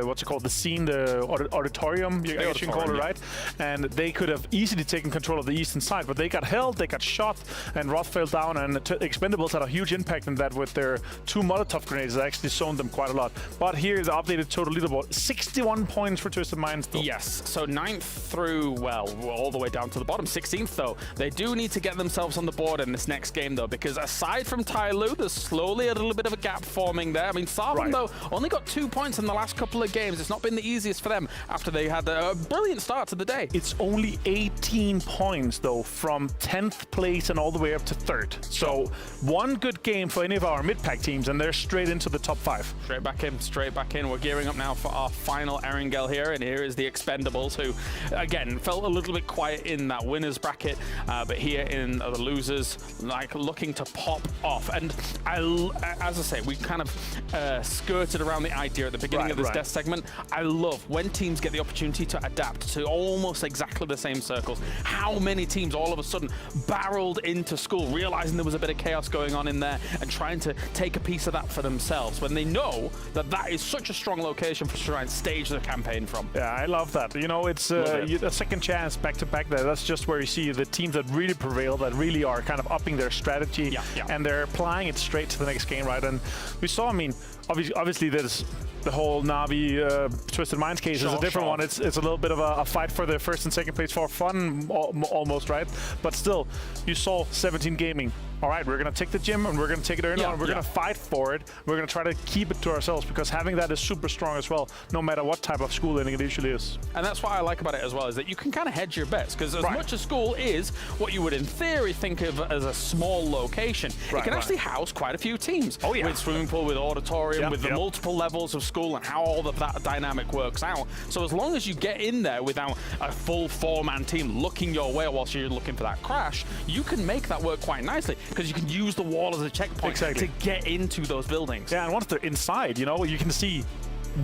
what's it called, the scene, the auditorium, I guess you can call it, right? And they could have easily taken control of the eastern side, but they got held, they got shot, and Roth fell down, and Expendables had a huge impact in that with their 2 Molotov grenades that actually zoned them quite a lot. But here is the updated total leaderboard. 61 points for Twisted Minds though. Yes, so 9th through, well, all the way down to the bottom, 16th though. They do need to get themselves on the board in this next game though, because aside from Taego, there's slowly a little bit of a gap forming there. I mean, Sarvan though only got 2 points in the last couple of games. It's not been the easiest for them after they had a brilliant start to the day. It's only 18 points though from 10th place and all the way up to 3rd. So one good game for any of our mid-pack teams and they're straight into the top 5. Straight back in, straight back in. We're gearing up now for our final Erangel here, and here is the Expendables, who again felt a little bit quiet in that winners bracket, but here in the losers, like looking to pop off. And as I say, we kind of skirted around the idea at the beginning of this death segment. I love when teams get the opportunity to adapt to almost exactly the same circles. How many teams all of a sudden barreled into school, realizing there was a bit of chaos going on in there and trying to take a piece of that for themselves when they know that that is such a strong location to try and stage the campaign from. Yeah, I love that. You know, it's a second chance back to back there. That's just where you see the teams that really prevail, that really are kind of upping their strategy, and they're applying it straight to the next game, right? And we saw, I mean, obviously there's the whole Na'Vi Twisted Minds case is a different one. It's a little bit of a fight for the 1st and 2nd place for fun almost, right? But still, you saw 17 Gaming all right, we're going to take the gym and we're going to take it early on. We're going to fight for it. We're going to try to keep it to ourselves because having that is super strong as well, no matter what type of school it usually is. And that's what I like about it as well, is that you can kind of hedge your bets because as much as school is what you would in theory think of as a small location, it can actually house quite a few teams. Oh, yeah. With swimming pool, with auditorium, with the multiple levels of school and how all of that dynamic works out. So as long as you get in there without a full 4-man team looking your way whilst you're looking for that crash, you can make that work quite nicely because you can use the wall as a checkpoint to get into those buildings. Yeah, and once they're inside, you know, you can see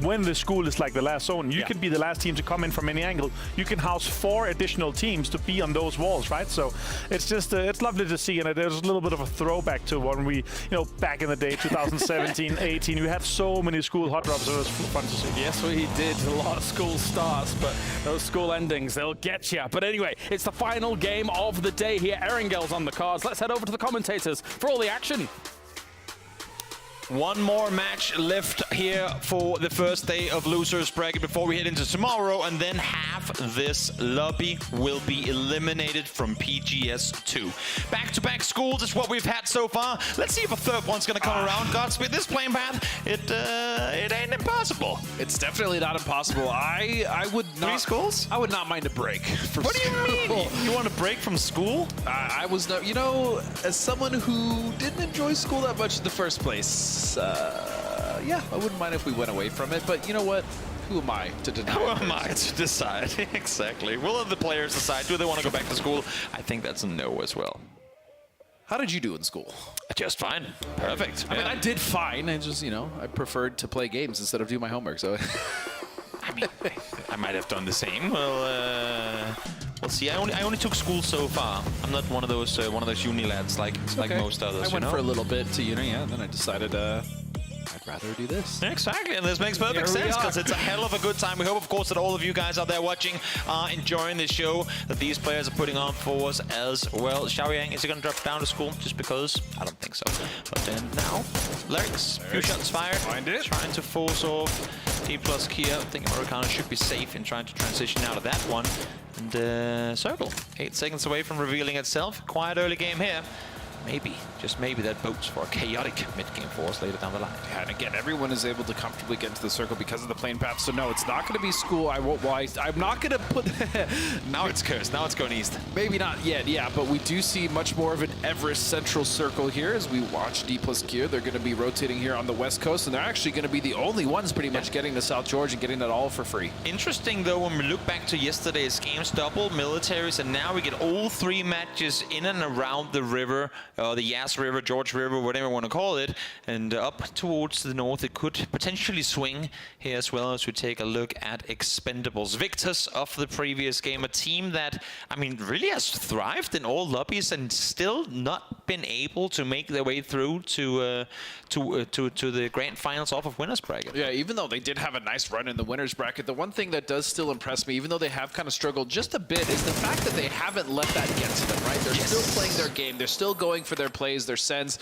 when the school is like the last zone, you could be the last team to come in from any angle. You can house 4 additional teams to be on those walls, right? So it's just, it's lovely to see, and there's a little bit of a throwback to when we, you know, back in the day, 2017, 18, we had so many school hot drops, so it was fun to see. Yes, we did. A lot of school starts, but those school endings, they'll get you. But anyway, it's the final game of the day here. Erangel's on the cards. Let's head over to the commentators for all the action. One more match left here for the first day of losers bracket before we head into tomorrow, and then half this lobby will be eliminated from PGS2. Back-to-back schools is what we've had so far. Let's see if a third one's going to come around. Godspeed, this playing path, it ain't impossible. It's definitely not impossible. I would not. 3 schools? I would not mind a break from What do you mean? You want a break from school? I was not, you know, as someone who didn't enjoy school that much in the first place, yeah, I wouldn't mind if we went away from it, but you know what? Who am I to deny? Who am I to decide? Exactly. Will the players decide? Do they want to go back to school? I think that's a no as well. How did you do in school? Just fine. Perfect. I mean, I did fine. I just, you know, I preferred to play games instead of do my homework, so... I mean, I might have done the same. Well, we'll see. I only took school so far. I'm not one of those uni lads like most others. I went for a little bit to uni, and then I decided I'd rather do this. Exactly, and this makes perfect sense because it's a hell of a good time. We hope, of course, that all of you guys out there watching are enjoying the show that these players are putting on for us as well. Xiaoyang, is he going to drop down to school just because? I don't think so. But then now, Larix, few shots fired. Find it. Trying to force off T plus Kia. I think Americano should be safe in trying to transition out of that one. And Circle, 8 seconds away from revealing itself. Quiet early game here. Maybe, just maybe, that boats for a chaotic mid-game for us later down the line. Yeah, and again, everyone is able to comfortably get into the circle because of the plane path. So no, it's not going to be school. I'm not going to put... Now it's cursed. Now it's going east. Maybe not yet, yeah, but we do see much more of an Everest central circle here as we watch D plus Q. They're going to be rotating here on the west coast, and they're actually going to be the only ones pretty much getting to South George and getting that all for free. Interesting, though, when we look back to yesterday's games, double militaries, and now we get all 3 matches in and around the river, the Yass River, George River, whatever you want to call it, and up towards the north it could potentially swing here as well as we take a look at Expendables. Victors of the previous game, a team that, I mean, really has thrived in all lobbies and still not been able to make their way through to the grand finals off of winners bracket. Yeah, even though they did have a nice run in the winners bracket, the one thing that does still impress me, even though they have kind of struggled just a bit, is the fact that they haven't let that get to them, right? They're still playing their game. They're still going for their plays, their sends,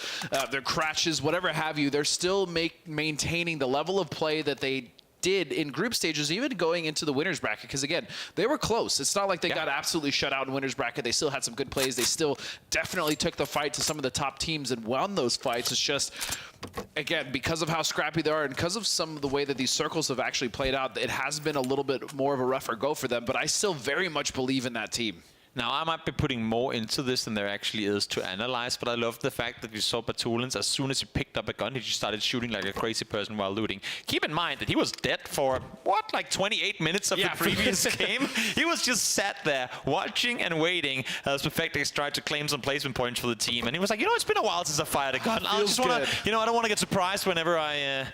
their crashes, whatever have you. They're still maintaining the level of play that they did in group stages, even going into the winners bracket, because again, they were close. It's not like they got absolutely shut out in winners bracket. They still had some good plays. They still definitely took the fight to some of the top teams and won those fights. It's just, again, because of how scrappy they are and because of some of the way that these circles have actually played out, it has been a little bit more of a rougher go for them, but I still very much believe in that team. Now, I might be putting more into this than there actually is to analyze, but I love the fact that you saw Batulins, as soon as he picked up a gun, he just started shooting like a crazy person while looting. Keep in mind that he was dead for, what, like 28 minutes of the previous game? He was just sat there watching and waiting as Perfectix tried to claim some placement points for the team. And he was like, you know, it's been a while since I fired a gun. I just want to, you know, I don't want to get surprised whenever I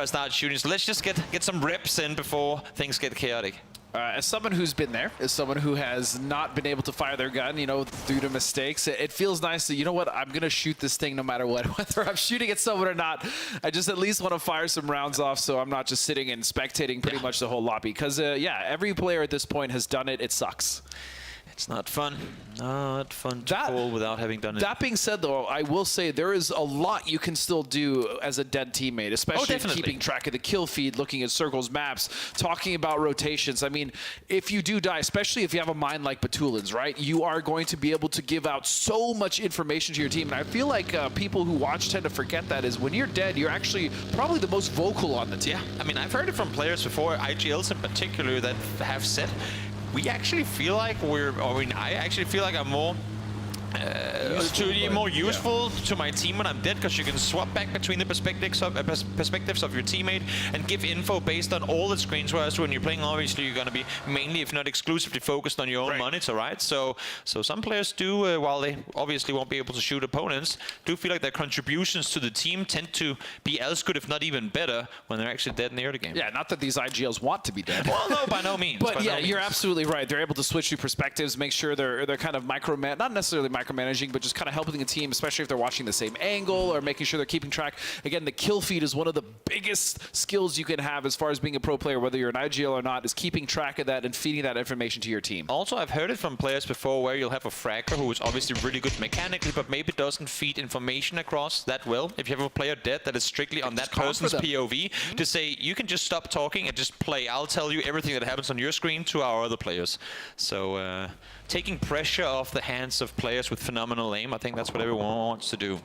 start shooting. So let's just get some reps in before things get chaotic. As someone who's been there, as someone who has not been able to fire their gun, you know, due to mistakes, it feels nice that, you know what, I'm going to shoot this thing no matter what. Whether I'm shooting at someone or not, I just at least want to fire some rounds off so I'm not just sitting and spectating pretty much the whole lobby. Because, yeah, every player at this point has done it. It sucks. It's not fun. Not fun to call without having done it. That being said, though, I will say there is a lot you can still do as a dead teammate, especially keeping track of the kill feed, looking at circles, maps, talking about rotations. I mean, if you do die, especially if you have a mind like Batulin's, right, you are going to be able to give out so much information to your team. And I feel like people who watch tend to forget that is when you're dead, you're actually probably the most vocal on the team. Yeah, I mean, I've heard it from players before, IGLs in particular, that have said, we actually feel like I actually feel like I'm more useful to my team when I'm dead, because you can swap back between the perspectives of your teammate and give info based on all the screens, whereas when you're playing, obviously you're going to be mainly, if not exclusively, focused on your own monitor, right? So some players do, while they obviously won't be able to shoot opponents, do feel like their contributions to the team tend to be as good, if not even better, when they're actually dead near the game. Yeah, not that these IGLs want to be dead. Well, no, by no means. But yeah, you're absolutely right. They're able to switch through perspectives, make sure they're kind of not necessarily micromanaging, but just kind of helping the team, especially if they're watching the same angle or making sure they're keeping track. Again, the kill feed is one of the biggest skills you can have as far as being a pro player, whether you're an IGL or not, is keeping track of that and feeding that information to your team. Also, I've heard it from players before where you'll have a fragger who is obviously really good mechanically, but maybe doesn't feed information across that well. If you have a player dead that is strictly on that person's POV, to say, you can just stop talking and just play. I'll tell you everything that happens on your screen to our other players. So taking pressure off the hands of players with phenomenal aim, I think that's what everyone wants to do.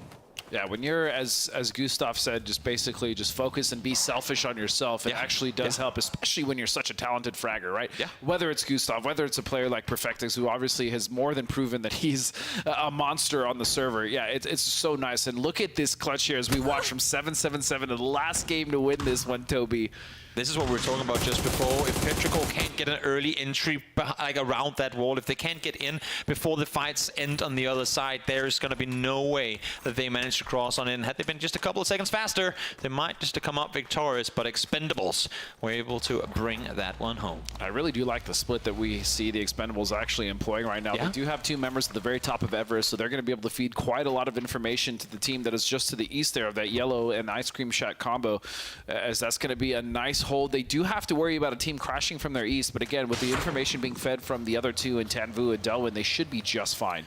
Yeah, when you're, as Gustav said, just basically just focus and be selfish on yourself, it actually does help, especially when you're such a talented fragger, right? Yeah. Whether it's Gustav, whether it's a player like Perfectix, who obviously has more than proven that he's a monster on the server. Yeah, it's so nice. And look at this clutch here as we watch from 7-7-7 to the last game to win this one, Toby. This is what we were talking about just before. If Petrichor can't get an early entry like around that wall, if they can't get in before the fights end on the other side, there's going to be no way that they manage to cross on in. Had they been just a couple of seconds faster, they might just come up victorious, but Expendables were able to bring that one home. I really do like the split that we see the Expendables actually employing right now. They do have two members at the very top of Everest, so they're going to be able to feed quite a lot of information to the team that is just to the east there of that yellow and ice cream shack combo, as that's going to be a nice hold. They do have to worry about a team crashing from their east, but again, with the information being fed from the other two in Tanvu and Delwyn, they should be just fine.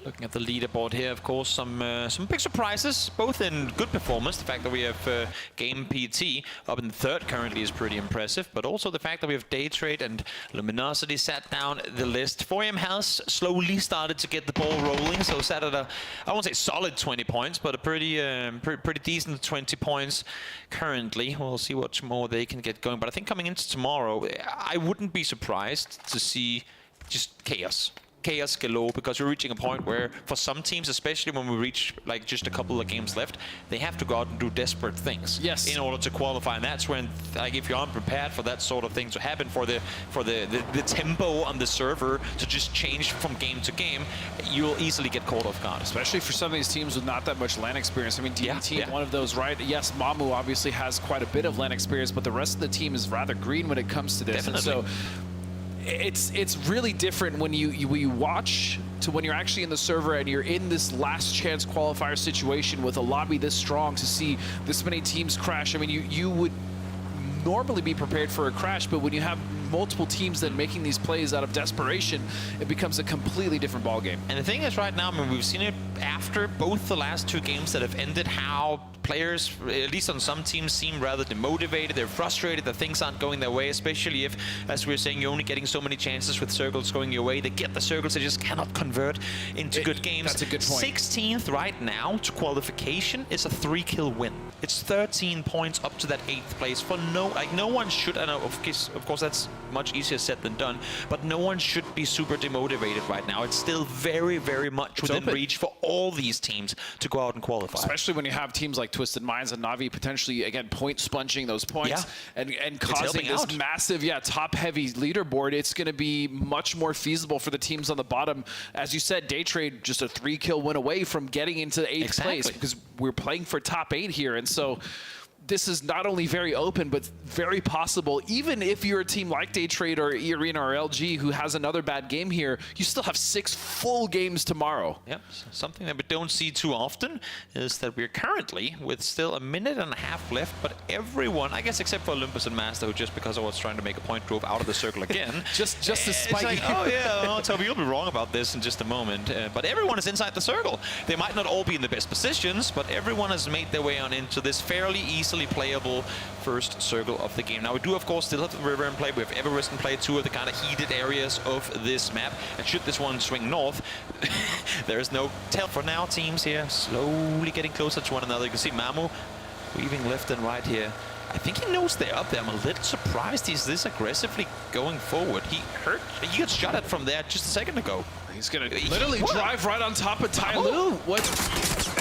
Looking at the leaderboard here, of course, some big surprises, both in good performance. The fact that we have Game PT up in third currently is pretty impressive, but also the fact that we have Daytrade and Luminosity sat down the list. 4am has slowly started to get the ball rolling, so sat at I won't say solid 20 points, but a pretty decent 20 points currently. We'll see what more they can get going, but I think coming into tomorrow, I wouldn't be surprised to see just chaos galore, because we're reaching a point where for some teams, especially when we reach like just a couple of games left, they have to go out and do desperate things in order to qualify. And that's when, like, if you're unprepared for that sort of thing to happen, for the tempo on the server to just change from game to game, you'll easily get caught off guard. Especially for some of these teams with not that much LAN experience. I mean, DDT, one of those, right? Yes, Mamu obviously has quite a bit of LAN experience, but the rest of the team is rather green when it comes to this. Definitely. And so it's really different when you watch to when you're actually in the server and you're in this last chance qualifier situation with a lobby this strong, to see this many teams crash. I mean, you would normally be prepared for a crash, but when you have multiple teams then making these plays out of desperation, it becomes a completely different ballgame. And the thing is, right now, I mean, we've seen it after both the last two games that have ended, how players, at least on some teams, seem rather demotivated. They're frustrated that things aren't going their way, especially if, as we were saying, you're only getting so many chances with circles going your way. They get the circles, they just cannot convert into good games. That's a good point. 16th right now to qualification is a 3-kill win. It's 13 points up to that 8th place. For no one should, I know, of course that's much easier said than done, but no one should be super demotivated right now. It's still very, very much within reach for all these teams to go out and qualify. Especially when you have teams like Twisted Minds and Na'Vi potentially, again, point sponging those points and causing this massive, top-heavy leaderboard. It's going to be much more feasible for the teams on the bottom. As you said, Daytrade just a 3-kill win away from getting into 8th place, because we're playing for top 8 here. And so this is not only very open, but very possible. Even if you're a team like Daytrade or Arena or LG who has another bad game here, you still have 6 full games tomorrow. Yep, something that we don't see too often is that we're currently with still a minute and a half left, but everyone, I guess except for Olympus and Master, who just because I was trying to make a point drove out of the circle again. just to spite like, oh yeah, well, Toby, you'll be wrong about this in just a moment. But everyone is inside the circle. They might not all be in the best positions, but everyone has made their way on into this fairly easily playable first circle of the game. Now we do of course still have the river in play. We have Everest in play, 2 of the kind of heated areas of this map. And should this one swing north, there is no tell for now. Teams here slowly getting closer to one another. You can see Mamu weaving left and right here. I think he knows they're up there. I'm a little surprised he's this aggressively going forward. He got shot at from there just a second ago. He's gonna literally drive right on top of Tyloo. What?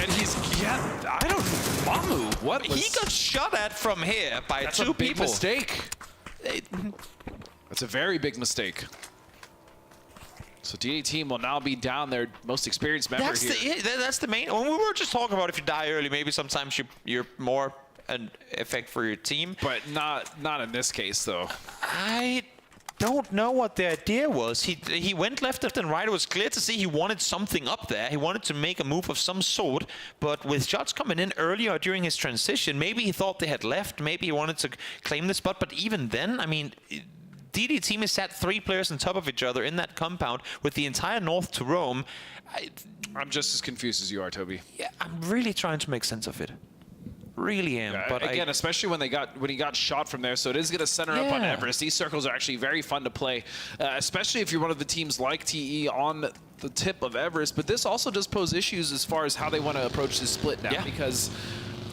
And he's, yeah, I don't, Mamu, what was... He got shot at from here by 2 people. That's a big mistake. That's a very big mistake. So DD team will now be down their most experienced member here. That's the main, when we were just talking about if you die early, maybe sometimes you're more an effect for your team. But not in this case, though. I don't know what the idea was. He went left and right. It was clear to see he wanted something up there. He wanted to make a move of some sort, but with shots coming in earlier during his transition, maybe he thought they had left. Maybe he wanted to claim the spot, but even then, I mean, DD team has sat 3 players on top of each other in that compound with the entire north to roam. I'm just as confused as you are, Toby. Yeah, I'm really trying to make sense of it. Really am. Yeah, but again, especially when he got shot from there, so it is going to center up on Everest. These circles are actually very fun to play, especially if you're one of the teams like TE on the tip of Everest. But this also does pose issues as far as how they want to approach this split now, because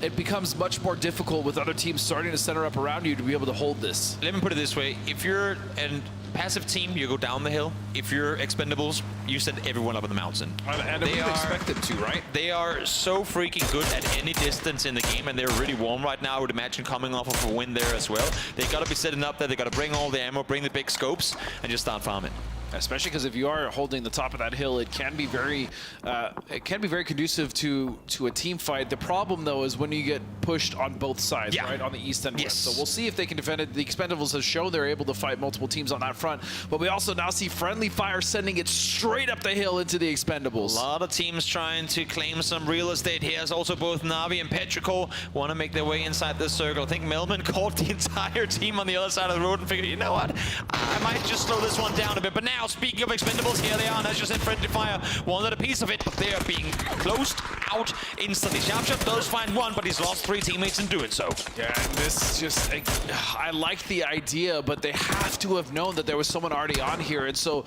it becomes much more difficult with other teams starting to center up around you to be able to hold this. Let me put it this way. If you're a passive team, you go down the hill. If you're expendables, you send everyone up on the mountain. And we would expect them to, right? They are so freaking good at any distance in the game, and they're really warm right now. I would imagine coming off of a win there as well. They got to be setting up there. They got to bring all the ammo, bring the big scopes, and just start farming. Especially because if you are holding the top of that hill, it can be very conducive to a team fight. The problem though is when you get pushed on both sides, right, on the east and west. So we'll see if they can defend it. The Expendables has shown they're able to fight multiple teams on that front, but we also now see friendly fire sending it straight up the hill into the Expendables. A lot of teams trying to claim some real estate here. As also both Navi and Petrichor want to make their way inside this circle. I think Melman caught the entire team on the other side of the road and figured, you know what, I might just slow this one down a bit. But now, speaking of Expendables, here they are. And as you said, friendly fire wanted a piece of it, but they are being closed out instantly. Sharpshot does find one, but he's lost 3 teammates in doing so. Yeah, and this just, I like the idea, but they have to have known that there was someone already on here. And so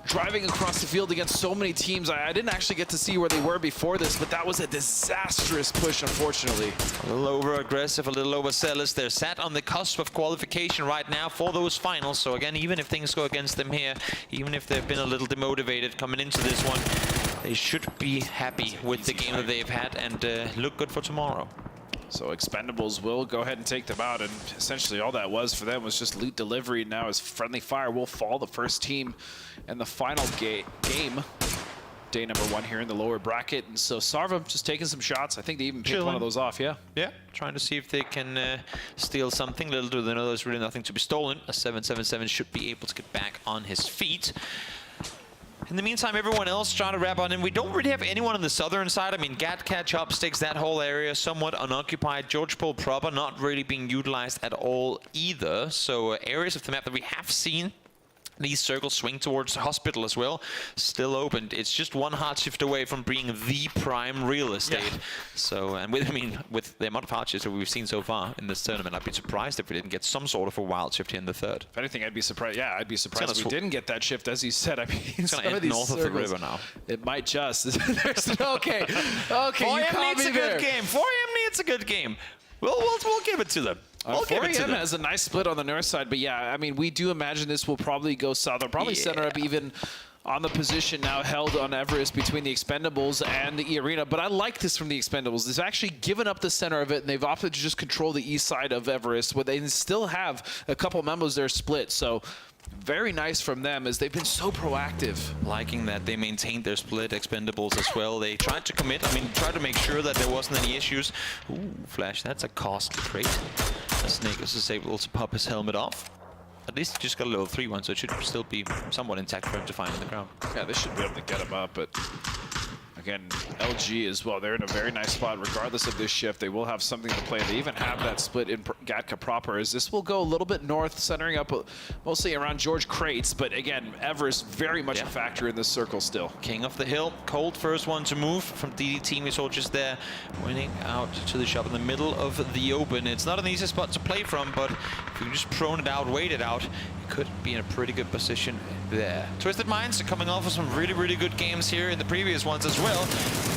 driving across the field against so many teams, I didn't actually get to see where they were before this, but that was a disastrous push, unfortunately. A little over-aggressive, a little overzealous. They're sat on the cusp of qualification right now for those finals. So again, even if things go against them here, even if they've been a little demotivated coming into this one, they should be happy with the game that they've had and look good for tomorrow. So Expendables will go ahead and take them out, and essentially all that was for them was just loot delivery. Now as friendly fire will fall, the first team in the final game. Day number 1 here in the lower bracket, and so Sarva just taking some shots. I think they even picked one of those off, yeah, trying to see if they can steal something. Little do they know there's really nothing to be stolen. A 777 should be able to get back on his feet. In the meantime, everyone else trying to wrap on in. We don't really have anyone on the southern side. I mean, Gatcat, Chopsticks, that whole area somewhat unoccupied. George Pole proper not really being utilized at all either. So areas of the map that we have seen, these circles swing towards the hospital as well, still open. It's just one hard shift away from being the prime real estate. So, and with the amount of hard shifts that we've seen so far in this tournament, I'd be surprised if we didn't get some sort of a wild shift here in the third. If anything, I'd be surprised. Yeah, I'd be surprised if we didn't get that shift, as you said. I mean, it's going to end north of the river now. It might just. Okay, you caught needs me a there. good game. 4AM needs a good game. We'll give it to them. 4AM has a nice split on the north side, but yeah, I mean, we do imagine this will probably go south. They'll probably center up even on the position now held on Everest between the Expendables and the E-Arena. But I like this from the Expendables. They've actually given up the center of it, and they've opted to just control the east side of Everest, where they still have a couple members there split. So very nice from them, as they've been so proactive. Liking that they maintained their split Expendables as well. They tried to commit, I mean, tried to make sure that there wasn't any issues. Ooh, Flash, that's a costly crate. Snake is able to pop his helmet off. At least he just got a level 3 one, so it should still be somewhat intact for him to find on the ground. Yeah, they should be able to get him up, but again, LG as well. They're in a very nice spot regardless of this shift. They will have something to play. They even have that split in Gatka proper, as this will go a little bit north, centering up mostly around George Crates. But again, Everest very much a factor in this circle still. King of the hill, Cold first one to move from DD we saw just there, winning out to the shop in the middle of the open. It's not an easy spot to play from, but if you just prone it out, wait it out, you could be in a pretty good position there. Twisted Minds are coming off of some really good games here in the previous ones as well.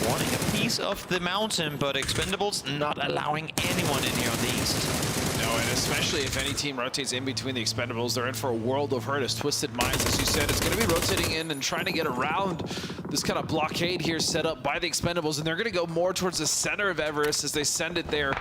Wanting a piece of the mountain, but Expendables not allowing anyone in here on the east. No, and especially if any team rotates in between the Expendables, they're in for a world of hurt, as Twisted Minds, as you said, is going to be rotating in and trying to get around this kind of blockade here set up by the Expendables, and they're going to go more towards the center of Everest as they send it there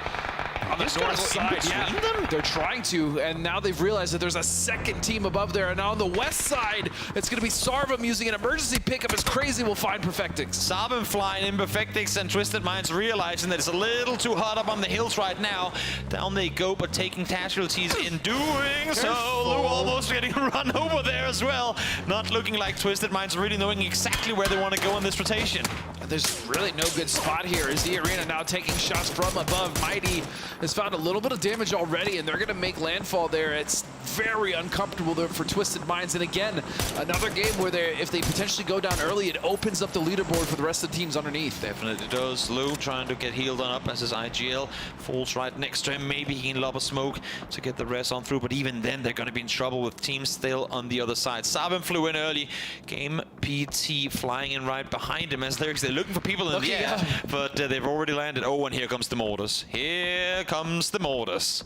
on the north side. Yeah, they're trying to, and now they've realized that there's a second team above there, and now on the west side, it's going to be Sarvam using an emergency pickup as Crazy will find Perfectix. Sarvam flying in Perfectix, and Twisted Minds realizing that it's a little too hot up on the hills right now. Down they go, but taking casualties in doing so. Lou almost getting run over there as well. Not looking like Twisted Minds really knowing exactly where they want to go in this rotation. There's really no good spot here as the Arena now taking shots from above. Mighty has found a little bit of damage already, and they're going to make landfall there. It's very uncomfortable there for Twisted Minds. And again, another game where if they potentially go down early, it opens up the leaderboard for the rest of the teams underneath. Definitely does. Lou trying to get healed on up as his IGL falls right next to him. Maybe he can lob a smoke to get the rest on through, but even then they're going to be in trouble with teams still on the other side. Sarvam flew in early. Game PT flying in right behind him as they're looking for people in the air, but they've already landed. Oh, and here comes the mortars. Here comes the mortars.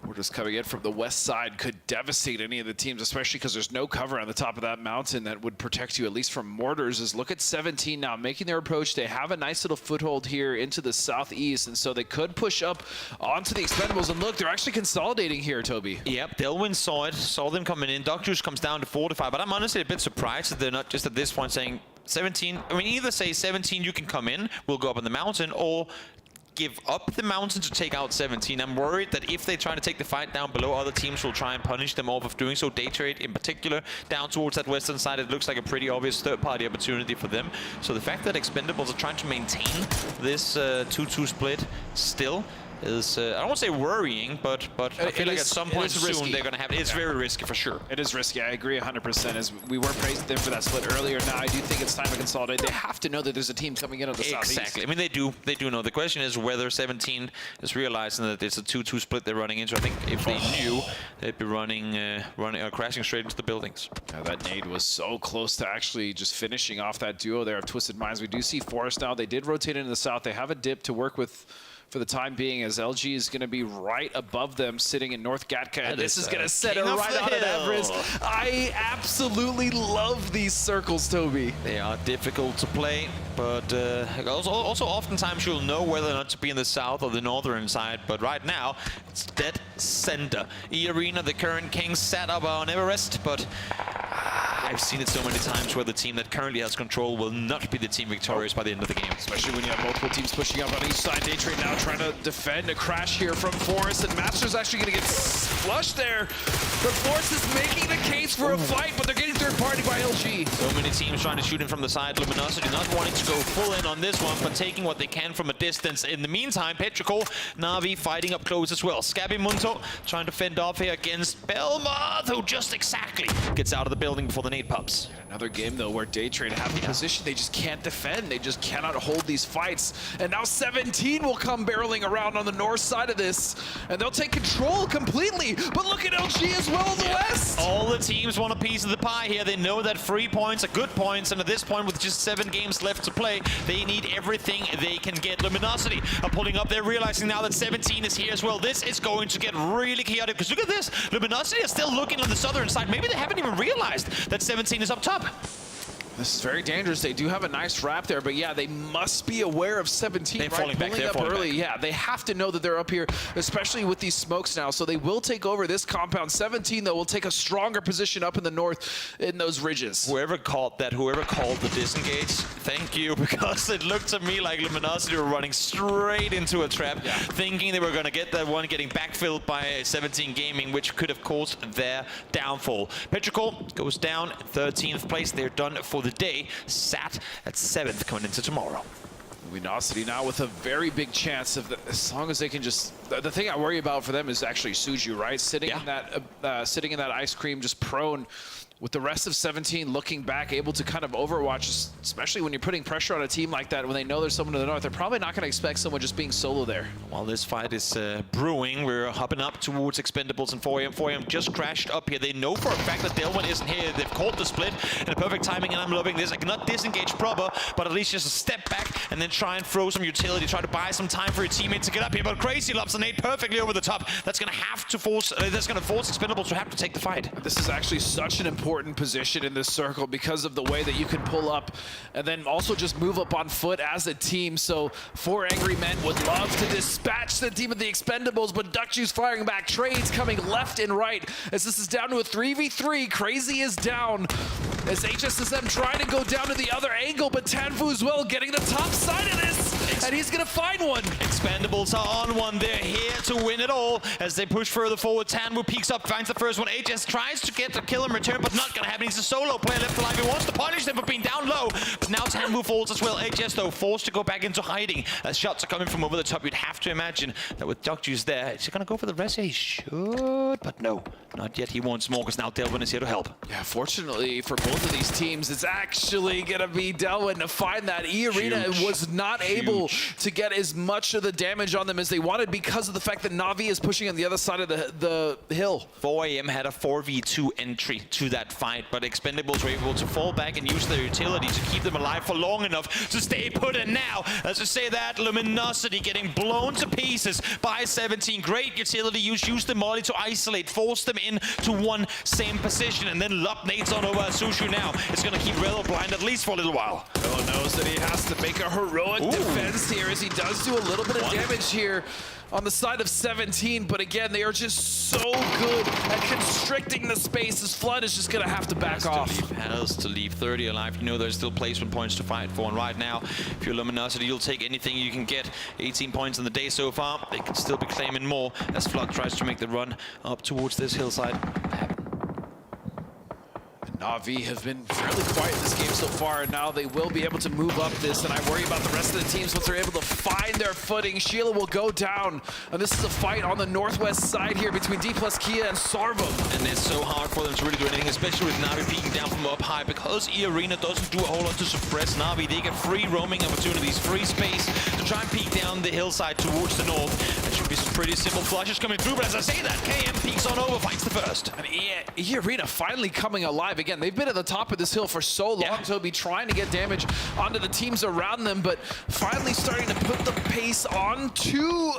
Mortars coming in from the west side could devastate any of the teams, especially because there's no cover on the top of that mountain that would protect you, at least from mortars. As look at 17 now making their approach. They have a nice little foothold here into the southeast, and so they could push up onto the Expendables. And look, they're actually consolidating here, Toby. Yep, Delwyn saw it, saw them coming in. Doctors comes down to 45, but I'm honestly a bit surprised that they're not just at this point saying 17. I mean, either say 17, you can come in, we'll go up on the mountain, or give up the mountain to take out 17. I'm worried that if they try to take the fight down below, other teams will try and punish them off of doing so. Daytrade in particular, down towards that western side, it looks like a pretty obvious third-party opportunity for them. So the fact that Expendables are trying to maintain this 2-2 split still is, I don't want to say worrying, but I feel like at some point soon they're going to have it. It's very risky for sure. It is risky. I agree 100%. As we were praising them for that split earlier, now I do think it's time to consolidate. They have to know that there's a team coming in on the southeast. Exactly. I mean, they do know. The question is whether 17 is realizing that it's a 2-2 split they're running into. I think if they knew, they'd be crashing straight into the buildings. Yeah, that nade was so close to actually just finishing off that duo there of Twisted Minds. We do see Forest now. They did rotate into the south. They have a dip to work with for the time being, as LG is going to be right above them, sitting in North Gatka, and this is going to set it right on Everest. I absolutely love these circles, Toby. They are difficult to play, but also oftentimes you'll know whether or not to be in the south or the northern side, but right now it's dead center. E-Arena, the current king, sat up on Everest, but I've seen it so many times where the team that currently has control will not be the team victorious by the end of the game. Especially when you have multiple teams pushing up on each side. Daytrade now trying to defend a crash here from Forest, and Master's actually going to get flushed there. But Forest is making the case for a fight, but they're getting third party by LG. So many teams trying to shoot him from the side. Luminosity not wanting to go full in on this one, but taking what they can from a distance. In the meantime, Petrichor, Na'Vi fighting up close as well. Scabby Munto trying to fend off here against Belmoth, who just exactly gets out of the building before the nade pops. Another game, though, where Daytrade have the position. They just can't defend. They just cannot hold these fights. And now 17 will come barreling around on the north side of this, and they'll take control completely. But look at LG as well in the west. All the teams want a piece of the pie here. They know that 3 points are good points, and at this point, with just 7 games left to play, they need everything they can get. Luminosity are pulling up. They're realizing now that 17 is here as well. This is going to get really chaotic, because look at this. Luminosity are still looking on the southern side. Maybe they haven't even realized that 17 is up top. This is very dangerous. They do have a nice wrap there, but yeah, they must be aware of 17. They're falling back. Pulling up early. Yeah, they have to know that they're up here, especially with these smokes now. So they will take over this compound. 17, though, will take a stronger position up in the north in those ridges. Whoever called that, whoever called the disengage, thank you, because it looked to me like Luminosity were running straight into a trap, thinking they were going to get that one, getting backfilled by 17 Gaming, which could have caused their downfall. Petrichor goes down 13th place. They're done for the day, sat at 7th coming into tomorrow. Luminosity now with a very big chance of as long as they can just. The thing I worry about for them is actually Suju, right? Sitting in that ice cream, just prone. With the rest of 17 looking back, able to kind of overwatch, especially when you're putting pressure on a team like that, when they know there's someone to the north, they're probably not going to expect someone just being solo there. While this fight is brewing, we're hopping up towards Expendables and 4AM. 4AM just crashed up here. They know for a fact that Delwyn isn't here. They've caught the split in a perfect timing, and I'm loving this. I cannot disengage proper, but at least just a step back and then try and throw some utility, try to buy some time for your teammate to get up here. But Crazy lobs a nade perfectly over the top. That's going to have to force. That's going to force Expendables to have to take the fight. This is actually such an important position in this circle because of the way that you can pull up and then also just move up on foot as a team. So 4 angry men would love to dispatch the team of the Expendables, but Duckjuice firing back, trades coming left and right as this is down to a 3v3. Crazy is down as HSSM trying to go down to the other angle, but Tanfu as well getting the top side of this, and he's gonna find one. Expendables are on one. They're here to win it all as they push further forward. Tanfu peeks up, finds the first one. HS tries to get the kill in return, but not gonna happen. He's a solo player left alive. He wants to punish them for being down low, but now Tanfu falls as well. HS though forced to go back into hiding as shots are coming from over the top. You'd have to imagine that with Duckjuice there, is he gonna go for the rest? He should, but no, not yet. He wants more because now Delwyn is here to help. Yeah, fortunately for both of these teams, it's actually gonna be Delwyn to find that. E-Arena was not able to get as much of the damage on them as they wanted because of the fact that Na'Vi is pushing on the other side of the hill. 4AM had a 4v2 entry to that fight, but Expendables were able to fall back and use their utility to keep them alive for long enough to stay put. And now, let's just say that Luminosity getting blown to pieces by 17. Great utility use, use the molly to isolate, force them into one same position, and then Lup nades on over Sushu now. It's going to keep Relo blind at least for a little while. Relo knows that he has to make a heroic defense here as he does do a little bit of damage here on the side of 17, but again, they are just so good at constricting the space as Flood is just gonna have to back off. Has to leave 30 alive. You know there's still placement points to fight for, and right now, if you're Luminosity, you'll take anything you can get. 18 points in the day so far. They can still be claiming more as Flood tries to make the run up towards this hillside. Na'Vi have been fairly quiet this game so far, and now they will be able to move up this, and I worry about the rest of the teams once they're able to find their footing. Sheila will go down, and this is a fight on the northwest side here between D+ Kia and Sarvam. And it's so hard for them to really do anything, especially with Na'Vi peeking down from up high, because E-Arena doesn't do a whole lot to suppress Na'Vi. They get free roaming opportunities, free space to try and peek down the hillside towards the north. There should be some pretty simple flushes coming through, but as I say that, KM peeks on over, fights the first. And E-Arena finally coming alive again. They've been at the top of this hill for so long, Toby, trying to get damage onto the teams around them, but finally starting to put the pace on to,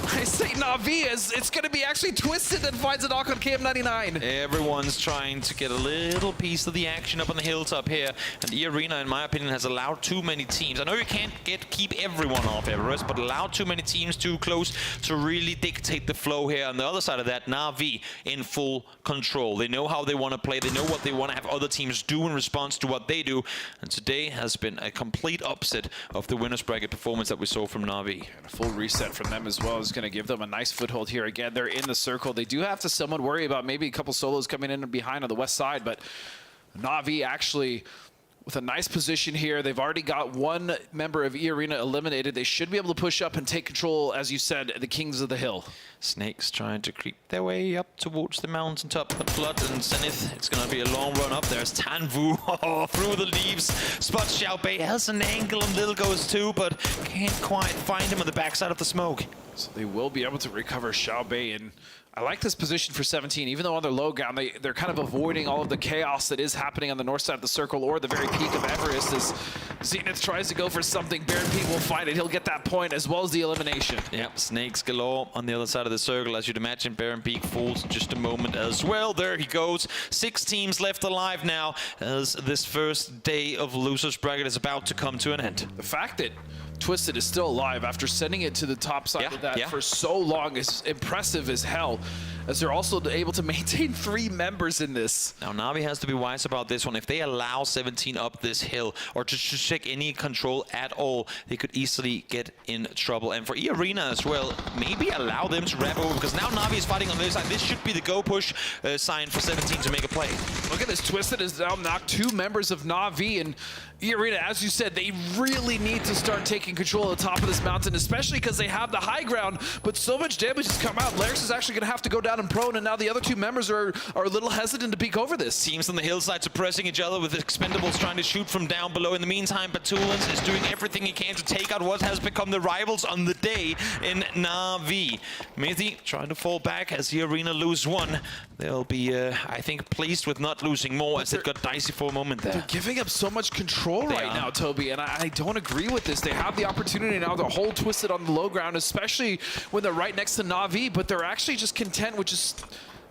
I say Na'Vi, as it's going to be actually Twisted that finds a knock on KM99. Everyone's trying to get a little piece of the action up on the hilltop here, and E-Arena, in my opinion, has allowed too many teams. I know you can't keep everyone off Everest, but allowed too many teams too close to really dictate the flow here. On the other side of that, Na'Vi in full control. They know how they want to play. They know what they want to have other teams do in response to what they do, and today has been a complete upset of the winners bracket performance that we saw from Na'Vi. And a full reset from them as well is going to give them a nice foothold here. Again, they're in the circle. They do have to somewhat worry about maybe a couple solos coming in and behind on the west side, but Na'Vi actually with a nice position here. They've already got one member of E-Arena eliminated. They should be able to push up and take control, as you said, the Kings of the Hill. Snakes trying to creep their way up towards the mountaintop, but Flood and Zenith, it's going to be a long run up. There's Tanvu through the leaves, spots Xiaobei, has an angle, and Lil goes too, but can't quite find him on the backside of the smoke. So they will be able to recover Xiaobei, and I like this position for 17. Even though on their low ground, they're kind of avoiding all of the chaos that is happening on the north side of the circle or the very peak of Everest. As Zenith tries to go for something, Baron Peak will find it. He'll get that point as well as the elimination. Yep, snakes galore on the other side of the circle. As you'd imagine, Baron Peak falls in just a moment as well. There he goes. 6 teams left alive now as this first day of losers bracket is about to come to an end. The fact that Twisted is still alive after sending it to the top side of that for so long is impressive as hell, as they're also able to maintain 3 members in this. Now Na'Vi has to be wise about this one. If they allow 17 up this hill or to check any control at all, they could easily get in trouble. And for E-Arena as well, maybe allow them to wrap over, because now Na'Vi is fighting on the other side. This should be the go push sign for 17 to make a play. Look at this. Twisted has now knocked 2 members of Na'Vi, and E-Arena, as you said, they really need to start taking control of the top of this mountain, especially because they have the high ground, but so much damage has come out. Larix is actually going to have to go down and prone, and now the other 2 members are a little hesitant to peek over this. Teams on the hillside suppressing each other with Expendables trying to shoot from down below. In the meantime, Batulans is doing everything he can to take out what has become the rivals on the day in Na'Vi. Mithi trying to fall back as the Arena lose 1. They'll be, I think, pleased with not losing more, as it got dicey for a moment there. They're giving up so much control right now, Toby, and I don't agree with this. They have the opportunity now to hold Twisted on the low ground, especially when they're right next to Na'Vi, but they're actually just content with just,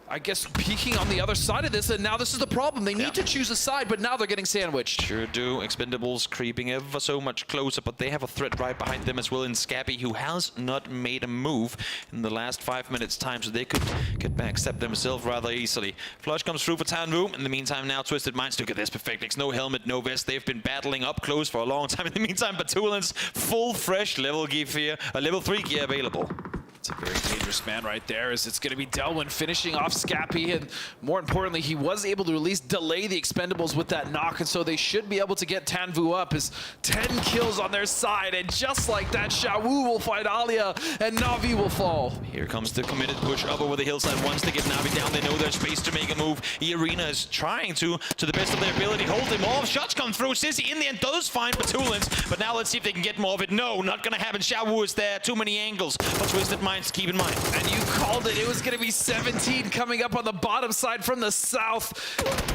I guess, peeking on the other side of this, and now this is the problem. They need to choose a side, but now they're getting sandwiched. Sure do. Expendables creeping ever so much closer, but they have a threat right behind them as well in Scabby, who has not made a move in the last 5 minutes time, so they could get back step themselves rather easily. Flush comes through for Tanvu. In the meantime, now Twisted Minds, look at this, Perfectix, no helmet, no vest. They've been battling up close for a long time. In the meantime, Batulans, full fresh level 3 gear available. It's a very dangerous man right there, as it's going to be Delwyn finishing off Scappy, and more importantly, he was able to at least delay the Expendables with that knock, and so they should be able to get Tanvu up, as 10 kills on their side, and just like that, Xiaowu will find Alia, and Na'Vi will fall. Here comes the committed push up over the hillside. Once they get Na'Vi down, they know there's space to make a move. E-Arena is trying to the best of their ability, hold him off. Shots come through. Sissy in the end does find Batulans, but now let's see if they can get more of it. No, not going to happen. Xiaowu is there. Too many angles. But Twisted Minds, keep in mind. And you called it. It was going to be 17 coming up on the bottom side from the south.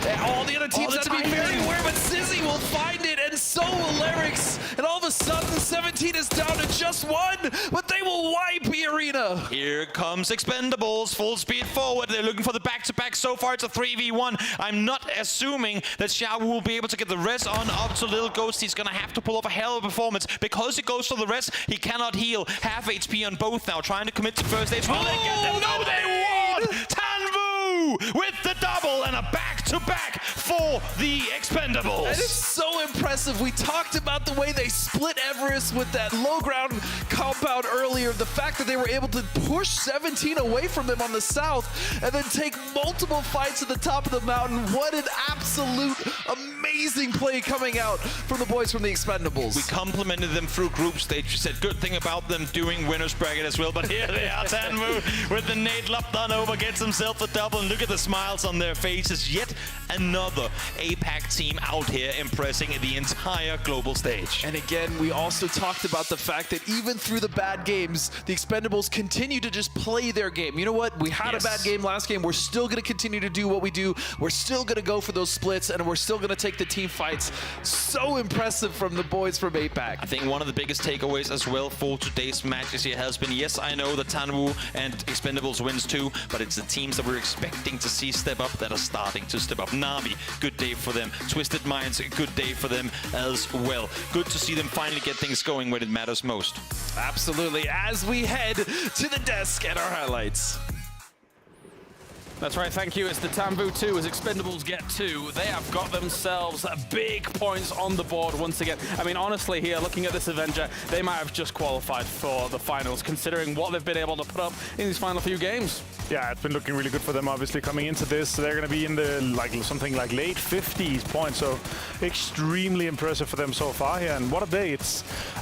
And all the other teams have to be very aware, but Sissy will find it, and so will Larix. And all of a sudden, 17 is down to just 1, but they will wipe E-Arena. Here comes Expendables, full speed forward. They're looking for the back-to-back. So far, it's a 3v1. I'm not assuming that Xiao will be able to get the res on up to Little Ghost. He's going to have to pull off a hell of a performance. Because he goes for the res, he cannot heal. Half HP on both now, trying to commit to first stage. Will they get them? No, they won! Tanvu with the double and a back-to-back for the Expendables. And it's so impressive. We talked about the way they split Everest with that low ground compound earlier. The fact that they were able to push 17 away from them on the south and then take multiple fights at the top of the mountain. What an absolute amazing play coming out from the boys from the Expendables. We complimented them through group stage. We said good thing about them doing winners bracket as well, but here they are. Tanvu with the nade lopped on over, gets himself the double, and look at the smiles on their faces. Yet another APAC team out here impressing the entire global stage. And again, we also talked about the fact that even through the bad games, the Expendables continue to just play their game. You know what? We had a bad game last game. We're still going to continue to do what we do. We're still going to go for those splits, and we're still going to take the team fights. So impressive from the boys from APAC. I think one of the biggest takeaways as well for today's matches here has been, yes, I know that Tanvu and Expendables wins too, but it's the teams that we're expecting to see step up that are starting to step up. Na'Vi, good day for them. Twisted Minds, good day for them as well. Good to see them finally get things going when it matters most. Absolutely. As we head to the desk and our highlights. That's right, thank you. It's the Tanvu 2 as Expendables get 2. They have got themselves big points on the board once again. I mean, honestly here, looking at this Avenger, they might have just qualified for the finals, considering what they've been able to put up in these final few games. Yeah, it's been looking really good for them, obviously, coming into this. They're going to be in the, something like late 50s points, so extremely impressive for them so far here. And what a day.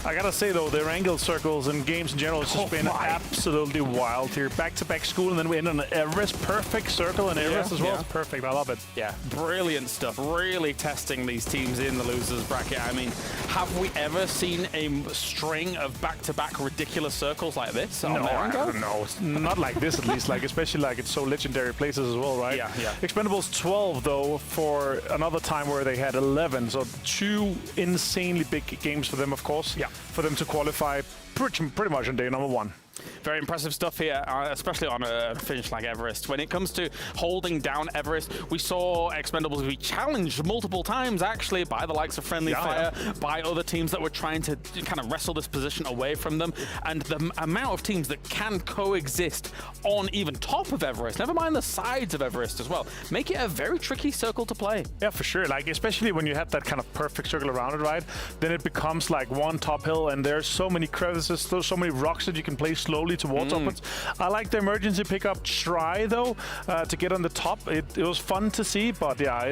I gotta say, though, their Erangel circles and games in general has just been absolutely wild here. Back-to-back school, and then we end on Everest. Perfect big circle and Everest as well. It's perfect. I love it. Yeah, brilliant stuff. Really testing these teams in the losers bracket. I mean, have we ever seen a string of back-to-back ridiculous circles like this? No, not like this at least. Like especially like it's so legendary places as well, right? Yeah, yeah. Expendables 12 though for another time where they had 11. So 2 insanely big games for them, of course. Yeah. For them to qualify pretty much on day number 1. Very impressive stuff here, especially on a finish like Everest. When it comes to holding down Everest, we saw Expendables be challenged multiple times, actually, by the likes of Friendly Fire, by other teams that were trying to kind of wrestle this position away from them. And the amount of teams that can coexist on even top of Everest, never mind the sides of Everest as well, make it a very tricky circle to play. Yeah, for sure. Like, especially when you have that kind of perfect circle around it, right? Then it becomes like one top hill, and there's so many crevices, so many rocks that you can play slowly towards upwards. I like the emergency pickup try though to get on the top. It was fun to see, but yeah,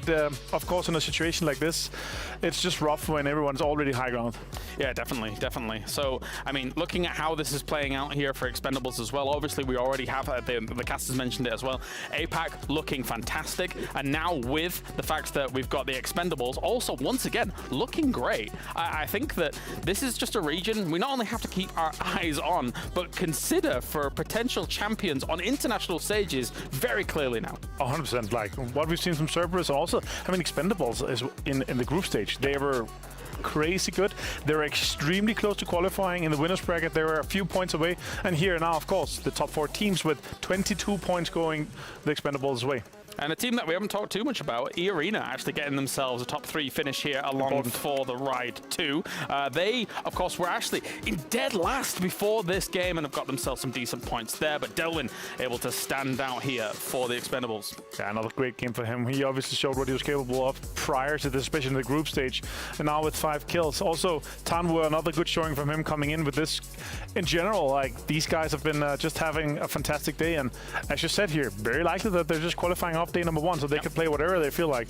of course in a situation like this, it's just rough when everyone's already high ground. Yeah, definitely. So, I mean, looking at how this is playing out here for Expendables as well, obviously we already have, the cast has mentioned it as well, APAC looking fantastic, and now with the fact that we've got the Expendables also, once again, looking great. I think that this is just a region we not only have to keep our eyes on, but consider for potential champions on international stages very clearly now. 100%. Like what we've seen from Cerberus, also, I mean, Expendables is in the group stage. They were crazy good. They're extremely close to qualifying in the winners bracket. They were a few points away, and here now, of course, the top 4 teams with 22 points going the Expendables' way. And a team that we haven't talked too much about, E-Arena, actually getting themselves a top 3 finish here along for the ride too. They, of course, were actually in dead last before this game and have got themselves some decent points there. But Delwyn able to stand out here for the Expendables. Yeah, another great game for him. He obviously showed what he was capable of prior to this, especially in the group stage. And now with 5 kills. Also, Tanwu, another good showing from him coming in with this. In general, like these guys have been just having a fantastic day. And as you said here, very likely that they're just qualifying off day number 1, so they can play whatever they feel like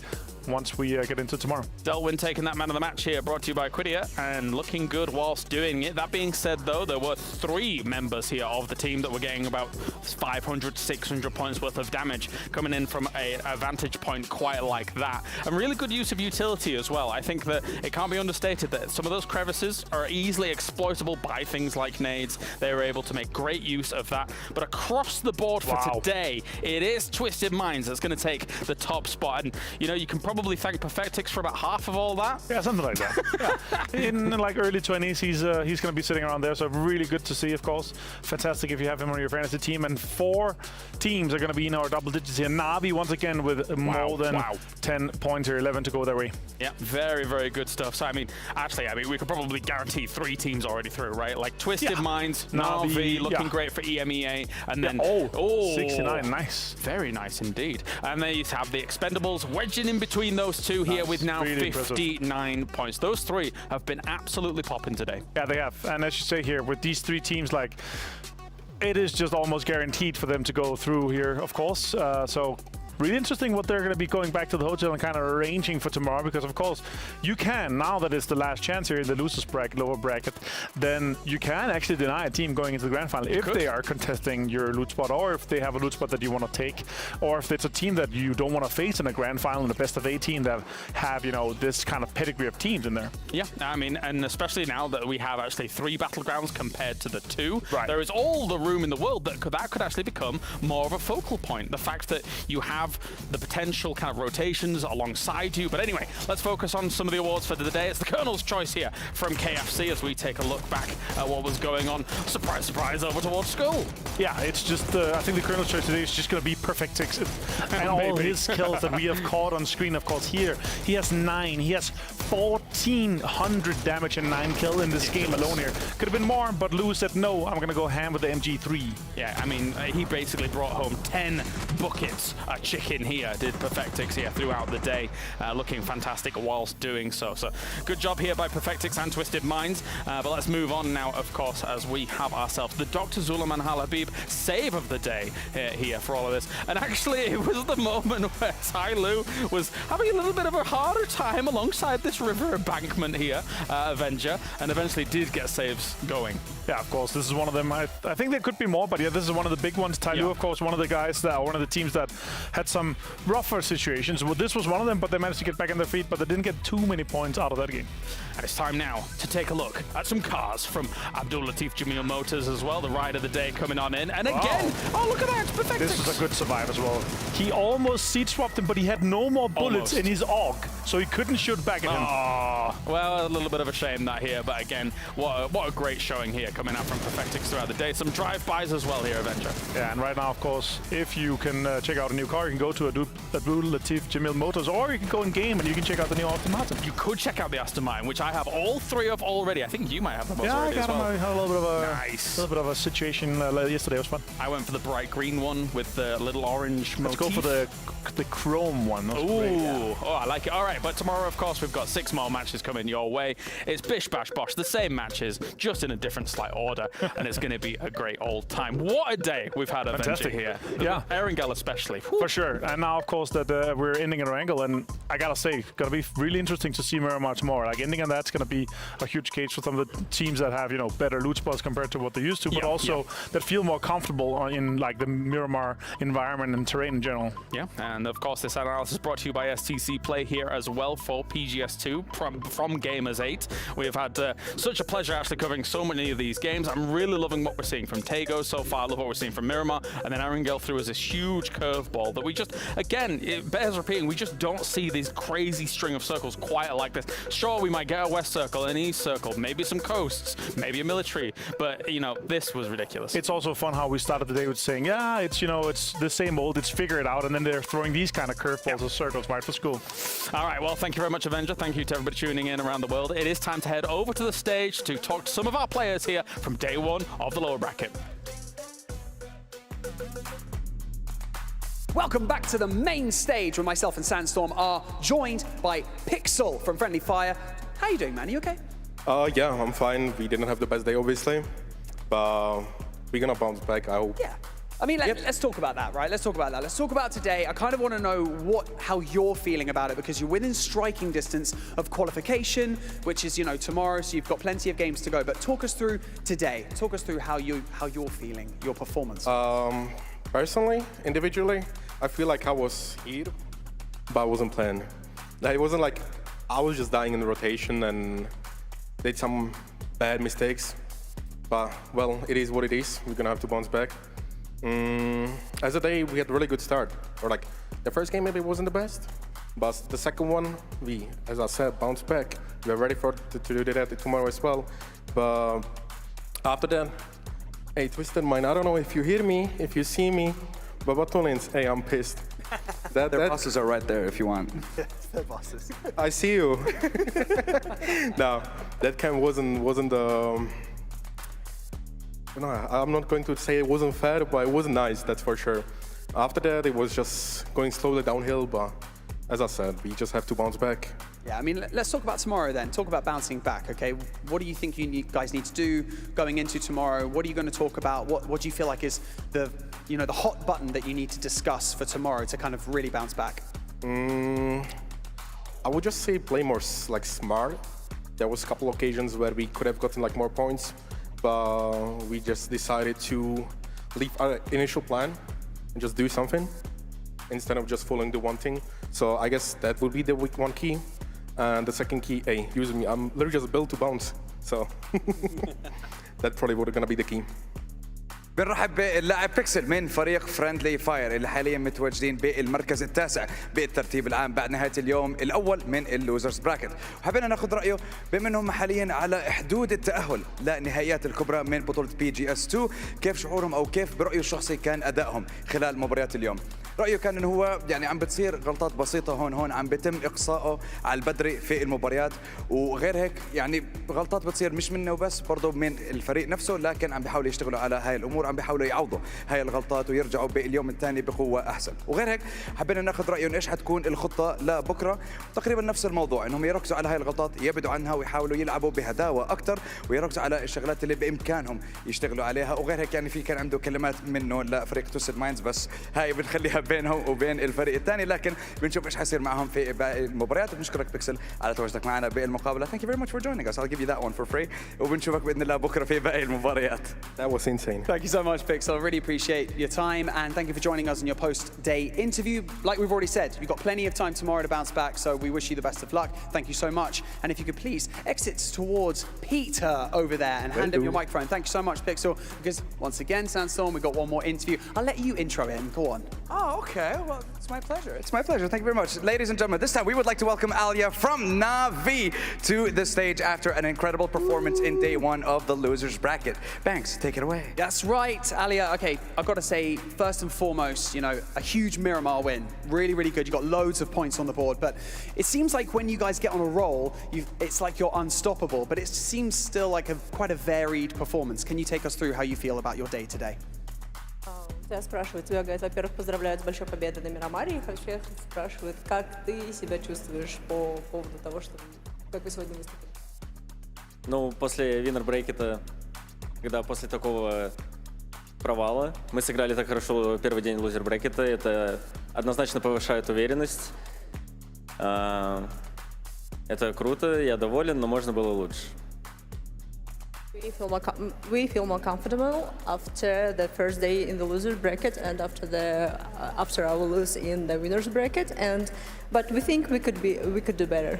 once we get into tomorrow. Delwyn taking that man of the match here, brought to you by Quidia, and looking good whilst doing it. That being said, though, there were 3 members here of the team that were getting about 500, 600 points worth of damage coming in from a vantage point quite like that. And really good use of utility as well. I think that it can't be understated that some of those crevices are easily exploitable by things like nades. They were able to make great use of that. But across the board for today, it is Twisted Minds that's going to take the top spot. And, you know, you can probably thank Perfectix for about half of all that. Yeah, something like that. Yeah. In like early 20s, he's going to be sitting around there, so really good to see, of course. Fantastic if you have him on your fantasy team. And 4 teams are going to be in our double digits here. Navi, once again, with more than 10 points here, 11 to go their way. Yeah, very, very good stuff. So, I mean, actually, we could probably guarantee 3 teams already through, right? Like Twisted Minds, Navi, looking great for EMEA, and then... 69, nice. Very nice indeed. And then you have the Expendables wedging in between those 2 here with now really 59 points. Those 3 have been absolutely popping today. Yeah, they have. And as you say here, with these 3 teams, like, it is just almost guaranteed for them to go through here, of course. So really interesting what they're going to be going back to the hotel and kind of arranging for tomorrow, because of course you can, now that it's the last chance here in the losers bracket, lower bracket, then you can actually deny a team going into the grand final if they are contesting your loot spot, or if they have a loot spot that you want to take, or if it's a team that you don't want to face in a grand final in the best of 18 that have, you know, this kind of pedigree of teams in there. Yeah, I mean, and especially now that we have actually 3 battlegrounds compared to the 2, there is all the room in the world that could actually become more of a focal point. The fact that you have the potential kind of rotations alongside you. But anyway, let's focus on some of the awards for the day. It's the Colonel's Choice here from KFC as we take a look back at what was going on. Surprise, surprise, over towards school. Yeah, it's just, I think the Colonel's Choice today is just going to be Perfectix. And all his kills that we have caught on screen, of course, here. He has 9. He has 1,400 damage and 9 kill in this game alone here. Could have been more, but Lou said, no, I'm going to go ham with the MG3. Yeah, I mean, he basically brought home 10 buckets of chicken here, did Perfectix here throughout the day, looking fantastic whilst doing so. So good job here by Perfectix and Twisted Minds. But let's move on now, of course, as we have ourselves the Dr. Zulaman Halabib save of the day here for all of this. And actually, it was the moment where Ty Lu was having a little bit of a harder time alongside this nice river embankment here, Avenger, and eventually did get saves going. Yeah, of course, this is one of them. I think there could be more, but yeah, this is one of the big ones. Taego, of course, one of the guys that, one of the teams that had some rougher situations. Well, this was one of them, but they managed to get back on their feet, but they didn't get too many points out of that game. And it's time now to take a look at some cars from Abdul Latif Jamil Motors as well, the ride of the day coming on in. And again, oh, look at that, it's perfect. This was a good survive as well. He almost seat swapped him, but he had no more bullets in his AUG, so he couldn't shoot back at him. Oh, well, a little bit of a shame that here, but again, what a great showing here coming out from Perfectix throughout the day. Some drive-bys as well here, Avenger. Yeah, and right now, of course, if you can check out a new car, you can go to Abdul Latif Jamil Motors, or you can go in game and you can check out the new Aston Martin. You could check out the Aston Martin, which I have all three of already. I think you might have them already as well. I had a little bit of a situation yesterday. It was fun. I went for the bright green one with the little orange motif. Let's go for the chrome one. Ooh, oh, I like it. All right, but tomorrow, of course, we've got 6 more matches coming your way. It's bish, bash, bosh, the same matches, just in a different slight order, and it's going to be a great old time. What a day we've had, Avenger, here. Yeah. Erangel especially. Whew. For sure. And now, of course, that we're ending in Erangel, and I gotta say, gonna be really interesting to see Miramar tomorrow. Like, ending on that's gonna be a huge case for some of the teams that have, better loot spots compared to what they used to, but also that feel more comfortable in like the Miramar environment and terrain in general. Yeah, and of course, this analysis brought to you by STC Play here as well for PGS2 from Gamers 8. We have had such a pleasure actually covering so many of these games. I'm really loving what we're seeing from Taego so far. I love what we're seeing from Miramar, and then Erangel threw us this huge curveball that we just, again, it bears repeating, we just don't see these crazy string of circles quite like this. Sure, we might get a west circle, an east circle, maybe some coasts, maybe a military, but this was ridiculous. It's also fun how we started the day with saying, yeah, it's it's the same old, it's figure it out, and then they're throwing these kind of curveballs or circles right for school. All right, well, thank you very much, Avenger. Thank you to everybody tuning in around the world. It is time to head over to the stage to talk to some of our players here from day one of the lower bracket. Welcome back to the main stage where myself and Sandstorm are joined by Pixel from Friendly Fire. How you doing, man? Are you okay? Yeah, I'm fine. We didn't have the best day, obviously, but we're gonna bounce back, I hope. Yeah. I mean, let's talk about that, right? Let's talk about that. Let's talk about today. I kind of want to know how you're feeling about it, because you're within striking distance of qualification, which is, tomorrow, so you've got plenty of games to go. But talk us through today. Talk us through how you're feeling, your performance. Personally, individually, I feel like I was here, but I wasn't playing. Like, it wasn't like I was just dying in the rotation and did some bad mistakes. But, well, it is what it is. We're gonna have to bounce back. As a day, we had a really good start. Or like, the first game maybe wasn't the best, but the second one, we, as I said, bounced back. We are ready to do that tomorrow as well. But after that, hey, Twisted Mind, I don't know if you hear me, if you see me, but Batulins, hey, I'm pissed. Their bosses are right there if you want. Their bosses. I see you. No, that kind wasn't no, I'm not going to say it wasn't fair, but it wasn't nice, that's for sure. After that, it was just going slowly downhill, but as I said, we just have to bounce back. Yeah, I mean, let's talk about tomorrow then. Talk about bouncing back, okay? What do you think you guys need to do going into tomorrow? What are you going to talk about? What do you feel like is the hot button that you need to discuss for tomorrow to kind of really bounce back? I would just say play more smart. There was a couple occasions where we could have gotten more points, but we just decided to leave our initial plan and just do something instead of just following the one thing. So I guess that would be the week one key. And the second key, hey, use me. I'm literally just built to bounce. So that probably would gonna be the key. بنرحب باللاعب بيكسل من فريق فريندلي فاير اللي حاليا متواجدين بالمركز التاسع بالترتيب العام بعد نهايه اليوم الاول من اللوزرز براكت، وحبينا ناخذ رايه بما انهم حاليا على حدود التاهل لنهائيات الكبرى من بطوله PGS2، كيف شعورهم او كيف برايه الشخصي كان ادائهم خلال مباريات اليوم. رايه كان انه هو عم بتصير غلطات بسيطه هون عم بيتم اقصائه على البدري في المباريات، وغير هيك غلطات بتصير مش منه وبس، برضه من الفريق نفسه، لكن عم بيحاولوا يشتغلوا على هاي الامور، عم بيحاولوا يعوضوا هاي الغلطات ويرجعوا باليوم الثاني بقوه احسن. وغير هيك حبينا ناخذ رايه ايش حتكون الخطه لبكره، تقريبا نفس الموضوع، انهم يركزوا على هاي الغلطات، يبعدوا عنها ويحاولوا يلعبوا بهداوه اكثر، ويركزوا على الشغلات اللي بامكانهم يشتغلوا عليها. وغير هيك في كان عنده كلمات منه لفريق توسد مايندز، بس هاي بنخليها بينهم وبين الفريق الثاني، لكن بنشوف ايش حيصير معهم في باقي المباريات. وبنشكرك بيكسل على تواجدك معنا بالمقابله. Thank you very much for joining us. I'll give you that one for free. وبنشوفك باذن الله بكره في باقي المباريات. That was insane. Thank you so much, Pixel. I really appreciate your time and thank you for joining us in your post-day interview. Like we've already said, you've got plenty of time tomorrow to bounce back, so we wish you the best of luck. Thank you so much. And if you could please exit towards Peter over there and hand him your microphone. Thank you so much, Pixel, because once again, Sandstorm, we've got one more interview. I'll let you intro him. Go on. Oh, okay. Well, it's my pleasure. It's my pleasure. Thank you very much. Ladies and gentlemen, this time we would like to welcome Alia from Navi to the stage after an incredible performance in day one of the losers bracket. Banks, take it away. That's right, Alia. Okay, I've got to say, first and foremost, you know, a huge Miramar win. Really, really good. You got loads of points on the board, but it seems like when you guys get on a roll, it's like you're unstoppable, but it seems still like quite a varied performance. Can you take us through how you feel about your day today? Тебя спрашивают, тебя, говорят, во-первых, поздравляют с большой победой на Мирамаре, и вообще спрашивают, как ты себя чувствуешь по поводу того, что как вы сегодня выступили? Ну, после виннер-брейкета, когда после такого провала мы сыграли так хорошо первый день лузер-брейкета, это однозначно повышает уверенность. Это круто, я доволен, но можно было лучше. We feel more comfortable after the first day in the losers bracket and after our lose in the winners bracket, but we think we could do better.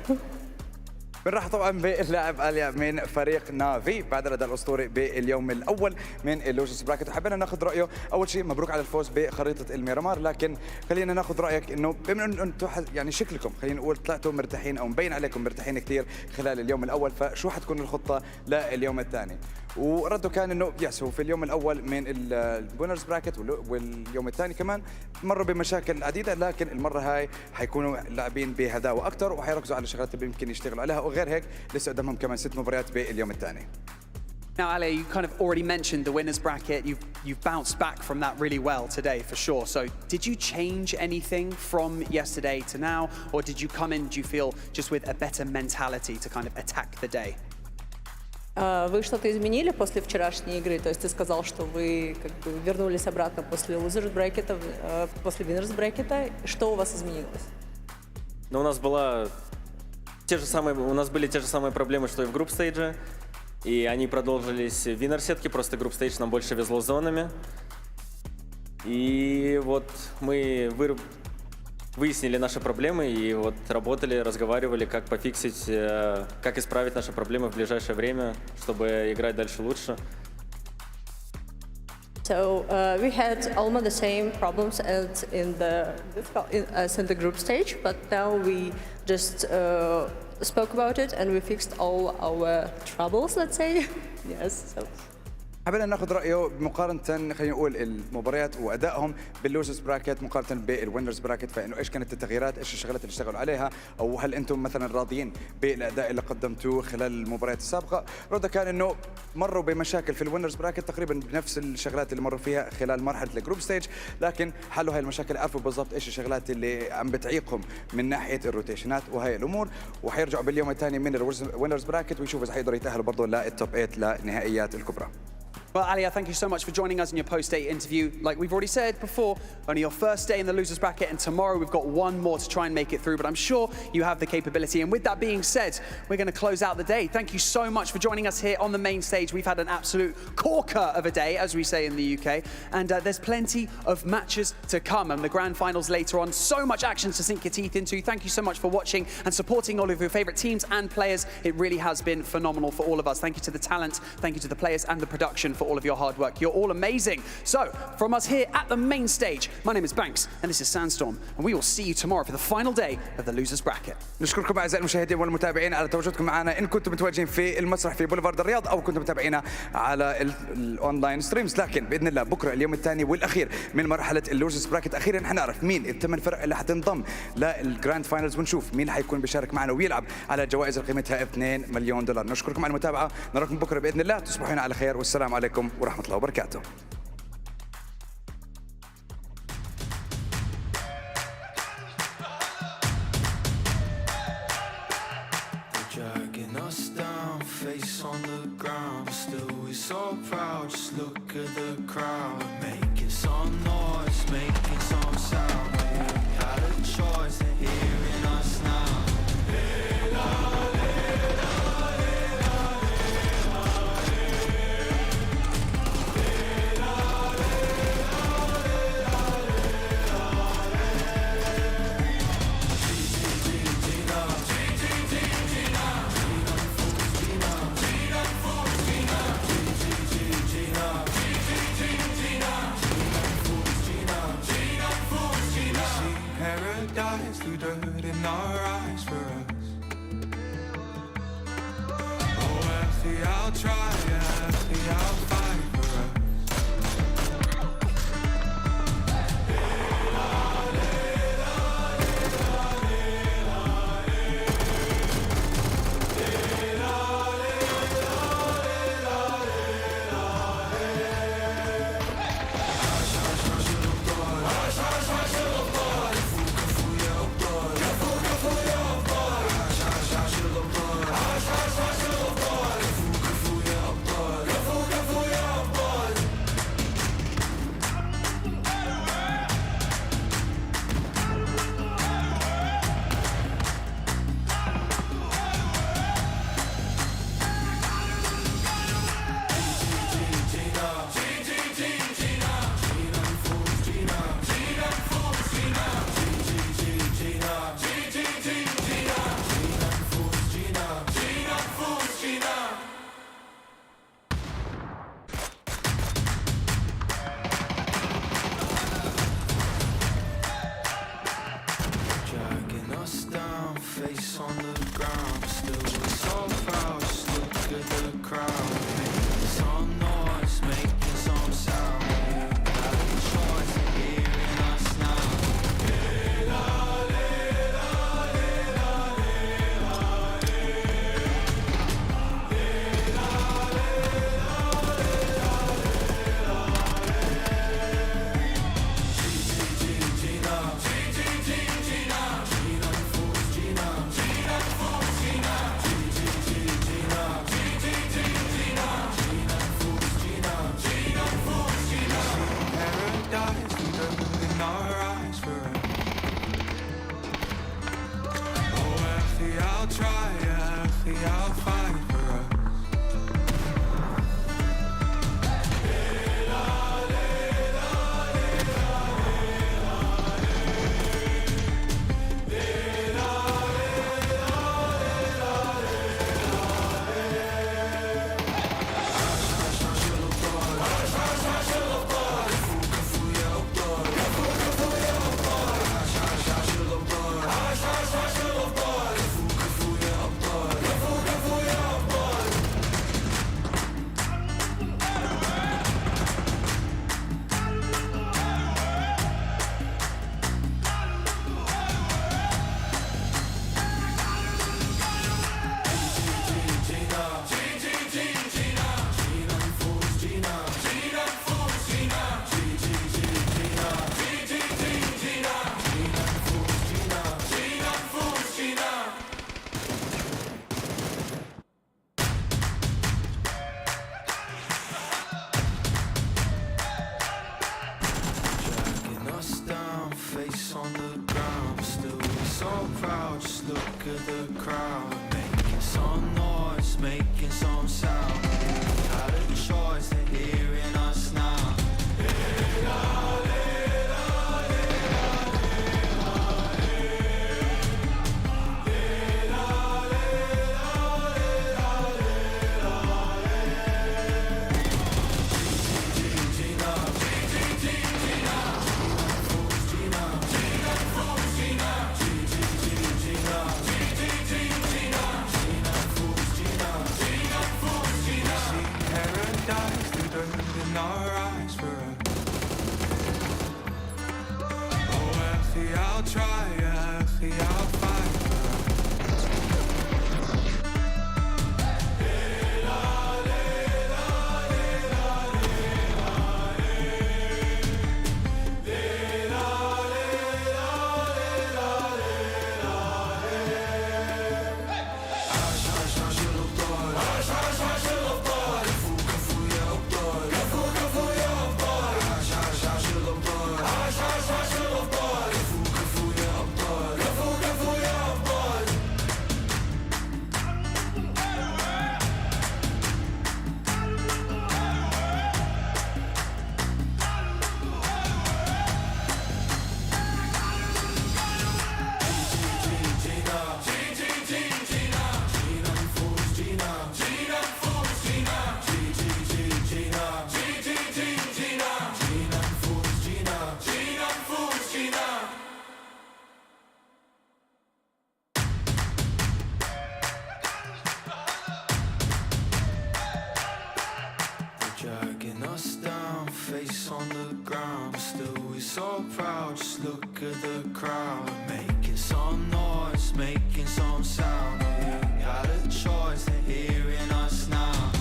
بنرحب طبعا باللاعب اليا من فريق نافي بعد الاداء الاسطوري باليوم الاول من اللوزرز براكت. وحبينا ناخذ رايه. اول شيء مبروك على الفوز بخريطه الميرامار، لكن خلينا ناخذ رايك انه بما انه انتم يعني شكلكم خلينا نقول طلعتوا مرتاحين او مبين عليكم مرتاحين كثير خلال اليوم الاول، فشو حتكون الخطه لليوم الثاني؟ ورده كان انه يس هو في اليوم الاول من الوينرز براكت واليوم الثاني كمان مروا بمشاكل عديده، لكن المره هاي حيكونوا لاعبين بهداوه اكثر وحيركزوا على الشغلات اللي يمكن يشتغلوا عليها، وغير هيك لسه قدامهم كمان 6 مباريات باليوم الثاني. Now, Ali, you kind of already mentioned the winners bracket. You've bounced back from that really well today, for sure. So, did you change anything from yesterday to now, or did you come in, do you feel, just with a better mentality to kind of attack the day? Вы что-то изменили после вчерашней игры? То есть ты сказал, что вы как бы вернулись обратно после losers брекета, после winners брекета. Что у вас изменилось? Ну, у нас были те же самые проблемы, что и в групп-стейдже. И они продолжились в виннер-сетке, просто групп-стейдж нам больше везло зонами. И вот мы выяснили наши проблемы и вот работали, разговаривали, как пофиксить, как исправить наши проблемы в ближайшее время, чтобы играть дальше лучше. So we had almost the same problems as in the group stage, but now we just spoke about it and we fixed all our troubles, let's say. Yes. So. حابين ناخذ رايه مقارنه خلينا نقول المباريات وادائهم باللوزرز براكت مقارنه بالوينرز براكت، فانه ايش كانت التغييرات، ايش الشغلات اللي اشتغلوا عليها، او هل انتم مثلا راضيين بالاداء اللي قدمتوه خلال المباريات السابقه؟ رده كان انه مروا بمشاكل في الوينرز براكت تقريبا بنفس الشغلات اللي مروا فيها خلال مرحله الجروب ستيج، لكن حلوا هاي المشاكل، عرفوا بالضبط ايش الشغلات اللي عم بتعيقهم من ناحيه الروتيشنات وهي الامور، وحيرجعوا باليوم الثاني من الوينرز براكت ويشوفوا اذا حيقدروا يتاهلوا برضه للتوب 8 لنهائيات الكبرى. Well, Alia, thank you so much for joining us in your post-day interview. Like we've already said before, only your first day in the losers bracket, and tomorrow we've got one more to try and make it through, but I'm sure you have the capability. And with that being said, we're going to close out the day. Thank you so much for joining us here on the main stage. We've had an absolute corker of a day, as we say in the UK, and there's plenty of matches to come, and the grand finals later on. So much action to sink your teeth into. Thank you so much for watching and supporting all of your favorite teams and players. It really has been phenomenal for all of us. Thank you to the talent, thank you to the players and the production for all of your hard work. You're all amazing. So, from us here at the main stage, my name is Banks and this is Sandstorm, and we will see you tomorrow for the final day of the losers bracket. نشكركم اعزائي المشاهدين والمتابعين على تواجدكم معنا ان كنتم متواجدين في المسرح في بوليفارد الرياض او كنتم متابعينا على الاونلاين ستريمز، لكن باذن الله بكره اليوم الثاني والاخير من مرحله اللوزرز براكت اخيرا حنعرف مين الثمان فرق اللي حتنضم للجراند فاينلز ونشوف مين حيكون بيشارك معنا ويلعب على جوائز قيمتها 2 مليون دولار. نشكركم على المتابعه، نراكم بكره باذن الله، تصبحون على خير والسلام عليكم ورحمه الله وبركاته. Dragging us down, face on the ground, still we're so proud. Just look at the crowd, making some noise, making some sound. dies through dirt in our eyes for us. Oh, Effie, I'll try, Effie, I'll fight for us. Dragging us down, face on the ground. Still we're so proud, just look at the crowd. Making some noise, making some sound. We got a choice, hearing us now. Paradise, we live in our eyes for us. Oh, Effie, I'll try, Effie, I'll fight for us. Dragging us down, face on the ground. Still we're so proud, just look at the crowd. Making some noise, making some sound. We had a choice, they're hearing us now. Paradise, through dirt in our eyes for us. Oh, Effie, I'll try, Effie, I'll fight for us. so proud. Just look at the crowd, making some noise, making some sound. We got a choice, they're hearing us now.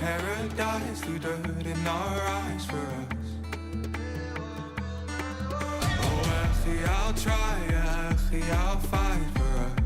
Paradise through dirt in our eyes for us. Oh, Effie, I'll try, Effie, I'll fight for us.